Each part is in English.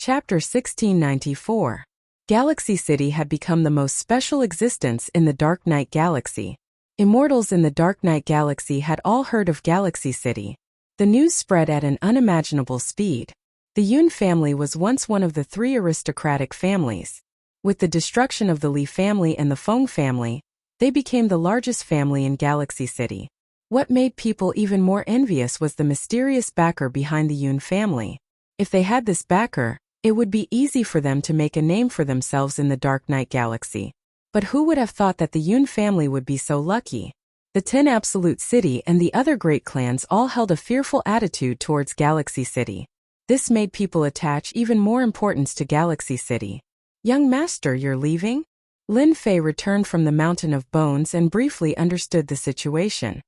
Chapter 1694. Galaxy City had become the most special existence in the Dark Knight Galaxy. Immortals in the Dark Knight Galaxy had all heard of Galaxy City. The news spread at an unimaginable speed. The Yun family was once one of the three aristocratic families. With the destruction of the Li family and the Feng family, they became the largest family in Galaxy City. What made people even more envious was the mysterious backer behind the Yun family. If they had this backer, it would be easy for them to make a name for themselves in the Dark Knight Galaxy. But who would have thought that the Yun family would be so lucky? The 10 Absolute City and the other great clans all held a fearful attitude towards Galaxy City. This made people attach even more importance to Galaxy City. "Young master, you're leaving?" Lin Fei returned from the Mountain of Bones and briefly understood the situation.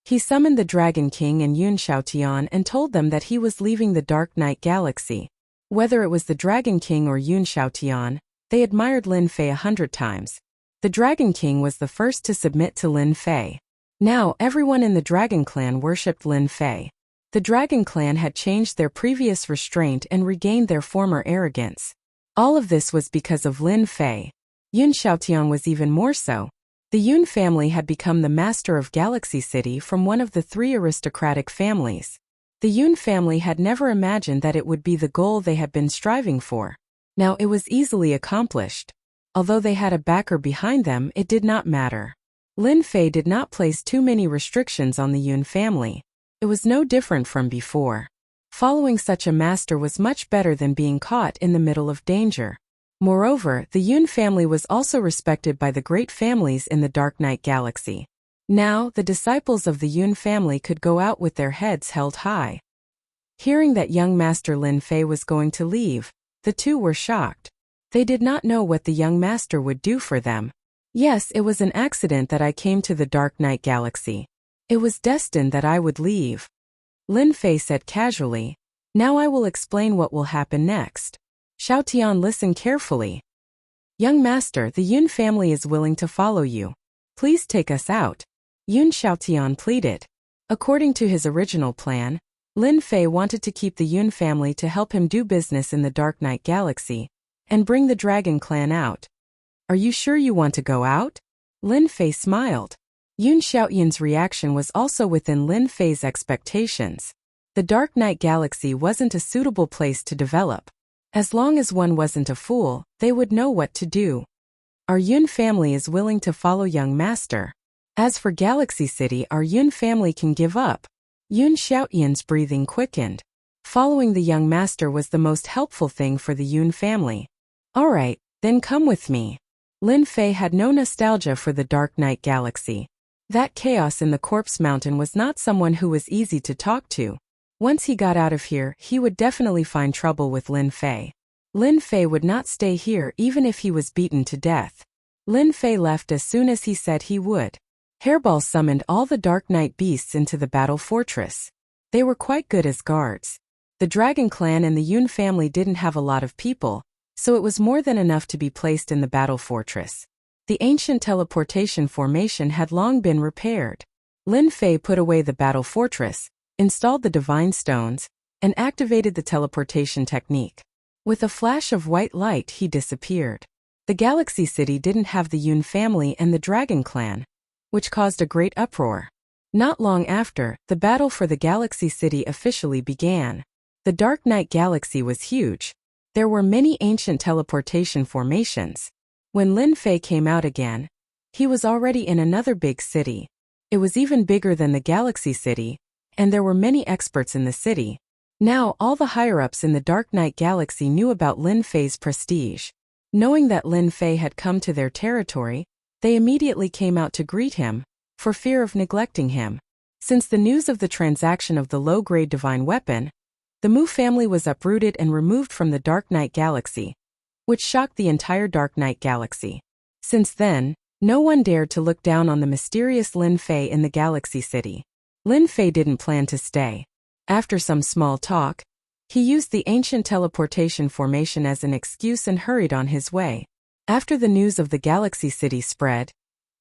He summoned the Dragon King and Yun Xiaotian and told them that he was leaving the Dark Knight Galaxy. Whether it was the Dragon King or Yun Xiaotian, they admired Lin Fei 100 times. The Dragon King was the first to submit to Lin Fei. Now everyone in the Dragon Clan worshipped Lin Fei. The Dragon Clan had changed their previous restraint and regained their former arrogance. All of this was because of Lin Fei. Yun Xiaotian was even more so. The Yun family had become the master of Galaxy City from one of the three aristocratic families. The Yun family had never imagined that it would be the goal they had been striving for. Now it was easily accomplished. Although they had a backer behind them, it did not matter. Lin Fei did not place too many restrictions on the Yun family. It was no different from before. Following such a master was much better than being caught in the middle of danger. Moreover, the Yun family was also respected by the great families in the Dark Knight Galaxy. Now, the disciples of the Yun family could go out with their heads held high. Hearing that young master Lin Fei was going to leave, the two were shocked. They did not know what the young master would do for them. "Yes, it was an accident that I came to the Dark Knight Galaxy. It was destined that I would leave," Lin Fei said casually. "Now I will explain what will happen next." Xiaotian listened carefully. "Young master, the Yun family is willing to follow you. Please take us out," Yun Xiaotian pleaded. According to his original plan, Lin Fei wanted to keep the Yun family to help him do business in the Dark Knight Galaxy and bring the Dragon Clan out. "Are you sure you want to go out?" Lin Fei smiled. Yun Xiaotian's reaction was also within Lin Fei's expectations. The Dark Knight Galaxy wasn't a suitable place to develop. As long as one wasn't a fool, they would know what to do. "Our Yun family is willing to follow young master. As for Galaxy City, our Yun family can give up." Yun Xiaotian's breathing quickened. Following the young master was the most helpful thing for the Yun family. "All right, then come with me." Lin Fei had no nostalgia for the Dark Knight Galaxy. That chaos in the Corpse Mountain was not someone who was easy to talk to. Once he got out of here, he would definitely find trouble with Lin Fei. Lin Fei would not stay here even if he was beaten to death. Lin Fei left as soon as he said he would. Hairball summoned all the Dark Knight beasts into the battle fortress. They were quite good as guards. The Dragon Clan and the Yun family didn't have a lot of people, so it was more than enough to be placed in the battle fortress. The ancient teleportation formation had long been repaired. Lin Fei put away the battle fortress, installed the Divine Stones, and activated the teleportation technique. With a flash of white light, he disappeared. The Galaxy City didn't have the Yun family and the Dragon Clan, which caused a great uproar. Not long after, the battle for the Galaxy City officially began. The Dark Knight Galaxy was huge. There were many ancient teleportation formations. When Lin Fei came out again, he was already in another big city. It was even bigger than the Galaxy City, and there were many experts in the city. Now all the higher-ups in the Dark Knight Galaxy knew about Lin Fei's prestige. Knowing that Lin Fei had come to their territory, they immediately came out to greet him, for fear of neglecting him. Since the news of the transaction of the low-grade divine weapon, the Mu family was uprooted and removed from the Dark Knight Galaxy, which shocked the entire Dark Knight Galaxy. Since then, no one dared to look down on the mysterious Lin Fei in the Galaxy City. Lin Fei didn't plan to stay. After some small talk, he used the ancient teleportation formation as an excuse and hurried on his way. After the news of the Galaxy City spread,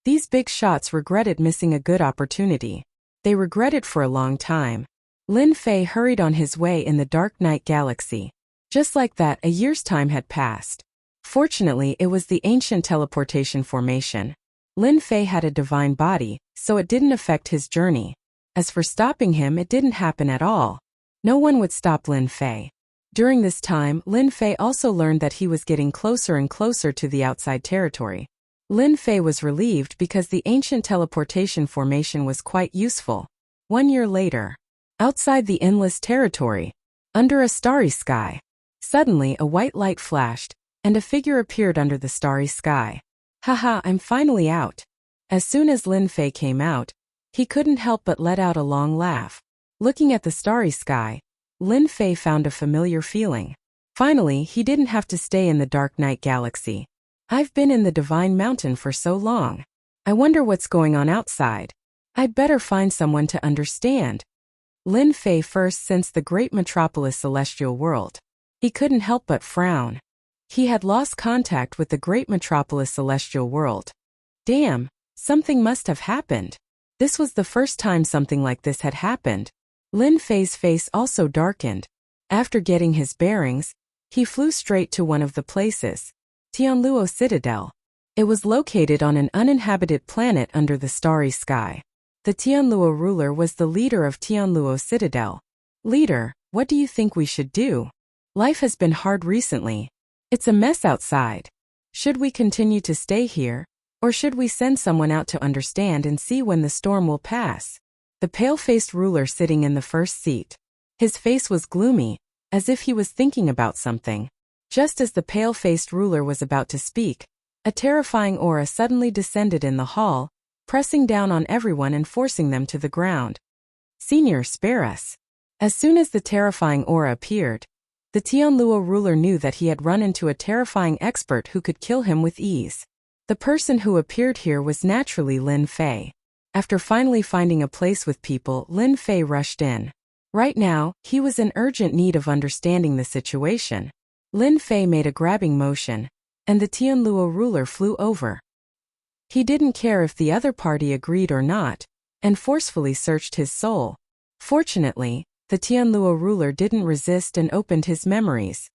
these big shots regretted missing a good opportunity. They regretted for a long time. Lin Fei hurried on his way in the Dark Knight Galaxy. Just like that, a year's time had passed. Fortunately, it was the ancient teleportation formation. Lin Fei had a divine body, so it didn't affect his journey. As for stopping him, it didn't happen at all. No one would stop Lin Fei. During this time, Lin Fei also learned that he was getting closer and closer to the outside territory. Lin Fei was relieved because the ancient teleportation formation was quite useful. 1 year later, outside the endless territory, under a starry sky, suddenly a white light flashed, and a figure appeared under the starry sky. Haha, I'm finally out. As soon as Lin Fei came out, he couldn't help but let out a long laugh. Looking at the starry sky, Lin Fei found a familiar feeling. Finally, he didn't have to stay in the dark night galaxy. I've been in the Divine Mountain for so long. I wonder what's going on outside. I'd better find someone to understand. Lin Fei first sensed the great metropolis celestial world. He couldn't help but frown. He had lost contact with the great metropolis celestial world. Damn, something must have happened. This was the first time something like this had happened. Lin Fei's face also darkened. After getting his bearings, he flew straight to one of the places. Tianluo Citadel. It was located on an uninhabited planet under the starry sky. The Tianluo ruler was the leader of Tianluo Citadel. Leader, what do you think we should do? Life has been hard recently. It's a mess outside. Should we continue to stay here, or should we send someone out to understand and see when the storm will pass? The pale-faced ruler sitting in the first seat. His face was gloomy, as if he was thinking about something. Just as the pale-faced ruler was about to speak, a terrifying aura suddenly descended in the hall, pressing down on everyone and forcing them to the ground. Senior, spare us. As soon as the terrifying aura appeared, the Tianluo ruler knew that he had run into a terrifying expert who could kill him with ease. The person who appeared here was naturally Lin Fei. After finally finding a place with people, Lin Fei rushed in. Right now, he was in urgent need of understanding the situation. Lin Fei made a grabbing motion, and the Tianluo ruler flew over. He didn't care if the other party agreed or not, and forcefully searched his soul. Fortunately, the Tianluo ruler didn't resist and opened his memories.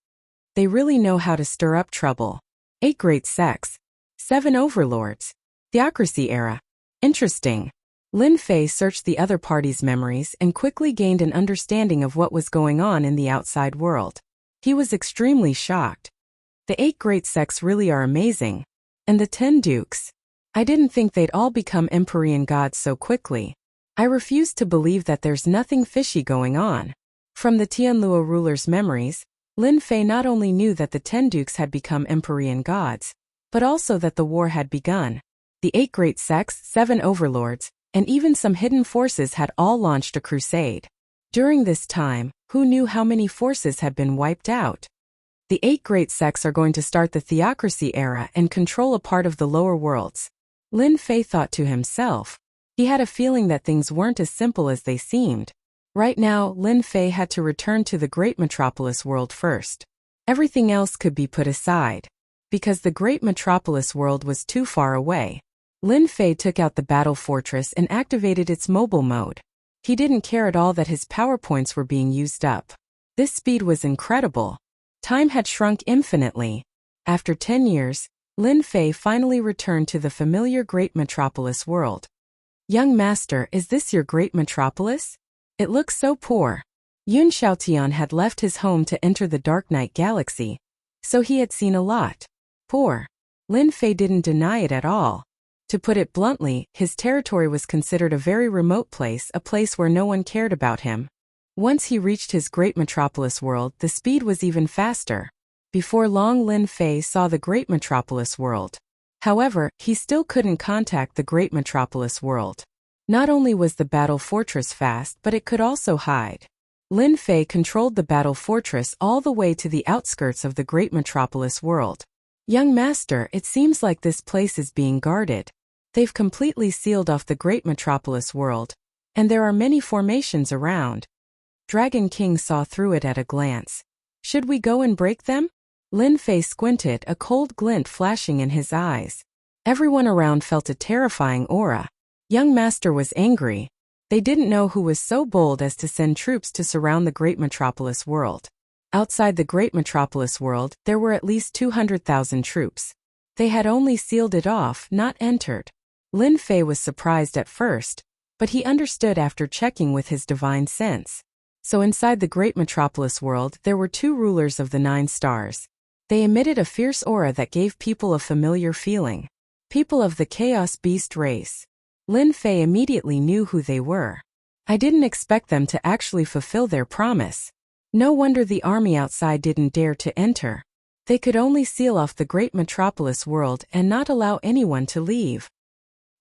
They really know how to stir up trouble. 8 great sects. 7 overlords. Theocracy era. Interesting. Lin Fei searched the other party's memories and quickly gained an understanding of what was going on in the outside world. He was extremely shocked. The 8 great sects really are amazing. And the 10 dukes. I didn't think they'd all become Empyrean gods so quickly. I refuse to believe that there's nothing fishy going on. From the Tianluo ruler's memories, Lin Fei not only knew that the 10 dukes had become Empyrean gods, but also that the war had begun. The 8 great sects, 7 overlords, and even some hidden forces had all launched a crusade. During this time, who knew how many forces had been wiped out? The 8 great sects are going to start the theocracy era and control a part of the lower worlds. Lin Fei thought to himself. He had a feeling that things weren't as simple as they seemed. Right now, Lin Fei had to return to the great metropolis world first. Everything else could be put aside. Because the great metropolis world was too far away. Lin Fei took out the battle fortress and activated its mobile mode. He didn't care at all that his power points were being used up. This speed was incredible. Time had shrunk infinitely. After 10 years, Lin Fei finally returned to the familiar great metropolis world. Young master, is this your great metropolis? It looks so poor. Yun Xiaotian had left his home to enter the Dark Night Galaxy, so he had seen a lot. Poor. Lin Fei didn't deny it at all. To put it bluntly, his territory was considered a very remote place, a place where no one cared about him. Once he reached his great metropolis world, the speed was even faster. Before long, Lin Fei saw the great metropolis world. However, he still couldn't contact the great metropolis world. Not only was the battle fortress fast, but it could also hide. Lin Fei controlled the battle fortress all the way to the outskirts of the great metropolis world. Young master, it seems like this place is being guarded. They've completely sealed off the great metropolis world, and there are many formations around. Dragon King saw through it at a glance. Should we go and break them? Lin Fei squinted, a cold glint flashing in his eyes. Everyone around felt a terrifying aura. Young master was angry. They didn't know who was so bold as to send troops to surround the great metropolis world. Outside the great metropolis world, there were at least 200,000 troops. They had only sealed it off, not entered. Lin Fei was surprised at first, but he understood after checking with his divine sense. So inside the great metropolis world, there were 2 rulers of the 9 stars. They emitted a fierce aura that gave people a familiar feeling. People of the Chaos Beast race. Lin Fei immediately knew who they were. I didn't expect them to actually fulfill their promise. No wonder the army outside didn't dare to enter. They could only seal off the great metropolis world and not allow anyone to leave.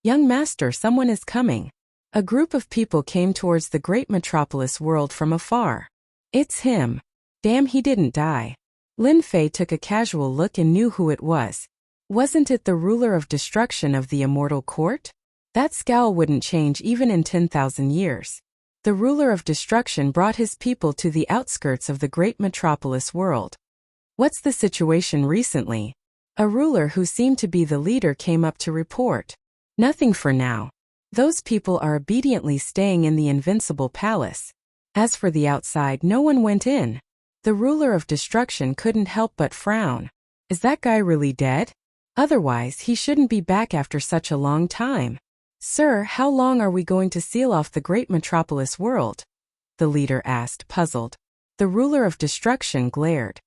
Young master, someone is coming. A group of people came towards the great metropolis world from afar. It's him. Damn, he didn't die. Lin Fei took a casual look and knew who it was. Wasn't it the ruler of destruction of the immortal court? That scowl wouldn't change even in 10,000 years. The ruler of destruction brought his people to the outskirts of the great metropolis world. What's the situation recently? A ruler who seemed to be the leader came up to report. Nothing for now. Those people are obediently staying in the invincible palace. As for the outside, no one went in. The ruler of destruction couldn't help but frown. Is that guy really dead? Otherwise, he shouldn't be back after such a long time. Sir, how long are we going to seal off the great metropolis world? The leader asked, puzzled. The ruler of destruction glared.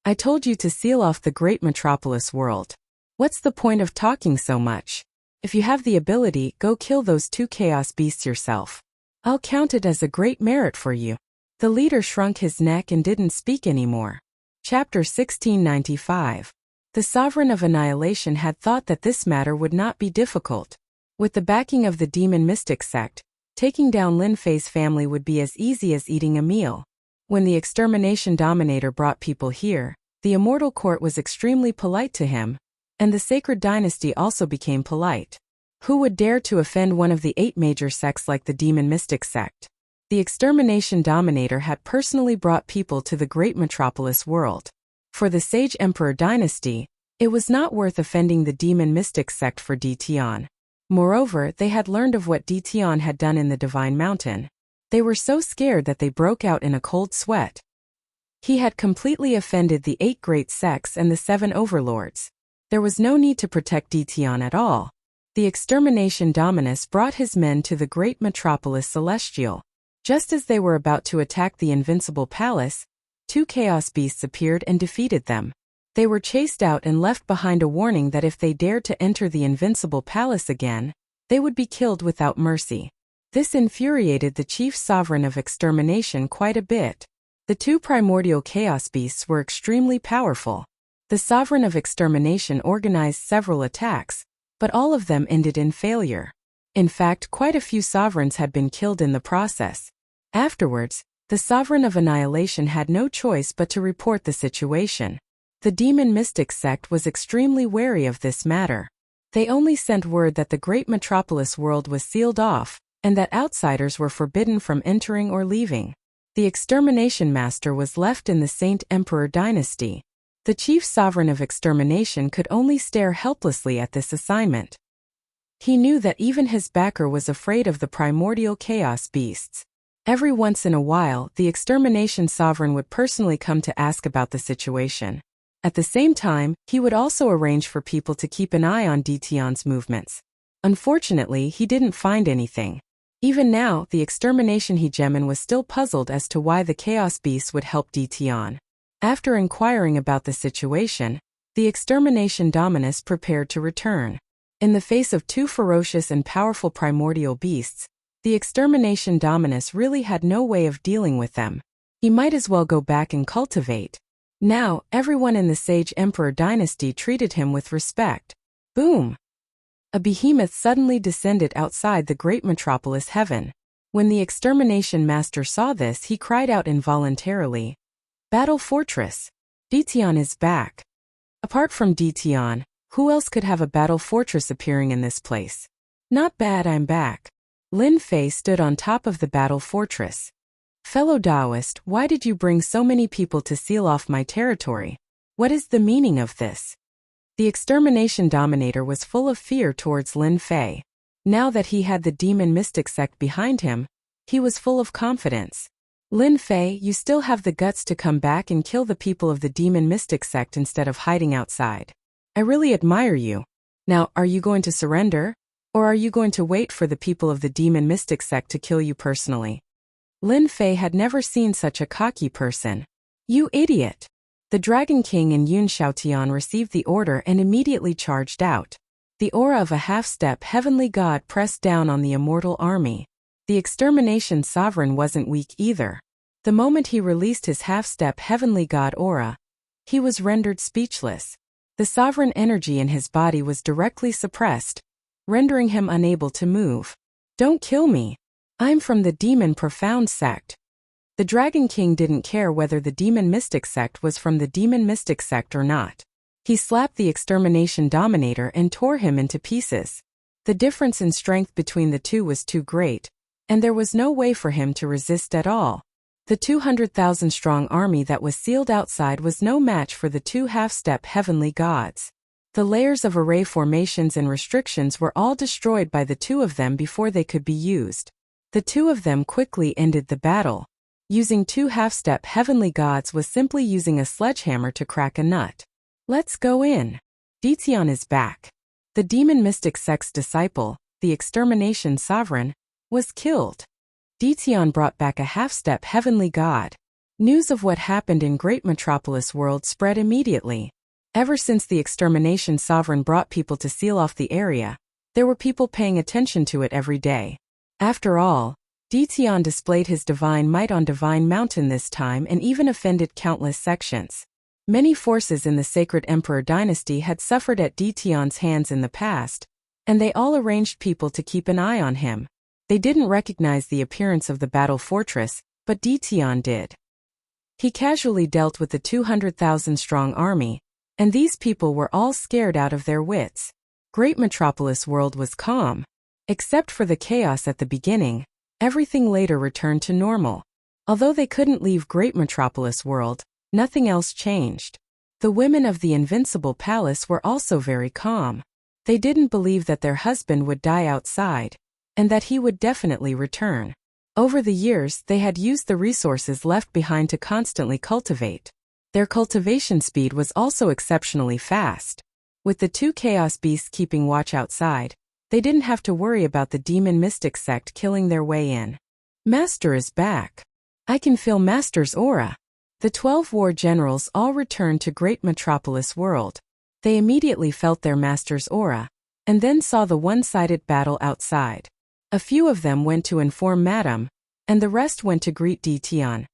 I told you to seal off the great metropolis world. What's the point of talking so much? If you have the ability, go kill those 2 chaos beasts yourself. I'll count it as a great merit for you. The leader shrunk his neck and didn't speak anymore. Chapter 1695. The Sovereign of Annihilation had thought that this matter would not be difficult. With the backing of the demon mystic sect, taking down Lin Fei's family would be as easy as eating a meal. When the extermination dominator brought people here, the immortal court was extremely polite to him, and the sacred dynasty also became polite. Who would dare to offend one of the 8 major sects like the demon mystic sect? The extermination dominator had personally brought people to the great metropolis world. For the Sage Emperor dynasty, it was not worth offending the demon mystic sect for Dition. Moreover, they had learned of what Dition had done in the Divine Mountain. They were so scared that they broke out in a cold sweat. He had completely offended the 8 great sects and the 7 overlords. There was no need to protect Dition at all. The extermination dominus brought his men to the great metropolis celestial. Just as they were about to attack the invincible palace, 2 chaos beasts appeared and defeated them. They were chased out and left behind a warning that if they dared to enter the invincible palace again, they would be killed without mercy. This infuriated the chief sovereign of extermination quite a bit. The 2 primordial chaos beasts were extremely powerful. The sovereign of extermination organized several attacks, but all of them ended in failure. In fact, quite a few sovereigns had been killed in the process. Afterwards, the sovereign of annihilation had no choice but to report the situation. The demon mystic sect was extremely wary of this matter. They only sent word that the great metropolis world was sealed off, and that outsiders were forbidden from entering or leaving. The extermination master was left in the Saint Emperor dynasty. The chief sovereign of extermination could only stare helplessly at this assignment. He knew that even his backer was afraid of the primordial chaos beasts. Every once in a while, the extermination sovereign would personally come to ask about the situation. At the same time, he would also arrange for people to keep an eye on Dition's movements. Unfortunately, he didn't find anything. Even now, the extermination hegemon was still puzzled as to why the chaos beasts would help Dition. After inquiring about the situation, the extermination dominus prepared to return. In the face of 2 ferocious and powerful primordial beasts, the extermination dominus really had no way of dealing with them. He might as well go back and cultivate. Now, everyone in the Sage Emperor dynasty treated him with respect. Boom! A behemoth suddenly descended outside the great metropolis heaven. When the extermination master saw this, he cried out involuntarily, "Battle Fortress! Dition is back!" Apart from Dition, who else could have a battle fortress appearing in this place? Not bad, I'm back. Lin Fei stood on top of the battle fortress. Fellow Taoist, why did you bring so many people to seal off my territory? What is the meaning of this? The extermination dominator was full of fear towards Lin Fei. Now that he had the demon mystic sect behind him, he was full of confidence. Lin Fei, you still have the guts to come back and kill the people of the demon mystic sect instead of hiding outside. I really admire you. Now, are you going to surrender? Or are you going to wait for the people of the demon mystic sect to kill you personally? Lin Fei had never seen such a cocky person. You idiot! The Dragon King and Yun Xiaotian received the order and immediately charged out. The aura of a half-step heavenly god pressed down on the immortal army. The extermination sovereign wasn't weak either. The moment he released his half-step heavenly god aura, he was rendered speechless. The sovereign energy in his body was directly suppressed, rendering him unable to move. Don't kill me. I'm from the Demon Profound sect. The Dragon King didn't care whether the Demon Mystic sect was from the Demon Mystic sect or not. He slapped the Extermination Dominator and tore him into pieces. The difference in strength between the two was too great, and there was no way for him to resist at all. The 200,000-strong army that was sealed outside was no match for the two half-step heavenly gods. The layers of array formations and restrictions were all destroyed by the two of them before they could be used. The two of them quickly ended the battle. Using two half-step heavenly gods was simply using a sledgehammer to crack a nut. Let's go in. Ditian is back. The demon mystic sect's disciple, the extermination sovereign, was killed. Ditian brought back a half-step heavenly god. News of what happened in Great Metropolis World spread immediately. Ever since the extermination sovereign brought people to seal off the area, there were people paying attention to it every day. After all, Ditian displayed his divine might on Divine Mountain this time and even offended countless sections. Many forces in the Sacred Emperor dynasty had suffered at Ditian's hands in the past, and they all arranged people to keep an eye on him. They didn't recognize the appearance of the battle fortress, but Ditian did. He casually dealt with the 200,000-strong army, and these people were all scared out of their wits. Great Metropolis World was calm. Except for the chaos at the beginning, everything later returned to normal. Although they couldn't leave Great Metropolis World, nothing else changed. The women of the Invincible Palace were also very calm. They didn't believe that their husband would die outside, and that he would definitely return. Over the years, they had used the resources left behind to constantly cultivate. Their cultivation speed was also exceptionally fast. With the two Chaos Beasts keeping watch outside, they didn't have to worry about the Demon Mystic sect killing their way in. Master is back. I can feel Master's aura. The 12 war generals all returned to Great Metropolis World. They immediately felt their master's aura, and then saw the one-sided battle outside. A few of them went to inform Madame, and the rest went to greet Ditian.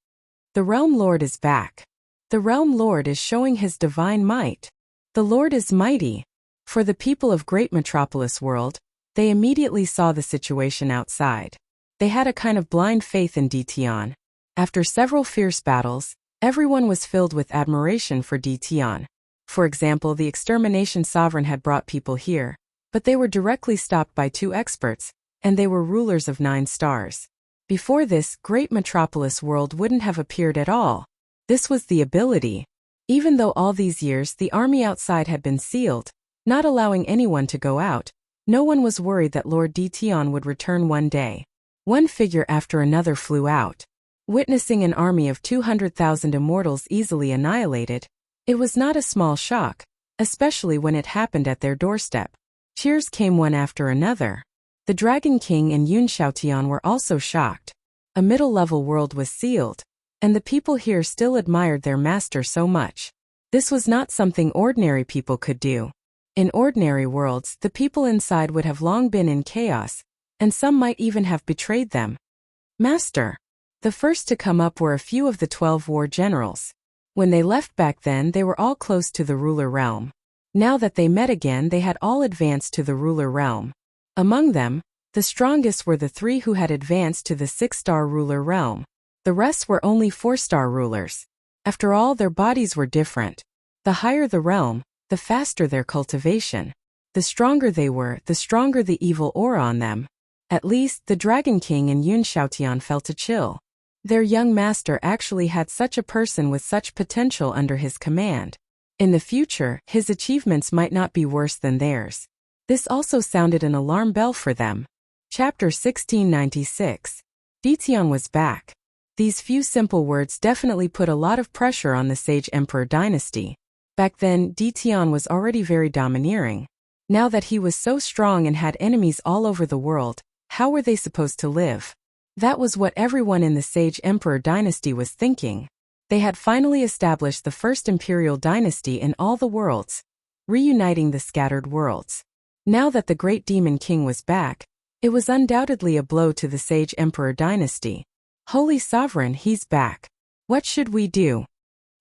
The Realm Lord is back. The Realm Lord is showing his divine might. The Lord is mighty. For the people of Great Metropolis World, they immediately saw the situation outside. They had a kind of blind faith in Ditian. After several fierce battles, everyone was filled with admiration for Ditian. For example, the extermination sovereign had brought people here, but they were directly stopped by two experts, and they were rulers of 9 stars. Before this, Great Metropolis World wouldn't have appeared at all. This was the ability. Even though all these years the army outside had been sealed, not allowing anyone to go out, no one was worried that Lord Ditian would return one day. One figure after another flew out. Witnessing an army of 200,000 immortals easily annihilated, it was not a small shock, especially when it happened at their doorstep. Cheers came one after another. The Dragon King and Yun Xiaotian were also shocked. A middle-level world was sealed, and the people here still admired their master so much. This was not something ordinary people could do. In ordinary worlds, the people inside would have long been in chaos, and some might even have betrayed them. Master. The first to come up were a few of the 12 war generals. When they left back then, they were all close to the ruler realm. Now that they met again, they had all advanced to the ruler realm. Among them, the strongest were the 3 who had advanced to the 6-star ruler realm. The rest were only 4-star rulers. After all, their bodies were different. The higher the realm, the faster their cultivation. The stronger they were, the stronger the evil aura on them. At least, the Dragon King and Yun Xiaotian felt a chill. Their young master actually had such a person with such potential under his command. In the future, his achievements might not be worse than theirs. This also sounded an alarm bell for them. Chapter 1696. Ditian was back. These few simple words definitely put a lot of pressure on the Sage Emperor dynasty. Back then, Ditian was already very domineering. Now that he was so strong and had enemies all over the world, how were they supposed to live? That was what everyone in the Sage Emperor dynasty was thinking. They had finally established the first imperial dynasty in all the worlds, reuniting the scattered worlds. Now that the great demon king was back, it was undoubtedly a blow to the Sage Emperor dynasty. Holy Sovereign, he's back. What should we do?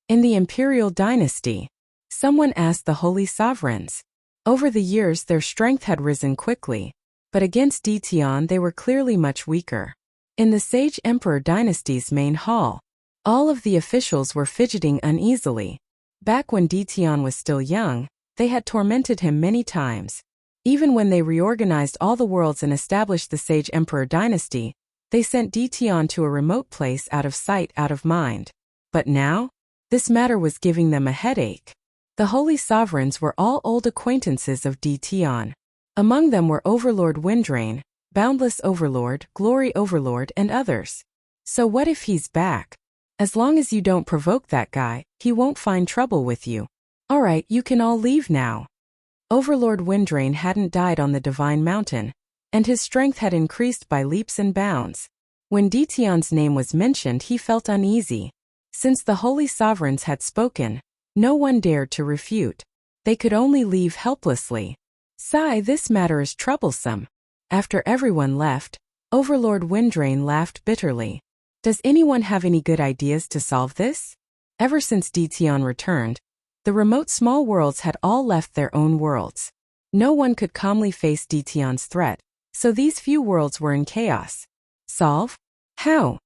In the imperial dynasty, someone asked the Holy Sovereigns. Over the years their strength had risen quickly, but against Ditian they were clearly much weaker. In the Sage Emperor dynasty's main hall, all of the officials were fidgeting uneasily. Back when Ditian was still young, they had tormented him many times. Even when they reorganized all the worlds and established the Sage Emperor dynasty, they sent Ditian to a remote place out of sight, out of mind. But now, this matter was giving them a headache. The Holy Sovereigns were all old acquaintances of Ditian. Among them were Overlord Windrain, Boundless Overlord, Glory Overlord, and others. So what if he's back? As long as you don't provoke that guy, he won't find trouble with you. Alright, you can all leave now. Overlord Windrain hadn't died on the Divine Mountain, and his strength had increased by leaps and bounds. When Ditian's name was mentioned, he felt uneasy. Since the Holy Sovereigns had spoken, no one dared to refute. They could only leave helplessly. Sigh, this matter is troublesome. After everyone left, Overlord Windrain laughed bitterly. Does anyone have any good ideas to solve this? Ever since Ditian returned, the remote small worlds had all left their own worlds. No one could calmly face Ditian's threat, so these few worlds were in chaos. Solve? How?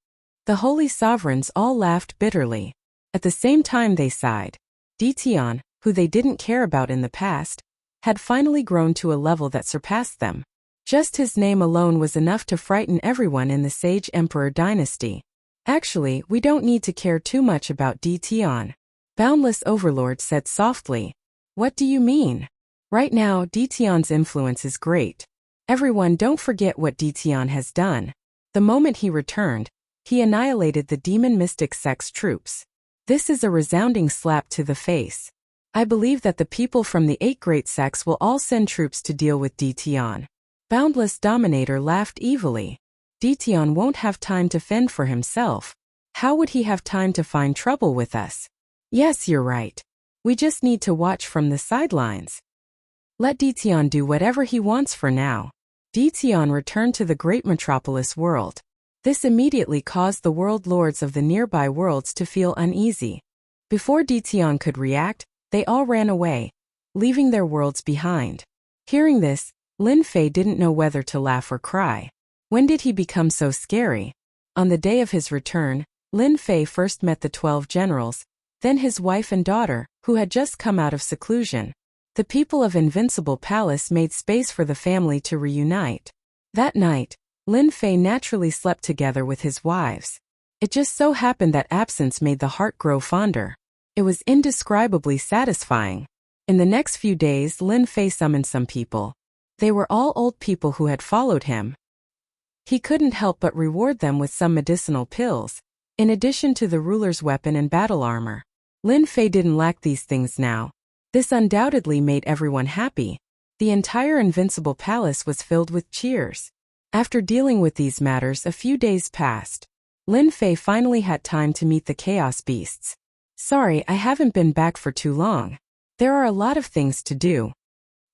The Holy Sovereigns all laughed bitterly. At the same time they sighed. Ditian, who they didn't care about in the past, had finally grown to a level that surpassed them. Just his name alone was enough to frighten everyone in the Sage Emperor dynasty. Actually, we don't need to care too much about Ditian. Boundless Overlord said softly. What do you mean? Right now, Ditian's influence is great. Everyone, don't forget what Ditian has done. The moment he returned, he annihilated the demon mystic sect's troops. This is a resounding slap to the face. I believe that the people from the 8 great sects will all send troops to deal with Ditian. Boundless Dominator laughed evilly. Ditian won't have time to fend for himself. How would he have time to find trouble with us? Yes, you're right. We just need to watch from the sidelines. Let Ditian do whatever he wants for now. Ditian returned to the great metropolis world. This immediately caused the world lords of the nearby worlds to feel uneasy. Before Ditian could react, they all ran away, leaving their worlds behind. Hearing this, Lin Fei didn't know whether to laugh or cry. When did he become so scary? On the day of his return, Lin Fei first met the 12 generals, then his wife and daughter, who had just come out of seclusion. The people of Invincible Palace made space for the family to reunite. That night, Lin Fei naturally slept together with his wives. It just so happened that absence made the heart grow fonder. It was indescribably satisfying. In the next few days, Lin Fei summoned some people. They were all old people who had followed him. He couldn't help but reward them with some medicinal pills, in addition to the ruler's weapon and battle armor. Lin Fei didn't lack these things now. This undoubtedly made everyone happy. The entire Invincible Palace was filled with cheers. After dealing with these matters, a few days passed. Lin Fei finally had time to meet the Chaos Beasts. Sorry, I haven't been back for too long. There are a lot of things to do.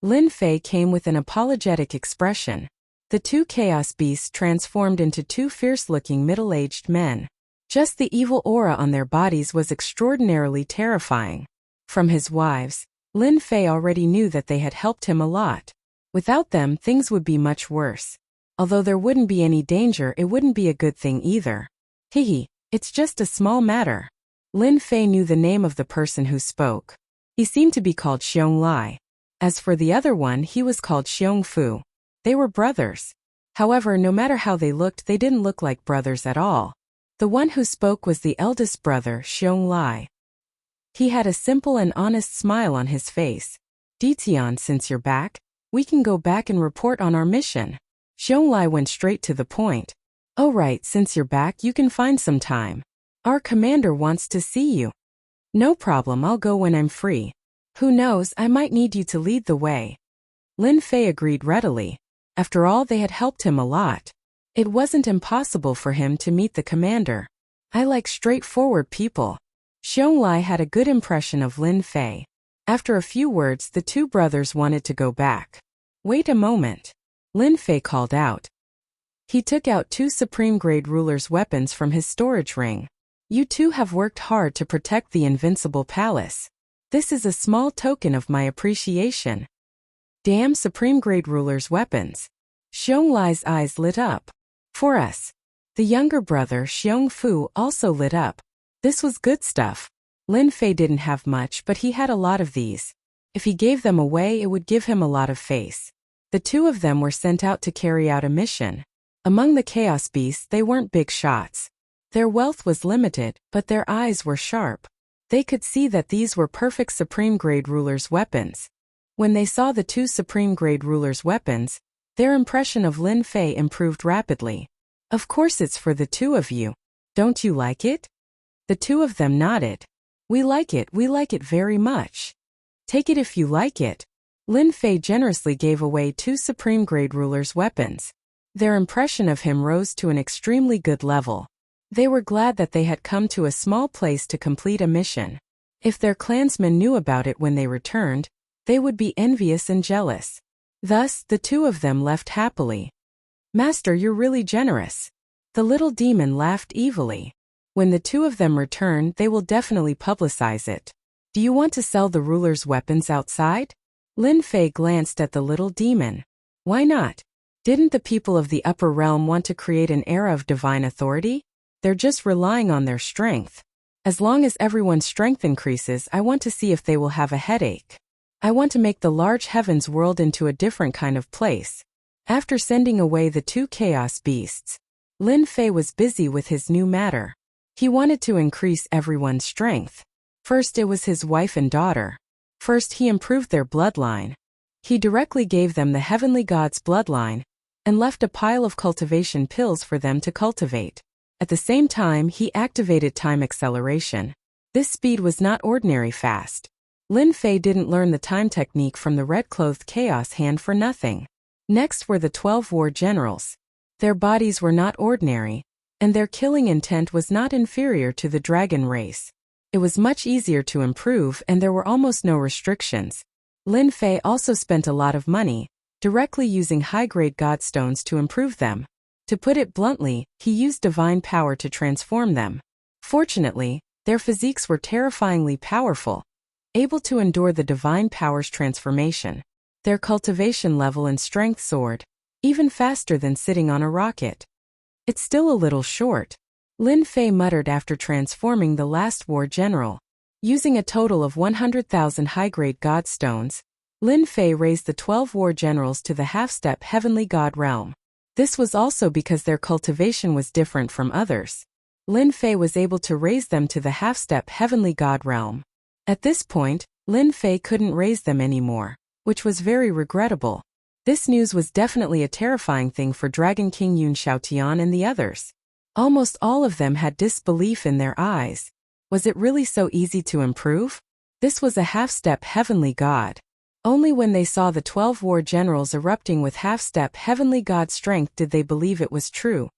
Lin Fei came with an apologetic expression. The 2 Chaos Beasts transformed into 2 fierce-looking middle-aged men. Just the evil aura on their bodies was extraordinarily terrifying. From his wives, Lin Fei already knew that they had helped him a lot. Without them, things would be much worse. Although there wouldn't be any danger, it wouldn't be a good thing either. Hehe, it's just a small matter. Lin Fei knew the name of the person who spoke. He seemed to be called Xiong Lai. As for the other one, he was called Xiong Fu. They were brothers. However, no matter how they looked, they didn't look like brothers at all. The one who spoke was the eldest brother, Xiong Lai. He had a simple and honest smile on his face. Ditian, since you're back, we can go back and report on our mission. Xiong Lai went straight to the point. Oh right, since you're back you can find some time. Our commander wants to see you. No problem, I'll go when I'm free. Who knows, I might need you to lead the way. Lin Fei agreed readily. After all, they had helped him a lot. It wasn't impossible for him to meet the commander. I like straightforward people. Xiong had a good impression of Lin Fei. After a few words, the two brothers wanted to go back. Wait a moment. Lin Fei called out. He took out 2 supreme-grade ruler's weapons from his storage ring. You two have worked hard to protect the invincible palace. This is a small token of my appreciation. Damn supreme-grade ruler's weapons. Xiong eyes lit up. For us. The younger brother, Xiong Fu, also lit up. This was good stuff. Lin Fei didn't have much, but he had a lot of these. If he gave them away, it would give him a lot of face. The two of them were sent out to carry out a mission. Among the chaos beasts, they weren't big shots. Their wealth was limited, but their eyes were sharp. They could see that these were perfect supreme-grade rulers' weapons. When they saw the 2 supreme-grade rulers' weapons, their impression of Lin Fei improved rapidly. Of course it's for the two of you. Don't you like it? The two of them nodded. We like it very much. Take it if you like it. Lin Fei generously gave away 2 supreme-grade rulers' weapons. Their impression of him rose to an extremely good level. They were glad that they had come to a small place to complete a mission. If their clansmen knew about it when they returned, they would be envious and jealous. Thus, the two of them left happily. Master, you're really generous. The little demon laughed evilly. When the two of them return, they will definitely publicize it. Do you want to sell the ruler's weapons outside? Lin Fei glanced at the little demon. Why not? Didn't the people of the upper realm want to create an era of divine authority? They're just relying on their strength. As long as everyone's strength increases, I want to see if they will have a headache. I want to make the large heavens world into a different kind of place. After sending away the 2 chaos beasts, Lin Fei was busy with his new matter. He wanted to increase everyone's strength. First it was his wife and daughter. First he improved their bloodline. He directly gave them the heavenly god's bloodline, and left a pile of cultivation pills for them to cultivate. At the same time, he activated time acceleration. This speed was not ordinary fast. Lin Fei didn't learn the time technique from the red-clothed chaos hand for nothing. Next were the 12 war generals. Their bodies were not ordinary, and their killing intent was not inferior to the dragon race. It was much easier to improve, and there were almost no restrictions. Lin Fei also spent a lot of money, directly using high-grade godstones to improve them. To put it bluntly, he used divine power to transform them. Fortunately, their physiques were terrifyingly powerful, able to endure the divine power's transformation. Their cultivation level and strength soared, even faster than sitting on a rocket. It's still a little short, Lin Fei muttered after transforming the last war general. Using a total of 100,000 high-grade godstones, Lin Fei raised the 12 war generals to the half-step heavenly god realm. This was also because their cultivation was different from others. Lin Fei was able to raise them to the half-step heavenly god realm. At this point, Lin Fei couldn't raise them anymore, which was very regrettable. This news was definitely a terrifying thing for Dragon King Yun Xiaotian and the others. Almost all of them had disbelief in their eyes. Was it really so easy to improve? This was a half-step heavenly god. Only when they saw the 12 war generals erupting with half-step heavenly god strength did they believe it was true.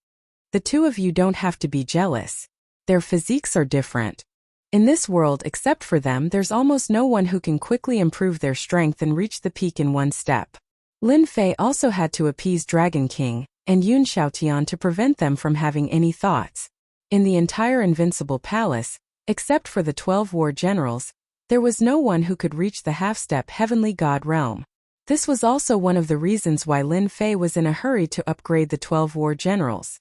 The two of you don't have to be jealous. Their physiques are different. In this world, except for them, there's almost no one who can quickly improve their strength and reach the peak in one step. Lin Fei also had to appease Dragon King and Yun Xiaotian to prevent them from having any thoughts. In the entire Invincible Palace, except for the 12 war generals, there was no one who could reach the half-step heavenly god realm. This was also one of the reasons why Lin Fei was in a hurry to upgrade the 12 war generals.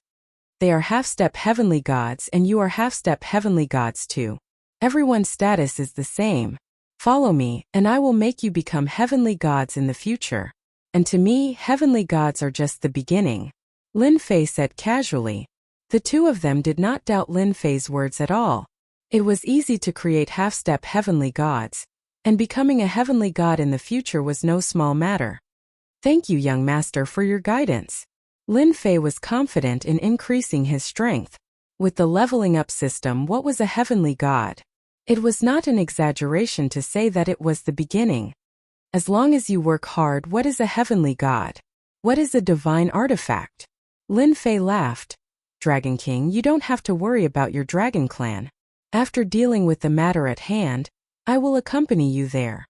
They are half-step heavenly gods and you are half-step heavenly gods too. Everyone's status is the same. Follow me, and I will make you become heavenly gods in the future. And to me, heavenly gods are just the beginning. Lin Fei said casually. The two of them did not doubt Lin Fei's words at all. It was easy to create half-step heavenly gods, and becoming a heavenly god in the future was no small matter. Thank you, young master, for your guidance. Lin Fei was confident in increasing his strength. With the leveling up system, what was a heavenly god? It was not an exaggeration to say that it was the beginning. As long as you work hard, what is a heavenly god? What is a divine artifact? Lin Fei laughed. Dragon King, you don't have to worry about your dragon clan. After dealing with the matter at hand, I will accompany you there.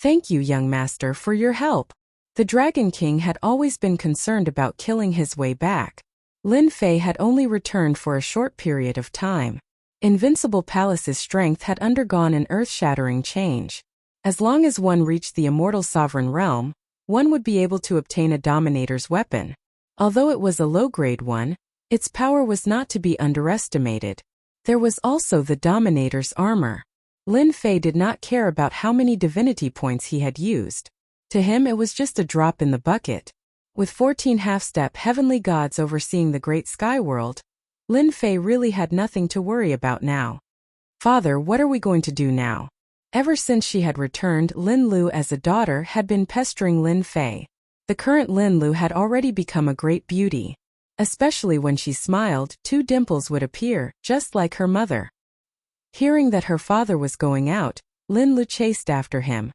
Thank you, young master, for your help. The Dragon King had always been concerned about killing his way back. Lin Fei had only returned for a short period of time. Invincible Palace's strength had undergone an earth-shattering change. As long as one reached the immortal sovereign realm, one would be able to obtain a dominator's weapon. Although it was a low-grade one, its power was not to be underestimated. There was also the dominator's armor. Lin Fei did not care about how many divinity points he had used. To him it was just a drop in the bucket. With 14 half-step heavenly gods overseeing the great sky world, Lin Fei really had nothing to worry about now. Father, what are we going to do now? Ever since she had returned, Lin Lu as a daughter had been pestering Lin Fei. The current Lin Lu had already become a great beauty. Especially when she smiled, 2 dimples would appear, just like her mother. Hearing that her father was going out, Lin Lu chased after him.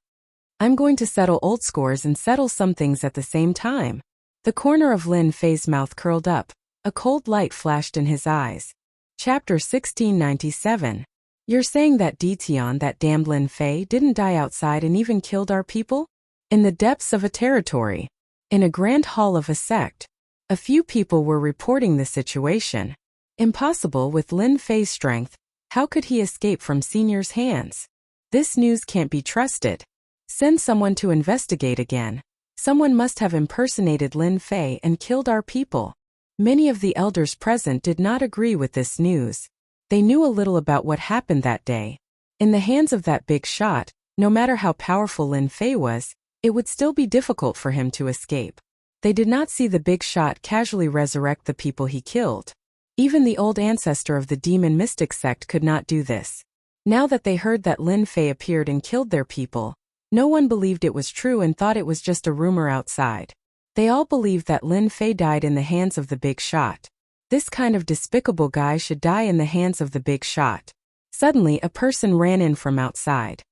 I'm going to settle old scores and settle some things at the same time. The corner of Lin Fei's mouth curled up. A cold light flashed in his eyes. Chapter 1697. You're saying that Ditian, that damned Lin Fei, didn't die outside and even killed our people? In the depths of a territory. In a grand hall of a sect. A few people were reporting the situation. Impossible with Lin Fei's strength. How could he escape from Senior's hands? This news can't be trusted. Send someone to investigate again. Someone must have impersonated Lin Fei and killed our people. Many of the elders present did not agree with this news. They knew a little about what happened that day. In the hands of that big shot, no matter how powerful Lin Fei was, it would still be difficult for him to escape. They did not see the big shot casually resurrect the people he killed. Even the old ancestor of the demon mystic sect could not do this. Now that they heard that Lin Fei appeared and killed their people, no one believed it was true and thought it was just a rumor outside. They all believed that Lin Fei died in the hands of the big shot. This kind of despicable guy should die in the hands of the big shot. Suddenly a person ran in from outside.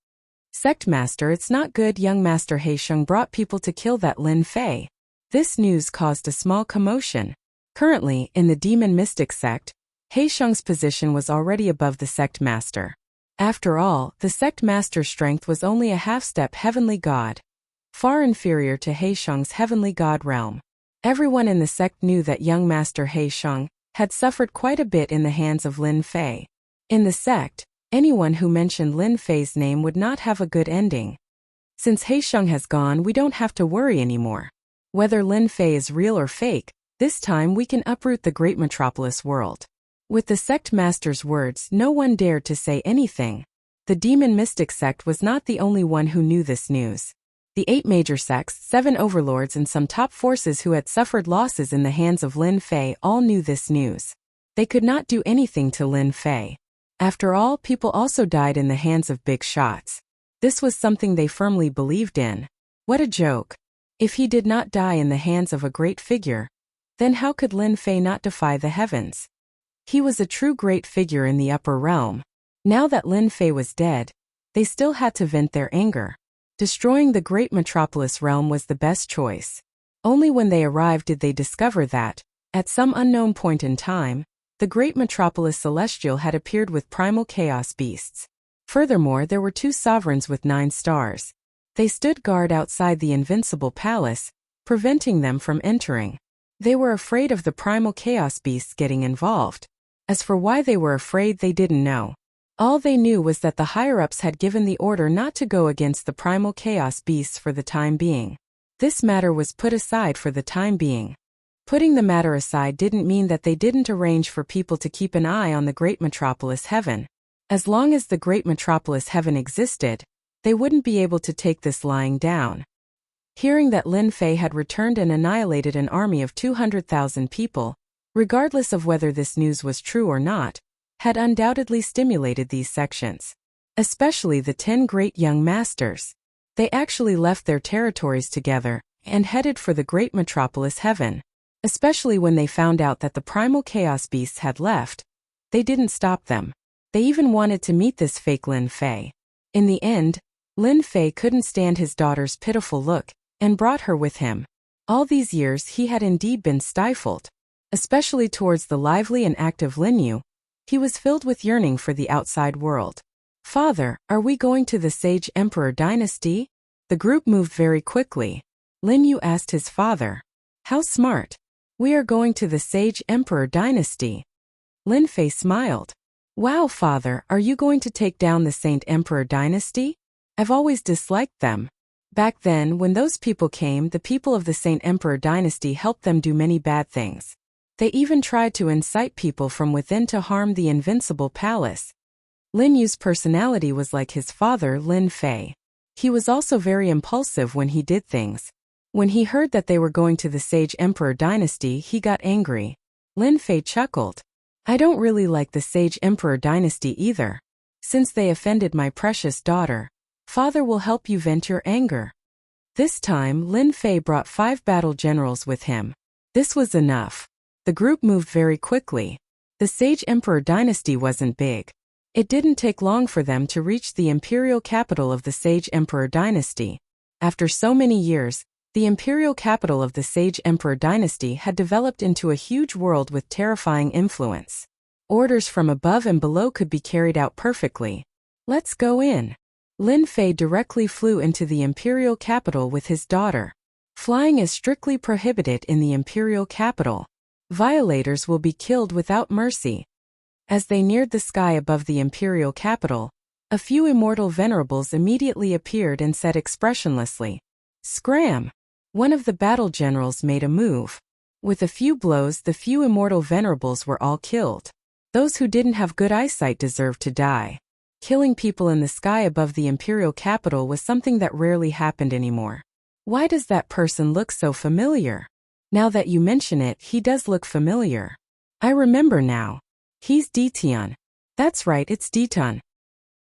Sect Master, it's not good. Young Master Heisheng brought people to kill that Lin Fei. This news caused a small commotion. Currently, in the demon mystic sect, Heisheng's position was already above the sect master. After all, the sect master's strength was only a half-step heavenly god, far inferior to Heisheng's heavenly god realm. Everyone in the sect knew that young Master Heisheng had suffered quite a bit in the hands of Lin Fei. In the sect, anyone who mentioned Lin Fei's name would not have a good ending. Since Heisheng has gone, we don't have to worry anymore. Whether Lin Fei is real or fake, this time we can uproot the great metropolis world. With the sect master's words, no one dared to say anything. The demon mystic sect was not the only one who knew this news. The 8 major sects, 7 overlords and some top forces who had suffered losses in the hands of Lin Fei all knew this news. They could not do anything to Lin Fei. After all, people also died in the hands of big shots. This was something they firmly believed in. What a joke. If he did not die in the hands of a great figure, then how could Lin Fei not defy the heavens? He was a true great figure in the upper realm. Now that Lin Fei was dead, they still had to vent their anger. Destroying the great metropolis realm was the best choice. Only when they arrived did they discover that, at some unknown point in time, the great metropolis celestial had appeared with primal chaos beasts. Furthermore, there were 2 sovereigns with 9 stars. They stood guard outside the invincible palace, preventing them from entering. They were afraid of the primal chaos beasts getting involved. As for why they were afraid, they didn't know. All they knew was that the higher-ups had given the order not to go against the primal chaos beasts for the time being. This matter was put aside for the time being. Putting the matter aside didn't mean that they didn't arrange for people to keep an eye on the great metropolis heaven. As long as the great metropolis heaven existed, they wouldn't be able to take this lying down. Hearing that Lin Fei had returned and annihilated an army of 200,000 people, regardless of whether this news was true or not, had undoubtedly stimulated these sections. Especially the 10 great young masters. They actually left their territories together and headed for the great metropolis heaven. Especially when they found out that the primal chaos beasts had left, they didn't stop them. They even wanted to meet this fake Lin Fei. In the end, Lin Fei couldn't stand his daughter's pitiful look and brought her with him. All these years he had indeed been stifled. Especially towards the lively and active Lin Yu, he was filled with yearning for the outside world. "Father, are we going to the Sage Emperor dynasty?" The group moved very quickly. Lin Yu asked his father. "How smart. We are going to the Sage Emperor dynasty." Lin Fei smiled. "Wow, father, are you going to take down the Saint Emperor dynasty? I've always disliked them. Back then, when those people came, the people of the Saint Emperor dynasty helped them do many bad things. They even tried to incite people from within to harm the invincible palace." Lin Yu's personality was like his father, Lin Fei. He was also very impulsive when he did things. When he heard that they were going to the Sage Emperor dynasty, he got angry. Lin Fei chuckled. "I don't really like the Sage Emperor dynasty either. Since they offended my precious daughter, father will help you vent your anger." This time, Lin Fei brought 5 battle generals with him. This was enough. The group moved very quickly. The Sage Emperor dynasty wasn't big. It didn't take long for them to reach the imperial capital of the Sage Emperor dynasty. After so many years, the imperial capital of the Sage Emperor dynasty had developed into a huge world with terrifying influence. Orders from above and below could be carried out perfectly. "Let's go in." Lin Fei directly flew into the imperial capital with his daughter. Flying is strictly prohibited in the imperial capital. Violators will be killed without mercy. As they neared the sky above the imperial capital, a few immortal venerables immediately appeared and said expressionlessly, "Scram!" One of the battle generals made a move. With a few blows, the few immortal venerables were all killed. Those who didn't have good eyesight deserved to die. Killing people in the sky above the imperial capital was something that rarely happened anymore. Why does that person look so familiar? Now that you mention it, he does look familiar. I remember now. He's Ditian. That's right, it's Ditan.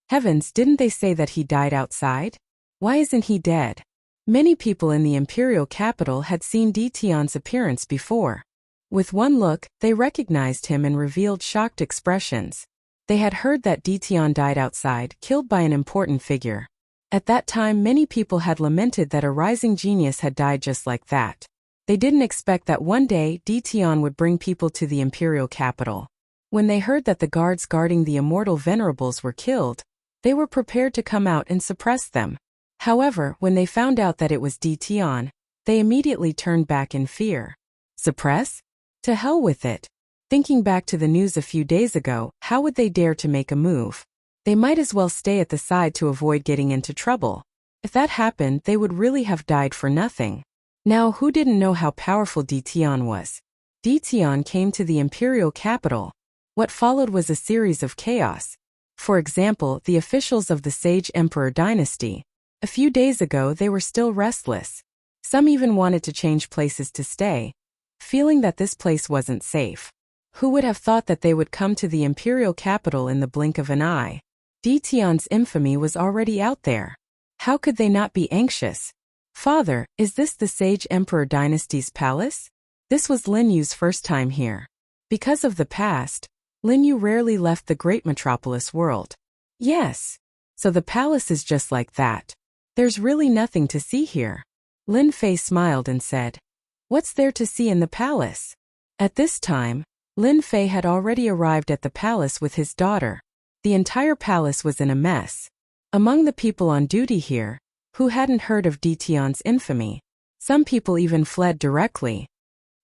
Heavens, didn't they say that he died outside? Why isn't he dead? Many people in the imperial capital had seen Ditian's appearance before. With one look, they recognized him and revealed shocked expressions. They had heard that Ditian died outside, killed by an important figure. At that time, many people had lamented that a rising genius had died just like that. They didn't expect that one day Ditian would bring people to the imperial capital. When they heard that the guards guarding the immortal venerables were killed, they were prepared to come out and suppress them. However, when they found out that it was Ditian, they immediately turned back in fear. Suppress? To hell with it. Thinking back to the news a few days ago, how would they dare to make a move? They might as well stay at the side to avoid getting into trouble. If that happened, they would really have died for nothing. Now, who didn't know how powerful Ditian was? Ditian came to the imperial capital. What followed was a series of chaos. For example, the officials of the Sage Emperor dynasty. A few days ago, they were still restless. Some even wanted to change places to stay, feeling that this place wasn't safe. Who would have thought that they would come to the imperial capital in the blink of an eye? Ditian's infamy was already out there. How could they not be anxious? "Father, is this the Sage Emperor dynasty's palace?" This was Lin Yu's first time here. Because of the past, Lin Yu rarely left the great metropolis world. "Yes. So the palace is just like that. There's really nothing to see here." Lin Fei smiled and said, "What's there to see in the palace?" At this time, Lin Fei had already arrived at the palace with his daughter. The entire palace was in a mess. Among the people on duty here, who hadn't heard of Ditian's infamy, some people even fled directly.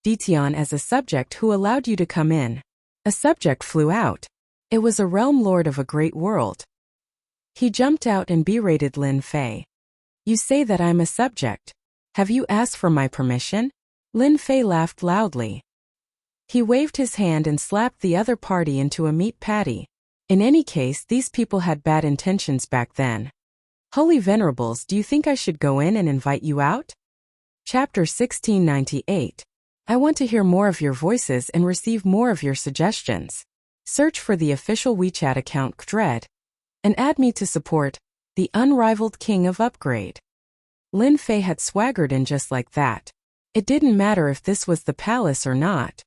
Ditian as a subject who allowed you to come in. A subject flew out. It was a realm lord of a great world. He jumped out and berated Lin Fei. "You say that I'm a subject. Have you asked for my permission?" Lin Fei laughed loudly. He waved his hand and slapped the other party into a meat patty. In any case, these people had bad intentions back then. "Holy Venerables, do you think I should go in and invite you out?" Chapter 1698. I want to hear more of your voices and receive more of your suggestions. Search for the official WeChat account Dread and add me to support the unrivaled king of upgrade. Lin Fei had swaggered in just like that. It didn't matter if this was the palace or not.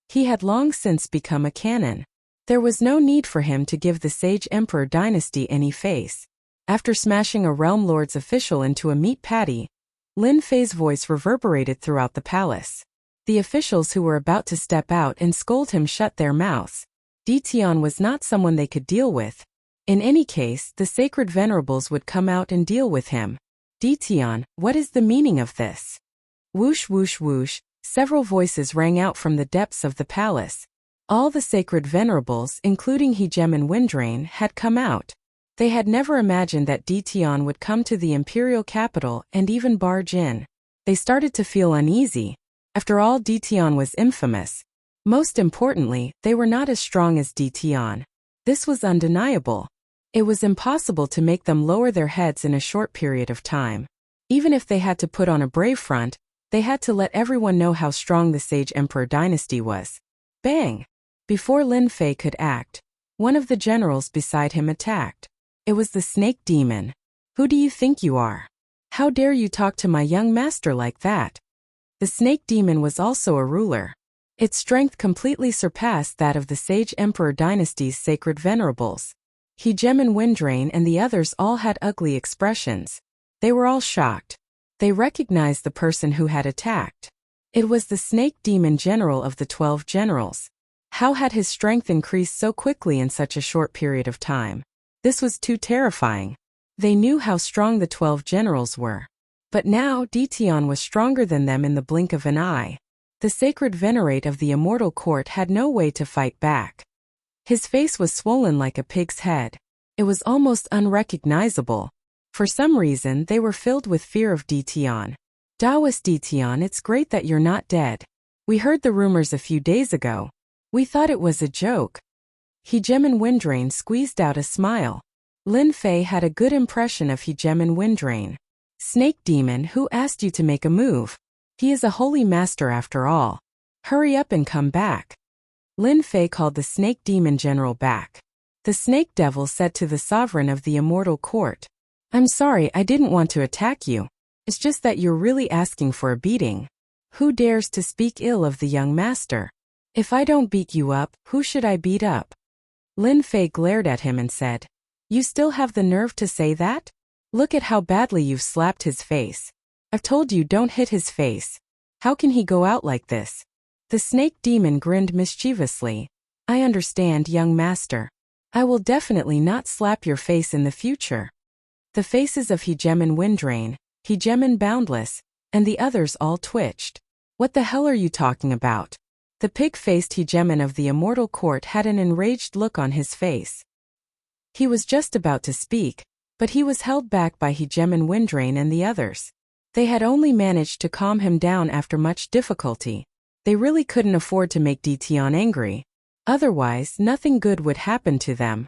He had long since become a canon. There was no need for him to give the Sage Emperor dynasty any face. After smashing a realm lord's official into a meat patty, Lin Fei's voice reverberated throughout the palace. The officials who were about to step out and scold him shut their mouths. Di Tian was not someone they could deal with. In any case, the sacred venerables would come out and deal with him. Di Tian, what is the meaning of this? Whoosh whoosh whoosh, several voices rang out from the depths of the palace. All the sacred venerables, including Hegem and Windrain, had come out. They had never imagined that Di Tian would come to the imperial capital and even barge in. They started to feel uneasy. After all, Di Tian was infamous. Most importantly, they were not as strong as Di Tian. This was undeniable. It was impossible to make them lower their heads in a short period of time. Even if they had to put on a brave front, they had to let everyone know how strong the Sage Emperor dynasty was. Bang! Before Lin Fei could act, one of the generals beside him attacked. It was the snake demon. Who do you think you are? How dare you talk to my young master like that? The snake demon was also a ruler. Its strength completely surpassed that of the Sage Emperor dynasty's sacred venerables. Hegem and Windrain and the others all had ugly expressions. They were all shocked. They recognized the person who had attacked. It was the snake demon general of the 12 generals. How had his strength increased so quickly in such a short period of time? This was too terrifying. They knew how strong the 12 generals were. But now Di Tian was stronger than them in the blink of an eye. The sacred venerate of the immortal court had no way to fight back. His face was swollen like a pig's head. It was almost unrecognizable. For some reason, they were filled with fear of Di Tian. Daoist Di Tian, it's great that you're not dead. We heard the rumors a few days ago. We thought it was a joke. Hegem and Windrain squeezed out a smile. Lin Fei had a good impression of Hegem and Windrain. Snake demon, who asked you to make a move? He is a holy master after all. Hurry up and come back. Lin Fei called the snake demon general back. The snake devil said to the sovereign of the immortal court, I'm sorry, I didn't want to attack you. It's just that you're really asking for a beating. Who dares to speak ill of the young master? If I don't beat you up, who should I beat up? Lin Fei glared at him and said, You still have the nerve to say that? Look at how badly you've slapped his face. I've told you don't hit his face. How can he go out like this? The snake demon grinned mischievously. I understand, young master. I will definitely not slap your face in the future. The faces of Hegem and Windrain, Hegem and Boundless, and the others all twitched. What the hell are you talking about? The pig-faced Hegemon of the immortal court had an enraged look on his face. He was just about to speak, but he was held back by Hegem and Windrain and the others. They had only managed to calm him down after much difficulty. They really couldn't afford to make Di Tian angry. Otherwise, nothing good would happen to them.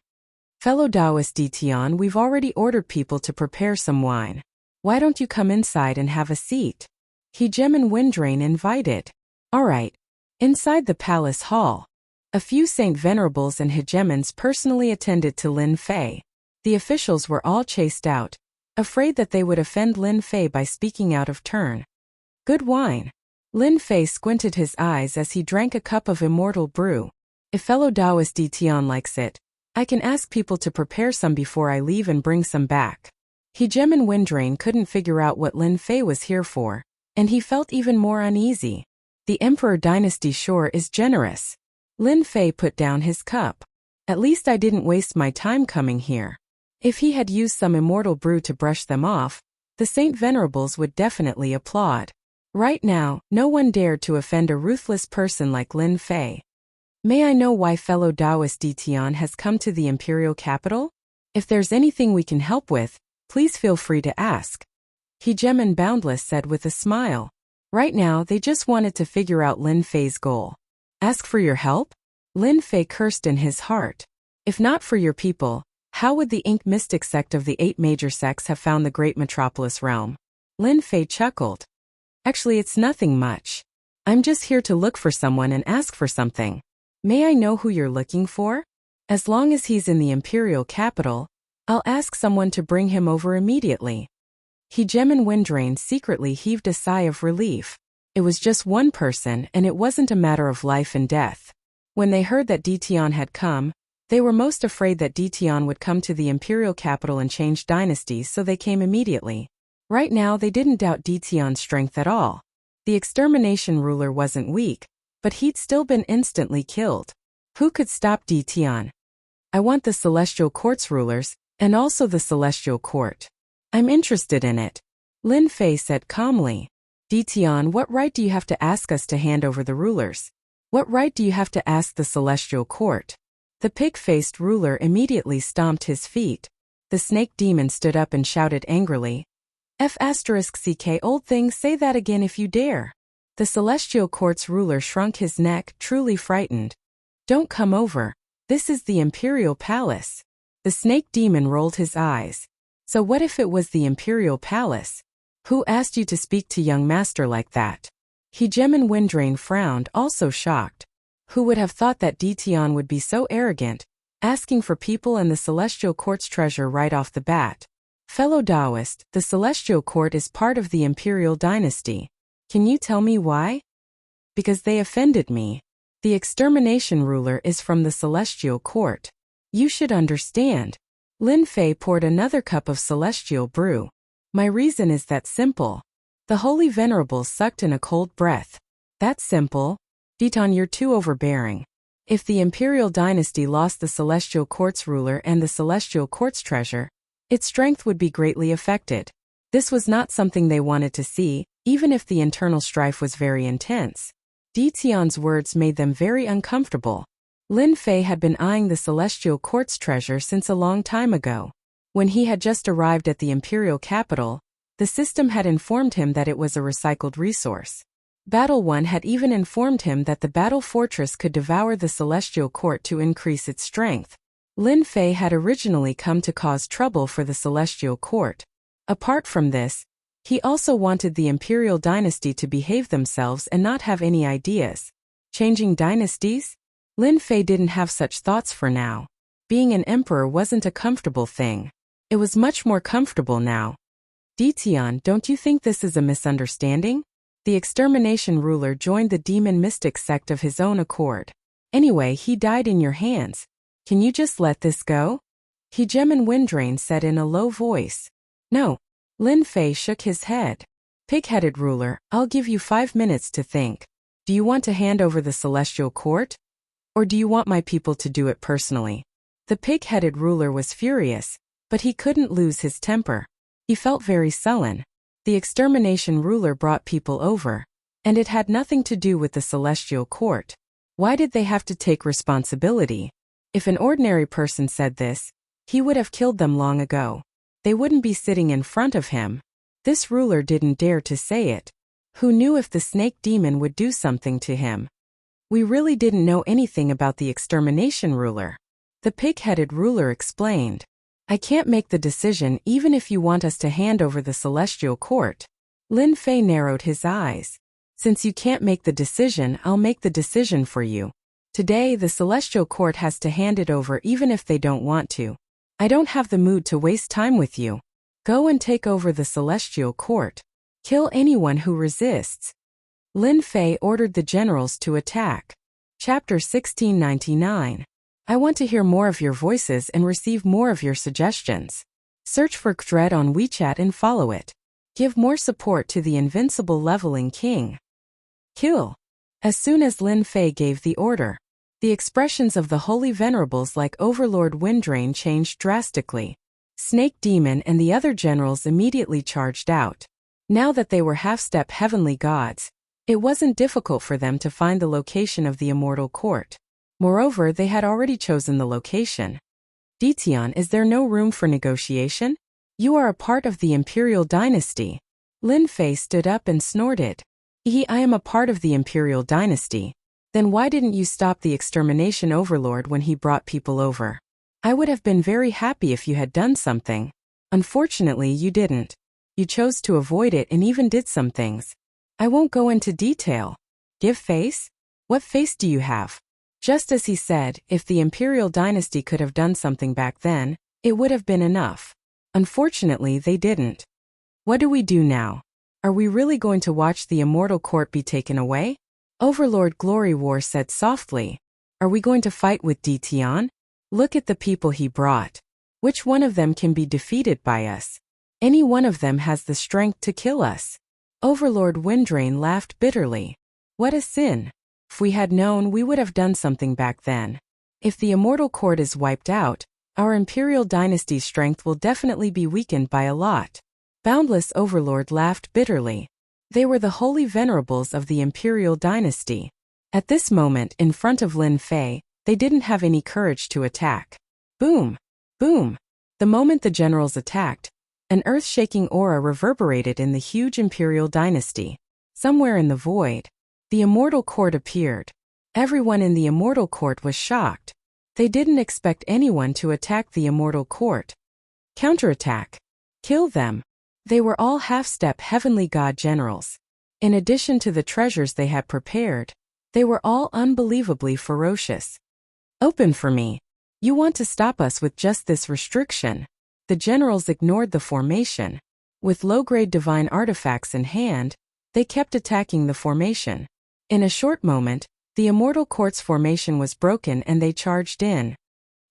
Fellow Daoist Di Tian, we've already ordered people to prepare some wine. Why don't you come inside and have a seat? Hegem and Windrain invited. All right. Inside the palace hall, a few Saint Venerables and Hegemons personally attended to Lin Fei. The officials were all chased out, afraid that they would offend Lin Fei by speaking out of turn. Good wine. Lin Fei squinted his eyes as he drank a cup of immortal brew. If fellow Daoist Di Tian likes it, I can ask people to prepare some before I leave and bring some back. Hegem and Windrain couldn't figure out what Lin Fei was here for, and he felt even more uneasy. The Emperor dynasty sure is generous. Lin Fei put down his cup. At least I didn't waste my time coming here. If he had used some immortal brew to brush them off, the Saint Venerables would definitely applaud. Right now, no one dared to offend a ruthless person like Lin Fei. May I know why fellow Daoist Di Tian has come to the imperial capital? If there's anything we can help with, please feel free to ask. Hegem and Boundless said with a smile. Right now, they just wanted to figure out Lin Fei's goal. Ask for your help? Lin Fei cursed in his heart. If not for your people, how would the Ink Mystic sect of the 8 major sects have found the great metropolis realm? Lin Fei chuckled. Actually, it's nothing much. I'm just here to look for someone and ask for something. May I know who you're looking for? As long as he's in the imperial capital, I'll ask someone to bring him over immediately. Hegem and Windrain secretly heaved a sigh of relief. It was just one person, and it wasn't a matter of life and death. When they heard that Dition had come, they were most afraid that Dition would come to the imperial capital and change dynasties, so they came immediately. Right now they didn't doubt Dition's strength at all. The extermination ruler wasn't weak, but he'd still been instantly killed. Who could stop Dition? I want the Celestial Court's rulers, and also the Celestial Court. I'm interested in it, Lin Fei said calmly. Dition, what right do you have to ask us to hand over the rulers? What right do you have to ask the Celestial Court? The pig-faced ruler immediately stomped his feet. The snake demon stood up and shouted angrily, F***ck old thing, say that again if you dare. The Celestial Court's ruler shrunk his neck, truly frightened. Don't come over. This is the Imperial Palace. The snake demon rolled his eyes. So what if it was the Imperial Palace? Who asked you to speak to young master like that? Hegemon Windrain frowned, also shocked. Who would have thought that Dition would be so arrogant, asking for people and the Celestial Court's treasure right off the bat? Fellow Taoist, the Celestial Court is part of the Imperial Dynasty. Can you tell me why? Because they offended me. The extermination ruler is from the Celestial Court. You should understand. Lin Fei poured another cup of celestial brew. My reason is that simple. The Holy Venerables sucked in a cold breath. That's simple. Dition, you're too overbearing. If the Imperial Dynasty lost the Celestial Court's ruler and the Celestial Court's treasure, its strength would be greatly affected. This was not something they wanted to see, even if the internal strife was very intense. Dition's words made them very uncomfortable. Lin Fei had been eyeing the Celestial Court's treasure since a long time ago. When he had just arrived at the imperial capital, the system had informed him that it was a recycled resource. Battle One had even informed him that the battle fortress could devour the Celestial Court to increase its strength. Lin Fei had originally come to cause trouble for the Celestial Court. Apart from this, he also wanted the Imperial Dynasty to behave themselves and not have any ideas. Changing dynasties? Lin Fei didn't have such thoughts for now. Being an emperor wasn't a comfortable thing. It was much more comfortable now. Dition, don't you think this is a misunderstanding? The extermination ruler joined the demon mystic sect of his own accord. Anyway, he died in your hands. Can you just let this go? Hegemon Windrain said in a low voice. No. Lin Fei shook his head. Pig-headed ruler, I'll give you 5 minutes to think. Do you want to hand over the Celestial Court? Or do you want my people to do it personally? The pig-headed ruler was furious, but he couldn't lose his temper. He felt very sullen. The extermination ruler brought people over, and it had nothing to do with the Celestial Court. Why did they have to take responsibility? If an ordinary person said this, he would have killed them long ago. They wouldn't be sitting in front of him. This ruler didn't dare to say it. Who knew if the snake demon would do something to him? We really didn't know anything about the extermination ruler. The pig-headed ruler explained. I can't make the decision even if you want us to hand over the Celestial Court. Lin Fei narrowed his eyes. Since you can't make the decision, I'll make the decision for you. Today, the Celestial Court has to hand it over even if they don't want to. I don't have the mood to waste time with you. Go and take over the Celestial Court. Kill anyone who resists. Lin Fei ordered the generals to attack. Chapter 1699. I want to hear more of your voices and receive more of your suggestions. Search for Dread on WeChat and follow it. Give more support to the invincible leveling king. Kill. As soon as Lin Fei gave the order, the expressions of the Holy Venerables like Overlord Windrain changed drastically. Snake Demon and the other generals immediately charged out. Now that they were half-step heavenly gods, it wasn't difficult for them to find the location of the Immortal Court. Moreover, they had already chosen the location. Dition, is there no room for negotiation? You are a part of the Imperial Dynasty. Lin Fei stood up and snorted. I am a part of the Imperial Dynasty. Then why didn't you stop the extermination overlord when he brought people over? I would have been very happy if you had done something. Unfortunately, you didn't. You chose to avoid it and even did some things. I won't go into detail. Give face? What face do you have? Just as he said, if the Imperial Dynasty could have done something back then, it would have been enough. Unfortunately, they didn't. What do we do now? Are we really going to watch the immortal court be taken away? Overlord Glory War said softly. Are we going to fight with Dition? Look at the people he brought. Which one of them can be defeated by us? Any one of them has the strength to kill us. Overlord Windrain laughed bitterly. What a sin. If we had known, we would have done something back then. If the immortal court is wiped out, our imperial dynasty's strength will definitely be weakened by a lot. Boundless Overlord laughed bitterly. They were the holy venerables of the imperial dynasty. At this moment, in front of Lin Fei, they didn't have any courage to attack. Boom! Boom! The moment the generals attacked, an earth-shaking aura reverberated in the huge imperial dynasty. Somewhere in the void, the immortal court appeared. Everyone in the immortal court was shocked. They didn't expect anyone to attack the immortal court. Counterattack. Kill them. They were all half-step heavenly god generals. In addition to the treasures they had prepared, they were all unbelievably ferocious. Open for me. You want to stop us with just this restriction? The generals ignored the formation. With low-grade divine artifacts in hand, they kept attacking the formation. In a short moment, the immortal court's formation was broken and they charged in.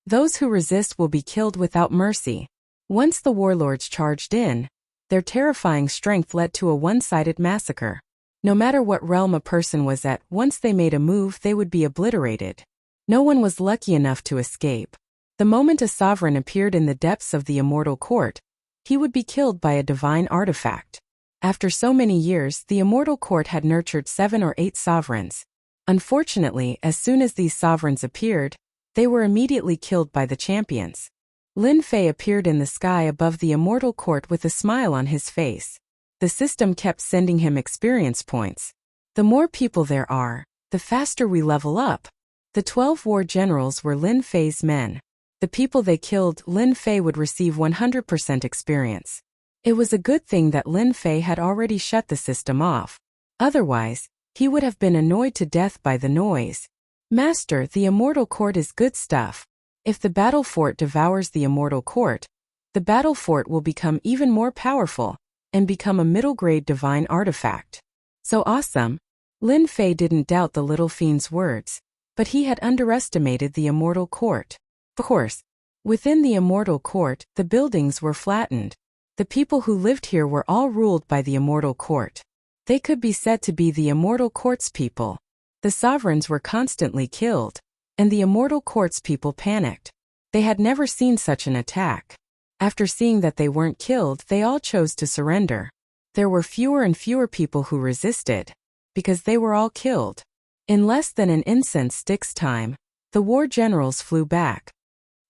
Those who resist will be killed without mercy. Once the warlords charged in, their terrifying strength led to a one-sided massacre. No matter what realm a person was at, once they made a move, they would be obliterated. No one was lucky enough to escape. The moment a sovereign appeared in the depths of the immortal court, he would be killed by a divine artifact. After so many years, the immortal court had nurtured 7 or 8 sovereigns. Unfortunately, as soon as these sovereigns appeared, they were immediately killed by the champions. Lin Fei appeared in the sky above the immortal court with a smile on his face. The system kept sending him experience points. The more people there are, the faster we level up. The 12 war generals were Lin Fei's men. The people they killed, Lin Fei would receive 100% experience. It was a good thing that Lin Fei had already shut the system off. Otherwise, he would have been annoyed to death by the noise. Master, the immortal court is good stuff. If the battle fort devours the immortal court, the battle fort will become even more powerful and become a middle-grade divine artifact. So awesome! Lin Fei didn't doubt the little fiend's words, but he had underestimated the immortal court. Of course, within the immortal court, the buildings were flattened. The people who lived here were all ruled by the immortal court. They could be said to be the immortal court's people. The sovereigns were constantly killed, and the immortal court's people panicked. They had never seen such an attack. After seeing that they weren't killed, they all chose to surrender. There were fewer and fewer people who resisted, because they were all killed. In less than an incense stick's time, the war generals flew back.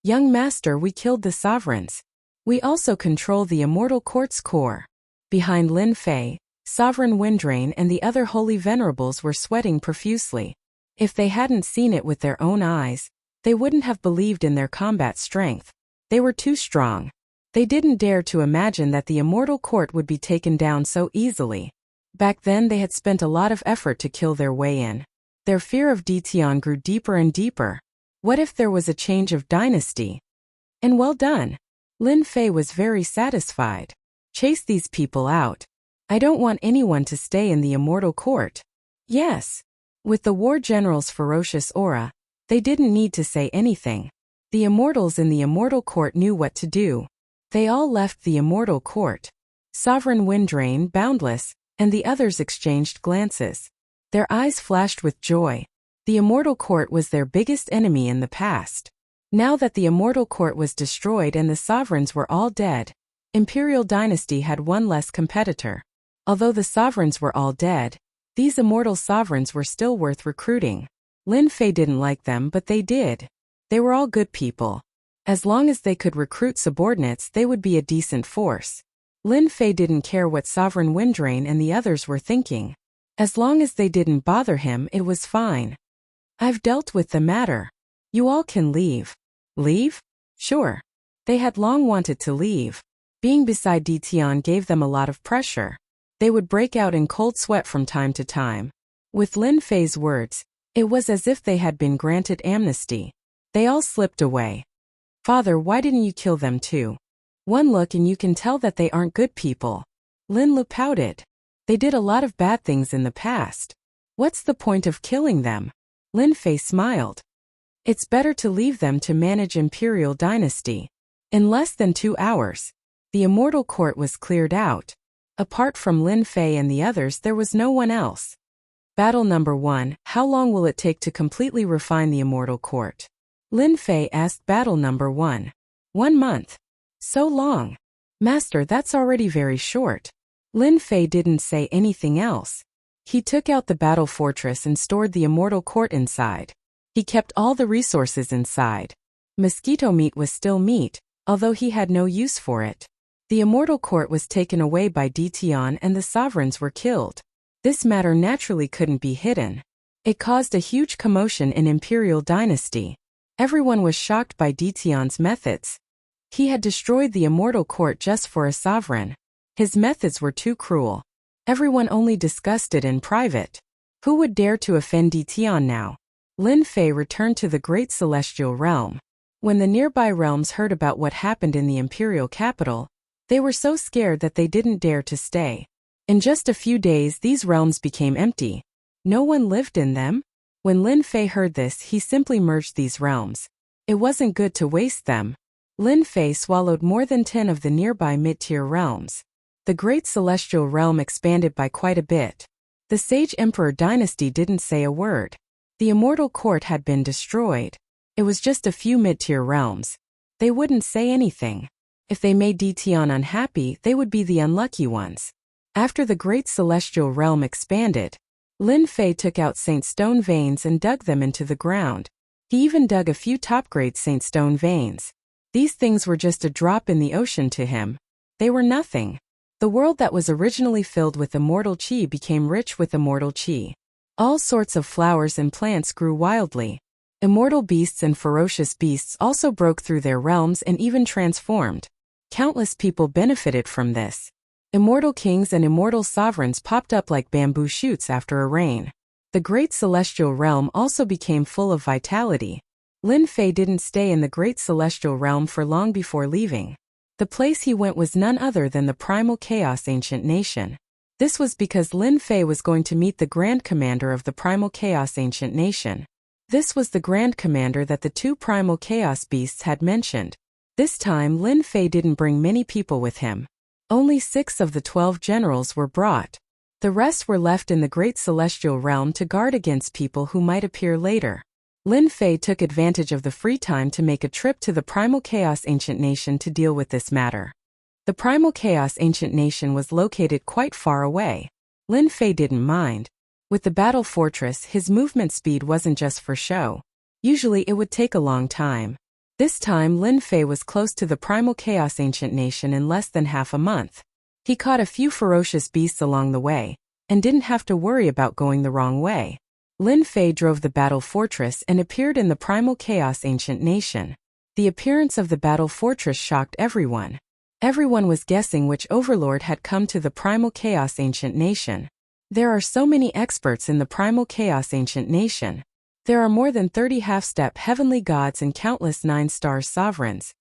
Young master, we killed the sovereigns. We also control the immortal court's core. Behind Lin Fei, Sovereign Windrain and the other holy venerables were sweating profusely. If they hadn't seen it with their own eyes, they wouldn't have believed in their combat strength. They were too strong. They didn't dare to imagine that the immortal court would be taken down so easily. Back then they had spent a lot of effort to kill their way in. Their fear of Dition grew deeper and deeper. What if there was a change of dynasty? And well done. Lin Fei was very satisfied. Chase these people out. I don't want anyone to stay in the immortal court. Yes. With the war general's ferocious aura, they didn't need to say anything. The immortals in the immortal court knew what to do. They all left the immortal court. Sovereign Windrain, Boundless, and the others exchanged glances. Their eyes flashed with joy. The immortal court was their biggest enemy in the past. Now that the immortal court was destroyed and the sovereigns were all dead, Imperial Dynasty had one less competitor. Although the sovereigns were all dead, these immortal sovereigns were still worth recruiting. Lin Fei didn't like them, but they did. They were all good people. As long as they could recruit subordinates, they would be a decent force. Lin Fei didn't care what Sovereign Windrain and the others were thinking. As long as they didn't bother him, it was fine. I've dealt with the matter. You all can leave. Leave? Sure. They had long wanted to leave. Being beside Dition gave them a lot of pressure. They would break out in cold sweat from time to time. With Lin Fei's words, it was as if they had been granted amnesty. They all slipped away. Father, why didn't you kill them too? One look and you can tell that they aren't good people. Lin Lu pouted. They did a lot of bad things in the past. What's the point of killing them? Lin Fei smiled. It's better to leave them to manage Imperial Dynasty. In less than 2 hours, the Immortal Court was cleared out. Apart from Lin Fei and the others, there was no one else. Battle number 1. How long will it take to completely refine the Immortal Court? Lin Fei asked battle number 1. 1 month. So long. Master, that's already very short. Lin Fei didn't say anything else. He took out the battle fortress and stored the Immortal Court inside. He kept all the resources inside. Mosquito meat was still meat, although he had no use for it. The Immortal Court was taken away by Ditian and the sovereigns were killed. This matter naturally couldn't be hidden. It caused a huge commotion in Imperial Dynasty. Everyone was shocked by Ditian's methods. He had destroyed the Immortal Court just for a sovereign. His methods were too cruel. Everyone only discussed it in private. Who would dare to offend Ditian now? Lin Fei returned to the Great Celestial Realm. When the nearby realms heard about what happened in the imperial capital, they were so scared that they didn't dare to stay. In just a few days, these realms became empty. No one lived in them. When Lin Fei heard this, he simply merged these realms. It wasn't good to waste them. Lin Fei swallowed more than 10 of the nearby mid-tier realms. The Great Celestial Realm expanded by quite a bit. The Sage Emperor dynasty didn't say a word. The Immortal Court had been destroyed. It was just a few mid-tier realms. They wouldn't say anything. If they made Ditian unhappy, they would be the unlucky ones. After the Great Celestial Realm expanded, Lin Fei took out Saint Stone veins and dug them into the ground. He even dug a few top-grade Saint Stone veins. These things were just a drop in the ocean to him. They were nothing. The world that was originally filled with immortal qi became rich with immortal qi. All sorts of flowers and plants grew wildly. Immortal beasts and ferocious beasts also broke through their realms and even transformed. Countless people benefited from this. Immortal kings and immortal sovereigns popped up like bamboo shoots after a rain. The Great Celestial Realm also became full of vitality. Lin Fei didn't stay in the Great Celestial Realm for long before leaving. The place he went was none other than the Primal Chaos Ancient Nation. This was because Lin Fei was going to meet the Grand Commander of the Primal Chaos Ancient Nation. This was the Grand Commander that the 2 Primal Chaos Beasts had mentioned. This time Lin Fei didn't bring many people with him. Only 6 of the 12 generals were brought. The rest were left in the Great Celestial Realm to guard against people who might appear later. Lin Fei took advantage of the free time to make a trip to the Primal Chaos Ancient Nation to deal with this matter. The Primal Chaos Ancient Nation was located quite far away. Lin Fei didn't mind. With the battle fortress, his movement speed wasn't just for show. Usually it would take a long time. This time Lin Fei was close to the Primal Chaos Ancient Nation in less than half a month. He caught a few ferocious beasts along the way, and didn't have to worry about going the wrong way. Lin Fei drove the battle fortress and appeared in the Primal Chaos Ancient Nation. The appearance of the battle fortress shocked everyone. Everyone was guessing which overlord had come to the Primal Chaos Ancient Nation. There are so many experts in the Primal Chaos Ancient Nation. There are more than 30 half-step heavenly gods and countless 9-star sovereigns.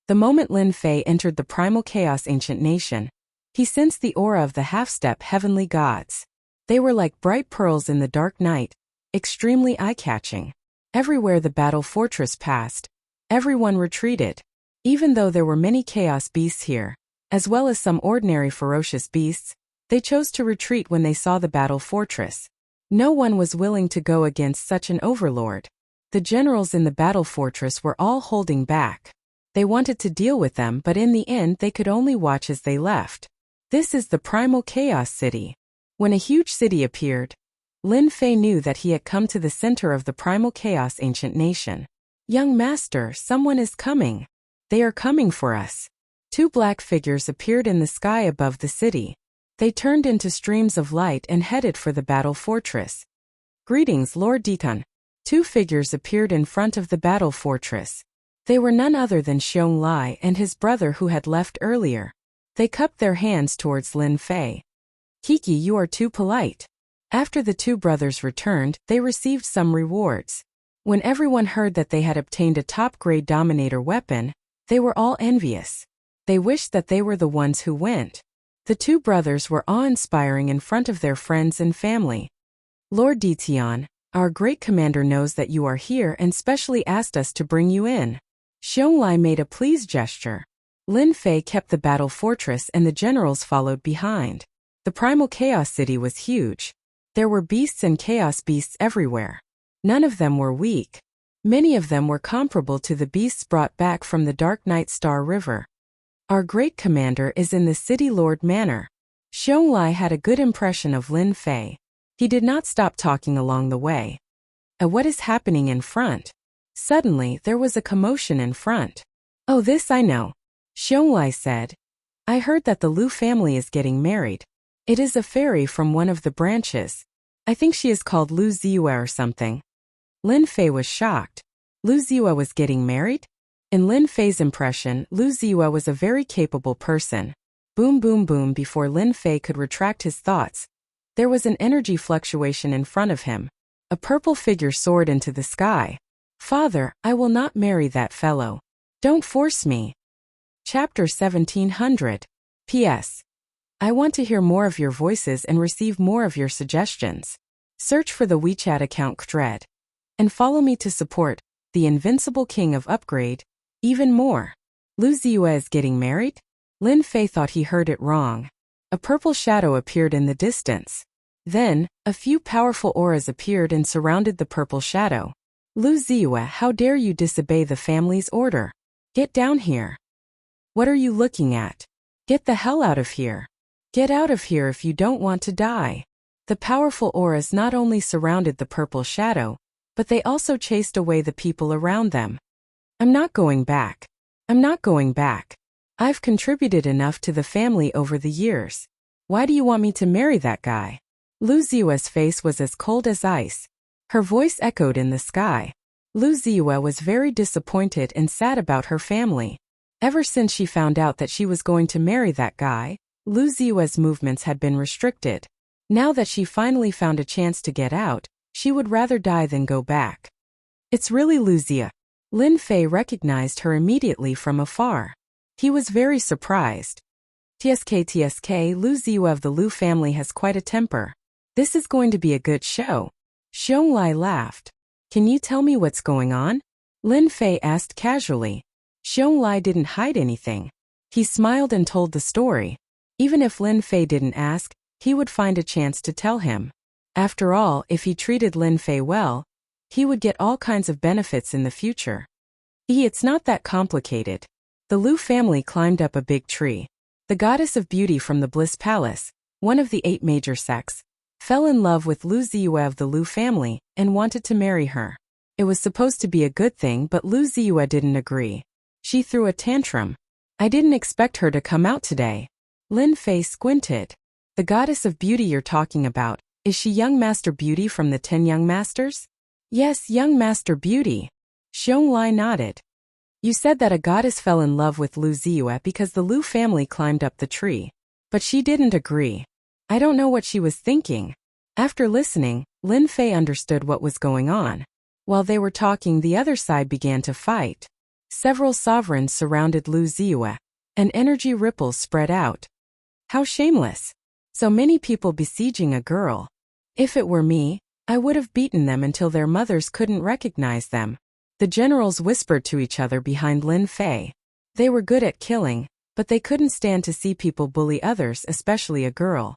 The moment Lin Fei entered the Primal Chaos Ancient Nation, he sensed the aura of the half-step heavenly gods. They were like bright pearls in the dark night, extremely eye-catching. Everywhere the battle fortress passed, everyone retreated. Even though there were many chaos beasts here, as well as some ordinary ferocious beasts, they chose to retreat when they saw the battle fortress. No one was willing to go against such an overlord. The generals in the battle fortress were all holding back. They wanted to deal with them, but in the end they could only watch as they left. This is the Primal Chaos City. When a huge city appeared, Lin Fei knew that he had come to the center of the Primal Chaos Ancient Nation. Young master, someone is coming. They are coming for us. 2 black figures appeared in the sky above the city. They turned into streams of light and headed for the battle fortress. Greetings, Lord Deacon. 2 figures appeared in front of the battle fortress. They were none other than Xiong Lai and his brother who had left earlier. They cupped their hands towards Lin Fei. Kiki, you are too polite. After the 2 brothers returned, they received some rewards. When everyone heard that they had obtained a top-grade Dominator weapon, they were all envious. They wished that they were the ones who went. The two brothers were awe-inspiring in front of their friends and family. Lord Ditian, our great commander knows that you are here and specially asked us to bring you in. Xiongli made a pleased gesture. Lin Fei kept the battle fortress and the generals followed behind. The primal chaos city was huge. There were beasts and chaos beasts everywhere. None of them were weak. Many of them were comparable to the beasts brought back from the Dark Night Star River. Our great commander is in the City Lord Manor. Xiongli had a good impression of Lin Fei. He did not stop talking along the way. What is happening in front? Suddenly, there was a commotion in front. Oh, this I know. Xiongli said. I heard that the Lu family is getting married. It is a fairy from one of the branches. I think she is called Lu Ziyue or something. Lin Fei was shocked. Lu Ziyue was getting married? In Lin Fei's impression, Lu Ziyue was a very capable person. Boom boom boom. Before Lin Fei could retract his thoughts, there was an energy fluctuation in front of him. A purple figure soared into the sky. Father, I will not marry that fellow. Don't force me. Chapter 1700. P.S. I want to hear more of your voices and receive more of your suggestions. Search for the WeChat account Kdred. And follow me to support the Invincible King of Upgrade even more. Lu Ziyue is getting married? Lin Fei thought he heard it wrong. A purple shadow appeared in the distance. Then, a few powerful auras appeared and surrounded the purple shadow. Lu Ziyue, how dare you disobey the family's order? Get down here. What are you looking at? Get the hell out of here. Get out of here if you don't want to die. The powerful auras not only surrounded the purple shadow, but they also chased away the people around them. I'm not going back. I'm not going back. I've contributed enough to the family over the years. Why do you want me to marry that guy? Lu Ziyue's face was as cold as ice. Her voice echoed in the sky. Lu Ziyue was very disappointed and sad about her family. Ever since she found out that she was going to marry that guy, Lu Ziyue's movements had been restricted. Now that she finally found a chance to get out, she would rather die than go back. It's really Lu Ziyue. Lin Fei recognized her immediately from afar. He was very surprised. TSK, Lu Ziyue of the Lu family has quite a temper. This is going to be a good show. Xiongli laughed. Can you tell me what's going on? Lin Fei asked casually. Xiongli didn't hide anything. He smiled and told the story. Even if Lin Fei didn't ask, he would find a chance to tell him. After all, if he treated Lin Fei well, he would get all kinds of benefits in the future. It's not that complicated. The Lu family climbed up a big tree. The goddess of beauty from the Bliss Palace, one of the 8 major sects, fell in love with Lu Ziyue of the Lu family and wanted to marry her. It was supposed to be a good thing, but Lu Ziyue didn't agree. She threw a tantrum. I didn't expect her to come out today. Lin Fei squinted. The goddess of beauty you're talking about, is she young Master Beauty from the 10 Young Masters? Yes, young Master Beauty. Xiongli nodded. You said that a goddess fell in love with Lu Ziyue because the Lu family climbed up the tree. But she didn't agree. I don't know what she was thinking. After listening, Lin Fei understood what was going on. While they were talking, the other side began to fight. Several sovereigns surrounded Lu Ziyue. An energy ripple spread out. How shameless. So many people besieging a girl. If it were me, I would have beaten them until their mothers couldn't recognize them. The generals whispered to each other behind Lin Fei. They were good at killing, but they couldn't stand to see people bully others, especially a girl.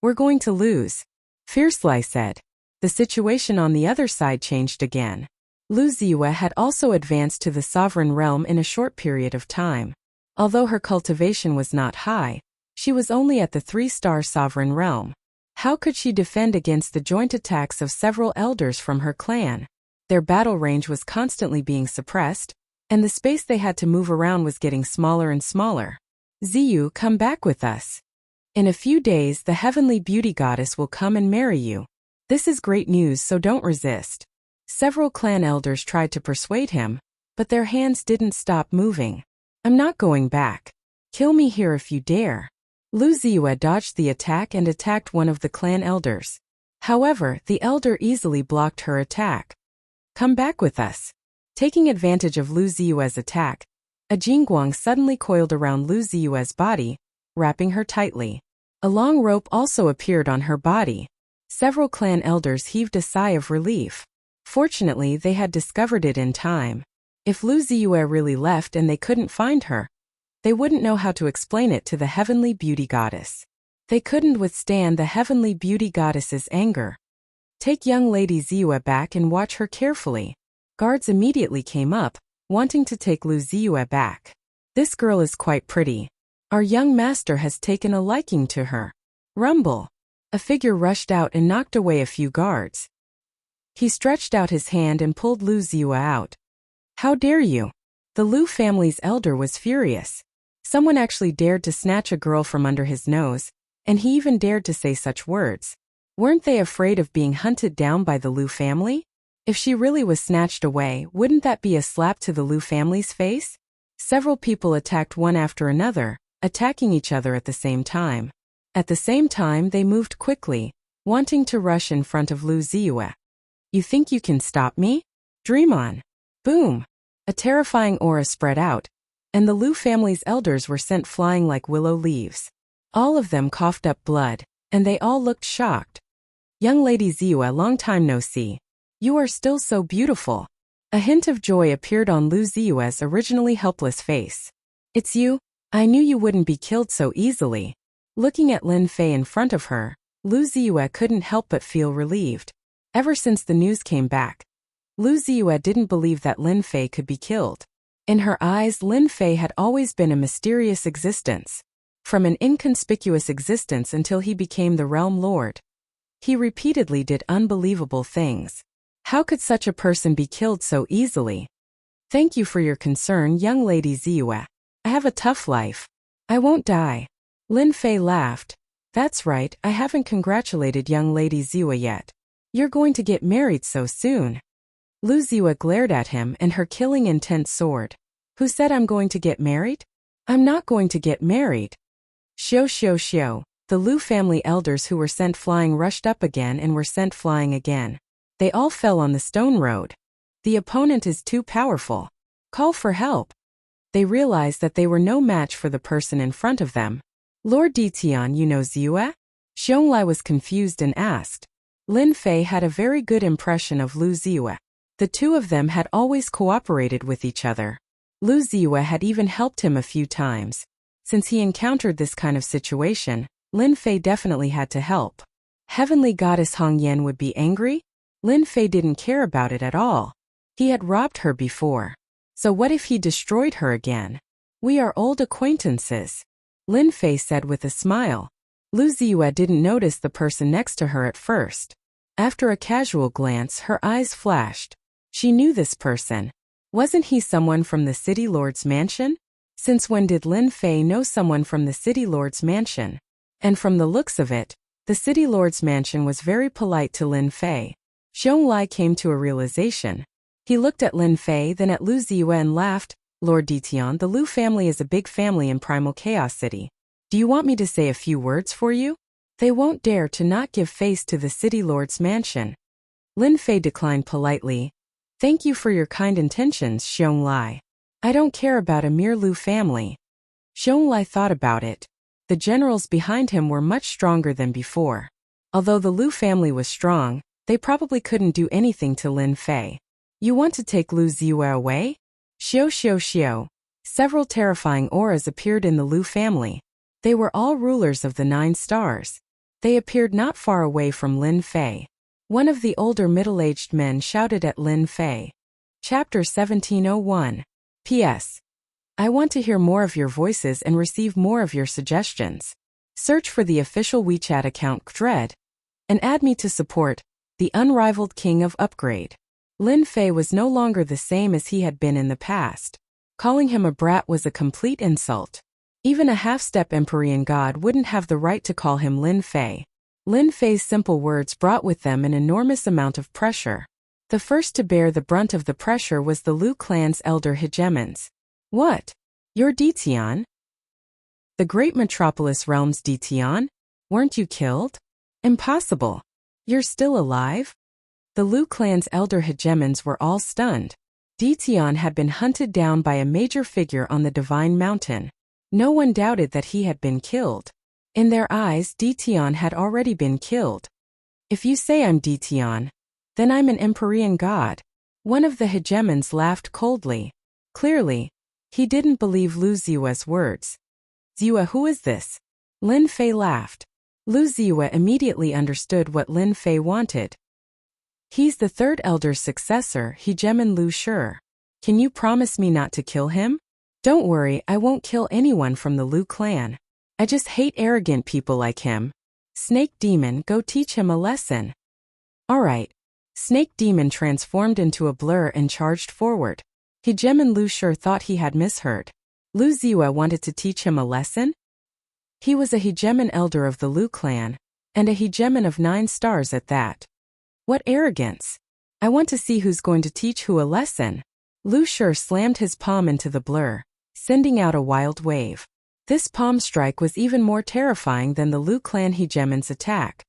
We're going to lose, Fiercely said. The situation on the other side changed again. Lu Ziyue had also advanced to the sovereign realm in a short period of time. Although her cultivation was not high, she was only at the 3-star sovereign realm. How could she defend against the joint attacks of several elders from her clan? Their battle range was constantly being suppressed, and the space they had to move around was getting smaller and smaller. Ziyu, come back with us. In a few days, the heavenly beauty goddess will come and marry you. This is great news, so don't resist. Several clan elders tried to persuade him, but their hands didn't stop moving. I'm not going back. Kill me here if you dare. Lu Ziyue dodged the attack and attacked one of the clan elders. However, the elder easily blocked her attack. Come back with us. Taking advantage of Lu Ziyue's attack, a jingguang suddenly coiled around Lu Ziyue's body, wrapping her tightly. A long rope also appeared on her body. Several clan elders heaved a sigh of relief. Fortunately, they had discovered it in time. If Lu Ziyue really left and they couldn't find her, they wouldn't know how to explain it to the heavenly beauty goddess. They couldn't withstand the heavenly beauty goddess's anger. Take young lady Ziyue back and watch her carefully. Guards immediately came up, wanting to take Lu Ziyue back. This girl is quite pretty. Our young master has taken a liking to her. Rumble. A figure rushed out and knocked away a few guards. He stretched out his hand and pulled Lu Ziyue out. How dare you? The Lu family's elder was furious. Someone actually dared to snatch a girl from under his nose, and he even dared to say such words. Weren't they afraid of being hunted down by the Lu family? If she really was snatched away, wouldn't that be a slap to the Lu family's face? Several people attacked one after another, attacking each other at the same time. At the same time, they moved quickly, wanting to rush in front of Lu Ziyue. You think you can stop me? Dream on. Boom! A terrifying aura spread out, and the Lu family's elders were sent flying like willow leaves. All of them coughed up blood, and they all looked shocked. Young lady Ziyue, long time no see. You are still so beautiful. A hint of joy appeared on Lu Ziyue's originally helpless face. It's you? I knew you wouldn't be killed so easily. Looking at Lin Fei in front of her, Lu Ziyue couldn't help but feel relieved. Ever since the news came back, Lu Ziyue didn't believe that Lin Fei could be killed. In her eyes, Lin Fei had always been a mysterious existence. From an inconspicuous existence until he became the realm lord. He repeatedly did unbelievable things. How could such a person be killed so easily? Thank you for your concern, young lady Ziyue. I have a tough life. I won't die. Lin Fei laughed. That's right, I haven't congratulated young lady Ziyue yet. You're going to get married so soon. Lu Ziyue glared at him and her killing intent soared. Who said I'm going to get married? I'm not going to get married. Xiao. The Lu family elders who were sent flying rushed up again and were sent flying again. They all fell on the stone road. The opponent is too powerful. Call for help. They realized that they were no match for the person in front of them. Lord Ditian, you know Ziyue? Xianglai was confused and asked. Lin Fei had a very good impression of Lu Ziyue. The two of them had always cooperated with each other. Lu Ziyue had even helped him a few times. Since he encountered this kind of situation, Lin Fei definitely had to help. Heavenly Goddess Hong Yan would be angry? Lin Fei didn't care about it at all. He had robbed her before. So what if he destroyed her again? We are old acquaintances, Lin Fei said with a smile. Lu Ziyue didn't notice the person next to her at first. After a casual glance, her eyes flashed. She knew this person. Wasn't he someone from the City Lord's mansion? Since when did Lin Fei know someone from the City Lord's mansion? And from the looks of it, the City Lord's mansion was very polite to Lin Fei. Xianglai came to a realization. He looked at Lin Fei, then at Lu Ziyue and laughed. Lord Ditian, the Lu family is a big family in Primal Chaos City. Do you want me to say a few words for you? They won't dare to not give face to the City Lord's mansion. Lin Fei declined politely. Thank you for your kind intentions, Xianglai. I don't care about a mere Lu family. Xianglai thought about it. The generals behind him were much stronger than before. Although the Lu family was strong, they probably couldn't do anything to Lin Fei. You want to take Lu Ziyue away? Xiao. Several terrifying auras appeared in the Lu family. They were all rulers of the 9 stars. They appeared not far away from Lin Fei. One of the older middle-aged men shouted at Lin Fei. Chapter 1701. P.S. I want to hear more of your voices and receive more of your suggestions. Search for the official WeChat account Dread and add me to support the unrivaled king of upgrade. Lin Fei was no longer the same as he had been in the past. Calling him a brat was a complete insult. Even a half-step Empyrean god wouldn't have the right to call him Lin Fei. Lin Fei's simple words brought with them an enormous amount of pressure. The first to bear the brunt of the pressure was the Lu clan's elder hegemons. What? You're Ditian? The great metropolis realm's Ditian? Weren't you killed? Impossible. You're still alive? The Lu clan's elder hegemons were all stunned. Ditian had been hunted down by a major figure on the Divine Mountain. No one doubted that he had been killed. In their eyes, Dition had already been killed. If you say I'm Dition, then I'm an Empyrean god. One of the hegemons laughed coldly. Clearly, he didn't believe Lu Ziyue's words. Ziyue, who is this? Lin Fei laughed. Lu Ziyue immediately understood what Lin Fei wanted. He's the third elder's successor, hegemon Lu Shi. Can you promise me not to kill him? Don't worry, I won't kill anyone from the Lu clan. I just hate arrogant people like him. Snake Demon, go teach him a lesson. Alright. Snake Demon transformed into a blur and charged forward. Hegemon Lu Shi thought he had misheard. Lu Ziyue wanted to teach him a lesson? He was a hegemon elder of the Lu clan, and a hegemon of 9 stars at that. What arrogance! I want to see who's going to teach who a lesson. Lu Shi slammed his palm into the blur, sending out a wild wave. This palm strike was even more terrifying than the Lu clan hegemon's attack.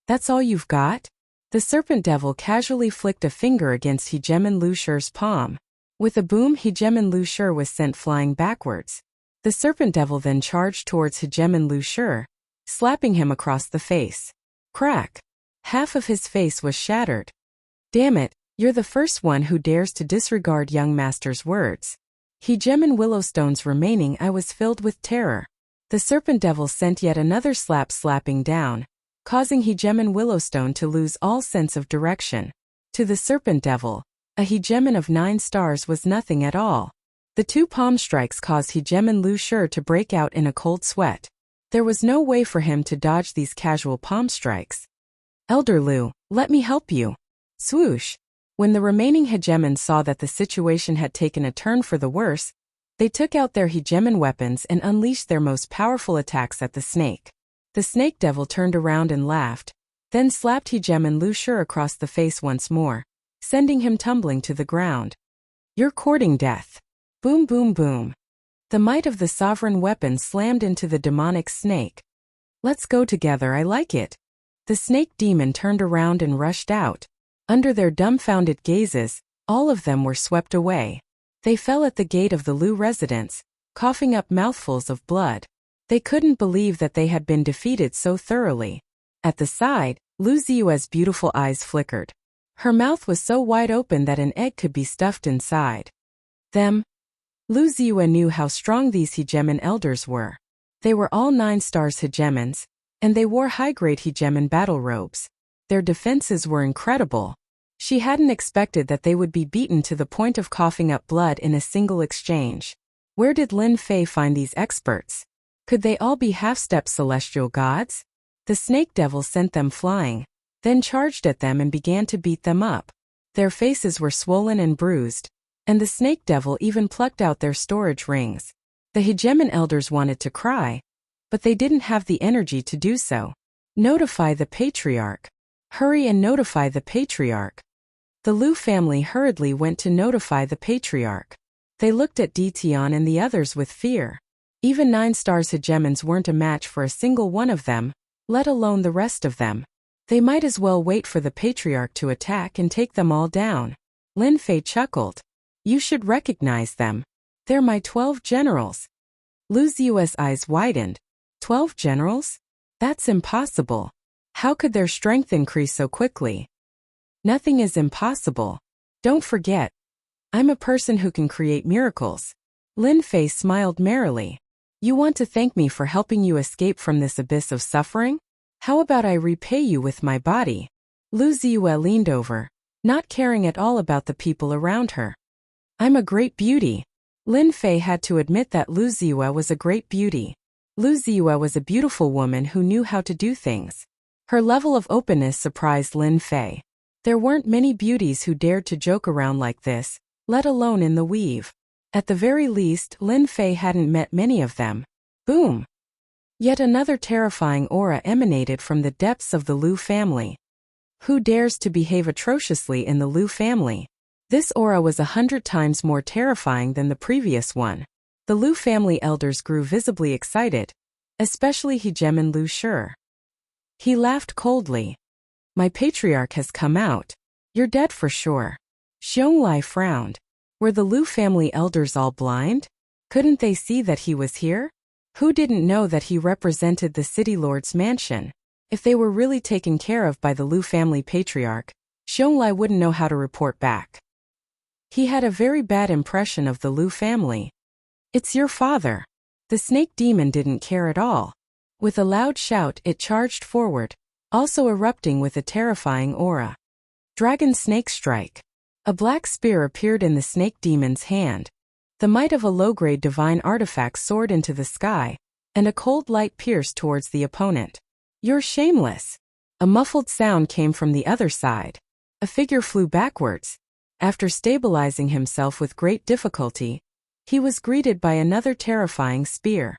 That's all you've got? The serpent devil casually flicked a finger against hegemon Lu Shi's palm. With a boom, hegemon Lu Shi was sent flying backwards. The serpent devil then charged towards hegemon Lu Shi, slapping him across the face. Crack! Half of his face was shattered. Damn it, you're the first one who dares to disregard young master's words. Hegemon Willowstone's remaining eye was filled with terror. The serpent devil sent yet another slap slapping down, causing hegemon Willowstone to lose all sense of direction. To the serpent devil, a hegemon of 9 stars was nothing at all. The 2 palm strikes caused hegemon Lu Shi to break out in a cold sweat. There was no way for him to dodge these casual palm strikes. Elder Lu, let me help you. Swoosh! When the remaining hegemons saw that the situation had taken a turn for the worse, they took out their hegemon weapons and unleashed their most powerful attacks at the snake. The snake devil turned around and laughed, then slapped hegemon Lu Shi across the face once more, sending him tumbling to the ground. You're courting death. Boom boom boom. The might of the sovereign weapon slammed into the demonic snake. Let's go together, I like it. The snake demon turned around and rushed out. Under their dumbfounded gazes, all of them were swept away. They fell at the gate of the Lu residence, coughing up mouthfuls of blood. They couldn't believe that they had been defeated so thoroughly. At the side, Lu Ziyue's beautiful eyes flickered. Her mouth was so wide open that an egg could be stuffed inside. Them. Lu Ziyue knew how strong these hegemon elders were. They were all 9 stars hegemons, and they wore high-grade hegemon battle robes. Their defenses were incredible. She hadn't expected that they would be beaten to the point of coughing up blood in a single exchange. Where did Lin Fei find these experts? Could they all be half-step celestial gods? The snake devil sent them flying, then charged at them and began to beat them up. Their faces were swollen and bruised, and the snake devil even plucked out their storage rings. The hegemon elders wanted to cry, but they didn't have the energy to do so. Notify the patriarch. Hurry and notify the patriarch. The Lu family hurriedly went to notify the patriarch. They looked at Dition and the others with fear. Even 9 stars hegemons weren't a match for a single one of them, let alone the rest of them. They might as well wait for the patriarch to attack and take them all down. Lin Fei chuckled. You should recognize them. They're my 12 generals. Lu Ziyue's eyes widened. 12 generals? That's impossible. How could their strength increase so quickly? Nothing is impossible. Don't forget, I'm a person who can create miracles. Lin Fei smiled merrily. You want to thank me for helping you escape from this abyss of suffering? How about I repay you with my body? Lu Ziyue leaned over, not caring at all about the people around her. I'm a great beauty. Lin Fei had to admit that Lu Ziyue was a great beauty. Lu Ziyue was a beautiful woman who knew how to do things. Her level of openness surprised Lin Fei. There weren't many beauties who dared to joke around like this, let alone in the weave. At the very least, Lin Fei hadn't met many of them. Boom! Yet another terrifying aura emanated from the depths of the Lu family. Who dares to behave atrociously in the Lu family? This aura was 100 times more terrifying than the previous one. The Lu family elders grew visibly excited, especially hegemon Lu Shi. He laughed coldly. My patriarch has come out. You're dead for sure. Xionglai frowned. Were the Lu family elders all blind? Couldn't they see that he was here? Who didn't know that he represented the city lord's mansion? If they were really taken care of by the Lu family patriarch, Xiong wouldn't know how to report back. He had a very bad impression of the Lu family. It's your father. The snake demon didn't care at all. With a loud shout, it charged forward, also erupting with a terrifying aura. Dragon Snake Strike. A black spear appeared in the snake demon's hand. The might of a low-grade divine artifact soared into the sky, and a cold light pierced towards the opponent. You're shameless. A muffled sound came from the other side. A figure flew backwards. After stabilizing himself with great difficulty, he was greeted by another terrifying spear.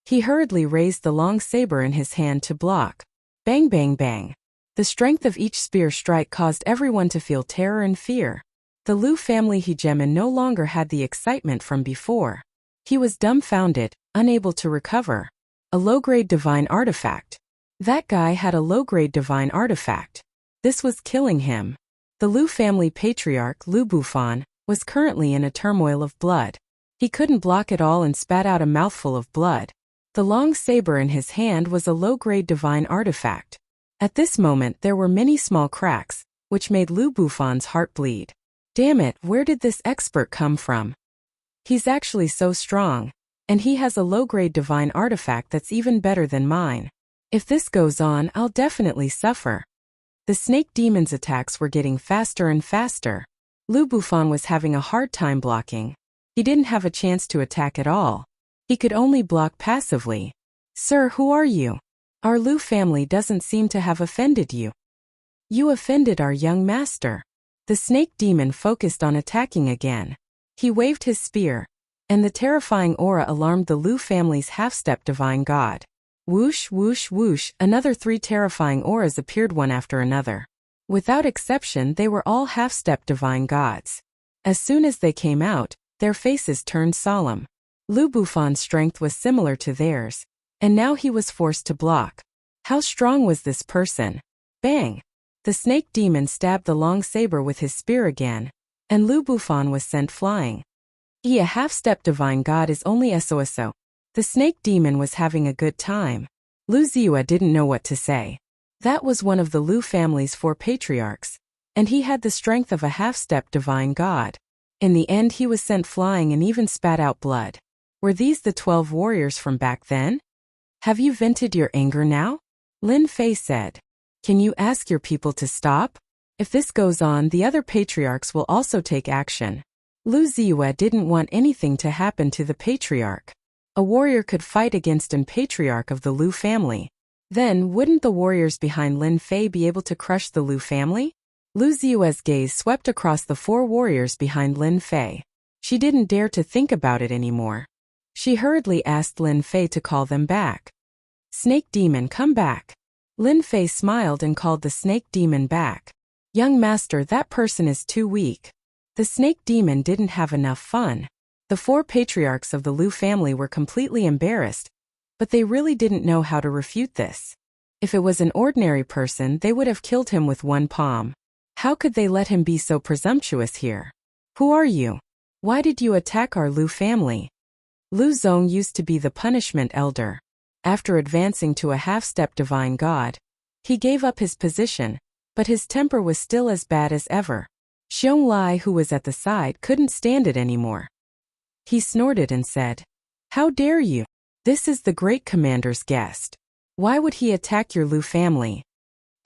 He hurriedly raised the long saber in his hand to block. Bang bang bang. The strength of each spear strike caused everyone to feel terror and fear. The Lu family hegemon no longer had the excitement from before. He was dumbfounded, unable to recover. A low-grade divine artifact. That guy had a low-grade divine artifact. This was killing him. The Lu family patriarch, Lu Bufan, was currently in a turmoil of blood. He couldn't block it all and spat out a mouthful of blood. The long saber in his hand was a low-grade divine artifact. At this moment there were many small cracks, which made Lu Bufan's heart bleed. Damn it, where did this expert come from? He's actually so strong. And he has a low-grade divine artifact that's even better than mine. If this goes on, I'll definitely suffer. The snake demon's attacks were getting faster and faster. Lu Bufan was having a hard time blocking. He didn't have a chance to attack at all. He could only block passively. Sir, who are you? Our Lu family doesn't seem to have offended you. You offended our young master. The snake demon focused on attacking again. He waved his spear, and the terrifying aura alarmed the Lu family's half-step divine god. Whoosh, whoosh, whoosh, another 3 terrifying auras appeared one after another. Without exception, they were all half-step divine gods. As soon as they came out, their faces turned solemn. Lu Bufan's strength was similar to theirs, and now he was forced to block. How strong was this person? Bang! The snake demon stabbed the long saber with his spear again, and Lu Bufan was sent flying. A half-step divine god is only SOSO. The snake demon was having a good time. Lu Ziua didn't know what to say. That was one of the Lu family's 4 patriarchs, and he had the strength of a half-step divine god. In the end he was sent flying and even spat out blood. Were these the 12 warriors from back then? Have you vented your anger now? Lin Fei said. Can you ask your people to stop? If this goes on, the other patriarchs will also take action. Lu Ziua didn't want anything to happen to the patriarch. A warrior could fight against an patriarch of the Lu family. Then, wouldn't the warriors behind Lin Fei be able to crush the Lu family? Lu Ziua's gaze swept across the 4 warriors behind Lin Fei. She didn't dare to think about it anymore. She hurriedly asked Lin Fei to call them back. Snake demon, come back. Lin Fei smiled and called the snake demon back. Young master, that person is too weak. The snake demon didn't have enough fun. The 4 patriarchs of the Lu family were completely embarrassed, but they really didn't know how to refute this. If it was an ordinary person, they would have killed him with one palm. How could they let him be so presumptuous here? Who are you? Why did you attack our Lu family? Lu Zong used to be the punishment elder. After advancing to a half-step divine god, he gave up his position, but his temper was still as bad as ever. Xiong Lai, who was at the side, couldn't stand it anymore. He snorted and said, How dare you? This is the great commander's guest. Why would he attack your Lu family?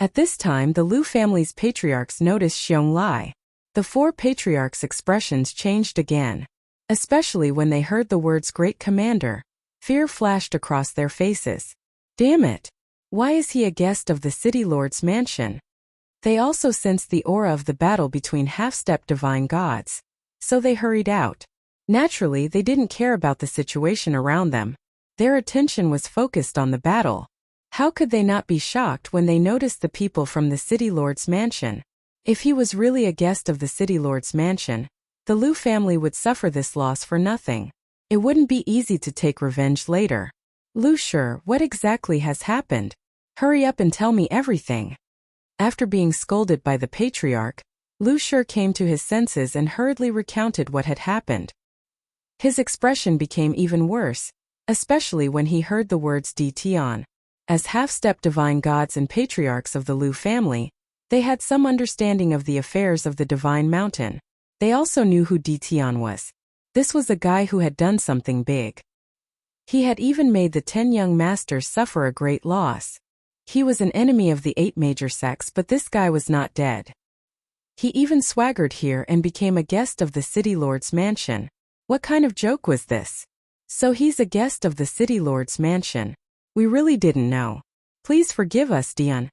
At this time, the Lu family's patriarchs noticed Xiong Lai. The 4 patriarchs' expressions changed again, especially when they heard the words great commander. Fear flashed across their faces. Damn it! Why is he a guest of the city lord's mansion? They also sensed the aura of the battle between half-step divine gods, so they hurried out. Naturally, they didn't care about the situation around them. Their attention was focused on the battle. How could they not be shocked when they noticed the people from the city lord's mansion? If he was really a guest of the city lord's mansion, the Lu family would suffer this loss for nothing. It wouldn't be easy to take revenge later. Lu Shi, what exactly has happened? Hurry up and tell me everything. After being scolded by the patriarch, Lu Shi came to his senses and hurriedly recounted what had happened. His expression became even worse. especially when he heard the words Dtion. As half-step divine gods and patriarchs of the Lu family, they had some understanding of the affairs of the divine mountain. They also knew who Dtion was. This was a guy who had done something big. He had even made the 10 young masters suffer a great loss. He was an enemy of the 8 major sects, but this guy was not dead. He even swaggered here and became a guest of the city lord's mansion. What kind of joke was this? So he's a guest of the city lord's mansion. We really didn't know. Please forgive us, Dion.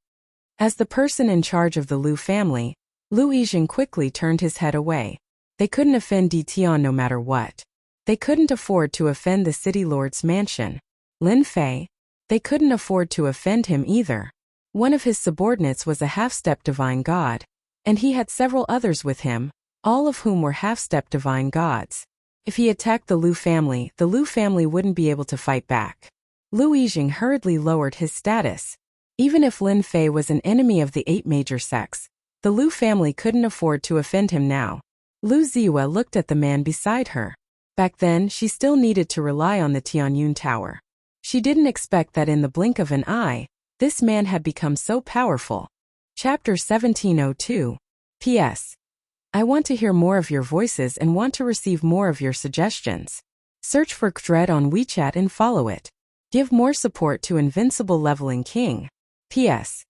As the person in charge of the Lu family, Lu Yijing quickly turned his head away. They couldn't offend Dtion no matter what. They couldn't afford to offend the city lord's mansion. Lin Fei. They couldn't afford to offend him either. One of his subordinates was a half-step divine god, and he had several others with him, all of whom were half-step divine gods. If he attacked the Lu family wouldn't be able to fight back. Lu Yijing hurriedly lowered his status. Even if Lin Fei was an enemy of the 8 major sects, the Lu family couldn't afford to offend him now. Lu Ziyue looked at the man beside her. Back then, she still needed to rely on the Tianyun Tower. She didn't expect that in the blink of an eye, this man had become so powerful. Chapter 1702. P.S. I want to hear more of your voices and want to receive more of your suggestions. Search for Kdred on WeChat and follow it. Give more support to Invincible Leveling King. P.S.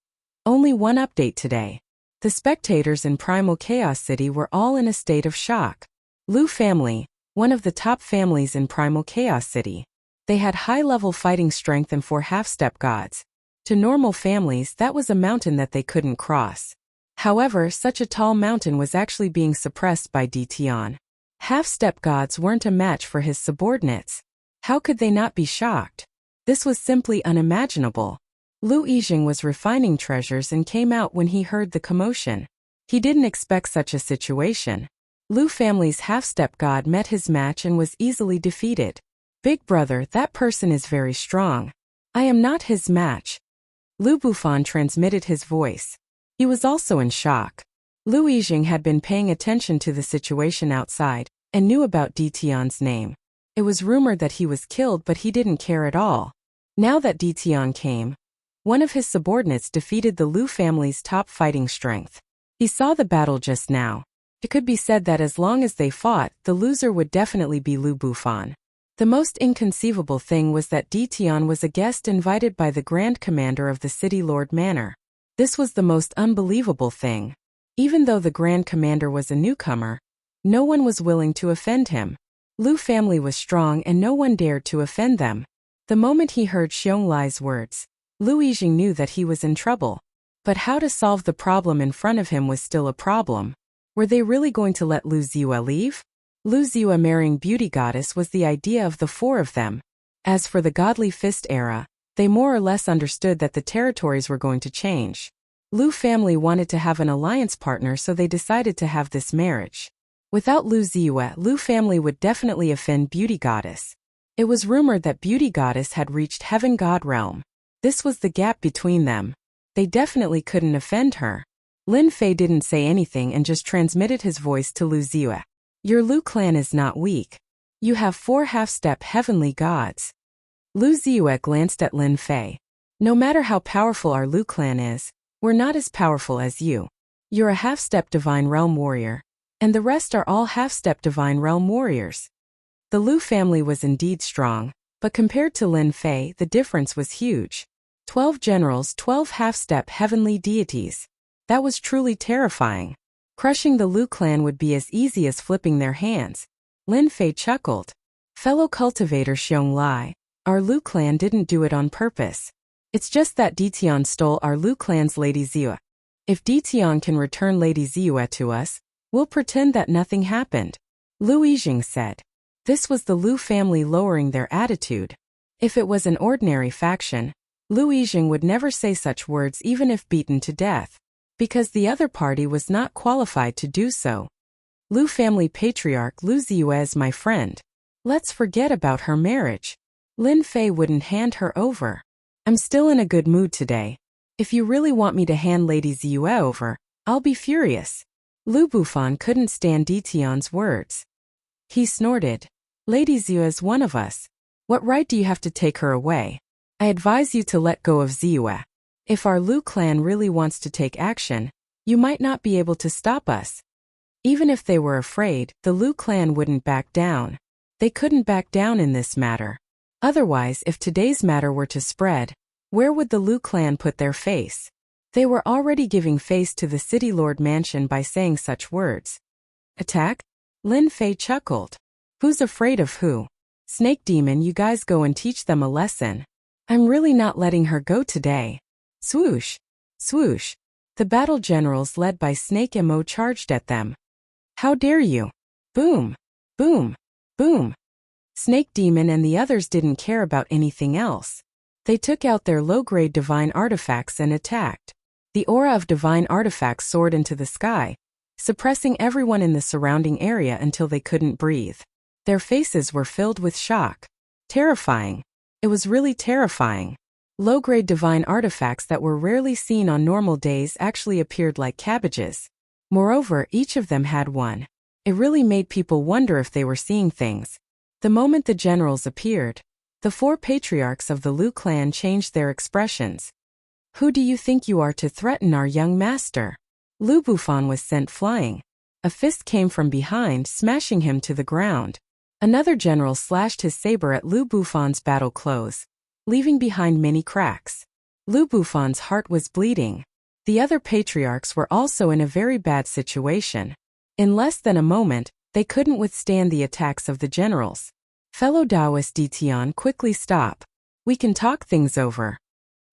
Only one update today. The spectators in Primal Chaos City were all in a state of shock. Lu family, one of the top families in Primal Chaos City. They had high-level fighting strength and 4 half-step gods. To normal families, that was a mountain that they couldn't cross. However, such a tall mountain was actually being suppressed by Dtion. Half-step gods weren't a match for his subordinates. How could they not be shocked? This was simply unimaginable. Lu Yijing was refining treasures and came out when he heard the commotion. He didn't expect such a situation. Lu family's half-step god met his match and was easily defeated. Big brother, that person is very strong. I am not his match. Lu Bufan transmitted his voice. He was also in shock. Lu Yijing had been paying attention to the situation outside and knew about Dtion's name. It was rumored that he was killed, but he didn't care at all. Now that Dtion came, one of his subordinates defeated the Lu family's top fighting strength. He saw the battle just now. It could be said that as long as they fought, the loser would definitely be Lu Bufan. The most inconceivable thing was that Dtion was a guest invited by the Grand Commander of the City Lord Manor. This was the most unbelievable thing. Even though the Grand Commander was a newcomer, no one was willing to offend him. Lu family was strong and no one dared to offend them. The moment he heard Xiong words, Lu Yijing knew that he was in trouble. But how to solve the problem in front of him was still a problem. Were they really going to let Lu Ziyue leave? Lu Ziyue marrying Beauty Goddess was the idea of the 4 of them. As for the Godly Fist era, they more or less understood that the territories were going to change. Lu family wanted to have an alliance partner, so they decided to have this marriage. Without Lu Ziyue, Lu family would definitely offend Beauty Goddess. It was rumored that Beauty Goddess had reached Heaven God realm. This was the gap between them. They definitely couldn't offend her. Lin Fei didn't say anything and just transmitted his voice to Lu Ziyue. Your Lu clan is not weak. You have 4 half-step heavenly gods. Lu Ziyue glanced at Lin Fei. No matter how powerful our Lu clan is, we're not as powerful as you. You're a half-step divine realm warrior, and the rest are all half-step divine realm warriors. The Lu family was indeed strong, but compared to Lin Fei, the difference was huge. 12 generals, 12 half-step heavenly deities. That was truly terrifying. Crushing the Lu clan would be as easy as flipping their hands. Lin Fei chuckled. Fellow cultivator Xiong Lai, our Lu clan didn't do it on purpose. It's just that Dtion stole our Lu clan's Lady Ziyue. If Dtion can return Lady Ziyue to us, we'll pretend that nothing happened. Lu Yijing said. This was the Lu family lowering their attitude. If it was an ordinary faction, Lu Yijing would never say such words even if beaten to death, because the other party was not qualified to do so. Lu family patriarch Lu Ziyue is my friend. Let's forget about her marriage. Lin Fei wouldn't hand her over. I'm still in a good mood today. If you really want me to hand Lady Ziyue over, I'll be furious. Lu Bufan couldn't stand Dtion's words. He snorted. Lady Ziyue is one of us. What right do you have to take her away? I advise you to let go of Ziyue. If our Lu clan really wants to take action, you might not be able to stop us. Even if they were afraid, the Lu clan wouldn't back down. They couldn't back down in this matter. Otherwise, if today's matter were to spread, where would the Lu clan put their face? They were already giving face to the City Lord Mansion by saying such words. Attack? Lin Fei chuckled. Who's afraid of who? Snake Demon, you guys go and teach them a lesson. I'm really not letting her go today. Swoosh! Swoosh! The battle generals led by Snake Mo charged at them. How dare you? Boom! Boom! Boom! Snake Demon and the others didn't care about anything else. They took out their low-grade divine artifacts and attacked. The aura of divine artifacts soared into the sky, suppressing everyone in the surrounding area until they couldn't breathe. Their faces were filled with shock. Terrifying. It was really terrifying. Low-grade divine artifacts that were rarely seen on normal days actually appeared like cabbages. Moreover, each of them had one. It really made people wonder if they were seeing things. The moment the generals appeared, the 4 patriarchs of the Lu clan changed their expressions. Who do you think you are to threaten our young master? Lu Bufan was sent flying. A fist came from behind, smashing him to the ground. Another general slashed his saber at Lu Bufan's battle clothes, leaving behind many cracks. Lu Bufan's heart was bleeding. The other patriarchs were also in a very bad situation. In less than a moment, they couldn't withstand the attacks of the generals. Fellow Taoist Ditian, quickly stop. We can talk things over.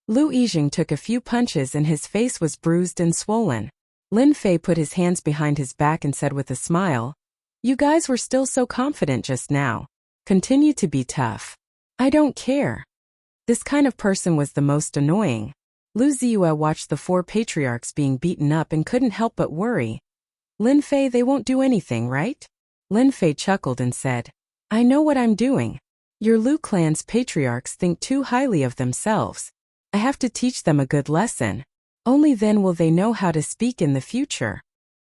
Lu Yijing took a few punches and his face was bruised and swollen. Lin Fei put his hands behind his back and said with a smile, "You guys were still so confident just now. Continue to be tough. I don't care." This kind of person was the most annoying. Lu Ziyue watched the 4 patriarchs being beaten up and couldn't help but worry. Lin Fei, they won't do anything, right? Lin Fei chuckled and said, I know what I'm doing. Your Lu clan's patriarchs think too highly of themselves. I have to teach them a good lesson. Only then will they know how to speak in the future.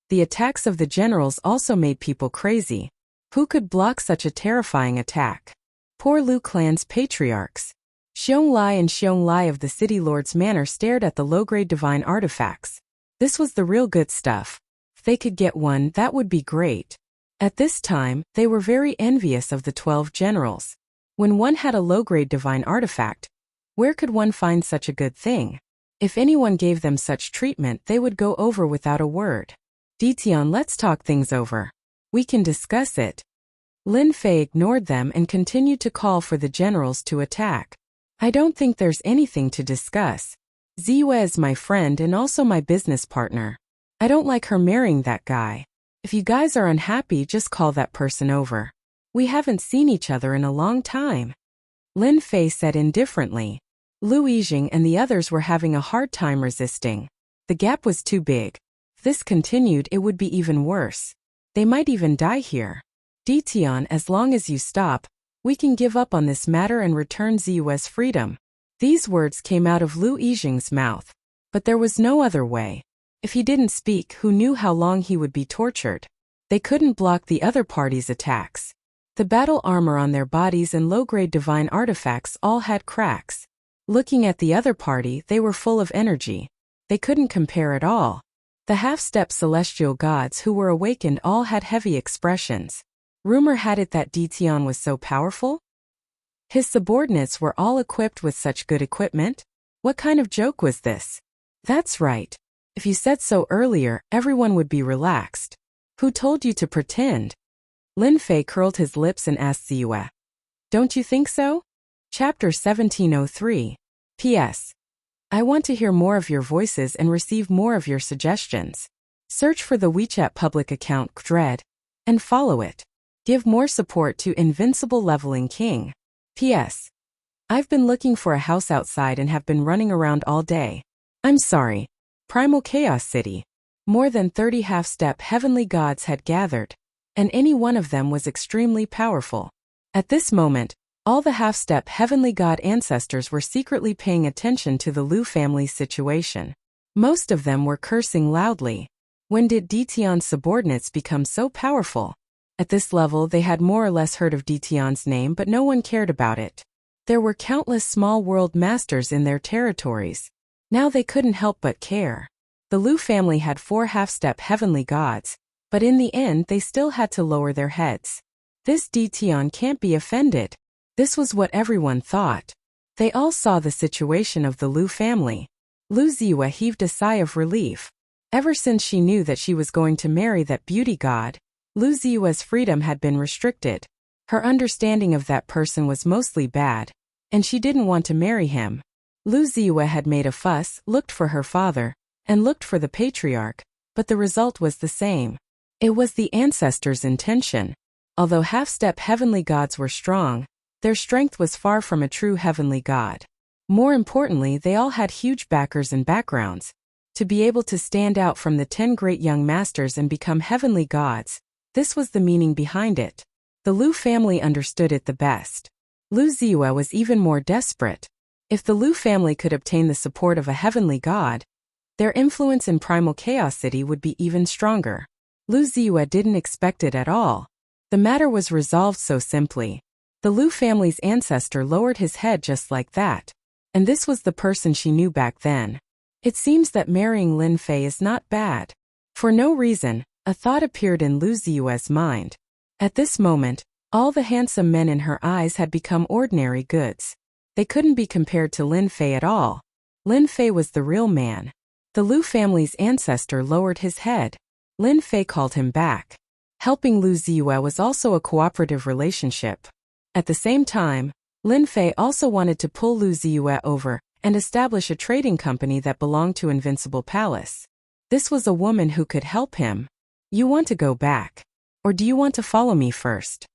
The attacks of the generals also made people crazy. Who could block such a terrifying attack? Poor Lu clan's patriarchs. Xiong Lai and Xiong Lai of the City Lord's Manor stared at the low-grade divine artifacts. This was the real good stuff. If they could get one, that would be great. At this time, they were very envious of the 12 generals. When one had a low-grade divine artifact, where could one find such a good thing? If anyone gave them such treatment, they would go over without a word. Ditian, let's talk things over. We can discuss it. Lin Fei ignored them and continued to call for the generals to attack. I don't think there's anything to discuss. Ziyue is my friend and also my business partner. I don't like her marrying that guy. If you guys are unhappy, just call that person over. We haven't seen each other in a long time. Lin Fei said indifferently. Lu Yijing and the others were having a hard time resisting. The gap was too big. If this continued, it would be even worse. They might even die here. Ditian, as long as you stop, we can give up on this matter and return Ziyue's freedom. These words came out of Lu Yijing's mouth. But there was no other way. If he didn't speak, who knew how long he would be tortured? They couldn't block the other party's attacks. The battle armor on their bodies and low-grade divine artifacts all had cracks. Looking at the other party, they were full of energy. They couldn't compare at all. The half-step celestial gods who were awakened all had heavy expressions. Rumor had it that Ditian was so powerful? His subordinates were all equipped with such good equipment? What kind of joke was this? That's right. If you said so earlier, everyone would be relaxed. Who told you to pretend? Lin Fei curled his lips and asked Ziyue. Don't you think so? Chapter 1703. P.S. I want to hear more of your voices and receive more of your suggestions. Search for the WeChat public account Dread and follow it. Give more support to Invincible Leveling King. P.S. I've been looking for a house outside and have been running around all day. I'm sorry. Primal Chaos City. More than 30 half-step heavenly gods had gathered, and any one of them was extremely powerful. At this moment, all the half-step heavenly god ancestors were secretly paying attention to the Lu family's situation. Most of them were cursing loudly. When did Ditian's subordinates become so powerful? At this level, they had more or less heard of Dtion's name, but no one cared about it. There were countless small world masters in their territories. Now they couldn't help but care. The Lu family had 4 half-step heavenly gods, but in the end they still had to lower their heads. This Dtion can't be offended. This was what everyone thought. They all saw the situation of the Lu family. Lu Ziwa heaved a sigh of relief. Ever since she knew that she was going to marry that beauty god, Lu Ziwa's freedom had been restricted. Her understanding of that person was mostly bad, and she didn't want to marry him. Lu Ziwa had made a fuss, looked for her father, and looked for the patriarch, but the result was the same. It was the ancestors' intention. Although half-step heavenly gods were strong, their strength was far from a true heavenly god. More importantly, they all had huge backers and backgrounds. To be able to stand out from the 10 great young masters and become heavenly gods, this was the meaning behind it. The Lu family understood it the best. Lu Ziwa was even more desperate. If the Lu family could obtain the support of a heavenly god, their influence in Primal Chaos City would be even stronger. Lu Ziwa didn't expect it at all. The matter was resolved so simply. The Lu family's ancestor lowered his head just like that. And this was the person she knew back then. It seems that marrying Lin Fei is not bad. For no reason, a thought appeared in Lu Ziwa's mind. At this moment, all the handsome men in her eyes had become ordinary goods. They couldn't be compared to Lin Fei at all. Lin Fei was the real man. The Lu family's ancestor lowered his head. Lin Fei called him back. Helping Lu Ziwa was also a cooperative relationship. At the same time, Lin Fei also wanted to pull Lu Ziwa over and establish a trading company that belonged to Invincible Palace. This was a woman who could help him. You want to go back? Or do you want to follow me first?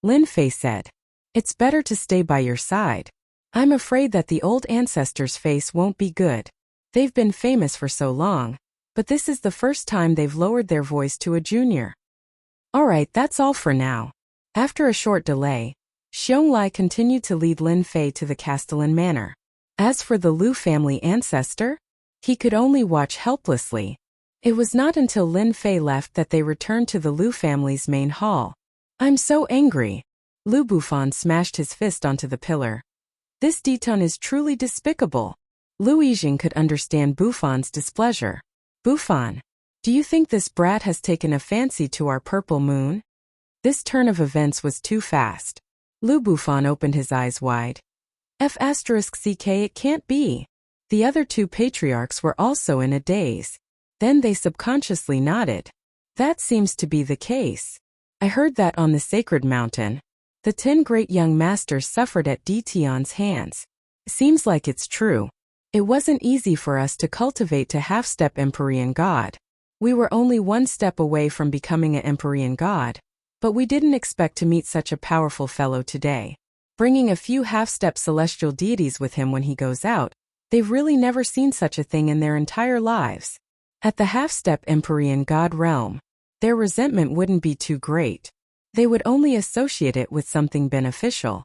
Lin Fei said. It's better to stay by your side. I'm afraid that the old ancestors' face won't be good. They've been famous for so long, but this is the first time they've lowered their voice to a junior. Alright, that's all for now. After a short delay, Xiong continued to lead Lin Fei to the Castellan Manor. As for the Lu family ancestor, he could only watch helplessly. It was not until Lin Fei left that they returned to the Lu family's main hall. I'm so angry. Lu Bufan smashed his fist onto the pillar. This Diton is truly despicable. Lu Yijing could understand Bufan's displeasure. Bufan, do you think this brat has taken a fancy to our purple moon? This turn of events was too fast. Lu Bufan opened his eyes wide. F***ck, it can't be. The other 2 patriarchs were also in a daze. Then they subconsciously nodded. That seems to be the case. I heard that on the sacred mountain, the 10 great young masters suffered at Dtion's hands. Seems like it's true. It wasn't easy for us to cultivate to half-step Empyrean God. We were only 1 step away from becoming an Empyrean God, but we didn't expect to meet such a powerful fellow today. Bringing a few half-step celestial deities with him when he goes out, they've really never seen such a thing in their entire lives. At the half-step Empyrean God realm, their resentment wouldn't be too great. They would only associate it with something beneficial.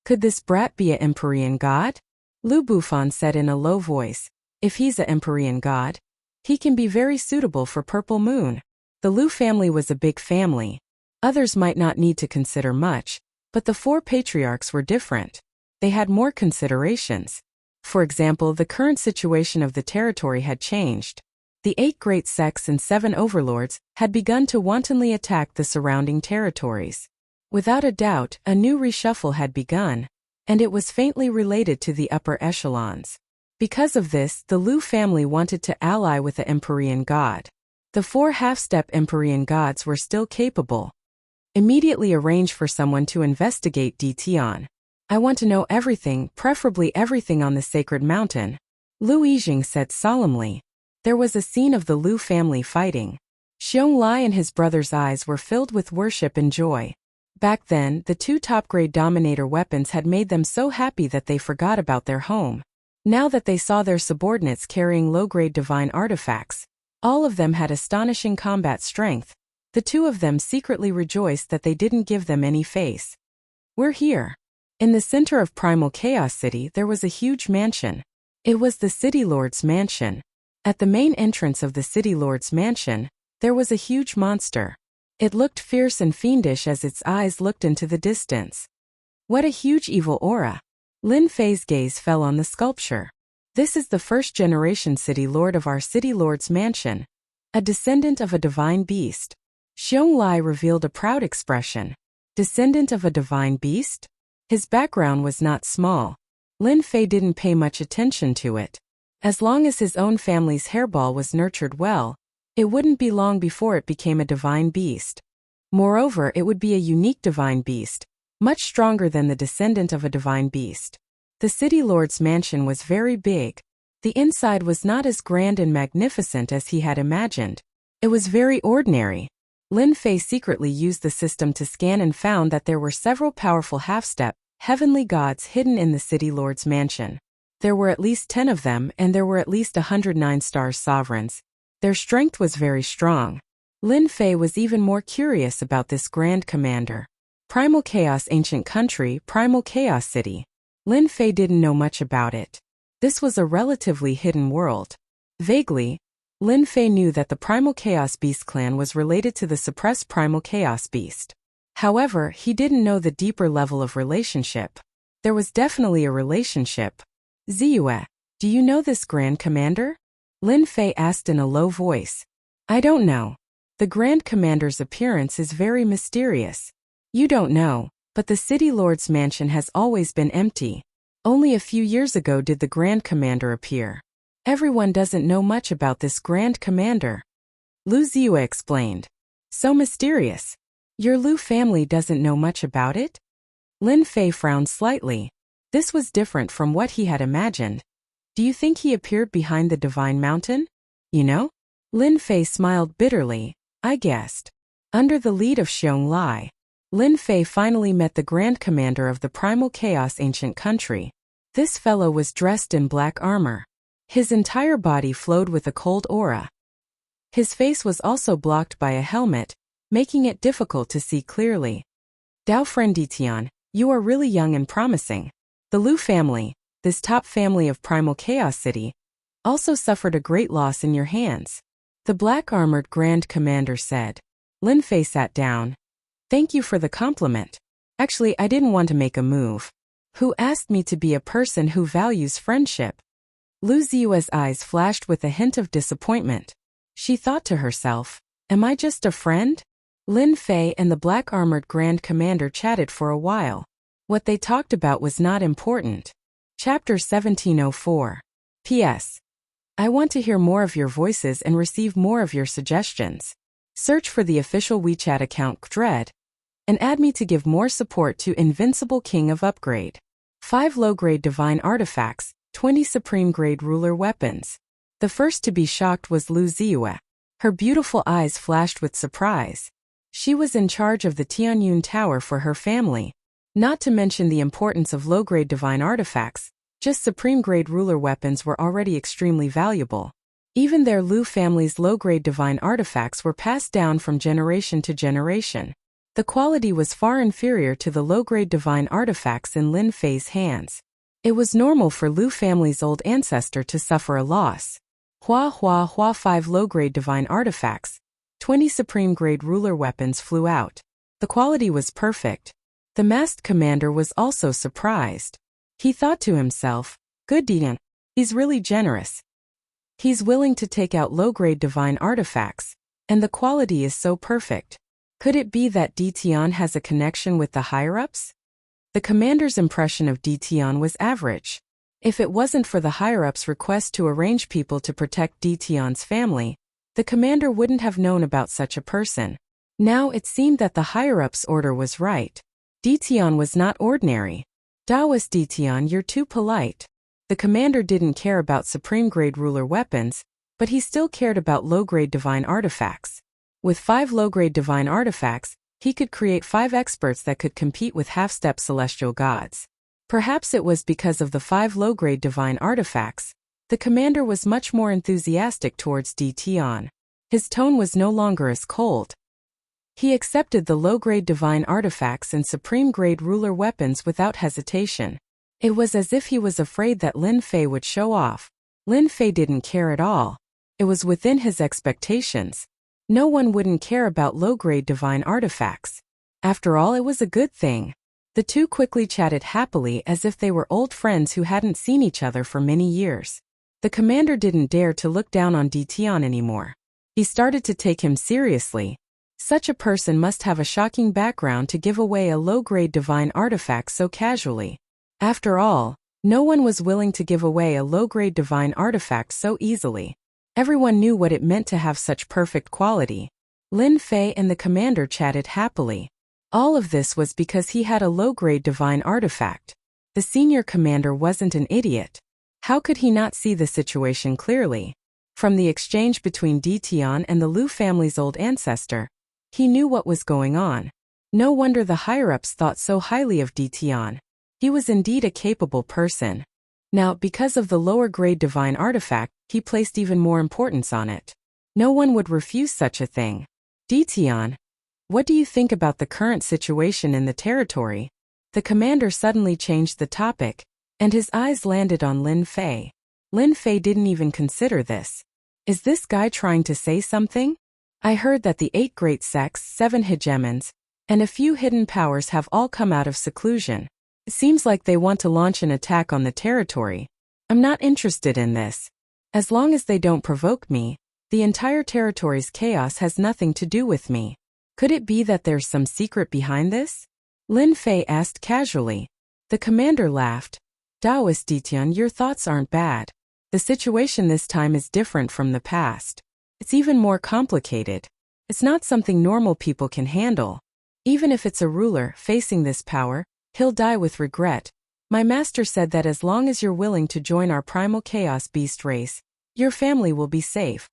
Could this brat be an Empyrean God? Lu Bufan said in a low voice. If he's an Empyrean God, he can be very suitable for Purple Moon. The Lu family was a big family. Others might not need to consider much, but the 4 patriarchs were different. They had more considerations. For example, the current situation of the territory had changed. The 8 great sects and 7 overlords had begun to wantonly attack the surrounding territories. Without a doubt, a new reshuffle had begun, and it was faintly related to the upper echelons. Because of this, the Lu family wanted to ally with the Empyrean God. The 4 half-step Empyrean gods were still capable. Immediately arrange for someone to investigate Dtion. I want to know everything, preferably everything on the sacred mountain, Lu Yijing said solemnly. There was a scene of the Lu family fighting. Xiong Lai and his brother's eyes were filled with worship and joy. Back then, the 2 top-grade Dominator weapons had made them so happy that they forgot about their home. Now that they saw their subordinates carrying low-grade divine artifacts, all of them had astonishing combat strength. The 2 of them secretly rejoiced that they didn't give them any face. We're here. In the center of Primal Chaos City there was a huge mansion. It was the City Lord's mansion. At the main entrance of the City Lord's mansion, there was a huge monster. It looked fierce and fiendish as its eyes looked into the distance. What a huge evil aura! Lin Fei's gaze fell on the sculpture. This is the first-generation city lord of our city lord's mansion, a descendant of a divine beast. Xiong Lai revealed a proud expression. Descendant of a divine beast? His background was not small. Lin Fei didn't pay much attention to it. As long as his own family's hairball was nurtured well, it wouldn't be long before it became a divine beast. Moreover, it would be a unique divine beast, much stronger than the descendant of a divine beast. The city lord's mansion was very big. The inside was not as grand and magnificent as he had imagined. It was very ordinary. Lin Fei secretly used the system to scan and found that there were several powerful half-step, heavenly gods hidden in the city lord's mansion. There were at least 10 of them, and there were at least 109 stars sovereigns. Their strength was very strong. Lin Fei was even more curious about this Grand Commander. Primal Chaos Ancient Country, Primal Chaos City. Lin Fei didn't know much about it. This was a relatively hidden world. Vaguely, Lin Fei knew that the Primal Chaos Beast clan was related to the suppressed Primal Chaos Beast. However, he didn't know the deeper level of relationship. There was definitely a relationship. Ziyue, do you know this Grand Commander? Lin Fei asked in a low voice. I don't know. The Grand Commander's appearance is very mysterious. You don't know, but the City Lord's mansion has always been empty. Only a few years ago did the Grand Commander appear. Everyone doesn't know much about this Grand Commander. Lu Ziyue explained. So mysterious. Your Lu family doesn't know much about it? Lin Fei frowned slightly. This was different from what he had imagined. Do you think he appeared behind the Divine Mountain? You know? Lin Fei smiled bitterly. I guessed. Under the lead of Xiong Lai, Lin Fei finally met the Grand Commander of the Primal Chaos Ancient Country. This fellow was dressed in black armor. His entire body flowed with a cold aura. His face was also blocked by a helmet, making it difficult to see clearly. Dao friend Ditian, you are really young and promising. The Lu family, this top family of Primal Chaos City, also suffered a great loss in your hands. The black-armored Grand Commander said. Lin Fei sat down. Thank you for the compliment. Actually, I didn't want to make a move. Who asked me to be a person who values friendship? Lu Ziyue's eyes flashed with a hint of disappointment. She thought to herself, am I just a friend? Lin Fei and the black-armored Grand Commander chatted for a while. What they talked about was not important. Chapter 1704. P.S. I want to hear more of your voices and receive more of your suggestions. Search for the official WeChat account Dread and add me to give more support to Invincible King of Upgrade. 5 low-grade divine artifacts, 20 supreme-grade ruler weapons. The first to be shocked was Lu Ziyue. Her beautiful eyes flashed with surprise. She was in charge of the Tianyun Tower for her family. Not to mention the importance of low-grade divine artifacts, just supreme-grade ruler weapons were already extremely valuable. Even their Lu family's low-grade divine artifacts were passed down from generation to generation. The quality was far inferior to the low-grade divine artifacts in Lin Fei's hands. It was normal for Lu family's old ancestor to suffer a loss. 5 low-grade divine artifacts, 20 supreme-grade ruler weapons flew out. The quality was perfect. The masked commander was also surprised. He thought to himself, good Dian, he's really generous. He's willing to take out low-grade divine artifacts, and the quality is so perfect. Could it be that Ditian has a connection with the higher-ups? The commander's impression of Ditian was average. If it wasn't for the higher-ups' request to arrange people to protect Ditian's family, the commander wouldn't have known about such a person. Now it seemed that the higher-ups' order was right. Ditian was not ordinary. Daoist Ditian, you're too polite. The commander didn't care about supreme-grade ruler weapons, but he still cared about low-grade divine artifacts. With 5 low-grade divine artifacts, he could create 5 experts that could compete with half-step celestial gods. Perhaps it was because of the 5 low-grade divine artifacts. The commander was much more enthusiastic towards Ditian. His tone was no longer as cold. He accepted the low-grade divine artifacts and supreme-grade ruler weapons without hesitation. It was as if he was afraid that Lin Fei would show off. Lin Fei didn't care at all. It was within his expectations. No one wouldn't care about low-grade divine artifacts. After all, it was a good thing. The two quickly chatted happily as if they were old friends who hadn't seen each other for many years. The commander didn't dare to look down on Dition anymore. He started to take him seriously. Such a person must have a shocking background to give away a low-grade divine artifact so casually. After all, no one was willing to give away a low-grade divine artifact so easily. Everyone knew what it meant to have such perfect quality. Lin Fei and the commander chatted happily. All of this was because he had a low-grade divine artifact. The senior commander wasn't an idiot. How could he not see the situation clearly? From the exchange between Dition and the Liu family's old ancestor, he knew what was going on. No wonder the higher-ups thought so highly of Dition. He was indeed a capable person. Now, because of the lower-grade divine artifact, he placed even more importance on it. No one would refuse such a thing. Dition, what do you think about the current situation in the territory? The commander suddenly changed the topic, and his eyes landed on Lin Fei. Lin Fei didn't even consider this. Is this guy trying to say something? I heard that the 8 great sects, 7 hegemons, and a few hidden powers have all come out of seclusion. It seems like they want to launch an attack on the territory. I'm not interested in this. As long as they don't provoke me, the entire territory's chaos has nothing to do with me. Could it be that there's some secret behind this? Lin Fei asked casually. The commander laughed. Daoist Dition, your thoughts aren't bad. The situation this time is different from the past. It's even more complicated. It's not something normal people can handle. Even if it's a ruler facing this power, he'll die with regret. My master said that as long as you're willing to join our primal chaos beast race, your family will be safe.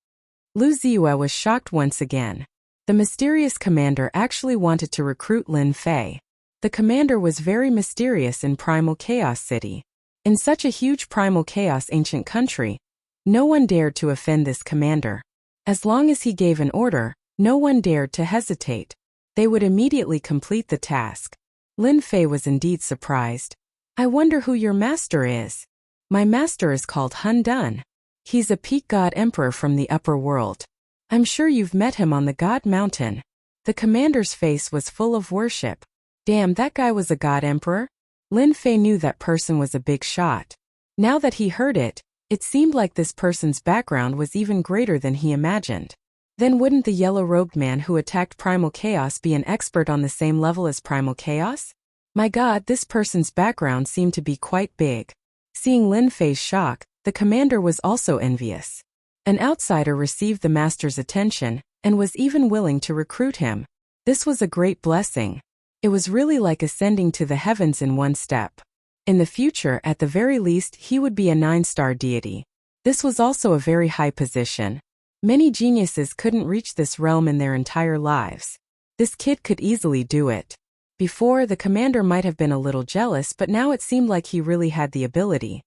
Lu Ziyue was shocked once again. The mysterious commander actually wanted to recruit Lin Fei. The commander was very mysterious in Primal Chaos City. In such a huge Primal Chaos ancient country, no one dared to offend this commander. As long as he gave an order, no one dared to hesitate. They would immediately complete the task. Lin Fei was indeed surprised. I wonder who your master is. My master is called Hun Dun. He's a peak god emperor from the upper world. I'm sure you've met him on the God Mountain. The commander's face was full of worship. Damn, that guy was a god emperor? Lin Fei knew that person was a big shot. Now that he heard it, it seemed like this person's background was even greater than he imagined. Then wouldn't the yellow-robed man who attacked Primal Chaos be an expert on the same level as Primal Chaos? My god, this person's background seemed to be quite big. Seeing Lin Fei's shock, the commander was also envious. An outsider received the master's attention, and was even willing to recruit him. This was a great blessing. It was really like ascending to the heavens in one step. In the future, at the very least, he would be a 9-star deity. This was also a very high position. Many geniuses couldn't reach this realm in their entire lives. This kid could easily do it. Before, the commander might have been a little jealous, but now it seemed like he really had the ability.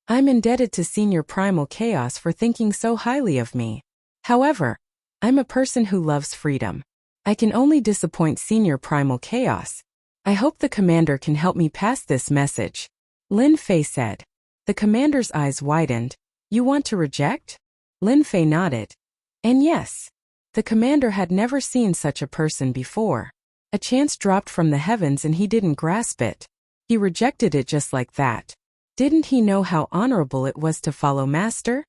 I'm indebted to Senior Primal Chaos for thinking so highly of me. However, I'm a person who loves freedom. I can only disappoint Senior Primal Chaos. I hope the commander can help me pass this message. Lin Fei said. The commander's eyes widened. You want to reject? Lin Fei nodded. And yes. The commander had never seen such a person before. A chance dropped from the heavens and he didn't grasp it. He rejected it just like that. Didn't he know how honorable it was to follow master?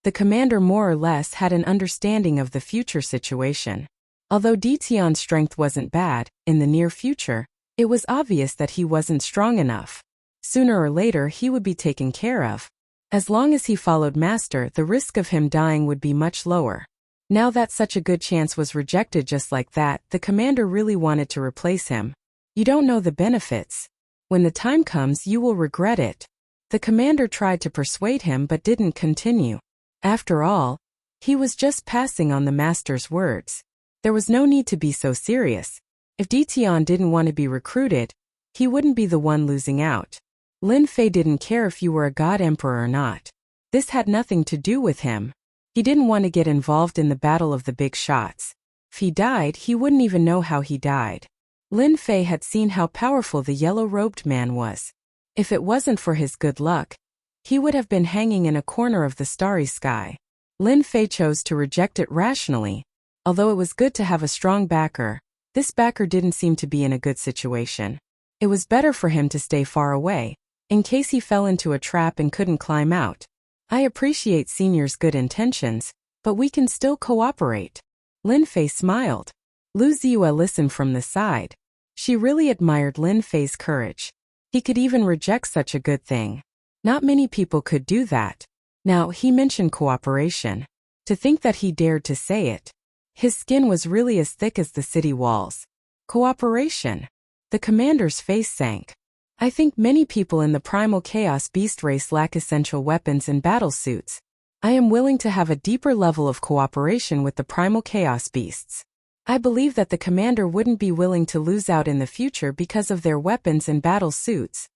The commander more or less had an understanding of the future situation. Although Dition's strength wasn't bad, in the near future, it was obvious that he wasn't strong enough. Sooner or later he would be taken care of. As long as he followed master, the risk of him dying would be much lower. Now that such a good chance was rejected just like that, the commander really wanted to replace him. You don't know the benefits. When the time comes, you will regret it. The commander tried to persuade him but didn't continue. After all, he was just passing on the master's words. There was no need to be so serious. If Dition didn't want to be recruited, he wouldn't be the one losing out. Lin Fei didn't care if you were a god emperor or not. This had nothing to do with him. He didn't want to get involved in the battle of the big shots. If he died, he wouldn't even know how he died. Lin Fei had seen how powerful the yellow-robed man was. If it wasn't for his good luck, he would have been hanging in a corner of the starry sky. Lin Fei chose to reject it rationally. Although it was good to have a strong backer, this backer didn't seem to be in a good situation. It was better for him to stay far away, in case he fell into a trap and couldn't climb out. I appreciate Senior's good intentions, but we can still cooperate. Lin Fei smiled. Lu Ziyue listened from the side. She really admired Lin Fei's courage. He could even reject such a good thing. Not many people could do that. Now, he mentioned cooperation. To think that he dared to say it. His skin was really as thick as the city walls. Cooperation. The commander's face sank. I think many people in the primal chaos beast race lack essential weapons and battle suits. I am willing to have a deeper level of cooperation with the primal chaos beasts. I believe that the commander wouldn't be willing to lose out in the future because of their weapons and battle suits.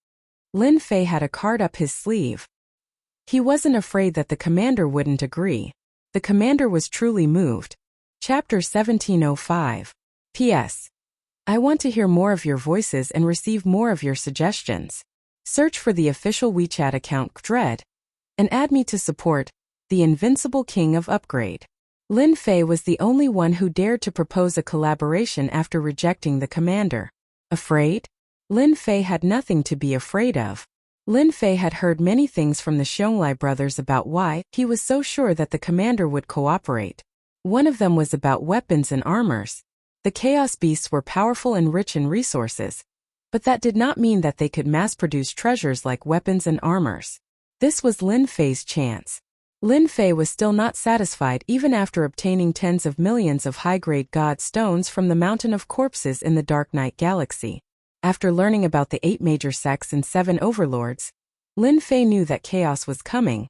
Lin Fei had a card up his sleeve. He wasn't afraid that the commander wouldn't agree. The commander was truly moved. Chapter 1705. P.S. I want to hear more of your voices and receive more of your suggestions. Search for the official WeChat account Dread and add me to support the Invincible King of Upgrade. Lin Fei was the only one who dared to propose a collaboration after rejecting the commander. Afraid? Lin Fei had nothing to be afraid of. Lin Fei had heard many things from the Xiongli brothers about why he was so sure that the commander would cooperate. One of them was about weapons and armors. The Chaos Beasts were powerful and rich in resources, but that did not mean that they could mass-produce treasures like weapons and armors. This was Lin Fei's chance. Lin Fei was still not satisfied even after obtaining tens of millions of high-grade god stones from the Mountain of Corpses in the Dark Knight Galaxy. After learning about the 8 major sects and 7 overlords, Lin Fei knew that chaos was coming,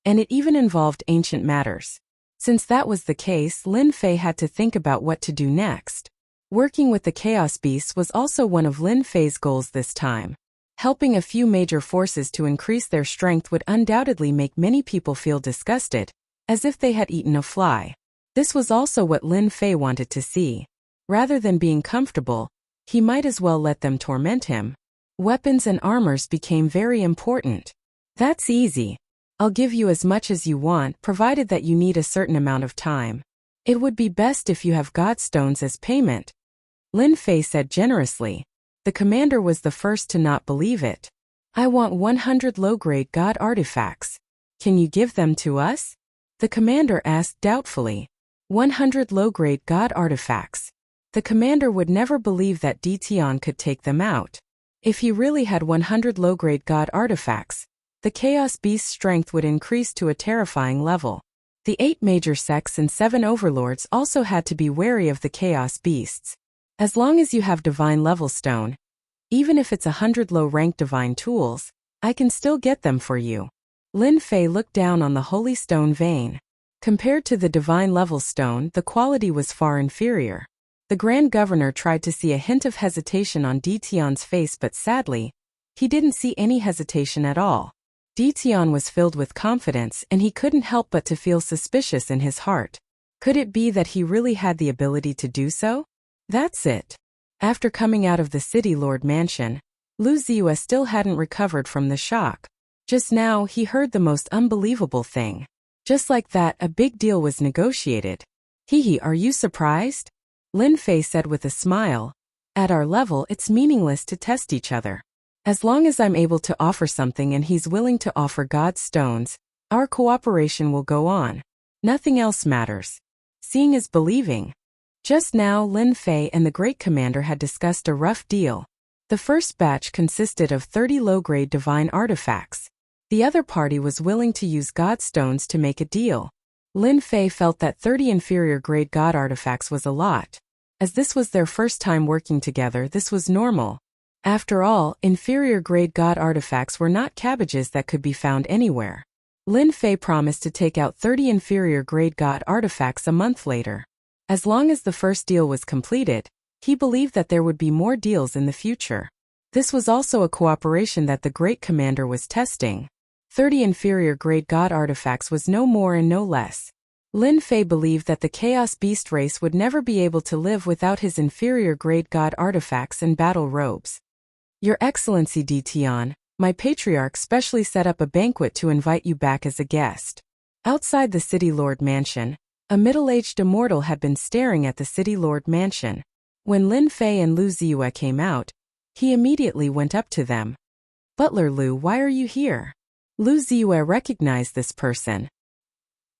and it even involved ancient matters. Since that was the case, Lin Fei had to think about what to do next. Working with the Chaos Beasts was also one of Lin Fei's goals this time. Helping a few major forces to increase their strength would undoubtedly make many people feel disgusted, as if they had eaten a fly. This was also what Lin Fei wanted to see. Rather than being comfortable, he might as well let them torment him. Weapons and armors became very important. That's easy. I'll give you as much as you want, provided that you need a certain amount of time. It would be best if you have god stones as payment. Lin Fei said generously. The commander was the first to not believe it. I want 100 low-grade god artifacts. Can you give them to us? The commander asked doubtfully. 100 low-grade god artifacts. The commander would never believe that Ditian could take them out. If he really had 100 low-grade god artifacts, the Chaos Beast's strength would increase to a terrifying level. The 8 major sects and 7 overlords also had to be wary of the Chaos Beasts. As long as you have divine level stone, even if it's 100 low-rank divine tools, I can still get them for you. Lin Fei looked down on the holy stone vein. Compared to the divine level stone, the quality was far inferior. The Grand Governor tried to see a hint of hesitation on Ditian's face, but sadly, he didn't see any hesitation at all. Ditian was filled with confidence and he couldn't help but to feel suspicious in his heart. Could it be that he really had the ability to do so? That's it. After coming out of the City Lord Mansion, Lu Ziyue still hadn't recovered from the shock. Just now, he heard the most unbelievable thing. Just like that, a big deal was negotiated. Hehe, are you surprised? Lin Fei said with a smile. At our level, it's meaningless to test each other. As long as I'm able to offer something and he's willing to offer god stones, our cooperation will go on. Nothing else matters. Seeing is believing. Just now, Lin Fei and the Great Commander had discussed a rough deal. The first batch consisted of 30 low-grade divine artifacts. The other party was willing to use god stones to make a deal. Lin Fei felt that 30 inferior-grade god artifacts was a lot. As this was their first time working together, this was normal. After all, inferior-grade god artifacts were not cabbages that could be found anywhere. Lin Fei promised to take out 30 inferior-grade god artifacts a month later. As long as the first deal was completed, he believed that there would be more deals in the future. This was also a cooperation that the Great Commander was testing. 30 inferior-grade god artifacts was no more and no less. Lin Fei believed that the Chaos Beast race would never be able to live without his inferior-grade god artifacts and battle robes. Your Excellency Ditian, my patriarch specially set up a banquet to invite you back as a guest. Outside the City Lord Mansion, A middle-aged immortal had been staring at the city lord mansion. When Lin Fei and Lu Ziyue came out, he immediately went up to them. "Butler Lu, why are you here?" Lu Ziyue recognized this person.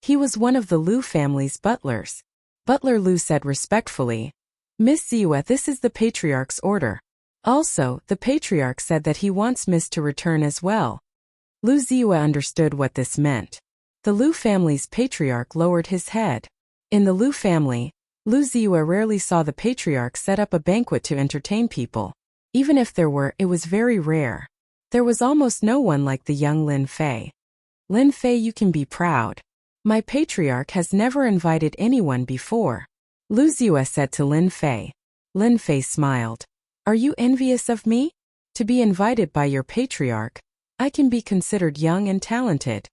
He was one of the Lu family's butlers. Butler Lu said respectfully, "Miss Ziyue, this is the patriarch's order. Also, the patriarch said that he wants Miss to return as well." Lu Ziyue understood what this meant. The Lu family's patriarch lowered his head. In the Lu family, Lu Ziyue rarely saw the patriarch set up a banquet to entertain people. Even if there were, it was very rare. There was almost no one like the young Lin Fei. "Lin Fei, you can be proud. My patriarch has never invited anyone before," Lu Ziyue said to Lin Fei. Lin Fei smiled. "Are you envious of me? To be invited by your patriarch, I can be considered young and talented."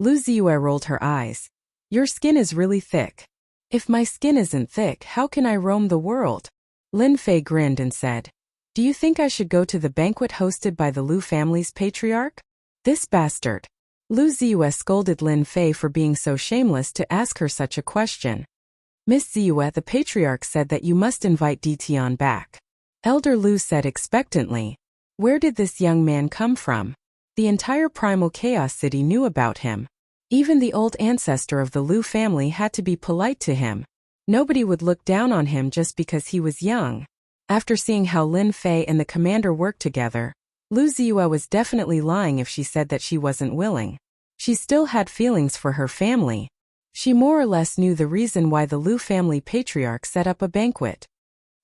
Lu Ziyue rolled her eyes. "Your skin is really thick. If my skin isn't thick, how can I roam the world?" Lin Fei grinned and said, "Do you think I should go to the banquet hosted by the Lu family's patriarch? This bastard." Lu Ziyue scolded Lin Fei for being so shameless to ask her such a question. "Miss Ziyue, the patriarch said that you must invite Ditian back." Elder Lu said expectantly. Where did this young man come from? The entire Primal Chaos City knew about him. Even the old ancestor of the Lu family had to be polite to him. Nobody would look down on him just because he was young. After seeing how Lin Fei and the commander worked together, Lu Ziyue was definitely lying if she said that she wasn't willing. She still had feelings for her family. She more or less knew the reason why the Lu family patriarch set up a banquet.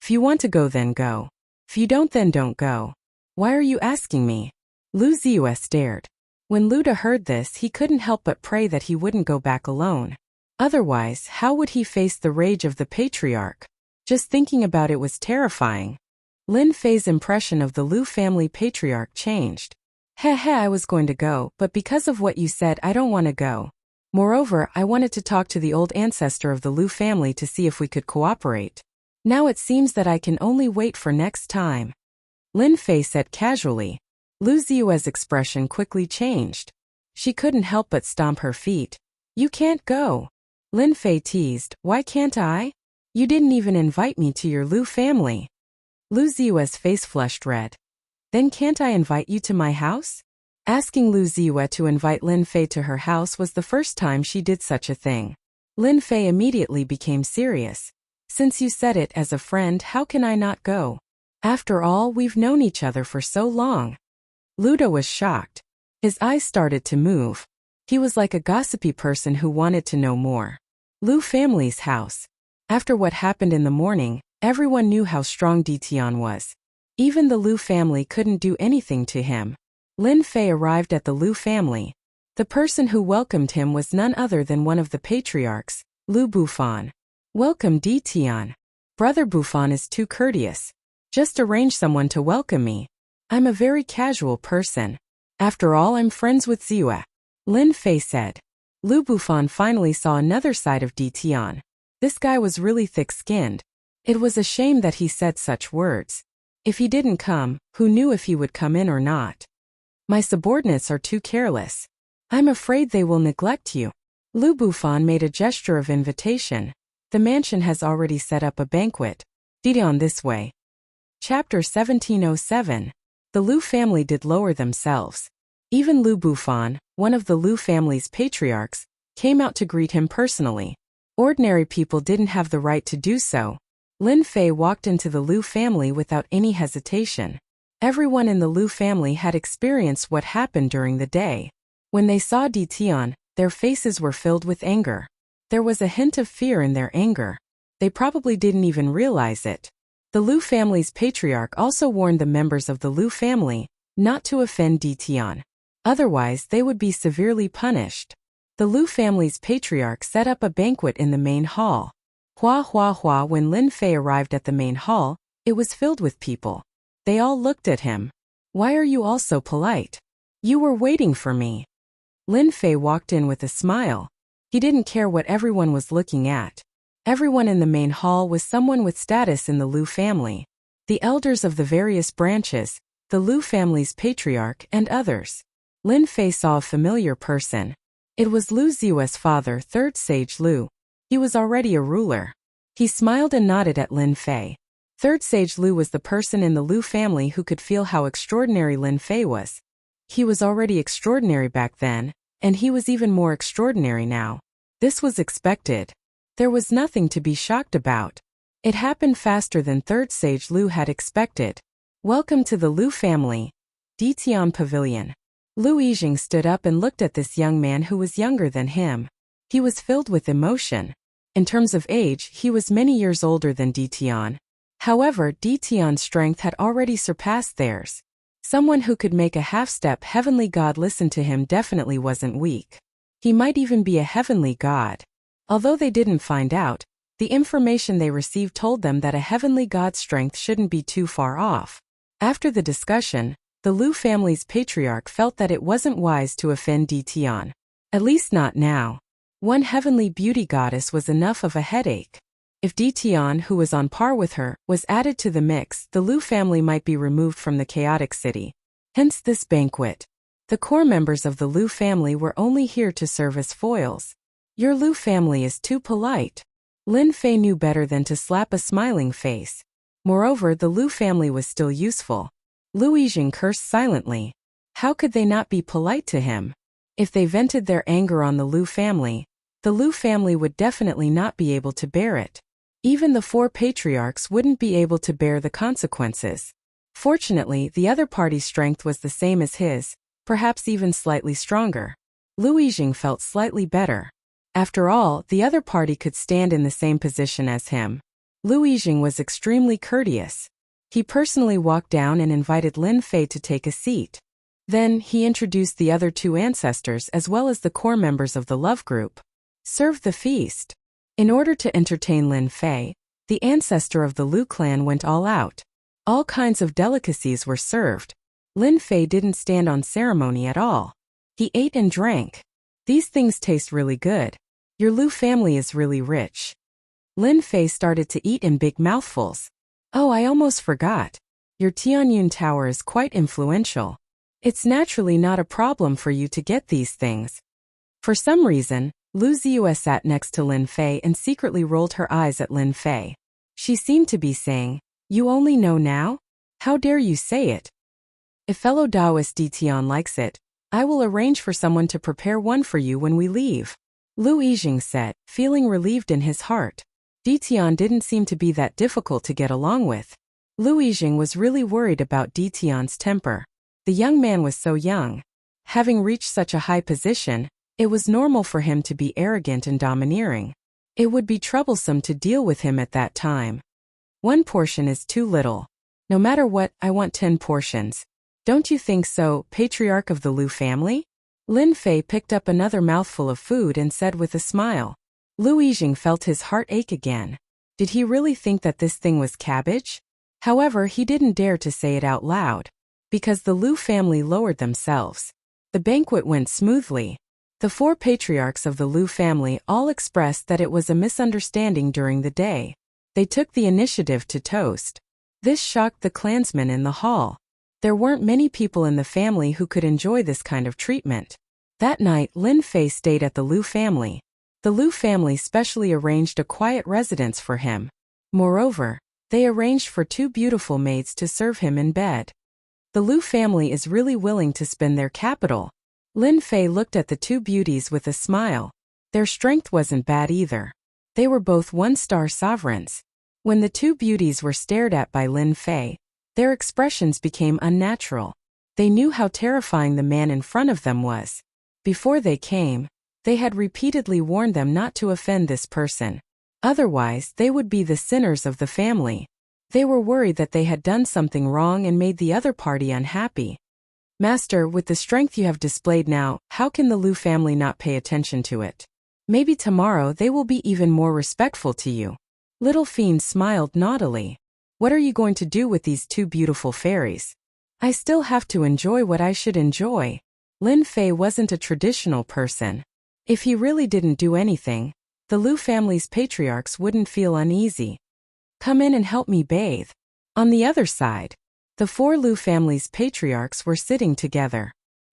"If you want to go, then go. If you don't, then don't go. Why are you asking me?" Lu Ziyue stared. When Luda heard this, he couldn't help but pray that he wouldn't go back alone. Otherwise, how would he face the rage of the patriarch? Just thinking about it was terrifying. Lin Fei's impression of the Lu family patriarch changed. Heh, I was going to go, but because of what you said, I don't want to go. Moreover, I wanted to talk to the old ancestor of the Lu family to see if we could cooperate. Now it seems that I can only wait for next time," Lin Fei said casually. Lu Ziyue's expression quickly changed. She couldn't help but stomp her feet. "You can't go," Lin Fei teased. "Why can't I? You didn't even invite me to your Lu family." Lu Ziyue's face flushed red. "Then can't I invite you to my house?" Asking Lu Ziyue to invite Lin Fei to her house was the first time she did such a thing. Lin Fei immediately became serious. "Since you said it as a friend, how can I not go? After all, we've known each other for so long." Luda was shocked. His eyes started to move. He was like a gossipy person who wanted to know more. Lu family's house. After what happened in the morning, everyone knew how strong Ditian was. Even the Lu family couldn't do anything to him. Lin Fei arrived at the Lu family. The person who welcomed him was none other than one of the patriarchs, Lu Bufan. "Welcome, Ditian. Brother Bufan is too courteous. Just arrange someone to welcome me. I'm a very casual person. After all, I'm friends with Ziyue," Lin Fei said. Lu Bufan finally saw another side of Ditian. This guy was really thick-skinned. It was a shame that he said such words. If he didn't come, who knew if he would come in or not? "My subordinates are too careless. I'm afraid they will neglect you." Lu Bufan made a gesture of invitation. "The mansion has already set up a banquet. Ditian this way." Chapter 1707. The Lu family did lower themselves. Even Lu Bufan, one of the Lu family's patriarchs, came out to greet him personally. Ordinary people didn't have the right to do so. Lin Fei walked into the Lu family without any hesitation. Everyone in the Lu family had experienced what happened during the day. When they saw Ditian, their faces were filled with anger. There was a hint of fear in their anger. They probably didn't even realize it. The Lu family's patriarch also warned the members of the Lu family not to offend Ditian. Otherwise, they would be severely punished. The Lu family's patriarch set up a banquet in the main hall. When Lin Fei arrived at the main hall, it was filled with people. They all looked at him. "Why are you all so polite? You were waiting for me." Lin Fei walked in with a smile. He didn't care what everyone was looking at. Everyone in the main hall was someone with status in the Lu family. The elders of the various branches, the Lu family's patriarch, and others. Lin Fei saw a familiar person. It was Lu Ziyue's father, third sage Lu. He was already a ruler. He smiled and nodded at Lin Fei. Third Sage Lu was the person in the Lu family who could feel how extraordinary Lin Fei was. He was already extraordinary back then, and he was even more extraordinary now. This was expected. There was nothing to be shocked about. It happened faster than Third Sage Lu had expected. Welcome to the Lu family. Ditian Pavilion. Lu Yijing stood up and looked at this young man who was younger than him. He was filled with emotion. In terms of age, he was many years older than Ditian. However, Ditian's strength had already surpassed theirs. Someone who could make a half-step heavenly god listen to him definitely wasn't weak. He might even be a heavenly god. Although they didn't find out, the information they received told them that a heavenly god's strength shouldn't be too far off. After the discussion, the Lu family's patriarch felt that it wasn't wise to offend Ditian. At least not now. One heavenly beauty goddess was enough of a headache. If Ditian, who was on par with her, was added to the mix, the Lu family might be removed from the chaotic city. Hence this banquet. The core members of the Lu family were only here to serve as foils. Your Lu family is too polite. Lin Fei knew better than to slap a smiling face. Moreover, the Lu family was still useful. Lu Yijing cursed silently. How could they not be polite to him? If they vented their anger on the Lu family would definitely not be able to bear it. Even the 4 patriarchs wouldn't be able to bear the consequences. Fortunately, the other party's strength was the same as his, perhaps even slightly stronger. Lu Yijing felt slightly better. After all, the other party could stand in the same position as him. Lu Yijing was extremely courteous. He personally walked down and invited Lin Fei to take a seat. Then, he introduced the other 2 ancestors as well as the core members of the love group. Serve the feast. In order to entertain Lin Fei, the ancestor of the Lu clan went all out. All kinds of delicacies were served. Lin Fei didn't stand on ceremony at all. He ate and drank. These things taste really good. Your Lu family is really rich. Lin Fei started to eat in big mouthfuls. Oh, I almost forgot. Your Tianyun Tower is quite influential. It's naturally not a problem for you to get these things. For some reason, Lu Ziyue sat next to Lin Fei and secretly rolled her eyes at Lin Fei. She seemed to be saying, "You only know now? How dare you say it? If fellow Taoist Ditian likes it, I will arrange for someone to prepare one for you when we leave." Lu Yijing said, feeling relieved in his heart. Ditian didn't seem to be that difficult to get along with. Lu Yijing was really worried about Ditian's temper. The young man was so young. Having reached such a high position, it was normal for him to be arrogant and domineering. It would be troublesome to deal with him at that time. 1 portion is too little. No matter what, I want 10 portions. Don't you think so, patriarch of the Lu family? Lin Fei picked up another mouthful of food and said with a smile. Lu Yijing felt his heart ache again. Did he really think that this thing was cabbage? However, he didn't dare to say it out loud. Because the Lu family lowered themselves. The banquet went smoothly. The 4 patriarchs of the Lu family all expressed that it was a misunderstanding during the day. They took the initiative to toast. This shocked the clansmen in the hall. There weren't many people in the family who could enjoy this kind of treatment. That night, Lin Fei stayed at the Lu family. The Lu family specially arranged a quiet residence for him. Moreover, they arranged for 2 beautiful maids to serve him in bed. The Lu family is really willing to spend their capital. Lin Fei looked at the 2 beauties with a smile. Their strength wasn't bad either. They were both 1-star sovereigns. When the 2 beauties were stared at by Lin Fei, their expressions became unnatural. They knew how terrifying the man in front of them was. Before they came, they had repeatedly warned them not to offend this person. Otherwise, they would be the sinners of the family. They were worried that they had done something wrong and made the other party unhappy. Master, with the strength you have displayed now, how can the Lu family not pay attention to it? Maybe tomorrow they will be even more respectful to you. Little Fiend smiled naughtily. What are you going to do with these 2 beautiful fairies? I still have to enjoy what I should enjoy. Lin Fei wasn't a traditional person. If he really didn't do anything, the Lu family's patriarchs wouldn't feel uneasy. Come in and help me bathe. On the other side, the 4 Lu family's patriarchs were sitting together.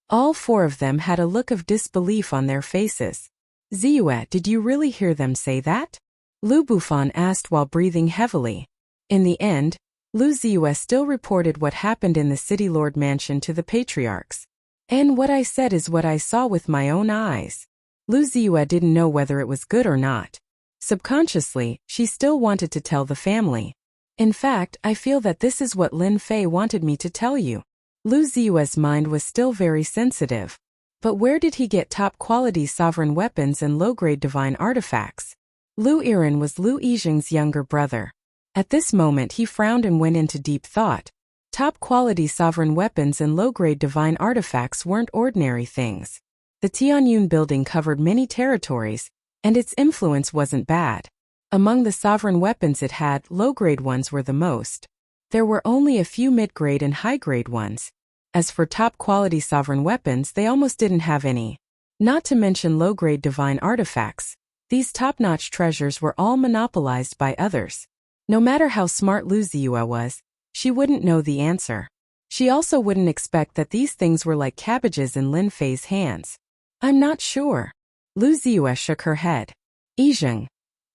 All 4 of them had a look of disbelief on their faces. Ziyue, did you really hear them say that? Lu Bufan asked while breathing heavily. In the end, Lu Ziyue still reported what happened in the city lord mansion to the patriarchs. And what I said is what I saw with my own eyes. Lu Ziyue didn't know whether it was good or not. Subconsciously, she still wanted to tell the family. In fact, I feel that this is what Lin Fei wanted me to tell you. Lu Ziyue's mind was still very sensitive. But where did he get top-quality sovereign weapons and low-grade divine artifacts? Lu Yiren was Lu Yizheng's younger brother. At this moment he frowned and went into deep thought. Top-quality sovereign weapons and low-grade divine artifacts weren't ordinary things. The Tianyun building covered many territories, and its influence wasn't bad. Among the sovereign weapons it had, low-grade ones were the most. There were only a few mid-grade and high-grade ones. As for top-quality sovereign weapons, they almost didn't have any. Not to mention low-grade divine artifacts. These top-notch treasures were all monopolized by others. No matter how smart Lu Ziyue was, she wouldn't know the answer. She also wouldn't expect that these things were like cabbages in Lin Fei's hands. I'm not sure. Lu Ziyue shook her head. Yizheng,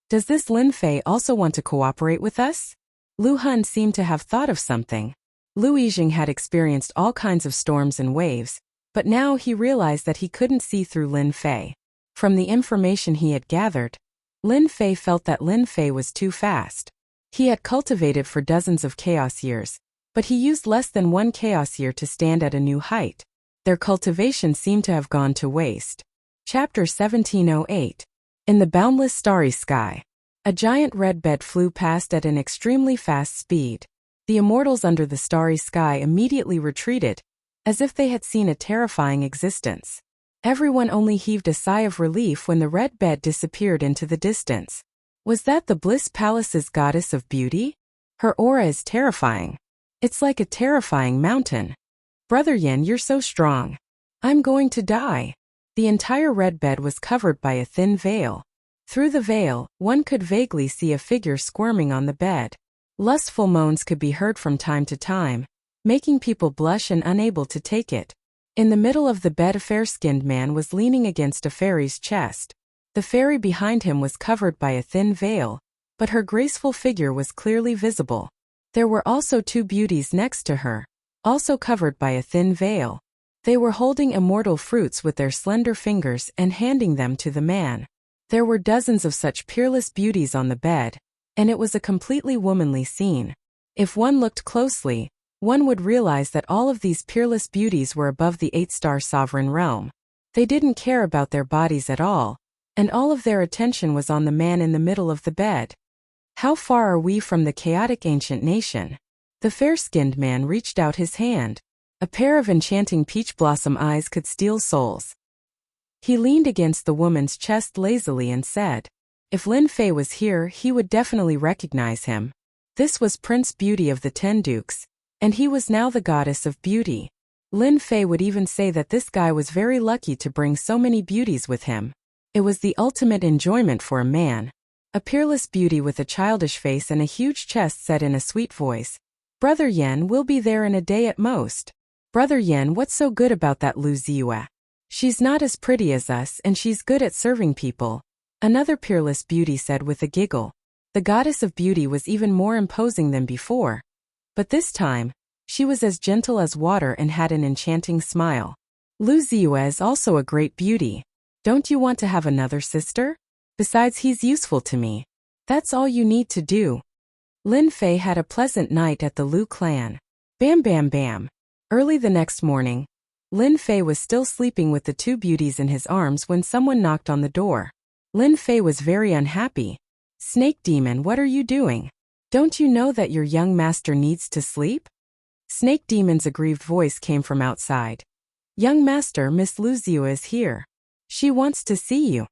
does this Lin Fei also want to cooperate with us? Lu Hun seemed to have thought of something. Lu Yizheng had experienced all kinds of storms and waves, but now he realized that he couldn't see through Lin Fei. From the information he had gathered, Lin Fei felt that Lin Fei was too fast. He had cultivated for dozens of chaos years, but he used less than one chaos year to stand at a new height. Their cultivation seemed to have gone to waste. Chapter 1708. In the boundless starry sky, a giant red bed flew past at an extremely fast speed. The immortals under the starry sky immediately retreated, as if they had seen a terrifying existence. Everyone only heaved a sigh of relief when the red bed disappeared into the distance. Was that the Bliss Palace's goddess of beauty? Her aura is terrifying. It's like a terrifying mountain. Brother Yen, you're so strong. I'm going to die. The entire red bed was covered by a thin veil. Through the veil, one could vaguely see a figure squirming on the bed. Lustful moans could be heard from time to time, making people blush and unable to take it. In the middle of the bed a fair-skinned man was leaning against a fairy's chest. The fairy behind him was covered by a thin veil, but her graceful figure was clearly visible. There were also two beauties next to her, also covered by a thin veil. They were holding immortal fruits with their slender fingers and handing them to the man. There were dozens of such peerless beauties on the bed, and it was a completely womanly scene. If one looked closely, one would realize that all of these peerless beauties were above the 8-star sovereign realm. They didn't care about their bodies at all, and all of their attention was on the man in the middle of the bed. How far are we from the chaotic ancient nation? The fair-skinned man reached out his hand. A pair of enchanting peach blossom eyes could steal souls. He leaned against the woman's chest lazily and said, if Lin Fei was here, he would definitely recognize him. This was Prince Beauty of the Ten Dukes, and he was now the goddess of beauty. Lin Fei would even say that this guy was very lucky to bring so many beauties with him. It was the ultimate enjoyment for a man. A peerless beauty with a childish face and a huge chest said in a sweet voice, Brother Yen, will be there in a day at most. Brother Yen, what's so good about that Lu Ziyue? She's not as pretty as us and she's good at serving people. Another peerless beauty said with a giggle. The goddess of beauty was even more imposing than before. But this time, she was as gentle as water and had an enchanting smile. Lu Ziyue is also a great beauty. Don't you want to have another sister? Besides, he's useful to me. That's all you need to do. Lin Fei had a pleasant night at the Lu clan. Bam bam bam. Early the next morning, Lin Fei was still sleeping with the two beauties in his arms when someone knocked on the door. Lin Fei was very unhappy. Snake Demon, what are you doing? Don't you know that your young master needs to sleep? Snake Demon's aggrieved voice came from outside. Young master, Miss Lu Ziyue is here. She wants to see you.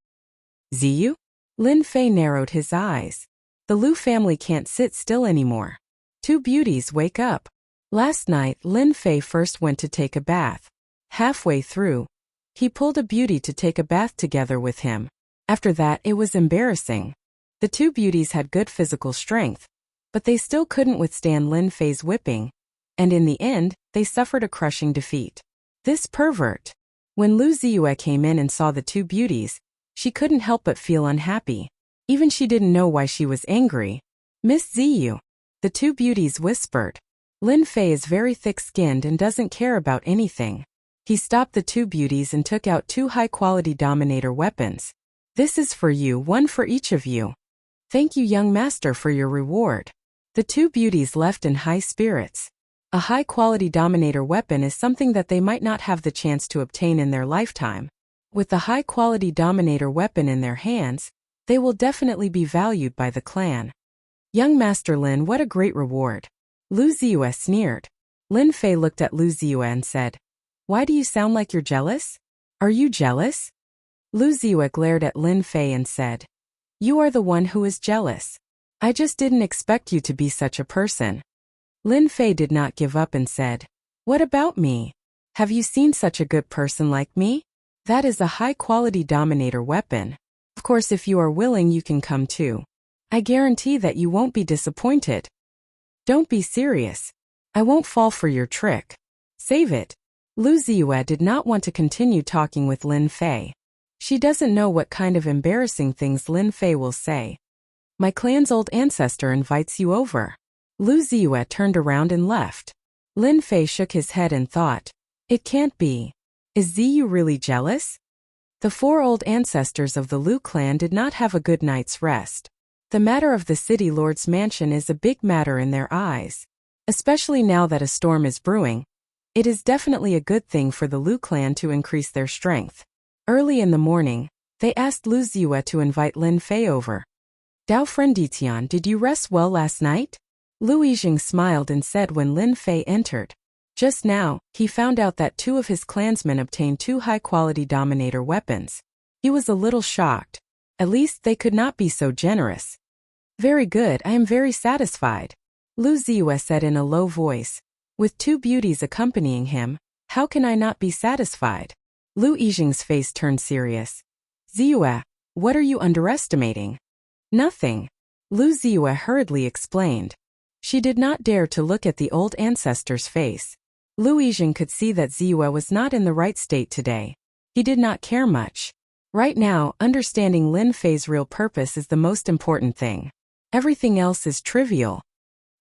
Ziyu? Lin Fei narrowed his eyes. The Lu family can't sit still anymore. Two beauties, wake up. Last night, Lin Fei first went to take a bath. Halfway through, he pulled a beauty to take a bath together with him. After that, it was embarrassing. The two beauties had good physical strength, but they still couldn't withstand Lin Fei's whipping, and in the end, they suffered a crushing defeat. This pervert. When Lu Ziyue came in and saw the two beauties, She couldn't help but feel unhappy. Even she didn't know why she was angry. Miss Ziyu, the two beauties whispered. Lin Fei is very thick-skinned and doesn't care about anything. He stopped the two beauties and took out two high-quality Dominator weapons. This is for you, one for each of you. Thank you, young master, for your reward. The two beauties left in high spirits. A high-quality Dominator weapon is something that they might not have the chance to obtain in their lifetime. With the high-quality Dominator weapon in their hands, they will definitely be valued by the clan. Young Master Lin, what a great reward. Lu Ziyue sneered. Lin Fei looked at Lu Ziyue and said, Why do you sound like you're jealous? Are you jealous? Lu Ziyue glared at Lin Fei and said, You are the one who is jealous. I just didn't expect you to be such a person. Lin Fei did not give up and said, What about me? Have you seen such a good person like me? That is a high-quality Dominator weapon. Of course, if you are willing, you can come too. I guarantee that you won't be disappointed. Don't be serious. I won't fall for your trick. Save it. Lu Ziyue did not want to continue talking with Lin Fei. She doesn't know what kind of embarrassing things Lin Fei will say. My clan's old ancestor invites you over. Lu Ziyue turned around and left. Lin Fei shook his head and thought, It can't be. Is Ziyu really jealous? The four old ancestors of the Lu clan did not have a good night's rest. The matter of the city lord's mansion is a big matter in their eyes. Especially now that a storm is brewing, it is definitely a good thing for the Lu clan to increase their strength. Early in the morning, they asked Lu Ziyue to invite Lin Fei over. Dao friend Ditian, did you rest well last night? Lu Yijing smiled and said when Lin Fei entered. Just now, he found out that two of his clansmen obtained two high-quality Dominator weapons. He was a little shocked. At least they could not be so generous. Very good, I am very satisfied. Lu Ziyue said in a low voice. With two beauties accompanying him, how can I not be satisfied? Lu Yijing's face turned serious. Ziyue, what are you underestimating? Nothing. Lu Ziyue hurriedly explained. She did not dare to look at the old ancestor's face. Lu Yijing could see that Ziyue was not in the right state today. He did not care much. Right now, understanding Lin Fei's real purpose is the most important thing. Everything else is trivial.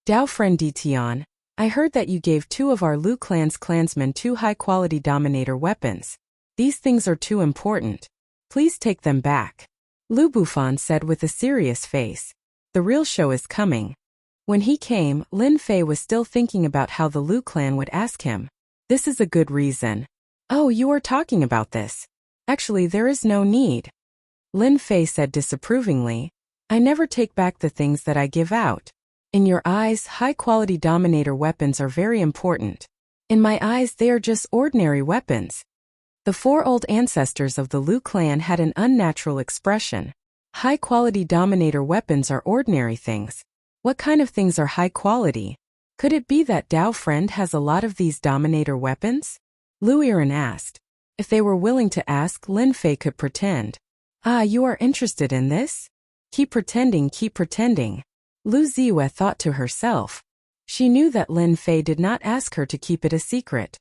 Dao friend Ditian, I heard that you gave two of our Lu clan's clansmen two high-quality Dominator weapons. These things are too important. Please take them back. Lu Bufan said with a serious face. The real show is coming. When he came, Lin Fei was still thinking about how the Lu clan would ask him. This is a good reason. Oh, you are talking about this. Actually, there is no need. Lin Fei said disapprovingly. I never take back the things that I give out. In your eyes, high-quality Dominator weapons are very important. In my eyes, they are just ordinary weapons. The four old ancestors of the Lu clan had an unnatural expression. High-quality Dominator weapons are ordinary things. What kind of things are high quality? Could it be that Dao friend has a lot of these Dominator weapons? Lu Yiren asked. If they were willing to ask, Lin Fei could pretend. Ah, you are interested in this? Keep pretending, keep pretending. Lu Ziyue thought to herself. She knew that Lin Fei did not ask her to keep it a secret.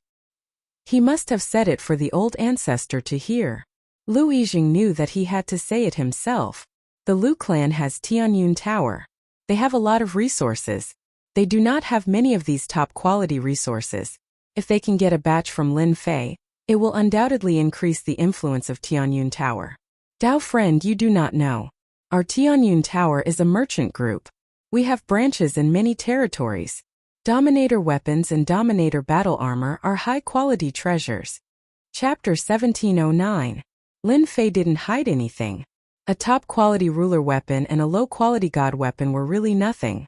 He must have said it for the old ancestor to hear. Lu Yijing knew that he had to say it himself. The Lu clan has Tianyun Tower. They have a lot of resources. They do not have many of these top-quality resources. If they can get a batch from Lin Fei, it will undoubtedly increase the influence of Tianyun Tower. Dao friend, you do not know. Our Tianyun Tower is a merchant group. We have branches in many territories. Dominator weapons and Dominator battle armor are high-quality treasures. Chapter 1709. Lin Fei didn't hide anything. A top-quality ruler weapon and a low-quality god weapon were really nothing.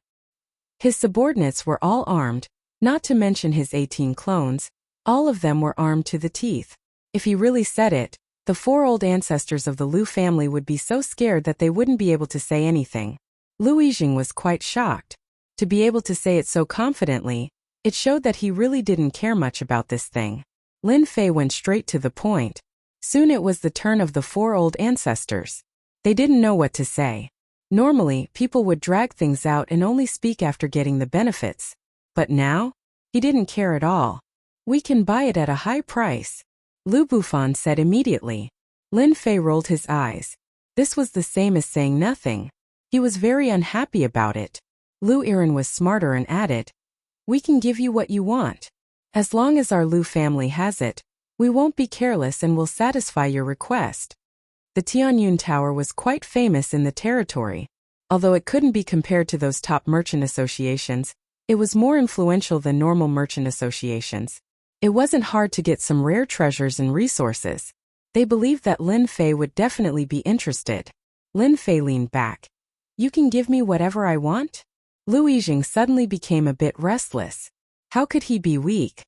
His subordinates were all armed, not to mention his 18 clones. All of them were armed to the teeth. If he really said it, the four old ancestors of the Lu family would be so scared that they wouldn't be able to say anything. Lu Yijing was quite shocked. To be able to say it so confidently, it showed that he really didn't care much about this thing. Lin Fei went straight to the point. Soon it was the turn of the four old ancestors. They didn't know what to say. Normally, people would drag things out and only speak after getting the benefits. But now? He didn't care at all. We can buy it at a high price. Lu Bufan said immediately. Lin Fei rolled his eyes. This was the same as saying nothing. He was very unhappy about it. Lu Yiren was smarter and added, "We can give you what you want. As long as our Lu family has it, we won't be careless and will satisfy your request." The Tianyun Tower was quite famous in the territory. Although it couldn't be compared to those top merchant associations, it was more influential than normal merchant associations. It wasn't hard to get some rare treasures and resources. They believed that Lin Fei would definitely be interested. Lin Fei leaned back. "You can give me whatever I want?" Lu Yijing suddenly became a bit restless. How could he be weak?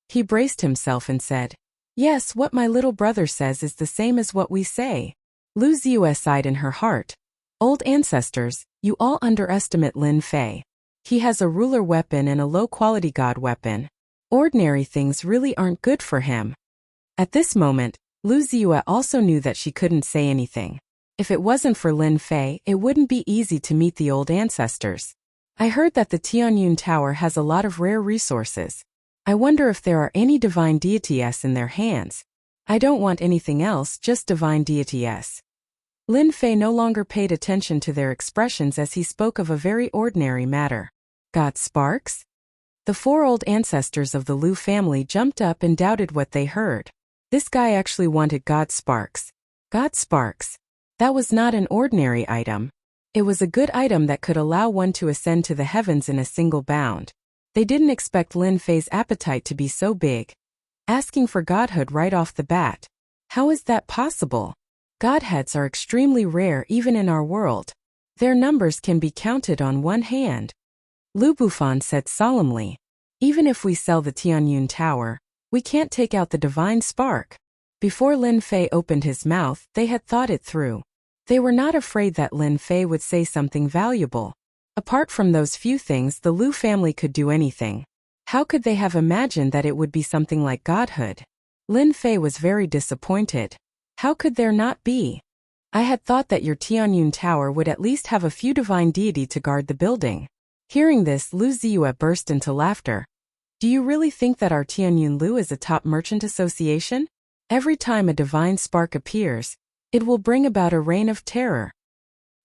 He braced himself and said, "Yes, what my little brother says is the same as what we say." Lu Ziyue sighed in her heart. "Old ancestors, you all underestimate Lin Fei. He has a ruler weapon and a low-quality god weapon. Ordinary things really aren't good for him." At this moment, Lu Ziyue also knew that she couldn't say anything. If it wasn't for Lin Fei, it wouldn't be easy to meet the old ancestors. "I heard that the Tianyun Tower has a lot of rare resources. I wonder if there are any divine deities in their hands. I don't want anything else, just divine deities." Lin Fei no longer paid attention to their expressions as he spoke of a very ordinary matter. "God sparks?" The four old ancestors of the Lu family jumped up and doubted what they heard. This guy actually wanted God sparks. God sparks. That was not an ordinary item. It was a good item that could allow one to ascend to the heavens in a single bound. They didn't expect Lin Fei's appetite to be so big. Asking for godhood right off the bat. How is that possible? Godheads are extremely rare even in our world. Their numbers can be counted on one hand. Lu Bufan said solemnly, "Even if we sell the Tianyun Tower, we can't take out the divine spark." Before Lin Fei opened his mouth, they had thought it through. They were not afraid that Lin Fei would say something valuable. Apart from those few things, the Lu family could do anything. How could they have imagined that it would be something like godhood? Lin Fei was very disappointed. How could there not be? "I had thought that your Tianyun Tower would at least have a few divine deity to guard the building." Hearing this, Lu Ziyue burst into laughter. "Do you really think that our Tianyun Lu is a top merchant association? Every time a divine spark appears, it will bring about a reign of terror."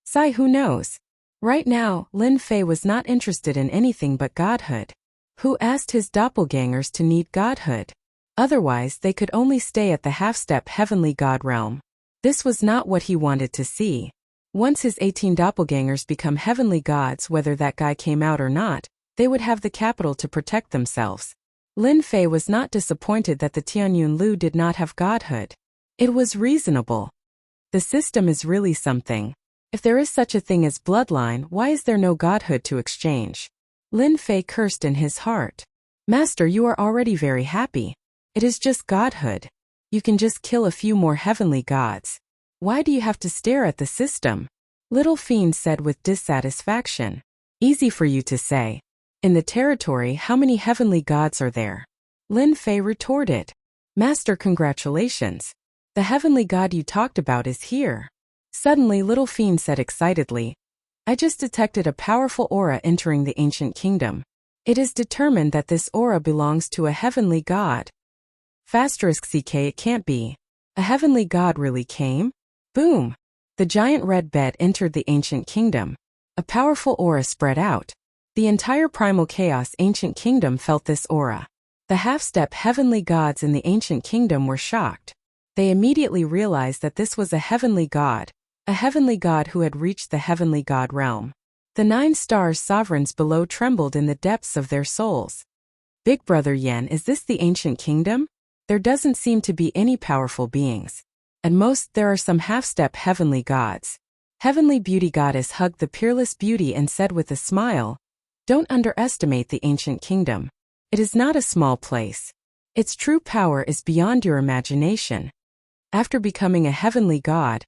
Sai, who knows? Right now, Lin Fei was not interested in anything but godhood. Who asked his doppelgangers to need godhood? Otherwise, they could only stay at the half-step heavenly god realm. This was not what he wanted to see. Once his 18 doppelgangers become heavenly gods, whether that guy came out or not, they would have the capital to protect themselves. Lin Fei was not disappointed that the Tianyun Lu did not have godhood. It was reasonable. The system is really something. If there is such a thing as bloodline, why is there no godhood to exchange? Lin Fei cursed in his heart. "Master, you are already very happy. It is just godhood. You can just kill a few more heavenly gods. Why do you have to stare at the system?" Little Fiend said with dissatisfaction. "Easy for you to say. In the territory, how many heavenly gods are there?" Lin Fei retorted. "Master, congratulations. The heavenly god you talked about is here." Suddenly, Little Fiend said excitedly, "I just detected a powerful aura entering the ancient kingdom. It is determined that this aura belongs to a heavenly god." *CK, it can't be. A heavenly god really came? Boom! The giant red bed entered the ancient kingdom. A powerful aura spread out. The entire primal chaos ancient kingdom felt this aura. The half-step heavenly gods in the ancient kingdom were shocked. They immediately realized that this was a heavenly god who had reached the heavenly god realm. The 9 stars sovereigns below trembled in the depths of their souls. "Big Brother Yen, is this the ancient kingdom? There doesn't seem to be any powerful beings. At most, there are some half-step heavenly gods." Heavenly Beauty Goddess hugged the peerless beauty and said with a smile, "Don't underestimate the ancient kingdom. It is not a small place. Its true power is beyond your imagination." After becoming a heavenly god,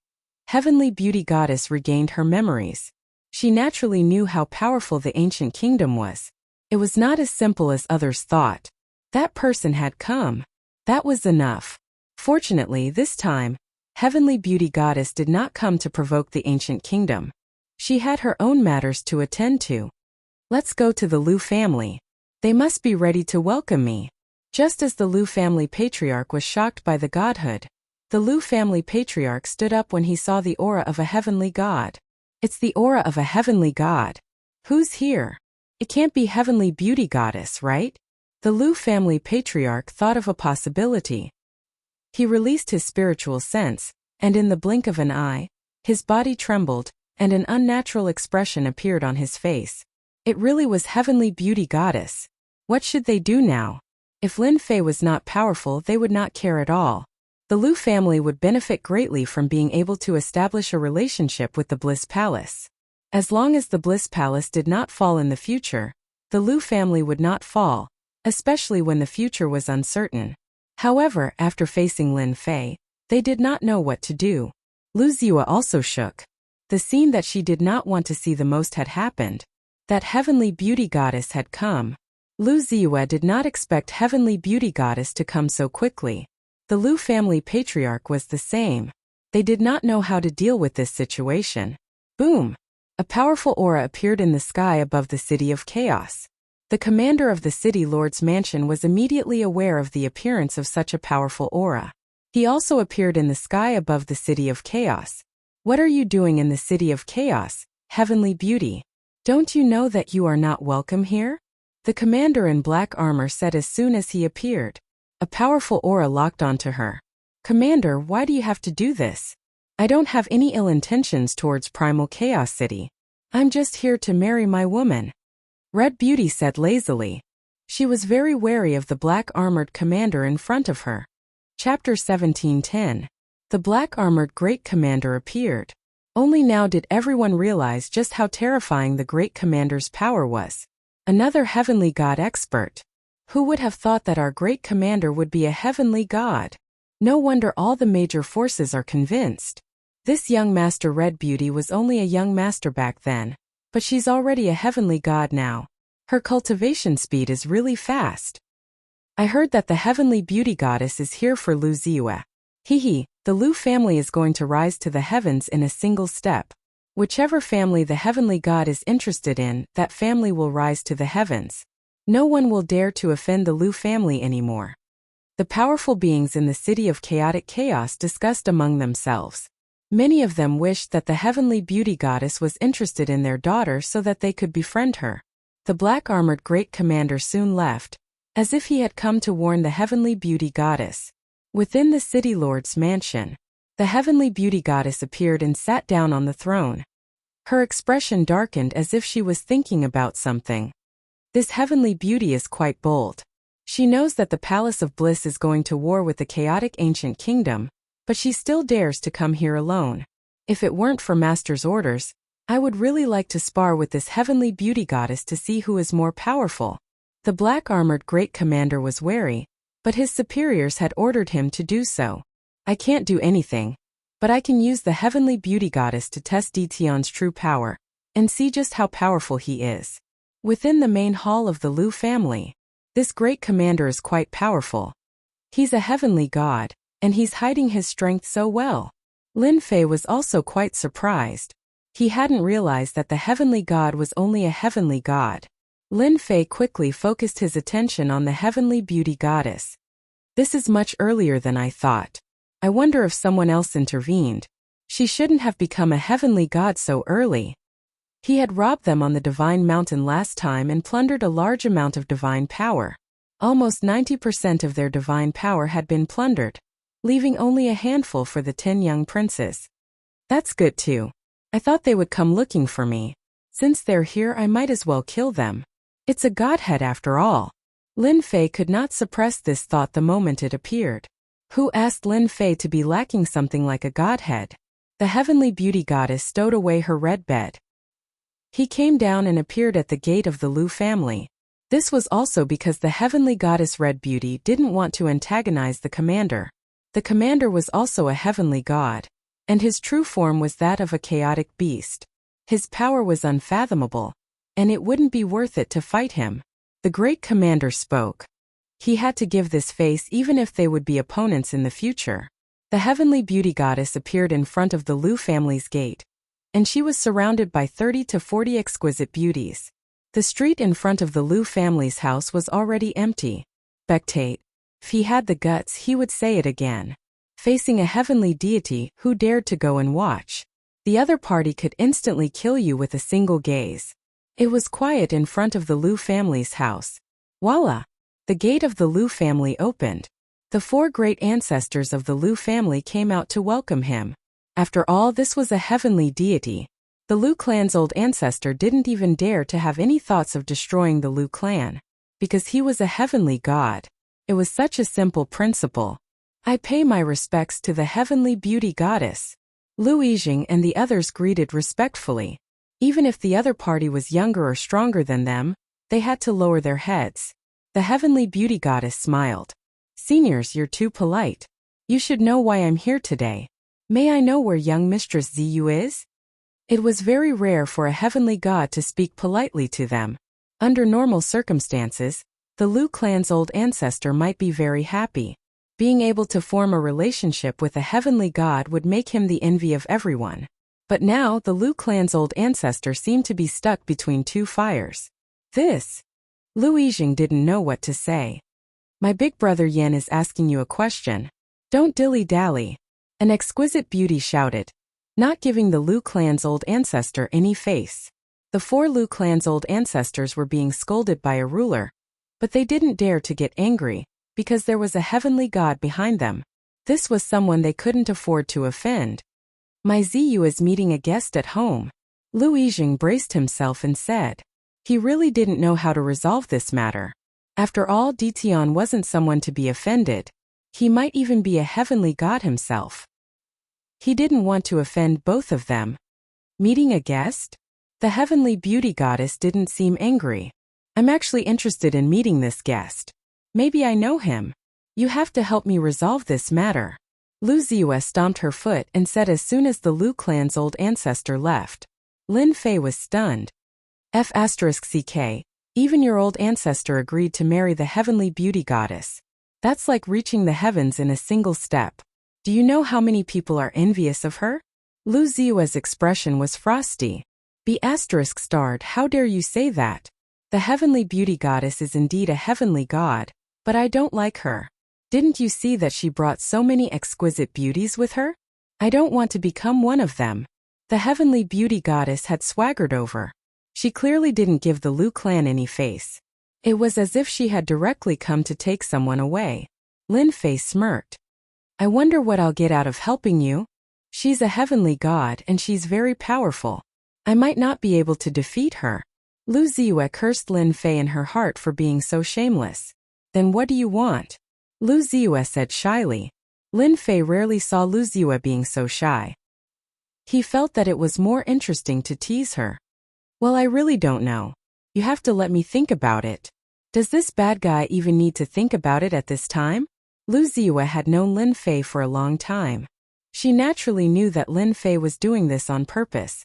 Heavenly Beauty Goddess regained her memories. She naturally knew how powerful the ancient kingdom was. It was not as simple as others thought. That person had come. That was enough. Fortunately, this time, Heavenly Beauty Goddess did not come to provoke the ancient kingdom. She had her own matters to attend to. "Let's go to the Lu family. They must be ready to welcome me." Just as the Lu family patriarch was shocked by the godhood, The Liu family patriarch stood up when he saw the aura of a heavenly god. It's the aura of a heavenly god. Who's here? It can't be heavenly beauty goddess, right? The Liu family patriarch thought of a possibility. He released his spiritual sense, and in the blink of an eye, his body trembled, and an unnatural expression appeared on his face. It really was heavenly beauty goddess. What should they do now? If Lin Fei was not powerful, they would not care at all. The Liu family would benefit greatly from being able to establish a relationship with the Bliss Palace. As long as the Bliss Palace did not fall in the future, the Liu family would not fall, especially when the future was uncertain. However, after facing Lin Fei, they did not know what to do. Lu Ziwa also shook. The scene that she did not want to see the most had happened. That heavenly beauty goddess had come. Lu Ziwa did not expect heavenly beauty goddess to come so quickly. The Liu family patriarch was the same. They did not know how to deal with this situation. Boom! A powerful aura appeared in the sky above the City of Chaos. The commander of the City Lord's mansion was immediately aware of the appearance of such a powerful aura. He also appeared in the sky above the City of Chaos. What are you doing in the City of Chaos, heavenly beauty? Don't you know that you are not welcome here? The commander in black armor said as soon as he appeared. A powerful aura locked onto her. Commander, why do you have to do this? I don't have any ill intentions towards Primal Chaos City. I'm just here to marry my woman. Red Beauty said lazily. She was very wary of the black-armored commander in front of her. Chapter 17:10. The black-armored Great Commander appeared. Only now did everyone realize just how terrifying the Great Commander's power was. Another heavenly god expert. Who would have thought that our Great Commander would be a heavenly god? No wonder all the major forces are convinced. This young Master Red Beauty was only a young master back then, but she's already a heavenly god now. Her cultivation speed is really fast. I heard that the heavenly beauty goddess is here for Lu Ziwa. Hehe, the Liu family is going to rise to the heavens in a single step. Whichever family the heavenly god is interested in, that family will rise to the heavens. No one will dare to offend the Liu family anymore. The powerful beings in the City of Chaotic Chaos discussed among themselves. Many of them wished that the heavenly beauty goddess was interested in their daughter so that they could befriend her. The black-armored Great Commander soon left, as if he had come to warn the heavenly beauty goddess. Within the City Lord's mansion, the heavenly beauty goddess appeared and sat down on the throne. Her expression darkened as if she was thinking about something. This heavenly beauty is quite bold. She knows that the Palace of Bliss is going to war with the chaotic ancient kingdom, but she still dares to come here alone. If it weren't for Master's orders, I would really like to spar with this heavenly beauty goddess to see who is more powerful. The black-armored Great Commander was wary, but his superiors had ordered him to do so. I can't do anything, but I can use the heavenly beauty goddess to test Dition's true power, and see just how powerful he is. Within the main hall of the Liu family, this Great Commander is quite powerful. He's a heavenly god, and he's hiding his strength so well. Lin Fei was also quite surprised. He hadn't realized that the heavenly god was only a heavenly god. Lin Fei quickly focused his attention on the heavenly beauty goddess. This is much earlier than I thought. I wonder if someone else intervened. She shouldn't have become a heavenly god so early. He had robbed them on the Divine Mountain last time and plundered a large amount of divine power. Almost 90% of their divine power had been plundered, leaving only a handful for the 10 young princes. That's good too. I thought they would come looking for me. Since they're here, I might as well kill them. It's a godhead after all. Lin Fei could not suppress this thought the moment it appeared. Who asked Lin Fei to be lacking something like a godhead? The heavenly beauty goddess stowed away her red bed. He came down and appeared at the gate of the Liu family. This was also because the heavenly goddess Red Beauty didn't want to antagonize the commander. The commander was also a heavenly god, and his true form was that of a chaotic beast. His power was unfathomable, and it wouldn't be worth it to fight him. The great commander spoke. He had to give this face even if they would be opponents in the future. The heavenly beauty goddess appeared in front of the Liu family's gate, and she was surrounded by 30 to 40 exquisite beauties. The street in front of the Liu family's house was already empty. Spectate. If he had the guts, he would say it again. facing a heavenly deity who dared to go and watch. The other party could instantly kill you with a single gaze. It was quiet in front of the Liu family's house. Voila! The gate of the Liu family opened. The 4 great ancestors of the Liu family came out to welcome him. After all, this was a heavenly deity. The Liu clan's old ancestor didn't even dare to have any thoughts of destroying the Liu clan, because he was a heavenly god. It was such a simple principle. I pay my respects to the heavenly beauty goddess. Liu Yijing and the others greeted respectfully. Even if the other party was younger or stronger than them, they had to lower their heads. The heavenly beauty goddess smiled. Seniors, you're too polite. You should know why I'm here today. May I know where young Mistress Ziyu is? It was very rare for a heavenly god to speak politely to them. Under normal circumstances, the Liu clan's old ancestor might be very happy. Being able to form a relationship with a heavenly god would make him the envy of everyone. But now the Liu clan's old ancestor seemed to be stuck between 2 fires. Liu Yijing didn't know what to say. My big brother Yan is asking you a question. Don't dilly-dally. An exquisite beauty shouted, not giving the Liu clan's old ancestor any face. The 4 Liu clan's old ancestors were being scolded by a ruler, but they didn't dare to get angry, because there was a heavenly god behind them. This was someone they couldn't afford to offend. My Ziyu is meeting a guest at home. Liu Yijing braced himself and said. He really didn't know how to resolve this matter. After all, Ditian wasn't someone to be offended. He might even be a heavenly god himself. He didn't want to offend both of them. Meeting a guest? The heavenly beauty goddess didn't seem angry. I'm actually interested in meeting this guest. Maybe I know him. You have to help me resolve this matter. Liu Ziyue stomped her foot and said as soon as the Liu clan's old ancestor left. Lin Fei was stunned. F***ck, even your old ancestor agreed to marry the heavenly beauty goddess. That's like reaching the heavens in a single step. Do you know how many people are envious of her? Liu Ziyue's expression was frosty. B****, how dare you say that? The heavenly beauty goddess is indeed a heavenly god, but I don't like her. Didn't you see that she brought so many exquisite beauties with her? I don't want to become one of them. The heavenly beauty goddess had swaggered over. She clearly didn't give the Liu clan any face. It was as if she had directly come to take someone away. Lin Fei smirked. I wonder what I'll get out of helping you. She's a heavenly god and she's very powerful. I might not be able to defeat her. Liu Ziyue cursed Lin Fei in her heart for being so shameless. Then what do you want? Liu Ziyue said shyly. Lin Fei rarely saw Liu Ziyue being so shy. He felt that it was more interesting to tease her. Well, I really don't know. You have to let me think about it. Does this bad guy even need to think about it at this time? Liu Ziyue had known Lin Fei for a long time. She naturally knew that Lin Fei was doing this on purpose.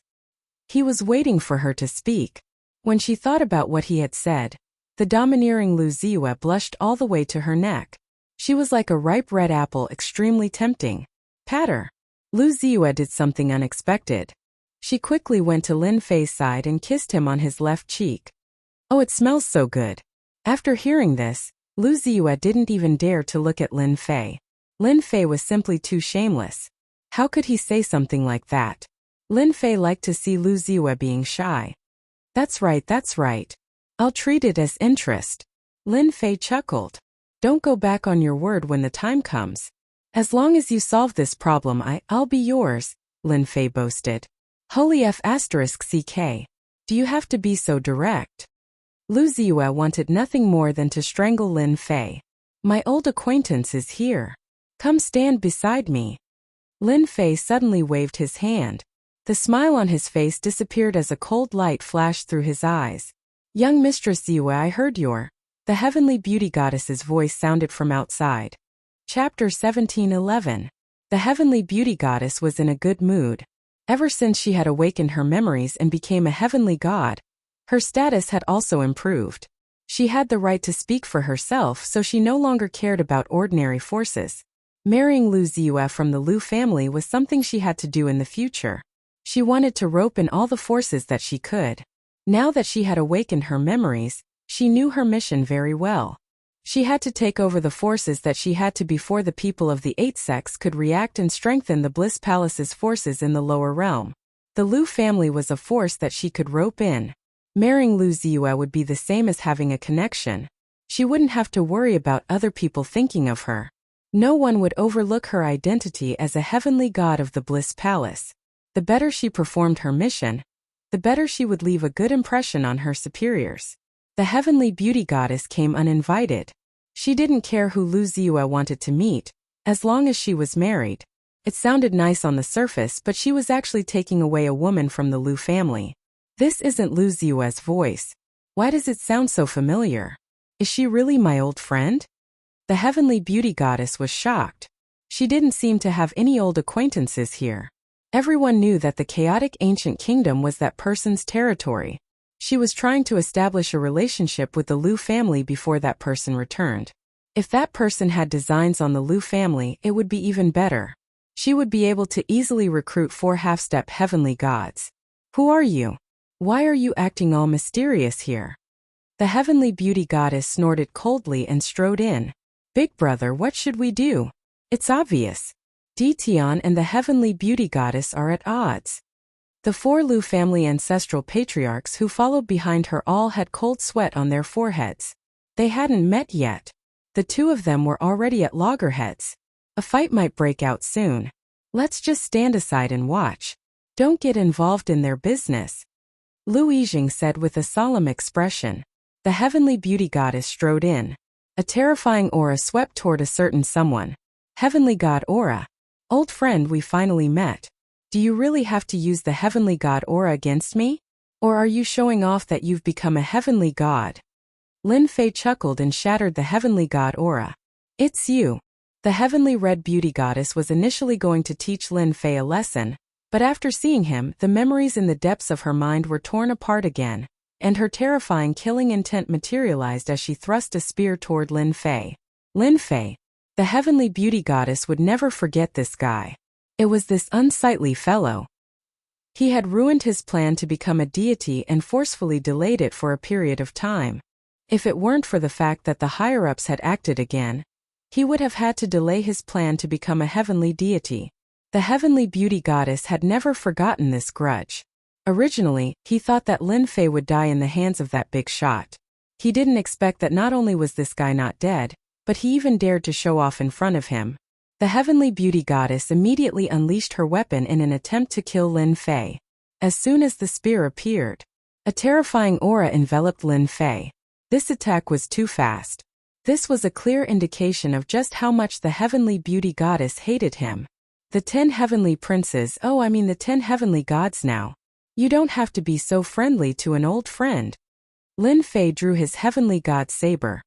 He was waiting for her to speak. When she thought about what he had said, the domineering Liu Ziyue blushed all the way to her neck. She was like a ripe red apple, extremely tempting. Patter. Liu Ziyue did something unexpected. She quickly went to Lin Fei's side and kissed him on his left cheek. Oh, it smells so good. After hearing this, Liu Ziyue didn't even dare to look at Lin Fei. Lin Fei was simply too shameless. How could he say something like that? Lin Fei liked to see Liu Ziyue being shy. That's right. I'll treat it as interest. Lin Fei chuckled. Don't go back on your word when the time comes. As long as you solve this problem, I'll be yours, Lin Fei boasted. Holy F***ck. Do you have to be so direct? Liu Ziyue wanted nothing more than to strangle Lin Fei. My old acquaintance is here. Come stand beside me. Lin Fei suddenly waved his hand. The smile on his face disappeared as a cold light flashed through his eyes. Young Mistress Ziyue, I heard the heavenly beauty goddess's voice sounded from outside. Chapter 1711. The heavenly beauty goddess was in a good mood. Ever since she had awakened her memories and became a heavenly god, her status had also improved. She had the right to speak for herself, so she no longer cared about ordinary forces. Marrying Liu Ziyue from the Liu family was something she had to do in the future. She wanted to rope in all the forces that she could. Now that she had awakened her memories, she knew her mission very well. She had to take over the forces that she had to before the people of the Eight Sects could react and strengthen the Bliss Palace's forces in the lower realm. The Lu family was a force that she could rope in. Marrying Lu Ziyue would be the same as having a connection. She wouldn't have to worry about other people thinking of her. No one would overlook her identity as a heavenly god of the Bliss Palace. The better she performed her mission, the better she would leave a good impression on her superiors. The heavenly beauty goddess came uninvited. She didn't care who Lu Ziyue wanted to meet, as long as she was married. It sounded nice on the surface, but she was actually taking away a woman from the Lu family. This isn't Lu Ziyue's voice. Why does it sound so familiar? Is she really my old friend? The heavenly beauty goddess was shocked. She didn't seem to have any old acquaintances here. Everyone knew that the chaotic ancient kingdom was that person's territory. She was trying to establish a relationship with the Lu family before that person returned. If that person had designs on the Lu family, it would be even better. She would be able to easily recruit 4 half-step heavenly gods. Who are you? Why are you acting all mysterious here? The heavenly beauty goddess snorted coldly and strode in. Big brother, what should we do? It's obvious. Tian and the heavenly beauty goddess are at odds. The 4 Lu family ancestral patriarchs who followed behind her all had cold sweat on their foreheads. They hadn't met yet. The 2 of them were already at loggerheads. A fight might break out soon. Let's just stand aside and watch. Don't get involved in their business. Lu Yijing said with a solemn expression. The heavenly beauty goddess strode in. A terrifying aura swept toward a certain someone. Heavenly god aura. Old friend, we finally met. Do you really have to use the heavenly god aura against me? Or are you showing off that you've become a heavenly god? Lin Fei chuckled and shattered the heavenly god aura. It's you. The heavenly red beauty goddess was initially going to teach Lin Fei a lesson, but after seeing him, the memories in the depths of her mind were torn apart again, and her terrifying killing intent materialized as she thrust a spear toward Lin Fei. Lin Fei. The heavenly beauty goddess would never forget this guy. It was this unsightly fellow. He had ruined his plan to become a deity and forcefully delayed it for a period of time. If it weren't for the fact that the higher-ups had acted again, he would have had to delay his plan to become a heavenly deity. The heavenly beauty goddess had never forgotten this grudge. Originally, he thought that Lin Fei would die in the hands of that big shot. He didn't expect that not only was this guy not dead, but he even dared to show off in front of him. The heavenly beauty goddess immediately unleashed her weapon in an attempt to kill Lin Fei. As soon as the spear appeared, a terrifying aura enveloped Lin Fei. This attack was too fast. This was a clear indication of just how much the heavenly beauty goddess hated him. The 10 heavenly princes, the 10 heavenly gods now. You don't have to be so friendly to an old friend. Lin Fei drew his heavenly god saber.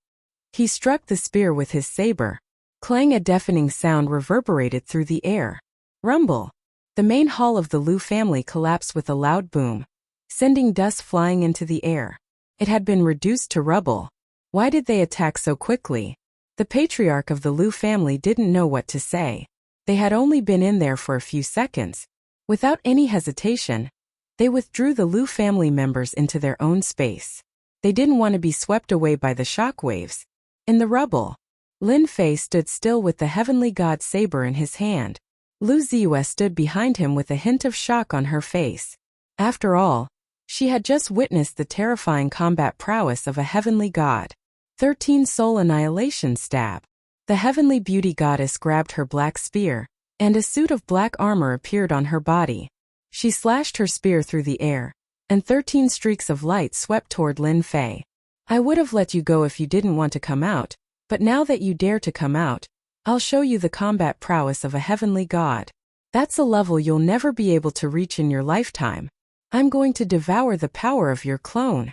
He struck the spear with his saber. Clang, a deafening sound reverberated through the air. Rumble. The main hall of the Lu family collapsed with a loud boom, sending dust flying into the air. It had been reduced to rubble. Why did they attack so quickly? The patriarch of the Lu family didn't know what to say. They had only been in there for a few seconds. Without any hesitation, they withdrew the Lu family members into their own space. They didn't want to be swept away by the shockwaves. In the rubble, Lin Fei stood still with the heavenly god saber in his hand. Lu Ziyue stood behind him with a hint of shock on her face. After all, she had just witnessed the terrifying combat prowess of a heavenly god. 13 soul annihilation stab. The heavenly beauty goddess grabbed her black spear, and a suit of black armor appeared on her body. She slashed her spear through the air, and 13 streaks of light swept toward Lin Fei. I would have let you go if you didn't want to come out, but now that you dare to come out, I'll show you the combat prowess of a heavenly god. That's a level you'll never be able to reach in your lifetime. I'm going to devour the power of your clone.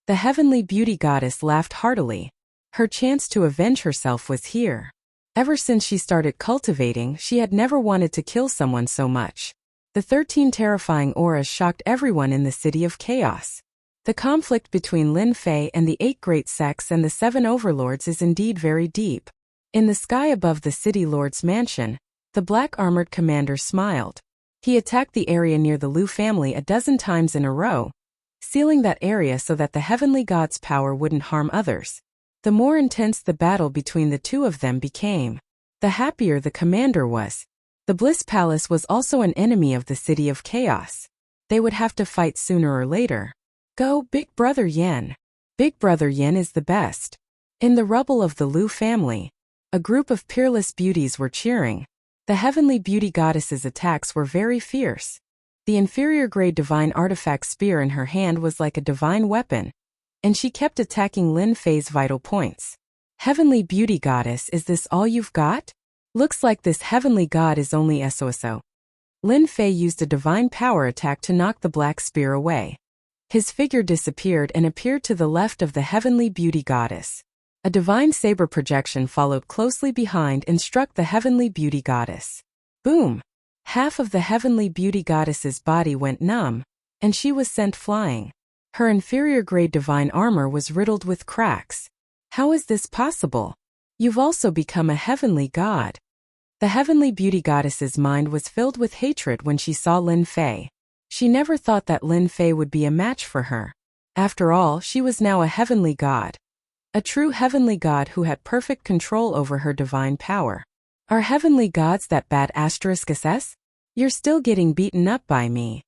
The heavenly beauty goddess laughed heartily. Her chance to avenge herself was here. Ever since she started cultivating, she had never wanted to kill someone so much. The 13 terrifying auras shocked everyone in the City of Chaos. The conflict between Lin Fei and the 8 great sects and the 7 overlords is indeed very deep. In the sky above the city lord's mansion, the black-armored commander smiled. He attacked the area near the Lu family a dozen times in a row, sealing that area so that the heavenly god's power wouldn't harm others. The more intense the battle between the two of them became, the happier the commander was. The Bliss Palace was also an enemy of the City of Chaos. They would have to fight sooner or later. Go, Big Brother Yen. Big Brother Yen is the best. In the rubble of the Lu family, a group of peerless beauties were cheering. The heavenly beauty goddess's attacks were very fierce. The inferior-grade divine artifact spear in her hand was like a divine weapon, and she kept attacking Lin Fei's vital points. Heavenly beauty goddess, is this all you've got? Looks like this heavenly god is only SOSO. Lin Fei used a divine power attack to knock the black spear away. His figure disappeared and appeared to the left of the heavenly beauty goddess. A divine saber projection followed closely behind and struck the heavenly beauty goddess. Boom! Half of the heavenly beauty goddess's body went numb, and she was sent flying. Her inferior-grade divine armor was riddled with cracks. How is this possible? You've also become a heavenly god. The heavenly beauty goddess's mind was filled with hatred when she saw Lin Fei. She never thought that Lin Fei would be a match for her. After all, she was now a heavenly god. A true heavenly god who had perfect control over her divine power. Are heavenly gods that bad *SS? You're still getting beaten up by me.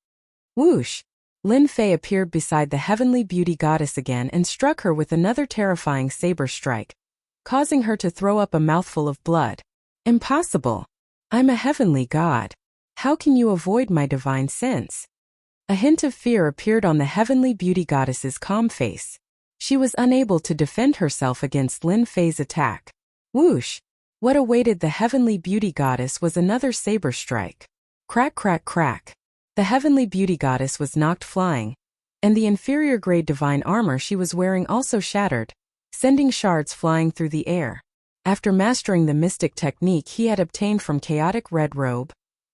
Whoosh! Lin Fei appeared beside the heavenly beauty goddess again and struck her with another terrifying saber strike, causing her to throw up a mouthful of blood. Impossible! I'm a heavenly god. How can you avoid my divine sense? A hint of fear appeared on the heavenly beauty goddess's calm face. She was unable to defend herself against Lin Fei's attack. Whoosh! What awaited the heavenly beauty goddess was another saber strike. Crack, crack, crack. The heavenly beauty goddess was knocked flying, and the inferior-grade divine armor she was wearing also shattered, sending shards flying through the air. After mastering the mystic technique he had obtained from Chaotic Red Robe,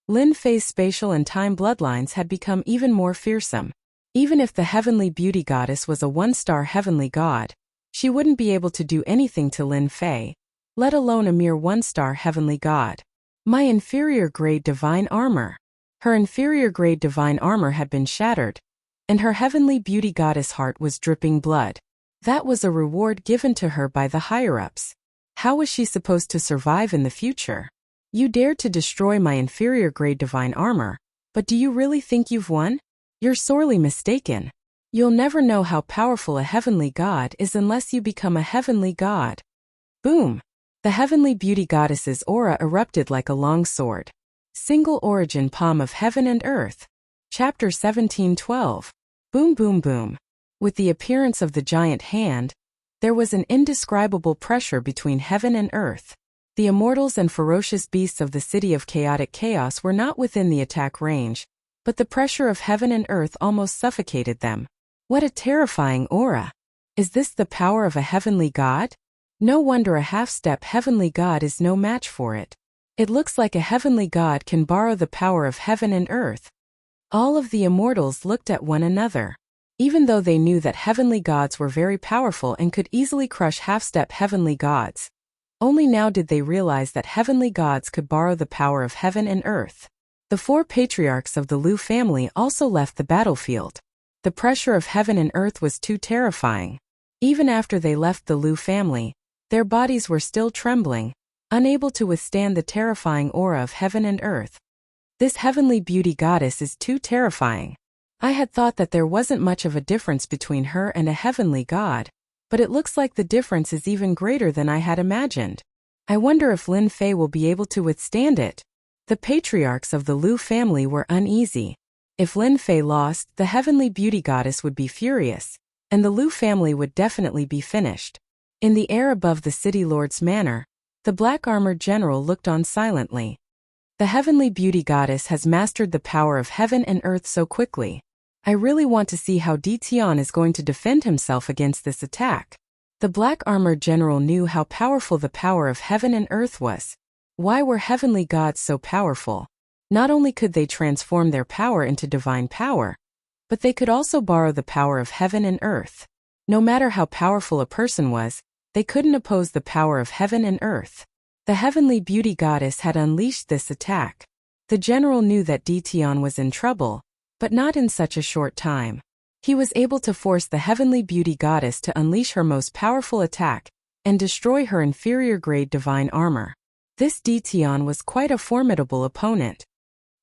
Lin Fei's spatial and time bloodlines had become even more fearsome. Even if the heavenly beauty goddess was a one-star heavenly god, she wouldn't be able to do anything to Lin Fei, let alone a mere one-star heavenly god. My inferior-grade divine armor. Her inferior-grade divine armor had been shattered, and her heavenly beauty goddess heart was dripping blood. That was a reward given to her by the higher-ups. How was she supposed to survive in the future? You dared to destroy my inferior-grade divine armor, but do you really think you've won? You're sorely mistaken. You'll never know how powerful a heavenly god is unless you become a heavenly god. Boom! The heavenly beauty goddess's aura erupted like a long sword. Single origin palm of heaven and earth. Chapter 17:12. Boom boom boom. With the appearance of the giant hand, there was an indescribable pressure between heaven and earth. The immortals and ferocious beasts of the City of Chaotic Chaos were not within the attack range, but the pressure of heaven and earth almost suffocated them. What a terrifying aura! Is this the power of a heavenly god? No wonder a half-step heavenly god is no match for it. It looks like a heavenly god can borrow the power of heaven and earth. All of the immortals looked at one another. Even though they knew that heavenly gods were very powerful and could easily crush half-step heavenly gods, only now did they realize that heavenly gods could borrow the power of heaven and earth. The 4 patriarchs of the Lu family also left the battlefield. The pressure of heaven and earth was too terrifying. Even after they left the Lu family, their bodies were still trembling, unable to withstand the terrifying aura of heaven and earth. This heavenly beauty goddess is too terrifying. I had thought that there wasn't much of a difference between her and a heavenly god, but it looks like the difference is even greater than I had imagined. I wonder if Lin Fei will be able to withstand it. The patriarchs of the Lu family were uneasy. If Lin Fei lost, the heavenly beauty goddess would be furious, and the Lu family would definitely be finished. In the air above the city lord's manor, the black-armored general looked on silently. The heavenly beauty goddess has mastered the power of heaven and earth so quickly. I really want to see how Di Tian is going to defend himself against this attack. The black-armored general knew how powerful the power of heaven and earth was. Why were heavenly gods so powerful? Not only could they transform their power into divine power, but they could also borrow the power of heaven and earth. No matter how powerful a person was, they couldn't oppose the power of heaven and earth. The heavenly beauty goddess had unleashed this attack. The general knew that Di Tian was in trouble, but not in such a short time. He was able to force the heavenly beauty goddess to unleash her most powerful attack, and destroy her inferior-grade divine armor. This Dition was quite a formidable opponent.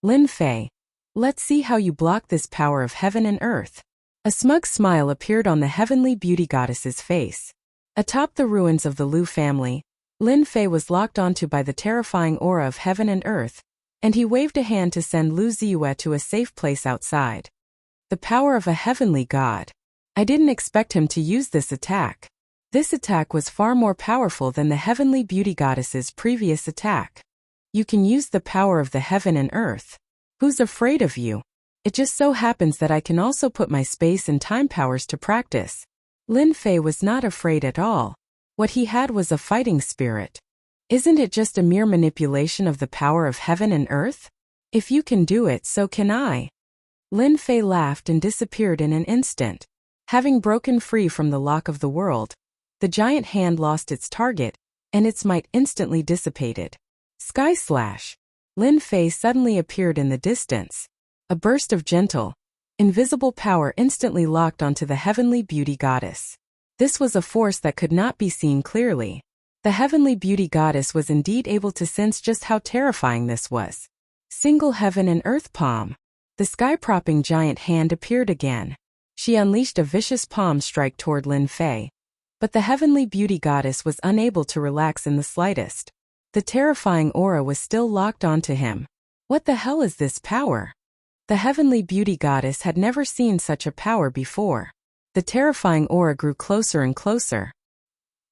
Lin Fei, let's see how you block this power of heaven and earth. A smug smile appeared on the heavenly beauty goddess's face. Atop the ruins of the Liu family, Lin Fei was locked onto by the terrifying aura of heaven and earth, and he waved a hand to send Lu Ziyue to a safe place outside. The power of a heavenly god. I didn't expect him to use this attack. This attack was far more powerful than the heavenly beauty goddess's previous attack. You can use the power of the heaven and earth. Who's afraid of you? It just so happens that I can also put my space and time powers to practice. Lin Fei was not afraid at all. What he had was a fighting spirit. Isn't it just a mere manipulation of the power of heaven and earth? If you can do it, so can I. Lin Fei laughed and disappeared in an instant. Having broken free from the lock of the world, the giant hand lost its target, and its might instantly dissipated. Sky Slash! Lin Fei suddenly appeared in the distance. A burst of gentle, invisible power instantly locked onto the heavenly beauty goddess. This was a force that could not be seen clearly. The heavenly beauty goddess was indeed able to sense just how terrifying this was. Single heaven and earth palm. The sky-propping giant hand appeared again. She unleashed a vicious palm strike toward Lin Fei. But the heavenly beauty goddess was unable to relax in the slightest. The terrifying aura was still locked onto him. What the hell is this power? The heavenly beauty goddess had never seen such a power before. The terrifying aura grew closer and closer.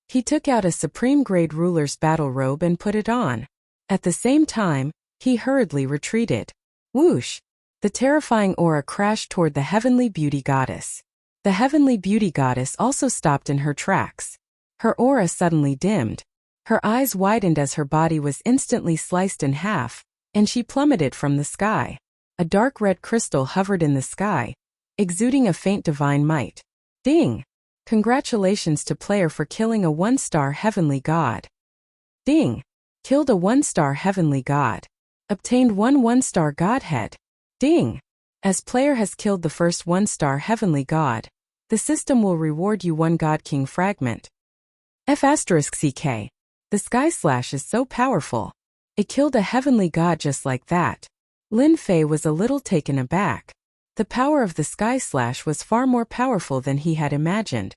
He took out a supreme-grade ruler's battle robe and put it on. At the same time, he hurriedly retreated. Whoosh! The terrifying aura crashed toward the heavenly beauty goddess. The heavenly beauty goddess also stopped in her tracks. Her aura suddenly dimmed. Her eyes widened as her body was instantly sliced in half, and she plummeted from the sky. A dark red crystal hovered in the sky, exuding a faint divine might. Ding! Congratulations to player for killing a 1-star heavenly god. Ding! Killed a 1-star heavenly god. Obtained 1-star godhead. Ding! As player has killed the first 1-star heavenly god, the system will reward you 1 God King fragment. F*CK. The Sky Slash is so powerful. It killed a heavenly god just like that. Lin Fei was a little taken aback. The power of the Sky Slash was far more powerful than he had imagined.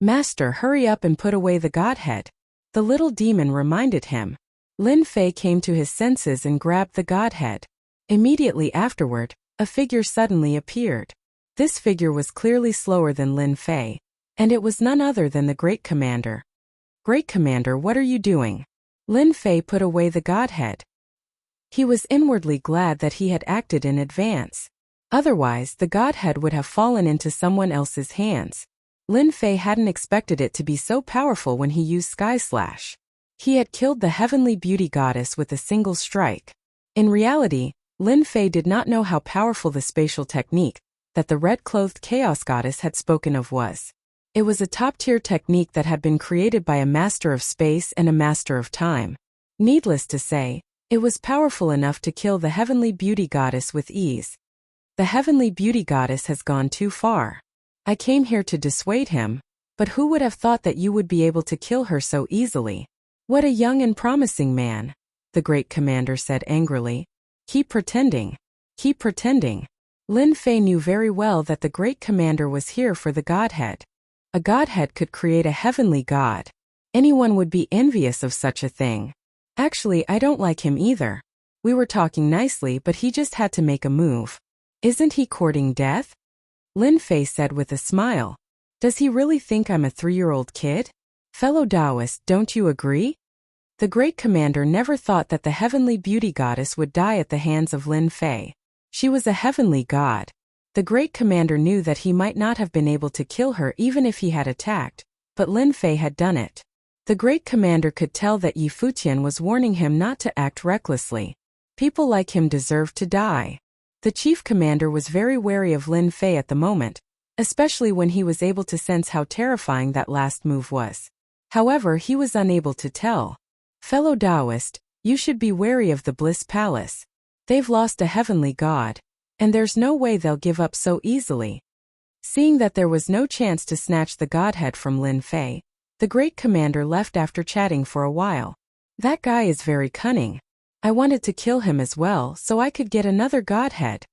Master, hurry up and put away the godhead. The little demon reminded him. Lin Fei came to his senses and grabbed the godhead. Immediately afterward, a figure suddenly appeared. This figure was clearly slower than Lin Fei, and it was none other than the Great Commander. Great Commander, what are you doing? Lin Fei put away the godhead. He was inwardly glad that he had acted in advance. Otherwise, the godhead would have fallen into someone else's hands. Lin Fei hadn't expected it to be so powerful when he used Sky Slash. He had killed the heavenly beauty goddess with a single strike. In reality, Lin Fei did not know how powerful the spatial technique that the red-clothed chaos goddess had spoken of was. It was a top-tier technique that had been created by a master of space and a master of time. Needless to say, it was powerful enough to kill the heavenly beauty goddess with ease. The heavenly beauty goddess has gone too far. I came here to dissuade him, but who would have thought that you would be able to kill her so easily? What a young and promising man, the Great Commander said angrily. Keep pretending. Keep pretending. Lin Fei knew very well that the Great Commander was here for the godhead. A godhead could create a heavenly god. Anyone would be envious of such a thing. Actually, I don't like him either. We were talking nicely, but he just had to make a move. Isn't he courting death? Lin Fei said with a smile. Does he really think I'm a 3-year-old kid? Fellow Taoist, don't you agree? The Great Commander never thought that the heavenly beauty goddess would die at the hands of Lin Fei. She was a heavenly god. The Great Commander knew that he might not have been able to kill her even if he had attacked, but Lin Fei had done it. The Great Commander could tell that Yi Futian was warning him not to act recklessly. People like him deserved to die. The Chief Commander was very wary of Lin Fei at the moment, especially when he was able to sense how terrifying that last move was. However, he was unable to tell. Fellow Taoist, you should be wary of the Bliss Palace. They've lost a heavenly god, and there's no way they'll give up so easily. Seeing that there was no chance to snatch the godhead from Lin Fei, The great commander left after chatting for a while. That guy is very cunning. I wanted to kill him as well so I could get another godhead.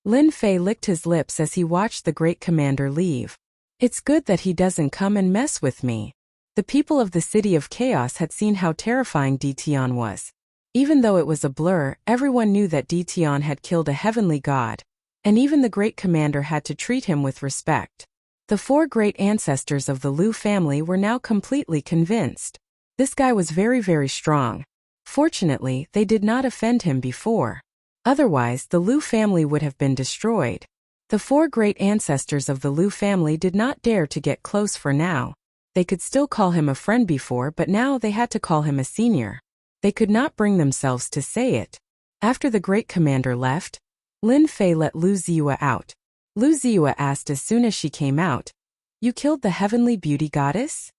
Lin Fei licked his lips as he watched the great commander leave. It's good that he doesn't come and mess with me. The people of the City of Chaos had seen how terrifying Dition was. Even though it was a blur, everyone knew that Dition had killed a heavenly god, and even the great commander had to treat him with respect. The 4 great ancestors of the Liu family were now completely convinced. This guy was very, very strong. Fortunately, they did not offend him before. Otherwise, the Liu family would have been destroyed. The 4 great ancestors of the Liu family did not dare to get close for now. They could still call him a friend before, but now they had to call him a senior. They could not bring themselves to say it. After the great commander left, Lin Fei let Lu Ziyue out. Lu Ziyue asked as soon as she came out, "You killed the heavenly beauty goddess?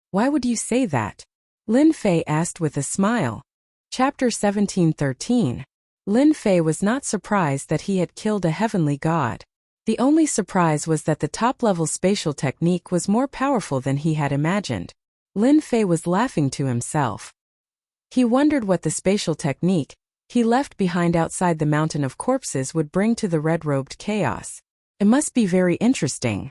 Why would you say that?" Lin Fei asked with a smile. Chapter 17:13. Lin Fei was not surprised that he had killed a heavenly god. The only surprise was that the top-level spatial technique was more powerful than he had imagined. Lin Fei was laughing to himself. He wondered what the spatial technique he left behind outside the mountain of corpses would bring to the red-robed chaos. It must be very interesting.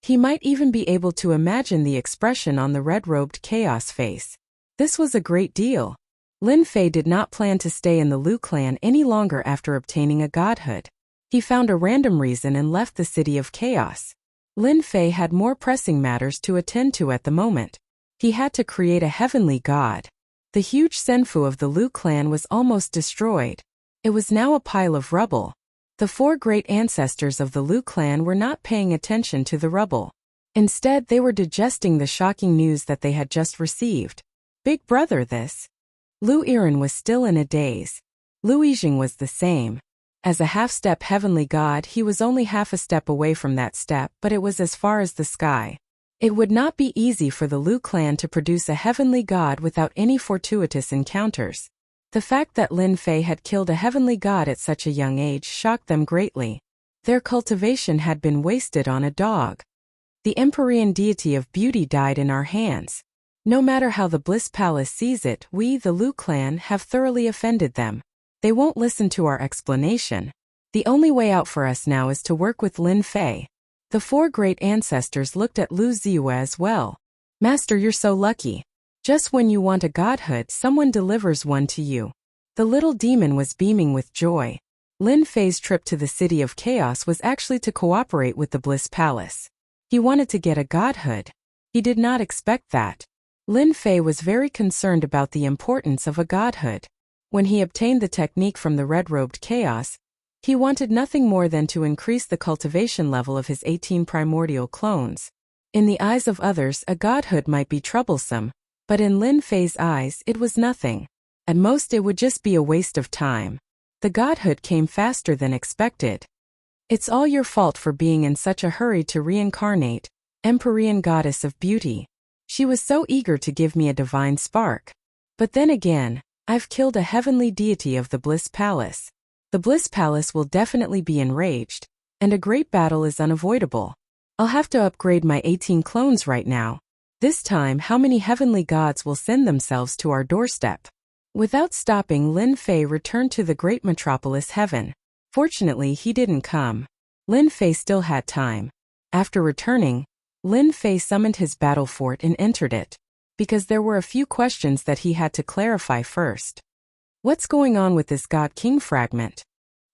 He might even be able to imagine the expression on the red-robed chaos face. This was a great deal. Lin Fei did not plan to stay in the Liu clan any longer after obtaining a godhood. He found a random reason and left the City of Chaos. Lin Fei had more pressing matters to attend to at the moment. He had to create a heavenly god. The huge senfu of the Liu clan was almost destroyed. It was now a pile of rubble. The 4 great ancestors of the Liu clan were not paying attention to the rubble. Instead, they were digesting the shocking news that they had just received. Big brother this. Lu Yiren was still in a daze. Lu Yijing was the same. As a half-step heavenly god, he was only half a step away from that step, but it was as far as the sky. It would not be easy for the Liu clan to produce a heavenly god without any fortuitous encounters. The fact that Lin Fei had killed a heavenly god at such a young age shocked them greatly. Their cultivation had been wasted on a dog. The Empyrean deity of beauty died in our hands. No matter how the Bliss Palace sees it, we, the Liu clan, have thoroughly offended them. They won't listen to our explanation. The only way out for us now is to work with Lin Fei. The 4 great ancestors looked at Lu Ziyue as well. Master, you're so lucky. Just when you want a godhood, someone delivers one to you. The little demon was beaming with joy. Lin Fei's trip to the City of Chaos was actually to cooperate with the Bliss Palace. He wanted to get a godhood. He did not expect that. Lin Fei was very concerned about the importance of a godhood. When he obtained the technique from the red-robed chaos, he wanted nothing more than to increase the cultivation level of his 18 primordial clones. In the eyes of others, a godhood might be troublesome, but in Lin Fei's eyes, it was nothing. At most, it would just be a waste of time. The godhood came faster than expected. It's all your fault for being in such a hurry to reincarnate, Empyrean goddess of beauty. She was so eager to give me a divine spark. But then again, I've killed a heavenly deity of the Bliss Palace. The Bliss Palace will definitely be enraged, and a great battle is unavoidable. I'll have to upgrade my 18 clones right now. This time, how many heavenly gods will send themselves to our doorstep? Without stopping, Lin Fei returned to the great metropolis heaven. Fortunately, he didn't come. Lin Fei still had time. After returning, Lin Fei summoned his battle fort and entered it, because there were a few questions that he had to clarify first. What's going on with this God King fragment?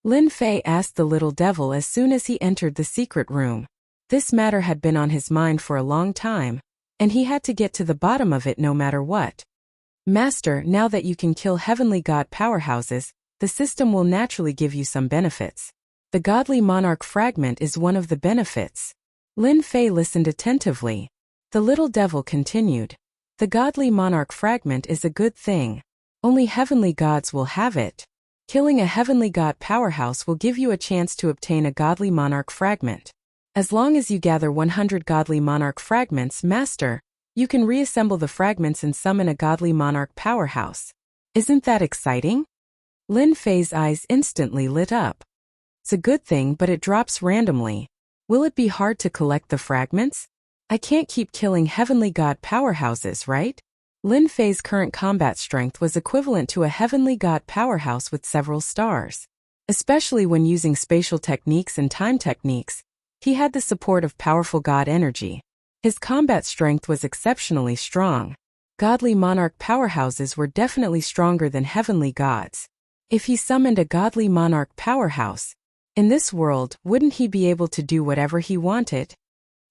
Lin Fei asked the little devil as soon as he entered the secret room. This matter had been on his mind for a long time, and he had to get to the bottom of it no matter what. Master, now that you can kill heavenly god powerhouses, the system will naturally give you some benefits. The godly monarch fragment is one of the benefits. Lin Fei listened attentively. The little devil continued. The godly monarch fragment is a good thing. Only heavenly gods will have it. Killing a heavenly god powerhouse will give you a chance to obtain a godly monarch fragment. As long as you gather 100 godly monarch fragments, Master, you can reassemble the fragments and summon a godly monarch powerhouse. Isn't that exciting? Lin Fei's eyes instantly lit up. It's a good thing, but it drops randomly. Will it be hard to collect the fragments? I can't keep killing heavenly god powerhouses, right? Lin Fei's current combat strength was equivalent to a heavenly god powerhouse with several stars. Especially when using spatial techniques and time techniques, he had the support of powerful god energy. His combat strength was exceptionally strong. Godly monarch powerhouses were definitely stronger than heavenly gods. If he summoned a godly monarch powerhouse, in this world, wouldn't he be able to do whatever he wanted?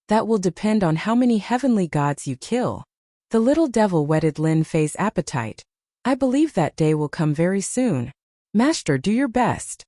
That will depend on how many heavenly gods you kill. The little devil whetted Lin Fei's appetite. I believe that day will come very soon. Master, do your best.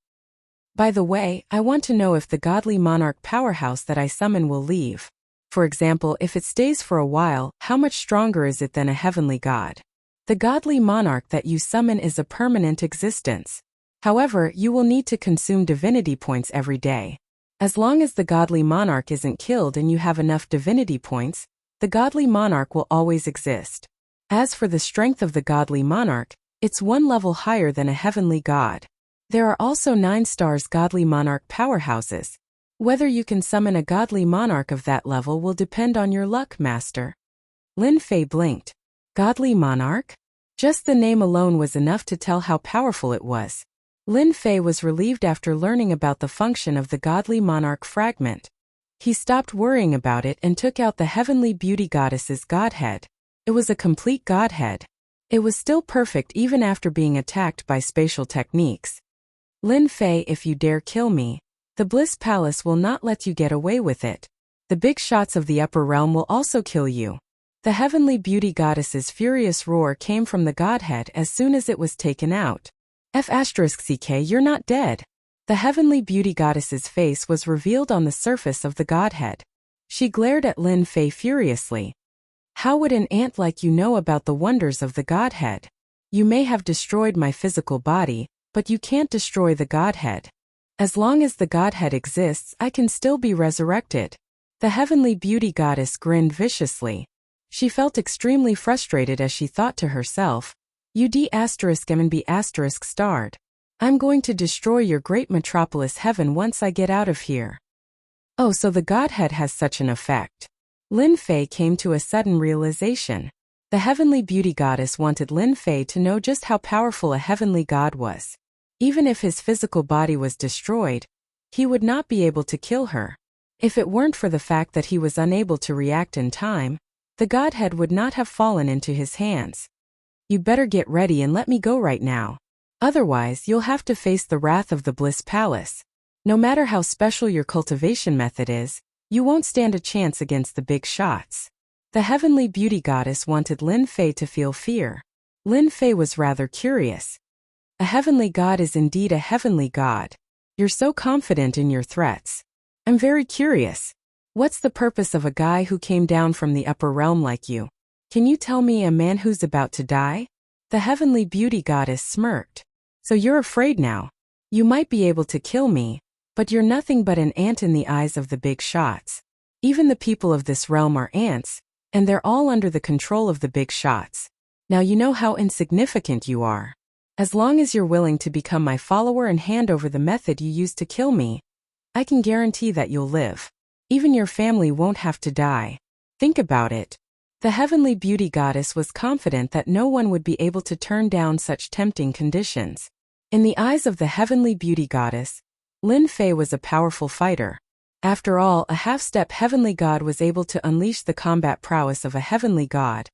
By the way, I want to know if the godly monarch powerhouse that I summon will leave. For example, if it stays for a while, how much stronger is it than a heavenly god? The godly monarch that you summon is a permanent existence. However, you will need to consume divinity points every day. As long as the godly monarch isn't killed and you have enough divinity points, the godly monarch will always exist. As for the strength of the godly monarch, it's one level higher than a heavenly god. There are also 9 stars godly monarch powerhouses. Whether you can summon a godly monarch of that level will depend on your luck, master. Lin Fei blinked. Godly monarch? Just the name alone was enough to tell how powerful it was. Lin Fei was relieved after learning about the function of the godly monarch fragment. He stopped worrying about it and took out the heavenly beauty goddess's godhead. It was a complete godhead. It was still perfect even after being attacked by spatial techniques. Lin Fei, if you dare kill me, the Bliss Palace will not let you get away with it. The big shots of the upper realm will also kill you. The heavenly beauty goddess's furious roar came from the godhead as soon as it was taken out. F*ck, you're not dead. The heavenly beauty goddess's face was revealed on the surface of the godhead. She glared at Lin Fei furiously. How would an ant like you know about the wonders of the godhead? You may have destroyed my physical body, but you can't destroy the godhead. As long as the godhead exists, I can still be resurrected. The heavenly beauty goddess grinned viciously. She felt extremely frustrated as she thought to herself, UD**M**B* starred. I'm going to destroy your great metropolis heaven once I get out of here. Oh, so the godhead has such an effect. Lin Fei came to a sudden realization. The heavenly beauty goddess wanted Lin Fei to know just how powerful a heavenly god was. Even if his physical body was destroyed, he would not be able to kill her. If it weren't for the fact that he was unable to react in time, the godhead would not have fallen into his hands. You better get ready and let me go right now. Otherwise, you'll have to face the wrath of the Bliss Palace. No matter how special your cultivation method is, you won't stand a chance against the big shots. The heavenly beauty goddess wanted Lin Fei to feel fear. Lin Fei was rather curious. A heavenly god is indeed a heavenly god. You're so confident in your threats. I'm very curious. What's the purpose of a guy who came down from the upper realm like you? Can you tell me a man who's about to die? The heavenly beauty goddess smirked. So you're afraid now. You might be able to kill me, but you're nothing but an ant in the eyes of the big shots. Even the people of this realm are ants, and they're all under the control of the big shots. Now you know how insignificant you are. As long as you're willing to become my follower and hand over the method you used to kill me, I can guarantee that you'll live. Even your family won't have to die. Think about it. The heavenly beauty goddess was confident that no one would be able to turn down such tempting conditions. In the eyes of the heavenly beauty goddess, Lin Fei was a powerful fighter. After all, a half-step heavenly god was able to unleash the combat prowess of a heavenly god,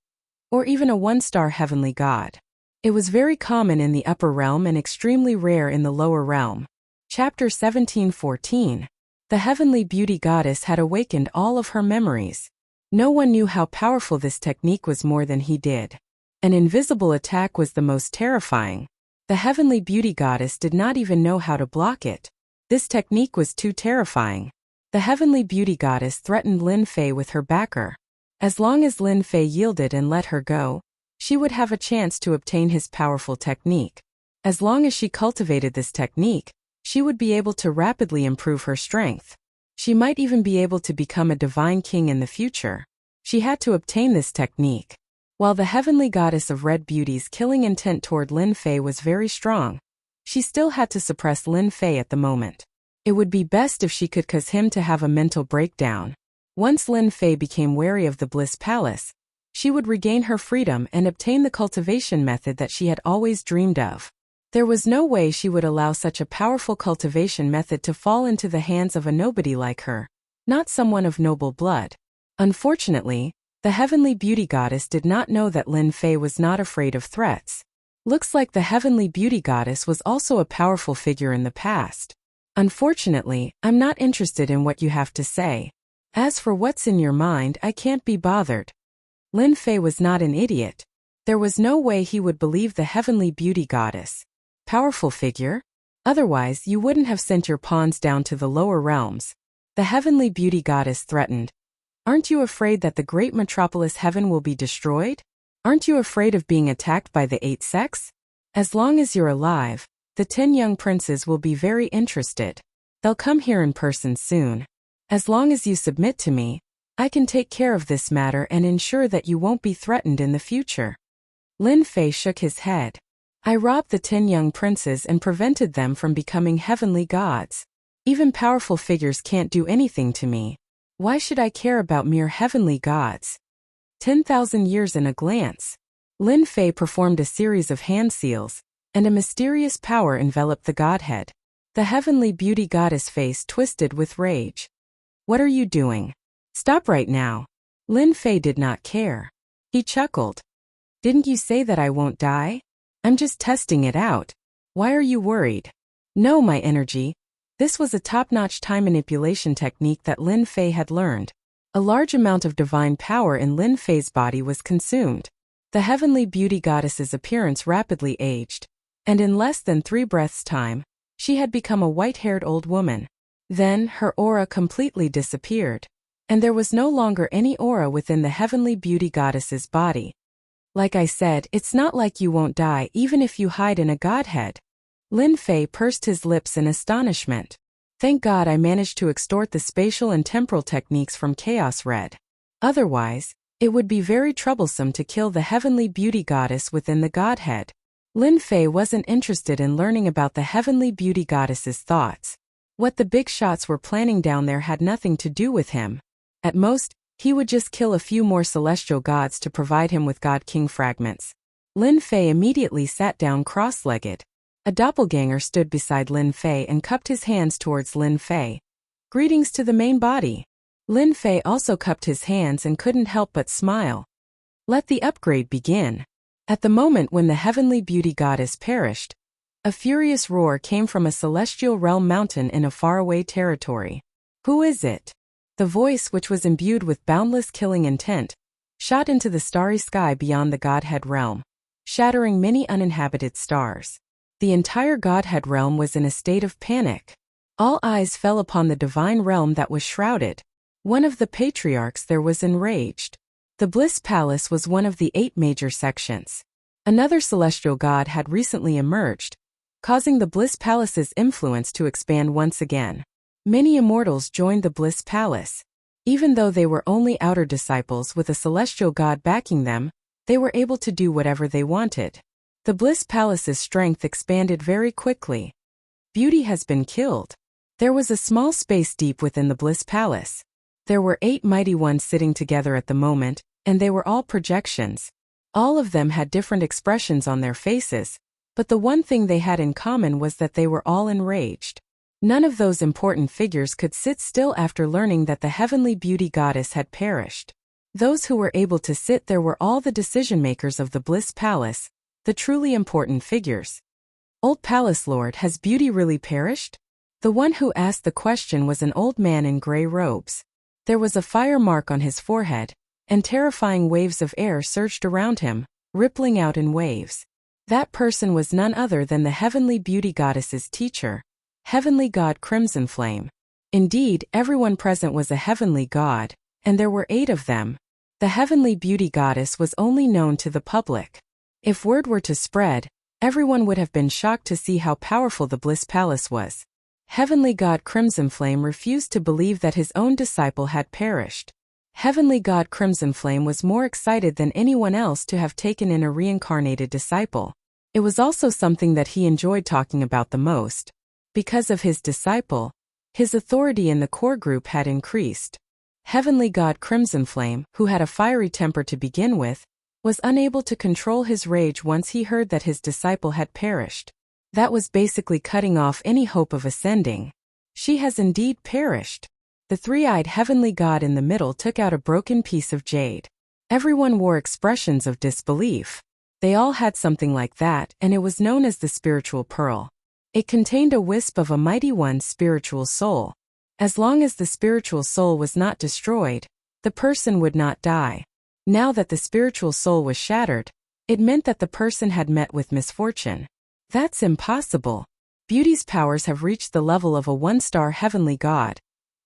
or even a one-star heavenly god. It was very common in the upper realm and extremely rare in the lower realm. Chapter 17:14. The heavenly beauty goddess had awakened all of her memories. No one knew how powerful this technique was more than he did. An invisible attack was the most terrifying. The heavenly beauty goddess did not even know how to block it. This technique was too terrifying. The heavenly beauty goddess threatened Lin Fei with her backer. As long as Lin Fei yielded and let her go, she would have a chance to obtain his powerful technique. As long as she cultivated this technique, she would be able to rapidly improve her strength. She might even be able to become a divine king in the future. She had to obtain this technique. While the heavenly goddess of red beauty's killing intent toward Lin Fei was very strong, she still had to suppress Lin Fei at the moment. It would be best if she could cause him to have a mental breakdown. Once Lin Fei became wary of the Bliss Palace, she would regain her freedom and obtain the cultivation method that she had always dreamed of. There was no way she would allow such a powerful cultivation method to fall into the hands of a nobody like her, not someone of noble blood. Unfortunately, the heavenly beauty goddess did not know that Lin Fei was not afraid of threats. Looks like the heavenly beauty goddess was also a powerful figure in the past. Unfortunately, I'm not interested in what you have to say. As for what's in your mind, I can't be bothered. Lin Fei was not an idiot. There was no way he would believe the heavenly beauty goddess. Powerful figure? Otherwise, you wouldn't have sent your pawns down to the lower realms. The heavenly beauty goddess threatened. Aren't you afraid that the great metropolis heaven will be destroyed? Aren't you afraid of being attacked by the 8 sects? As long as you're alive, the 10 young princes will be very interested. They'll come here in person soon. As long as you submit to me, I can take care of this matter and ensure that you won't be threatened in the future. Lin Fei shook his head. I robbed the 10 young princes and prevented them from becoming heavenly gods. Even powerful figures can't do anything to me. Why should I care about mere heavenly gods? 10,000 years in a glance. Lin Fei performed a series of hand seals, and a mysterious power enveloped the godhead. The heavenly beauty goddess face twisted with rage. What are you doing? Stop right now. Lin Fei did not care. He chuckled. Didn't you say that I won't die? I'm just testing it out. Why are you worried? No, my energy. This was a top-notch time manipulation technique that Lin Fei had learned. A large amount of divine power in Lin Fei's body was consumed. The heavenly beauty goddess's appearance rapidly aged, and in less than 3 breaths' time, she had become a white-haired old woman. Then, her aura completely disappeared, and there was no longer any aura within the heavenly beauty goddess's body. Like I said, it's not like you won't die even if you hide in a godhead. Lin Fei pursed his lips in astonishment. Thank God I managed to extort the spatial and temporal techniques from Chaos Red. Otherwise, it would be very troublesome to kill the heavenly beauty goddess within the godhead. Lin Fei wasn't interested in learning about the heavenly beauty goddess's thoughts. What the big shots were planning down there had nothing to do with him. At most, he would just kill a few more celestial gods to provide him with God King fragments. Lin Fei immediately sat down cross-legged. A doppelganger stood beside Lin Fei and cupped his hands towards Lin Fei. Greetings to the main body. Lin Fei also cupped his hands and couldn't help but smile. Let the upgrade begin. At the moment when the heavenly beauty goddess perished, a furious roar came from a celestial realm mountain in a faraway territory. Who is it? The voice, which was imbued with boundless killing intent, shot into the starry sky beyond the Godhead realm, shattering many uninhabited stars. The entire Godhead realm was in a state of panic. All eyes fell upon the divine realm that was shrouded. One of the patriarchs there was enraged. The Bliss Palace was one of the 8 major sections. Another celestial god had recently emerged, causing the Bliss Palace's influence to expand once again. Many immortals joined the Bliss Palace. Even though they were only outer disciples with a celestial god backing them, they were able to do whatever they wanted. The Bliss Palace's strength expanded very quickly. Beauty has been killed. There was a small space deep within the Bliss Palace. There were 8 mighty ones sitting together at the moment, and they were all projections. All of them had different expressions on their faces, but the one thing they had in common was that they were all enraged. None of those important figures could sit still after learning that the heavenly beauty goddess had perished. Those who were able to sit there were all the decision-makers of the Bliss Palace, the truly important figures. Old Palace Lord, has beauty really perished? The one who asked the question was an old man in gray robes. There was a fire mark on his forehead, and terrifying waves of air surged around him, rippling out in waves. That person was none other than the heavenly beauty goddess's teacher, Heavenly God Crimson Flame. Indeed, everyone present was a heavenly god, and there were 8 of them. The heavenly beauty goddess was only known to the public. If word were to spread, everyone would have been shocked to see how powerful the Bliss Palace was. Heavenly God Crimson Flame refused to believe that his own disciple had perished. Heavenly God Crimson Flame was more excited than anyone else to have taken in a reincarnated disciple. It was also something that he enjoyed talking about the most. Because of his disciple, his authority in the core group had increased. Heavenly God Crimson Flame, who had a fiery temper to begin with, was unable to control his rage once he heard that his disciple had perished. That was basically cutting off any hope of ascending. She has indeed perished. The three-eyed heavenly god in the middle took out a broken piece of jade. Everyone wore expressions of disbelief. They all had something like that, and it was known as the spiritual pearl. It contained a wisp of a mighty one's spiritual soul. As long as the spiritual soul was not destroyed, the person would not die. Now that the spiritual soul was shattered, it meant that the person had met with misfortune. That's impossible. Beauty's powers have reached the level of a one-star heavenly god,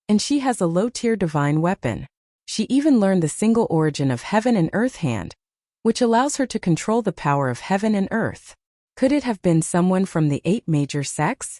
and she has a low-tier divine weapon. She even learned the single origin of heaven and earth hand, which allows her to control the power of heaven and earth. Could it have been someone from the 8 major sects?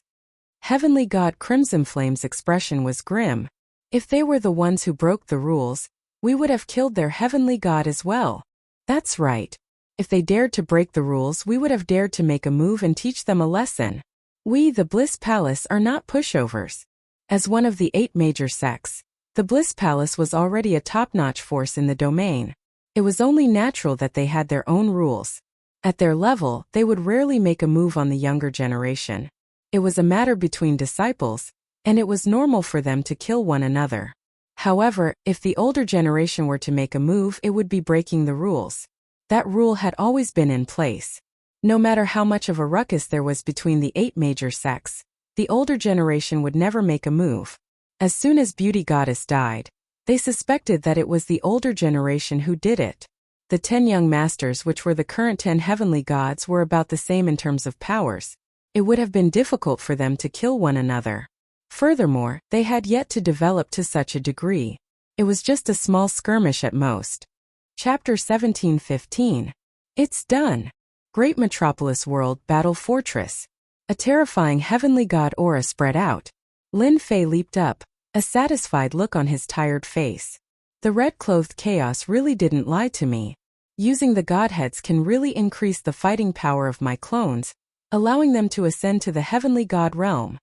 Heavenly God Crimson Flame's expression was grim. If they were the ones who broke the rules, we would have killed their heavenly god as well. That's right. If they dared to break the rules, we would have dared to make a move and teach them a lesson. We, the Bliss Palace, are not pushovers. As one of the 8 major sects, the Bliss Palace was already a top-notch force in the domain. It was only natural that they had their own rules. At their level, they would rarely make a move on the younger generation. It was a matter between disciples, and it was normal for them to kill one another. However, if the older generation were to make a move, it would be breaking the rules. That rule had always been in place. No matter how much of a ruckus there was between the 8 major sects, the older generation would never make a move. As soon as Beauty Goddess died, they suspected that it was the older generation who did it. The 10 young masters, which were the current 10 heavenly gods, were about the same in terms of powers. It would have been difficult for them to kill one another. Furthermore, they had yet to develop to such a degree. It was just a small skirmish at most. Chapter 17:15. It's done. Great Metropolis World Battle Fortress. A terrifying heavenly god aura spread out. Lin Fei leaped up, a satisfied look on his tired face. The red-clothed chaos really didn't lie to me. Using the godheads can really increase the fighting power of my clones, allowing them to ascend to the heavenly god realm.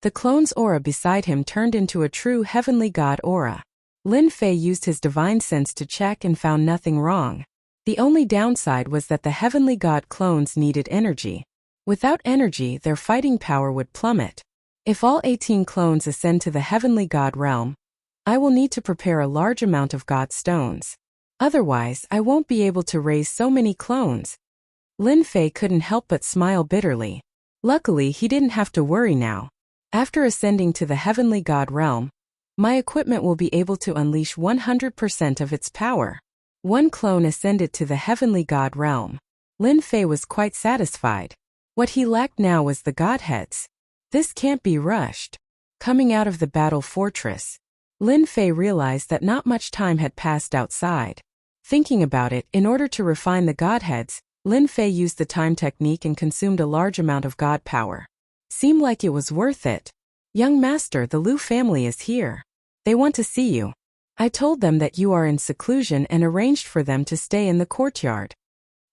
The clone's aura beside him turned into a true heavenly god aura. Lin Fei used his divine sense to check and found nothing wrong. The only downside was that the heavenly god clones needed energy. Without energy, their fighting power would plummet. If all 18 clones ascend to the heavenly god realm, I will need to prepare a large amount of god stones. Otherwise, I won't be able to raise so many clones. Lin Fei couldn't help but smile bitterly. Luckily, he didn't have to worry now. After ascending to the heavenly god realm, my equipment will be able to unleash 100% of its power. One clone ascended to the heavenly god realm. Lin Fei was quite satisfied. What he lacked now was the godheads. This can't be rushed. Coming out of the battle fortress, Lin Fei realized that not much time had passed outside. Thinking about it, in order to refine the godheads, Lin Fei used the time technique and consumed a large amount of god power. Seemed like it was worth it. Young master, the Liu family is here. They want to see you. I told them that you are in seclusion and arranged for them to stay in the courtyard.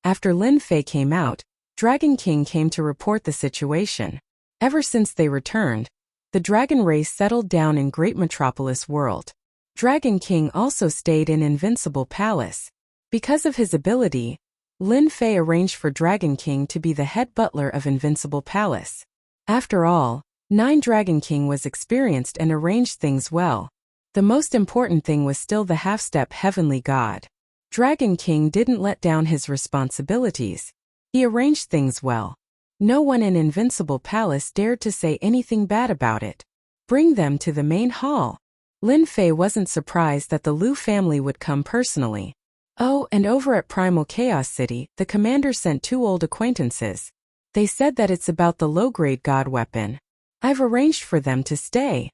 After Lin Fei came out, Dragon King came to report the situation. Ever since they returned, the dragon race settled down in Great Metropolis World. Dragon King also stayed in Invincible Palace. Because of his ability, Lin Fei arranged for Dragon King to be the head butler of Invincible Palace. After all, 9 Dragon King was experienced and arranged things well. The most important thing was still the half-step heavenly god. Dragon King didn't let down his responsibilities. He arranged things well. No one in Invincible Palace dared to say anything bad about it. Bring them to the main hall. Lin Fei wasn't surprised that the Liu family would come personally. Oh, and over at Primal Chaos City, the commander sent 2 old acquaintances. They said that it's about the low-grade god weapon. I've arranged for them to stay.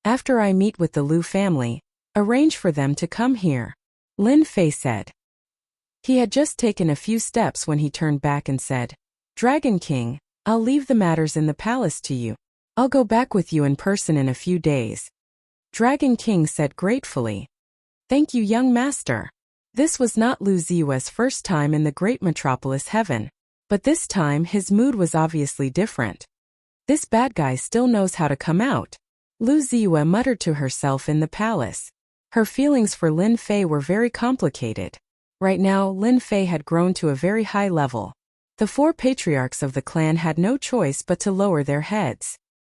After I meet with the Liu family, arrange for them to come here, Lin Fei said. He had just taken a few steps when he turned back and said, Dragon King, I'll leave the matters in the palace to you. I'll go back with you in person in a few days. Dragon King said gratefully. Thank you, young master. This was not Lu Ziyue's first time in the Great Metropolis Heaven, but this time his mood was obviously different. This bad guy still knows how to come out. Lu Ziyue muttered to herself in the palace. Her feelings for Lin Fei were very complicated. Right now, Lin Fei had grown to a very high level. The 4 patriarchs of the clan had no choice but to lower their heads.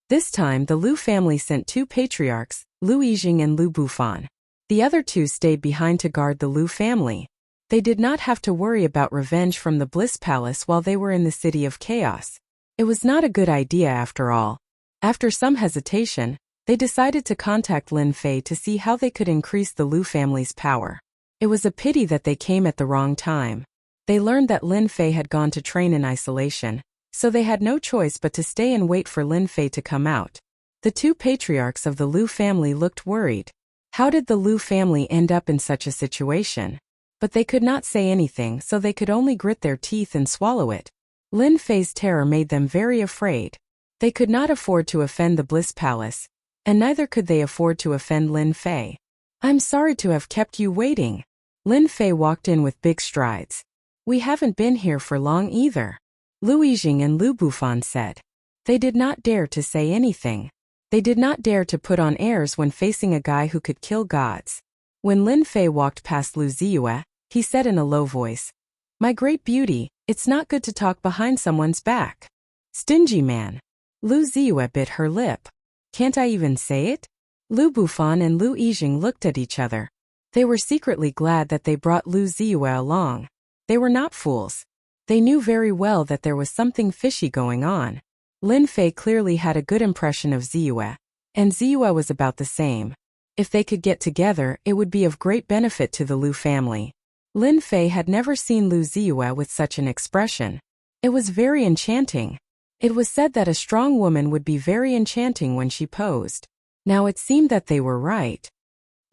This time the Lu family sent 2 patriarchs, Lu Yijing and Lu Bufan. The other 2 stayed behind to guard the Lu family. They did not have to worry about revenge from the Bliss Palace while they were in the City of Chaos. It was not a good idea after all. After some hesitation, they decided to contact Lin Fei to see how they could increase the Lu family's power. It was a pity that they came at the wrong time. They learned that Lin Fei had gone to train in isolation, so they had no choice but to stay and wait for Lin Fei to come out. The 2 patriarchs of the Lu family looked worried. How did the Lu family end up in such a situation? But they could not say anything, so they could only grit their teeth and swallow it. Lin Fei's terror made them very afraid. They could not afford to offend the Bliss Palace, and neither could they afford to offend Lin Fei. "I'm sorry to have kept you waiting." Lin Fei walked in with big strides. "We haven't been here for long either," Lu Yijing and Lu Bufan said. They did not dare to say anything. They did not dare to put on airs when facing a guy who could kill gods. When Lin Fei walked past Lu Ziyue, he said in a low voice, "My great beauty, it's not good to talk behind someone's back." "Stingy man." Lu Ziyue bit her lip. "Can't I even say it?" Lu Bufan and Lu Yijing looked at each other. They were secretly glad that they brought Lu Ziyue along. They were not fools. They knew very well that there was something fishy going on. Lin Fei clearly had a good impression of Ziyue, and Ziyue was about the same. If they could get together, it would be of great benefit to the Lu family. Lin Fei had never seen Lu Ziyue with such an expression. It was very enchanting. It was said that a strong woman would be very enchanting when she posed. Now it seemed that they were right.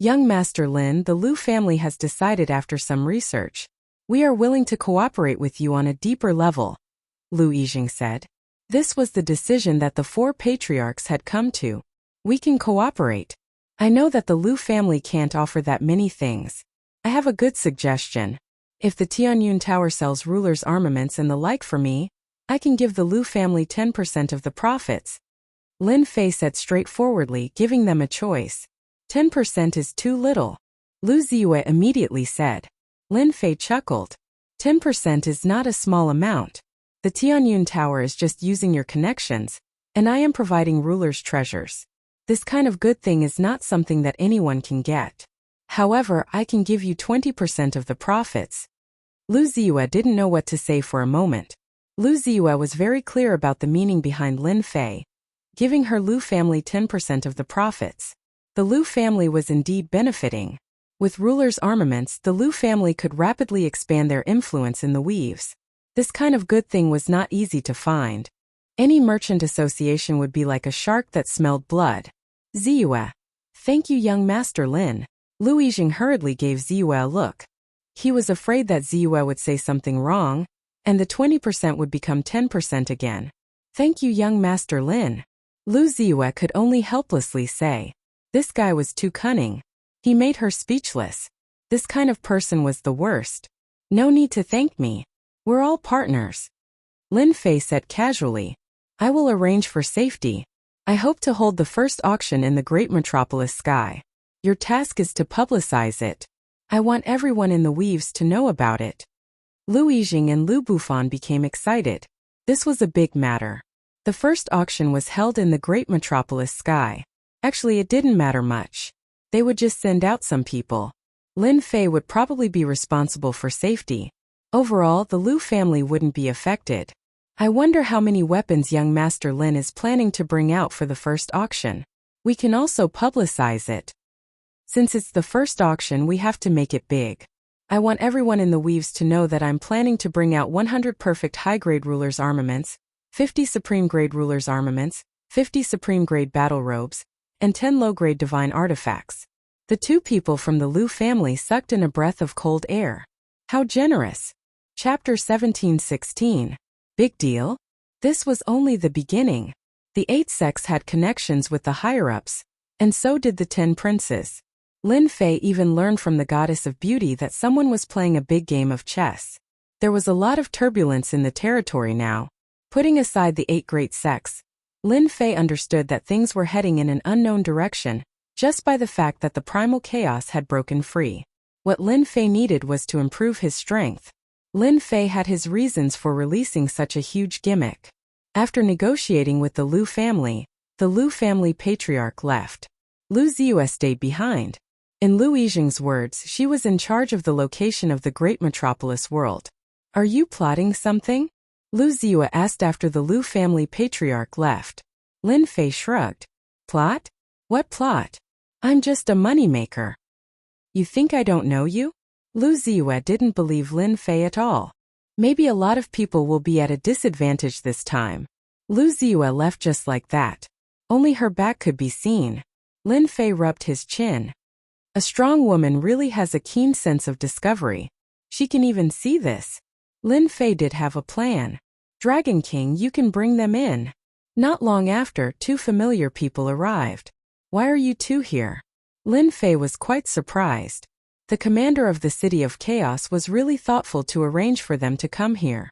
"Young Master Lin, the Lu family has decided after some research. We are willing to cooperate with you on a deeper level," Lu Yijing said. This was the decision that the 4 patriarchs had come to. "We can cooperate. I know that the Lu family can't offer that many things. I have a good suggestion. If the Tianyun Tower sells rulers' armaments and the like for me, I can give the Lu family 10% of the profits." Lin Fei said straightforwardly, giving them a choice. 10% is too little. Lu Ziyue immediately said. Lin Fei chuckled. 10% is not a small amount. The Tianyun Tower is just using your connections, and I am providing rulers' treasures. This kind of good thing is not something that anyone can get. However, I can give you 20% of the profits. Lu Ziyue didn't know what to say for a moment. Lu Ziyue was very clear about the meaning behind Lin Fei, giving her Lu family 10% of the profits. The Lu family was indeed benefiting. With rulers' armaments, the Lu family could rapidly expand their influence in the weaves. This kind of good thing was not easy to find. Any merchant association would be like a shark that smelled blood. Ziyue. "Thank you, young Master Lin." Lu Yijing hurriedly gave Ziyue a look. He was afraid that Ziyue would say something wrong, and the 20% would become 10% again. "Thank you, young Master Lin." Lu Ziyue could only helplessly say. This guy was too cunning. He made her speechless. This kind of person was the worst. "No need to thank me. We're all partners," Lin Fei said casually. "I will arrange for safety. I hope to hold the first auction in the great metropolis sky. Your task is to publicize it. I want everyone in the weaves to know about it." Lu Yijing and Lu Bufan became excited. This was a big matter. The first auction was held in the great metropolis sky. Actually, it didn't matter much. They would just send out some people. Lin Fei would probably be responsible for safety. Overall, the Lu family wouldn't be affected. I wonder how many weapons young Master Lin is planning to bring out for the first auction. We can also publicize it. Since it's the first auction, we have to make it big. I want everyone in the weaves to know that I'm planning to bring out 100 perfect high-grade rulers' armaments, 50 supreme-grade rulers' armaments, 50 supreme-grade battle robes, and 10 low-grade divine artifacts. The 2 people from the Lu family sucked in a breath of cold air. How generous. Chapter 17:16. Big deal? This was only the beginning. The 8 sects had connections with the higher-ups, and so did the 10 princes. Lin Fei even learned from the goddess of beauty that someone was playing a big game of chess. There was a lot of turbulence in the territory now. Putting aside the 8 great sects, Lin Fei understood that things were heading in an unknown direction. just by the fact that the primal chaos had broken free. What Lin Fei needed was to improve his strength. Lin Fei had his reasons for releasing such a huge gimmick. After negotiating with the Lu family patriarch left. Lu Ziyue stayed behind. In Lu Yijing's words, she was in charge of the location of the great metropolis world. Are you plotting something? Lu Ziyue asked after the Lu family patriarch left. Lin Fei shrugged. Plot? What plot? I'm just a moneymaker. You think I don't know you? Lu Ziyue didn't believe Lin Fei at all. Maybe a lot of people will be at a disadvantage this time. Lu Ziyue left just like that. Only her back could be seen. Lin Fei rubbed his chin. A strong woman really has a keen sense of discovery. She can even see this. Lin Fei did have a plan. Dragon King, you can bring them in. Not long after, two familiar people arrived. Why are you two here? Lin Fei was quite surprised. The commander of the City of Chaos was really thoughtful to arrange for them to come here.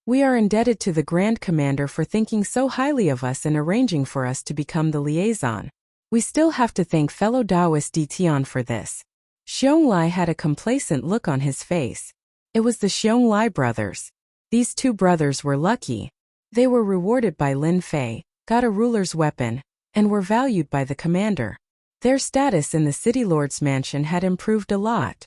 We are indebted to the Grand Commander for thinking so highly of us and arranging for us to become the liaison. We still have to thank fellow Taoist Di Tian for this. Xiong had a complacent look on his face. It was the Xiong brothers. These two brothers were lucky. They were rewarded by Lin Fei, got a ruler's weapon, and were valued by the commander. Their status in the City Lord's mansion had improved a lot.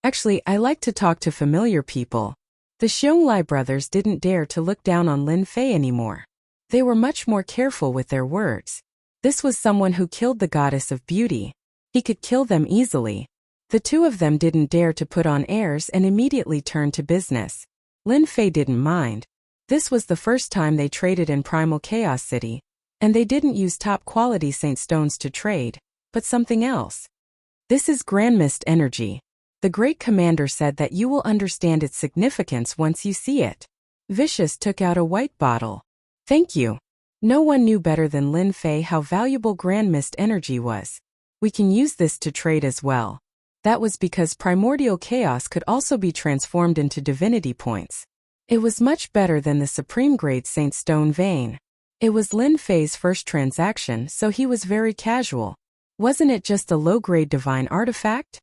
Actually, I like to talk to familiar people. The Xiong brothers didn't dare to look down on Lin Fei anymore. They were much more careful with their words. This was someone who killed the goddess of beauty. He could kill them easily. The two of them didn't dare to put on airs and immediately turned to business. Lin Fei didn't mind. This was the first time they traded in Primal Chaos City, and they didn't use top-quality Saint Stones to trade, but something else. This is Grand Mist energy. The Great Commander said that you will understand its significance once you see it. Vicious took out a white bottle. Thank you. No one knew better than Lin Fei how valuable Grand Mist energy was. We can use this to trade as well. That was because primordial chaos could also be transformed into divinity points. It was much better than the supreme grade Saint Stone vein. It was Lin Fei's first transaction, so he was very casual. Wasn't it just a low-grade divine artifact?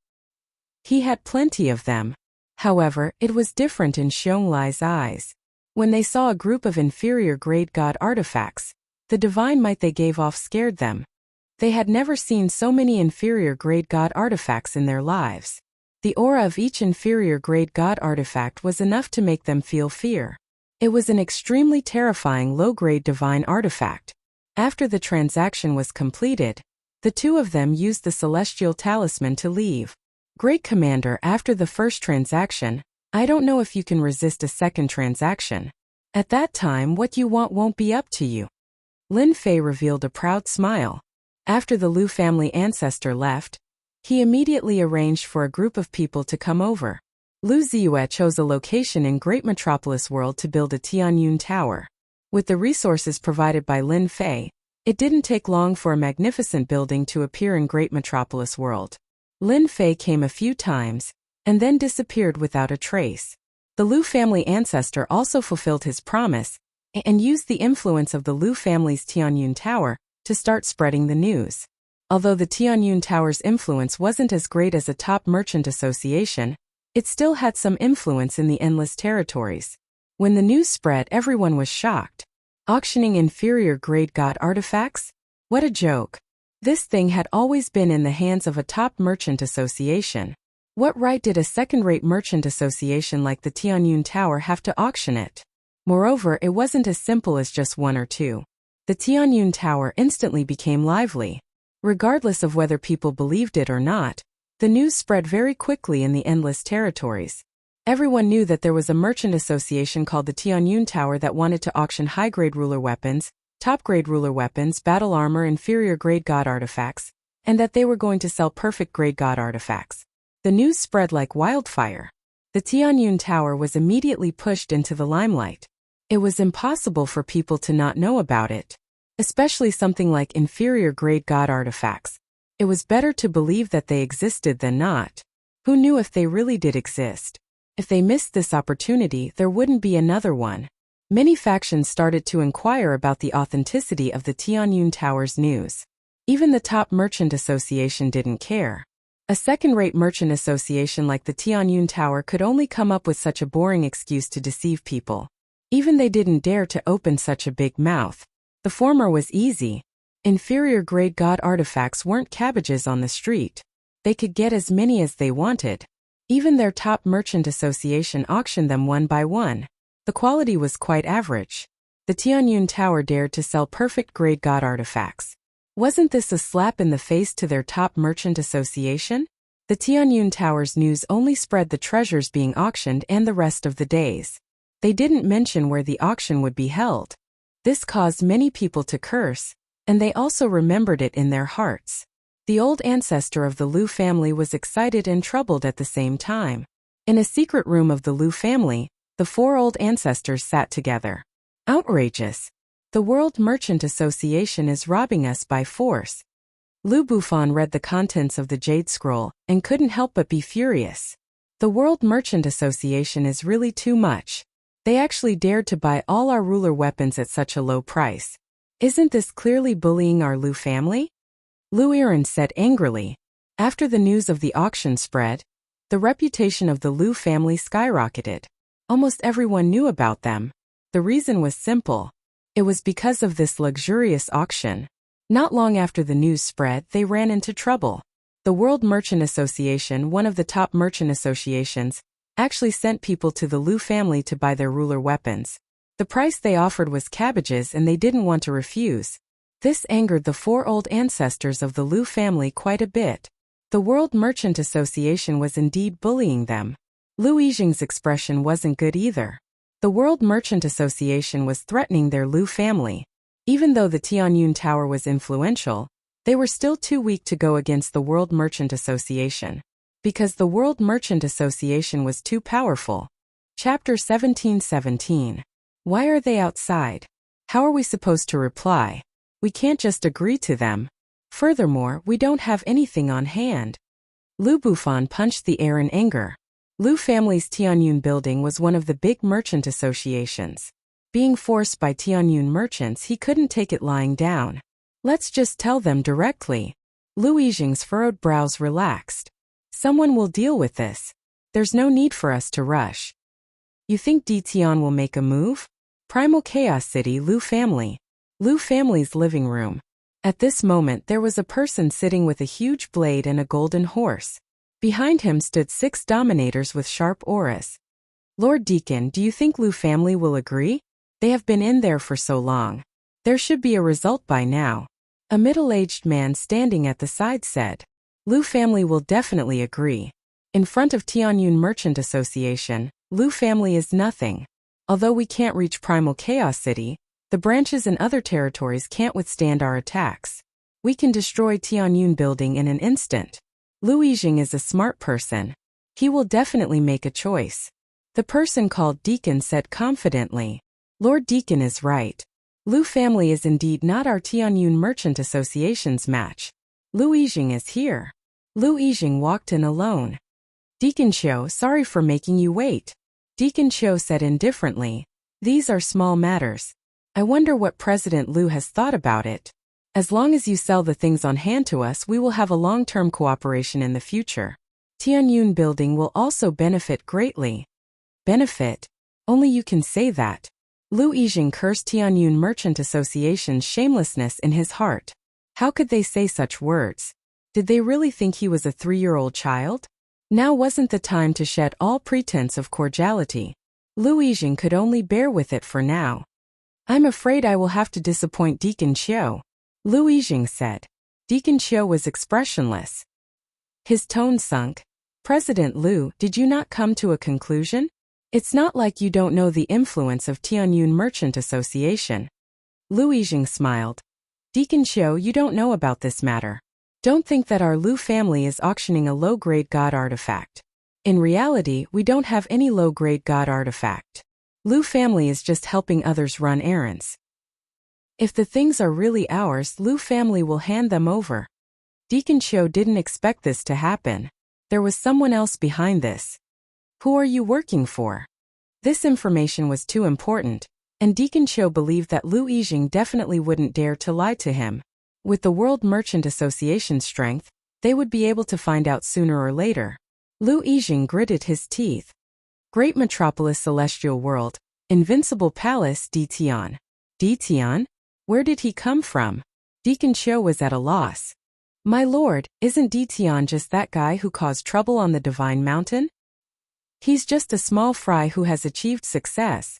He had plenty of them. However, it was different in Xiong eyes. When they saw a group of inferior-grade god artifacts, the divine might they gave off scared them. They had never seen so many inferior-grade god artifacts in their lives. The aura of each inferior-grade god artifact was enough to make them feel fear. It was an extremely terrifying low-grade divine artifact. After the transaction was completed, the two of them used the celestial talisman to leave. Great Commander, after the first transaction, I don't know if you can resist a second transaction. At that time, what you want won't be up to you. Lin Fei revealed a proud smile. After the Lu family ancestor left, he immediately arranged for a group of people to come over. Lu Ziyue chose a location in Great Metropolis World to build a Tianyun Tower. With the resources provided by Lin Fei, it didn't take long for a magnificent building to appear in Great Metropolis World. Lin Fei came a few times, and then disappeared without a trace. The Lu family ancestor also fulfilled his promise, and used the influence of the Lu family's Tianyun Tower to start spreading the news. Although the Tianyun Tower's influence wasn't as great as a top merchant association, it still had some influence in the endless territories. When the news spread, everyone was shocked. Auctioning inferior-grade god artifacts? What a joke. This thing had always been in the hands of a top merchant association. What right did a second-rate merchant association like the Tianyun Tower have to auction it? Moreover, it wasn't as simple as just one or two. The Tianyun Tower instantly became lively. Regardless of whether people believed it or not, the news spread very quickly in the endless territories. Everyone knew that there was a merchant association called the Tianyun Tower that wanted to auction high-grade ruler weapons, top-grade ruler weapons, battle armor, inferior-grade god artifacts, and that they were going to sell perfect-grade god artifacts. The news spread like wildfire. The Tianyun Tower was immediately pushed into the limelight. It was impossible for people to not know about it, especially something like inferior-grade god artifacts. It was better to believe that they existed than not. Who knew if they really did exist? If they missed this opportunity, there wouldn't be another one. Many factions started to inquire about the authenticity of the Tianyun Tower's news. Even the top merchant association didn't care. A second-rate merchant association like the Tianyun Tower could only come up with such a boring excuse to deceive people. Even they didn't dare to open such a big mouth. The former was easy. Inferior-grade god artifacts weren't cabbages on the street. They could get as many as they wanted. Even their top merchant association auctioned them one by one. The quality was quite average. The Tianyun Tower dared to sell perfect-grade god artifacts. Wasn't this a slap in the face to their top merchant association? The Tianyun Tower's news only spread the treasures being auctioned and the rest of the days. They didn't mention where the auction would be held. This caused many people to curse, and they also remembered it in their hearts. The old ancestor of the Liu family was excited and troubled at the same time. In a secret room of the Liu family, the four old ancestors sat together. Outrageous! The World Merchant Association is robbing us by force. Liu Bufan read the contents of the Jade Scroll and couldn't help but be furious. The World Merchant Association is really too much. They actually dared to buy all our ruler weapons at such a low price. Isn't this clearly bullying our Liu family? Liu Yiren said angrily. After the news of the auction spread, the reputation of the Liu family skyrocketed. Almost everyone knew about them. The reason was simple. It was because of this luxurious auction. Not long after the news spread, they ran into trouble. The World Merchant Association, one of the top merchant associations, actually sent people to the Liu family to buy their ruler weapons. The price they offered was cabbages and they didn't want to refuse. This angered the four old ancestors of the Liu family quite a bit. The World Merchant Association was indeed bullying them. Liu Yijing's expression wasn't good either. The World Merchant Association was threatening their Liu family. Even though the Tianyun Tower was influential, they were still too weak to go against the World Merchant Association. Because the World Merchant Association was too powerful. Chapter 1717. Why are they outside? How are we supposed to reply? We can't just agree to them. Furthermore, we don't have anything on hand. Liu Bufan punched the air in anger. Liu family's Tianyun building was one of the big merchant associations. Being forced by Tianyun merchants, he couldn't take it lying down. Let's just tell them directly. Liu Yijing's furrowed brows relaxed. Someone will deal with this. There's no need for us to rush. You think Di Tian will make a move? Primal Chaos City, Liu family. Liu family's living room. At this moment there was a person sitting with a huge blade and a golden horse. Behind him stood 6 dominators with sharp auras. Lord Deacon, do you think Liu family will agree? They have been in there for so long. There should be a result by now. A middle-aged man standing at the side said. Liu family will definitely agree. In front of Tianyun Merchant Association, Liu family is nothing. Although we can't reach Primal Chaos City, the branches in other territories can't withstand our attacks. We can destroy Tianyun building in an instant. Liu Yijing is a smart person. He will definitely make a choice. The person called Deacon said confidently. Lord Deacon is right. Liu family is indeed not our Tianyun Merchant Association's match. Liu Yijing is here. Liu Yijing walked in alone. Deacon Qiu, sorry for making you wait. Deacon Qiu said indifferently. These are small matters. I wonder what President Liu has thought about it. As long as you sell the things on hand to us, we will have a long-term cooperation in the future. Tianyun building will also benefit greatly. Benefit? Only you can say that. Liu Yijing cursed Tianyun Merchant Association's shamelessness in his heart. How could they say such words? Did they really think he was a 3-year-old child? Now wasn't the time to shed all pretense of cordiality. Liu Yijing could only bear with it for now. I'm afraid I will have to disappoint Deacon Qiu, Liu Yijing said. Deacon Qiu was expressionless. His tone sunk. President Liu, did you not come to a conclusion? It's not like you don't know the influence of Tianyun Merchant Association. Liu Yijing smiled. Deacon Qiu, you don't know about this matter. Don't think that our Liu family is auctioning a low-grade god artifact. In reality, we don't have any low-grade god artifact. Liu family is just helping others run errands. If the things are really ours, Liu family will hand them over. Deacon Qiu didn't expect this to happen. There was someone else behind this. Who are you working for? This information was too important, and Deacon Qiu believed that Liu Yijing definitely wouldn't dare to lie to him. With the World Merchant Association's strength, they would be able to find out sooner or later. Lu Yijing gritted his teeth. Great Metropolis Celestial World, Invincible Palace Ditian. Ditian? Where did he come from? Deacon Qiu was at a loss. My lord, isn't Ditian just that guy who caused trouble on the Divine Mountain? He's just a small fry who has achieved success.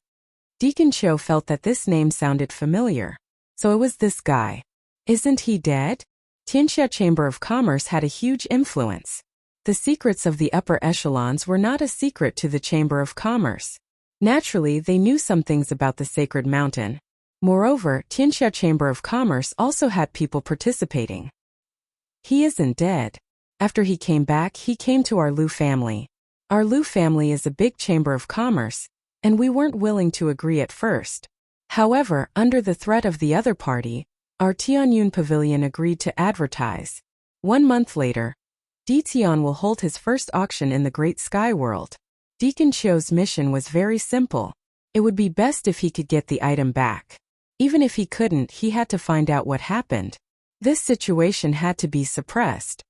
Deacon Qiu felt that this name sounded familiar. So it was this guy. Isn't he dead? Tianxia Chamber of Commerce had a huge influence. The secrets of the upper echelons were not a secret to the Chamber of Commerce. Naturally, they knew some things about the Sacred Mountain. Moreover, Tianxia Chamber of Commerce also had people participating. He isn't dead. After he came back, he came to our Lu family. Our Lu family is a big chamber of commerce, and we weren't willing to agree at first. However, under the threat of the other party, our Tianyun Pavilion agreed to advertise. 1 month later, Ditian will hold his first auction in the Great Sky World. Deacon Qiu's mission was very simple. It would be best if he could get the item back. Even if he couldn't, he had to find out what happened. This situation had to be suppressed.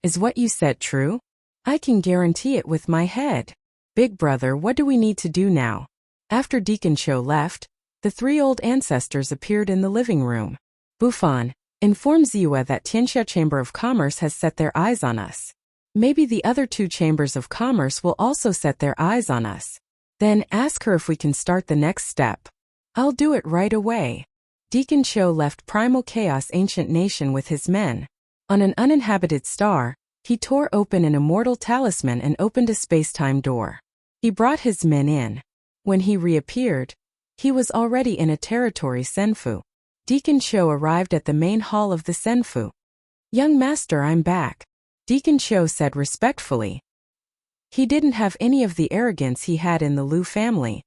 Is what you said true? I can guarantee it with my head. Big brother, what do we need to do now? After Deacon Qiu left, the 3 old ancestors appeared in the living room. Bufan, inform Ziwa that Tianxia Chamber of Commerce has set their eyes on us. Maybe the other 2 chambers of commerce will also set their eyes on us. Then ask her if we can start the next step. I'll do it right away. Deacon Qiu left Primal Chaos Ancient Nation with his men. On an uninhabited star, he tore open an immortal talisman and opened a space-time door. He brought his men in. When he reappeared, he was already in a territory Senfu. Deacon Qiu arrived at the main hall of the Senfu. Young master, I'm back. Deacon Qiu said respectfully. He didn't have any of the arrogance he had in the Lu family.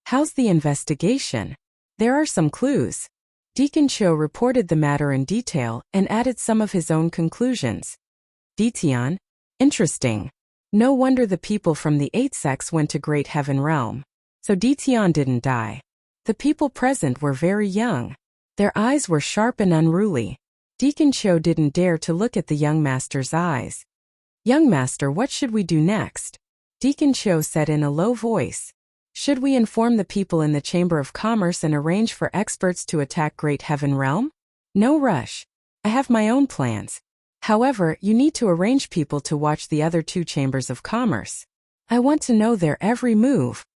How's the investigation? There are some clues. Deacon Qiu reported the matter in detail and added some of his own conclusions. Ditian? Interesting. No wonder the people from the 8 sects went to Great Heaven Realm. So Ditian didn't die. The people present were very young. Their eyes were sharp and unruly. Deacon Qiu didn't dare to look at the young master's eyes. Young master, what should we do next? Deacon Qiu said in a low voice. Should we inform the people in the Chamber of Commerce and arrange for experts to attack Great Heaven Realm? No rush. I have my own plans. However, you need to arrange people to watch the other 2 chambers of commerce. I want to know their every move.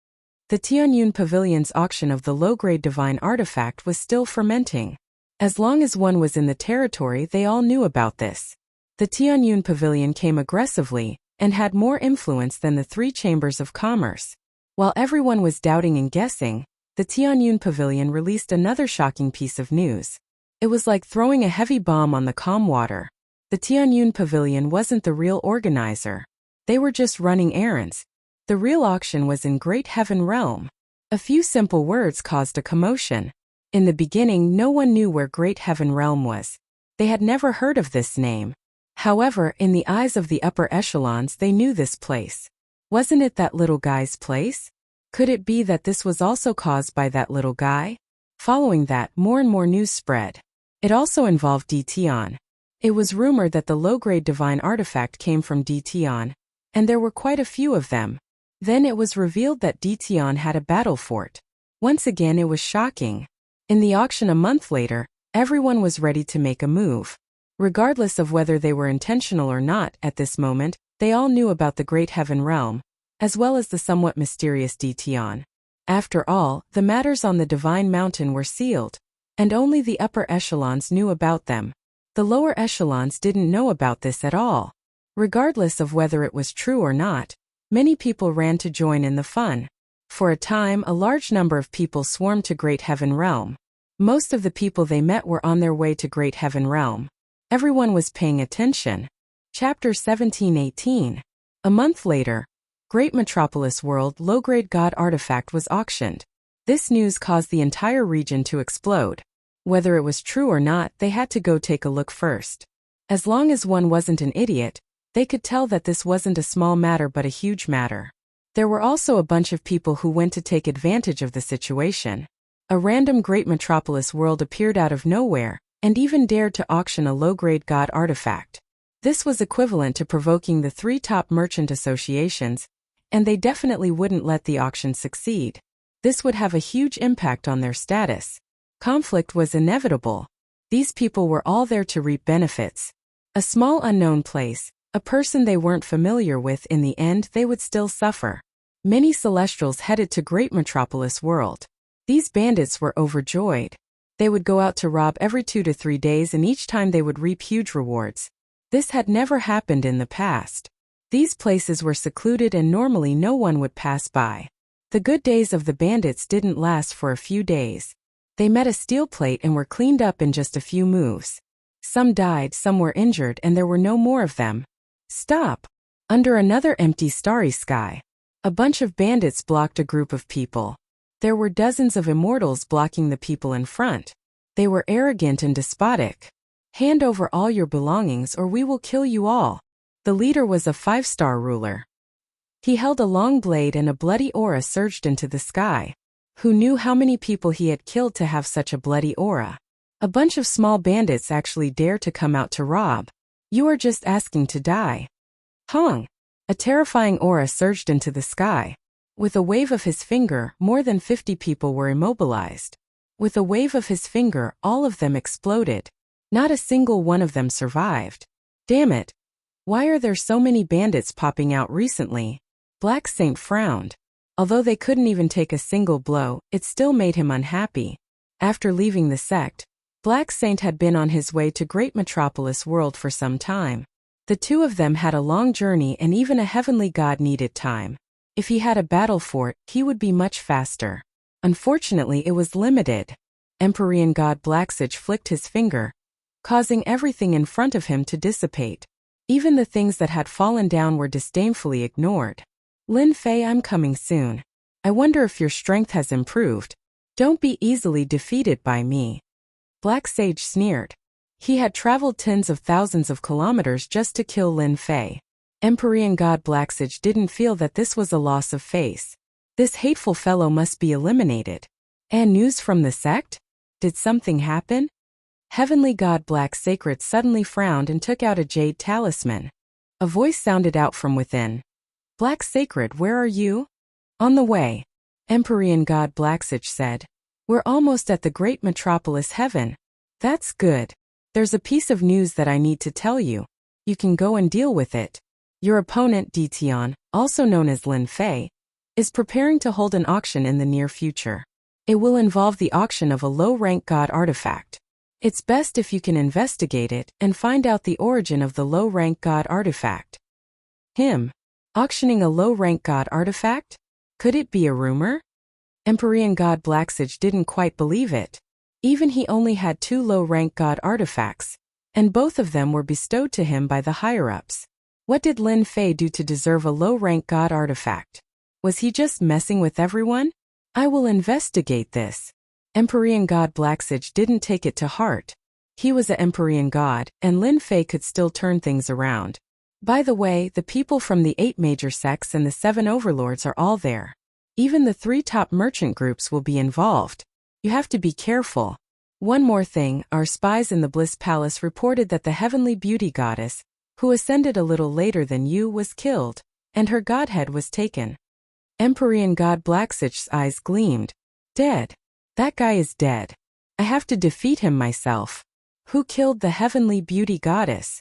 The Tianyun Pavilion's auction of the low-grade divine artifact was still fermenting. As long as one was in the territory, they all knew about this. The Tianyun Pavilion came aggressively and had more influence than the 3 chambers of commerce. While everyone was doubting and guessing, the Tianyun Pavilion released another shocking piece of news. It was like throwing a heavy bomb on the calm water. The Tianyun Pavilion wasn't the real organizer. They were just running errands. The real auction was in Great Heaven Realm. A few simple words caused a commotion. In the beginning, no one knew where Great Heaven Realm was. They had never heard of this name. However, in the eyes of the upper echelons, they knew this place. Wasn't it that little guy's place? Could it be that this was also caused by that little guy? Following that, more and more news spread. It also involved Ditian. It was rumored that the low-grade divine artifact came from Ditian, and there were quite a few of them. Then it was revealed that Ditian had a battle fort. Once again, it was shocking. In the auction a month later, everyone was ready to make a move. Regardless of whether they were intentional or not at this moment, they all knew about the Great Heaven Realm, as well as the somewhat mysterious Ditian. After all, the matters on the Divine Mountain were sealed, and only the upper echelons knew about them. The lower echelons didn't know about this at all. Regardless of whether it was true or not, many people ran to join in the fun. For a time, a large number of people swarmed to Great Heaven Realm. Most of the people they met were on their way to Great Heaven Realm. Everyone was paying attention. Chapter 17:18. A month later, Great Metropolis World low-grade god artifact was auctioned. This news caused the entire region to explode. Whether it was true or not, they had to go take a look first. As long as one wasn't an idiot, they could tell that this wasn't a small matter but a huge matter. There were also a bunch of people who went to take advantage of the situation. A random Great Metropolis World appeared out of nowhere, and even dared to auction a low-grade god artifact. This was equivalent to provoking the 3 top merchant associations, and they definitely wouldn't let the auction succeed. This would have a huge impact on their status. Conflict was inevitable. These people were all there to reap benefits. A small unknown place, a person they weren't familiar with. In the end, they would still suffer. Many Celestials headed to Great Metropolis World. These bandits were overjoyed. They would go out to rob every 2 to 3 days, and each time they would reap huge rewards. This had never happened in the past. These places were secluded and normally no one would pass by. The good days of the bandits didn't last for a few days. They met a steel plate and were cleaned up in just a few moves. Some died, some were injured, and there were no more of them. Stop! Under another empty starry sky, a bunch of bandits blocked a group of people. There were dozens of immortals blocking the people in front. They were arrogant and despotic. Hand over all your belongings or we will kill you all. The leader was a 5-star ruler. He held a long blade and a bloody aura surged into the sky. Who knew how many people he had killed to have such a bloody aura? A bunch of small bandits actually dare to come out to rob. You are just asking to die. Hong! A terrifying aura surged into the sky. With a wave of his finger, more than 50 people were immobilized. With a wave of his finger, all of them exploded. Not a single one of them survived. Damn it! Why are there so many bandits popping out recently? Black Saint frowned. Although they couldn't even take a single blow, it still made him unhappy. After leaving the sect, Black Saint had been on his way to Great Metropolis World for some time. The two of them had a long journey and even a heavenly god needed time. If he had a battle fort, he would be much faster. Unfortunately, it was limited. Empyrean god Blacksage flicked his finger, causing everything in front of him to dissipate. Even the things that had fallen down were disdainfully ignored. Lin Fei, I'm coming soon. I wonder if your strength has improved. Don't be easily defeated by me. Black Sage sneered. He had traveled tens of thousands of kilometers just to kill Lin Fei. Empyrean god Blacksage didn't feel that this was a loss of face. This hateful fellow must be eliminated. And news from the sect? Did something happen? Heavenly god Black Sacred suddenly frowned and took out a jade talisman. A voice sounded out from within. Black Sacred, where are you? On the way. Empyrean god Blacksage said. We're almost at the Great Metropolis Heaven. That's good. There's a piece of news that I need to tell you. You can go and deal with it. Your opponent, Dition, also known as Lin Fei, is preparing to hold an auction in the near future. It will involve the auction of a low-rank god artifact. It's best if you can investigate it and find out the origin of the low-rank god artifact. Him? Auctioning a low-rank god artifact? Could it be a rumor? Empyrean god Blacksage didn't quite believe it. Even he only had 2 low-rank god artifacts, and both of them were bestowed to him by the higher-ups. What did Lin Fei do to deserve a low-rank god artifact? Was he just messing with everyone? I will investigate this. Empyrean god Blacksage didn't take it to heart. He was an Empyrean god, and Lin Fei could still turn things around. By the way, the people from the 8 major sects and the 7 overlords are all there. Even the 3 top merchant groups will be involved. You have to be careful. One more thing, our spies in the Bliss Palace reported that the heavenly beauty goddess, who ascended a little later than you, was killed, and her godhead was taken. Empyrean god Blacksage's eyes gleamed. Dead. That guy is dead. I have to defeat him myself. Who killed the heavenly beauty goddess?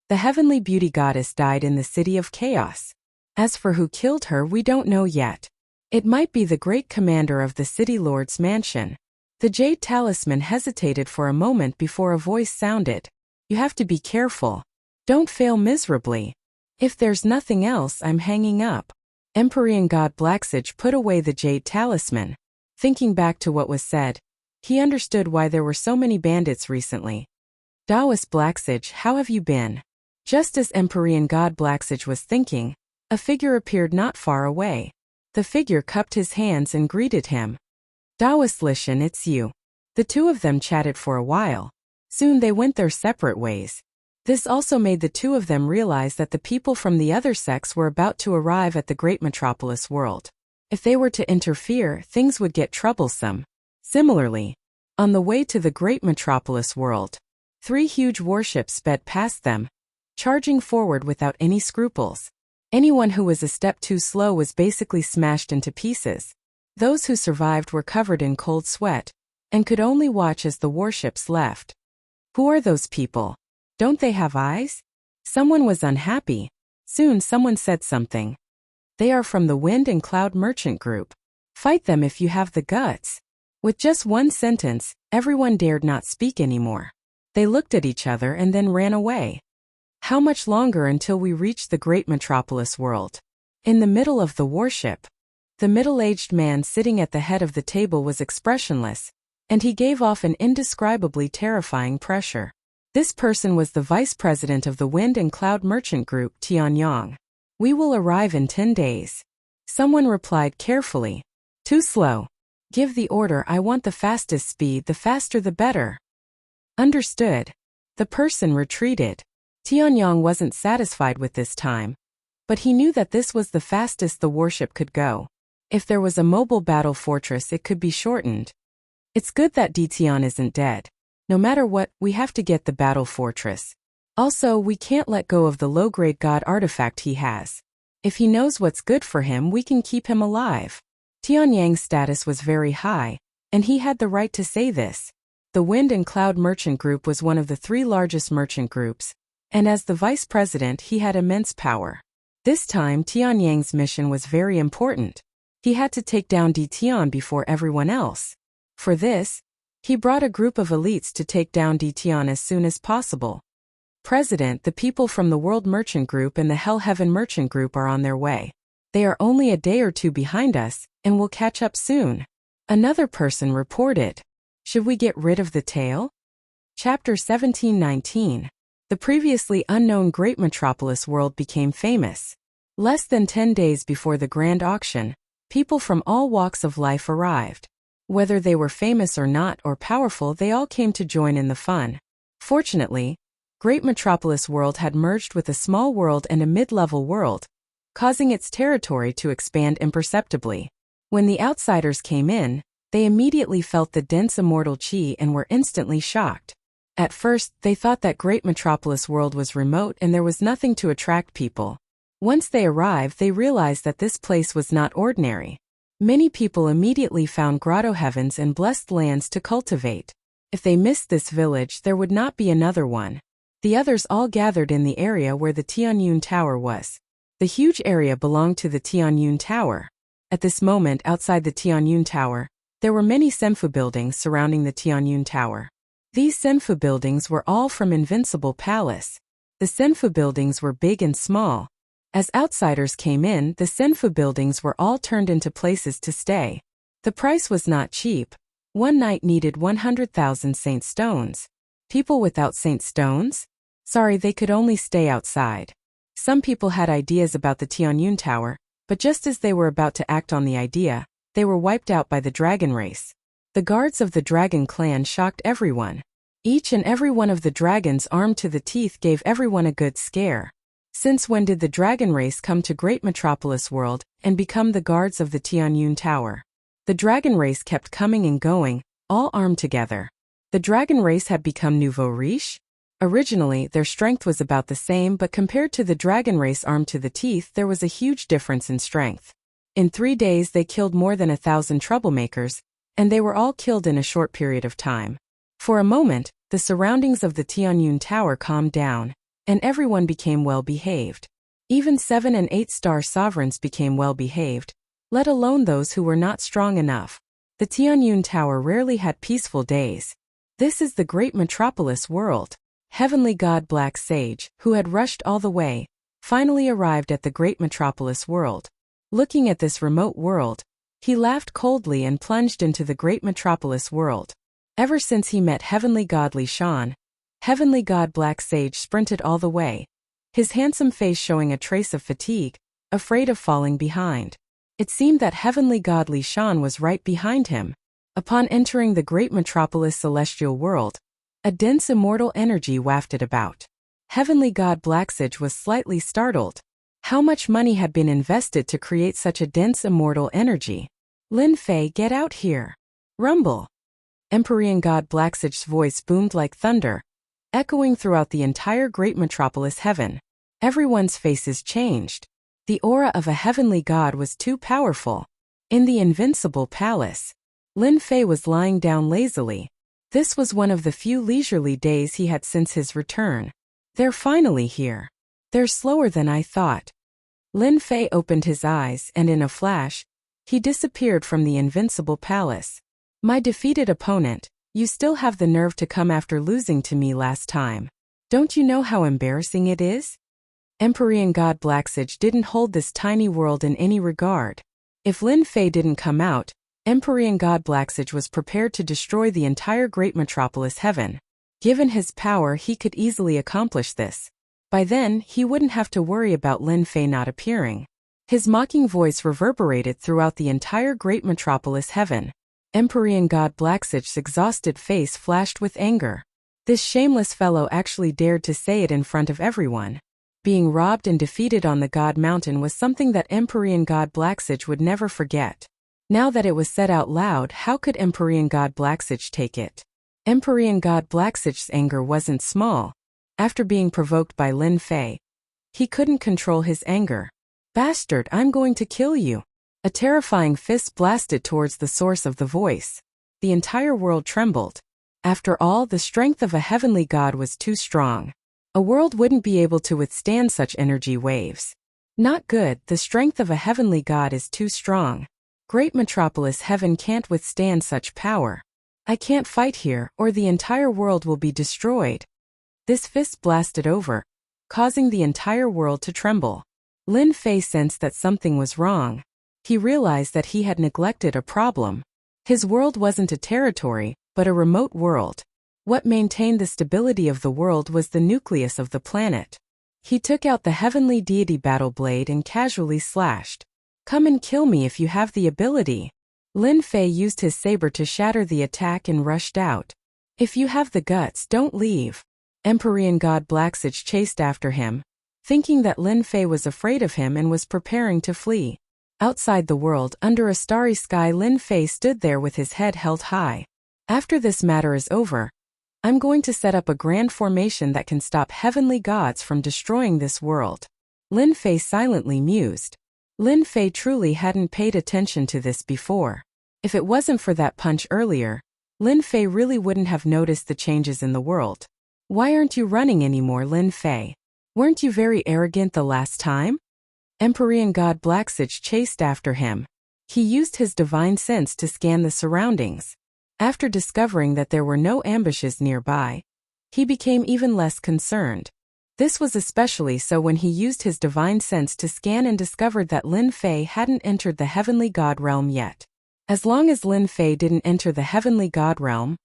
The heavenly beauty goddess died in the city of chaos. As for who killed her, we don't know yet. It might be the great commander of the city lord's mansion. The jade talisman hesitated for a moment before a voice sounded. You have to be careful. Don't fail miserably. If there's nothing else, I'm hanging up. Empyrean god Blacksage put away the jade talisman. Thinking back to what was said, he understood why there were so many bandits recently. Taoist Blacksage, how have you been? Just as Empyrean god Blacksage was thinking, a figure appeared not far away. The figure cupped his hands and greeted him. Taoist Lishan, it's you. The two of them chatted for a while. Soon they went their separate ways. This also made the two of them realize that the people from the other sects were about to arrive at the Great Metropolis World. If they were to interfere, things would get troublesome. Similarly, On the way to the great metropolis world, 3 huge warships sped past them, charging forward without any scruples. Anyone who was a step too slow was basically smashed into pieces. Those who survived were covered in cold sweat and could only watch as the warships left. Who are those people? Don't they have eyes? Someone was unhappy. Soon someone said something. They are from the Wind and Cloud Merchant Group. Fight them if you have the guts. With just one sentence, everyone dared not speak anymore. They looked at each other and then ran away. How much longer until we reach the great metropolis world? In the middle of the warship, the middle-aged man sitting at the head of the table was expressionless, and he gave off an indescribably terrifying pressure. This person was the vice president of the Wind and Cloud Merchant Group, Tianyang. We will arrive in 10 days. Someone replied carefully. Too slow. Give the order. I want the fastest speed, the faster the better. Understood. The person retreated. Tianyang wasn't satisfied with this time, but he knew that this was the fastest the warship could go. If there was a mobile battle fortress, it could be shortened. It's good that Ditian isn't dead. No matter what, we have to get the battle fortress. Also, we can't let go of the low-grade god artifact he has. If he knows what's good for him, we can keep him alive. Tianyang's status was very high, and he had the right to say this. The Wind and Cloud Merchant Group was one of the 3 largest merchant groups, and as the vice president he had immense power. This time Tianyang's mission was very important. He had to take down Ditian before everyone else. For this, he brought a group of elites to take down Ditian as soon as possible. President, the people from the World Merchant Group and the Hell Heaven Merchant Group are on their way. They are only a day or 2 behind us, and will catch up soon. Another person reported. Should we get rid of the tail? Chapter 17:19. The previously unknown Great Metropolis world became famous. Less than 10 days before the grand auction, people from all walks of life arrived. Whether they were famous or not or powerful, they all came to join in the fun. Fortunately, Great Metropolis world had merged with a small world and a mid-level world, causing its territory to expand imperceptibly. When the outsiders came in, they immediately felt the dense immortal chi and were instantly shocked. At first, they thought that Great Metropolis world was remote and there was nothing to attract people. Once they arrived, they realized that this place was not ordinary. Many people immediately found grotto heavens and blessed lands to cultivate. If they missed this village, there would not be another one. The others all gathered in the area where the Tianyun Tower was. The huge area belonged to the Tianyun Tower. At this moment, outside the Tianyun Tower, there were many Senfu buildings surrounding the Tianyun Tower. These Senfu buildings were all from Invincible Palace. The Senfu buildings were big and small. As outsiders came in, the Senfu buildings were all turned into places to stay. The price was not cheap. One night needed 100,000 saint stones. People without saint stones? Sorry, they could only stay outside. Some people had ideas about the Tianyun Tower, but just as they were about to act on the idea, they were wiped out by the dragon race. The guards of the dragon clan shocked everyone. Each and every one of the dragons armed to the teeth gave everyone a good scare. Since when did the dragon race come to Great Metropolis world and become the guards of the Tianyun Tower? The dragon race kept coming and going, all armed together. The dragon race had become nouveau riche? Originally, their strength was about the same, but compared to the dragon race armed to the teeth, there was a huge difference in strength. In 3 days they killed more than 1,000 troublemakers, and they were all killed in a short period of time. For a moment, the surroundings of the Tianyun Tower calmed down, and everyone became well-behaved. Even 7- and 8-star sovereigns became well-behaved, let alone those who were not strong enough. The Tianyun Tower rarely had peaceful days. This is the Great Metropolis world. Heavenly God Black Sage, who had rushed all the way, finally arrived at the Great Metropolis world. Looking at this remote world, he laughed coldly and plunged into the Great Metropolis world. Ever since he met Heavenly God Li Shan, Heavenly God Black Sage sprinted all the way, his handsome face showing a trace of fatigue, afraid of falling behind. It seemed that Heavenly God Li Shan was right behind him. Upon entering the Great Metropolis celestial world, a dense immortal energy wafted about. Heavenly God Black Sage was slightly startled. How much money had been invested to create such a dense immortal energy? Lin Fei, get out here. Rumble. Empyrean god Blacksitch's voice boomed like thunder, echoing throughout the entire great metropolis heaven. Everyone's faces changed. The aura of a heavenly god was too powerful. In the invincible palace, Lin Fei was lying down lazily. This was one of the few leisurely days he had since his return. They're finally here. They're slower than I thought. Lin Fei opened his eyes and in a flash, he disappeared from the invincible palace. My defeated opponent, you still have the nerve to come after losing to me last time. Don't you know how embarrassing it is? Empyrean god Blacksitch didn't hold this tiny world in any regard. If Lin Fei didn't come out, Empyrean god Blacksitch was prepared to destroy the entire great metropolis heaven. Given his power, he could easily accomplish this. By then, he wouldn't have to worry about Lin Fei not appearing. His mocking voice reverberated throughout the entire great metropolis heaven. Empyrean god Blacksitch's exhausted face flashed with anger. This shameless fellow actually dared to say it in front of everyone. Being robbed and defeated on the God Mountain was something that Empyrean god Blacksitch would never forget. Now that it was said out loud, how could Empyrean god Blacksitch take it? Empyrean god Blacksitch's anger wasn't small. After being provoked by Lin Fei, he couldn't control his anger. Bastard, I'm going to kill you. A terrifying fist blasted towards the source of the voice. The entire world trembled. After all, the strength of a heavenly god was too strong. A world wouldn't be able to withstand such energy waves. Not good, the strength of a heavenly god is too strong. Great metropolis heaven can't withstand such power. I can't fight here, or the entire world will be destroyed. This fist blasted over, causing the entire world to tremble. Lin Fei sensed that something was wrong. He realized that he had neglected a problem. His world wasn't a territory, but a remote world. What maintained the stability of the world was the nucleus of the planet. He took out the heavenly deity battle blade and casually slashed. Come and kill me if you have the ability. Lin Fei used his saber to shatter the attack and rushed out. If you have the guts, don't leave. Empyrean god Blacksitch chased after him, thinking that Lin Fei was afraid of him and was preparing to flee. Outside the world, under a starry sky, Lin Fei stood there with his head held high. After this matter is over, I'm going to set up a grand formation that can stop heavenly gods from destroying this world. Lin Fei silently mused. Lin Fei truly hadn't paid attention to this before. If it wasn't for that punch earlier, Lin Fei really wouldn't have noticed the changes in the world. Why aren't you running anymore, Lin Fei? Weren't you very arrogant the last time? Empyrean god Blacksitch chased after him. He used his divine sense to scan the surroundings. After discovering that there were no ambushes nearby, he became even less concerned. This was especially so when he used his divine sense to scan and discovered that Lin Fei hadn't entered the heavenly god realm yet. As long as Lin Fei didn't enter the heavenly god realm,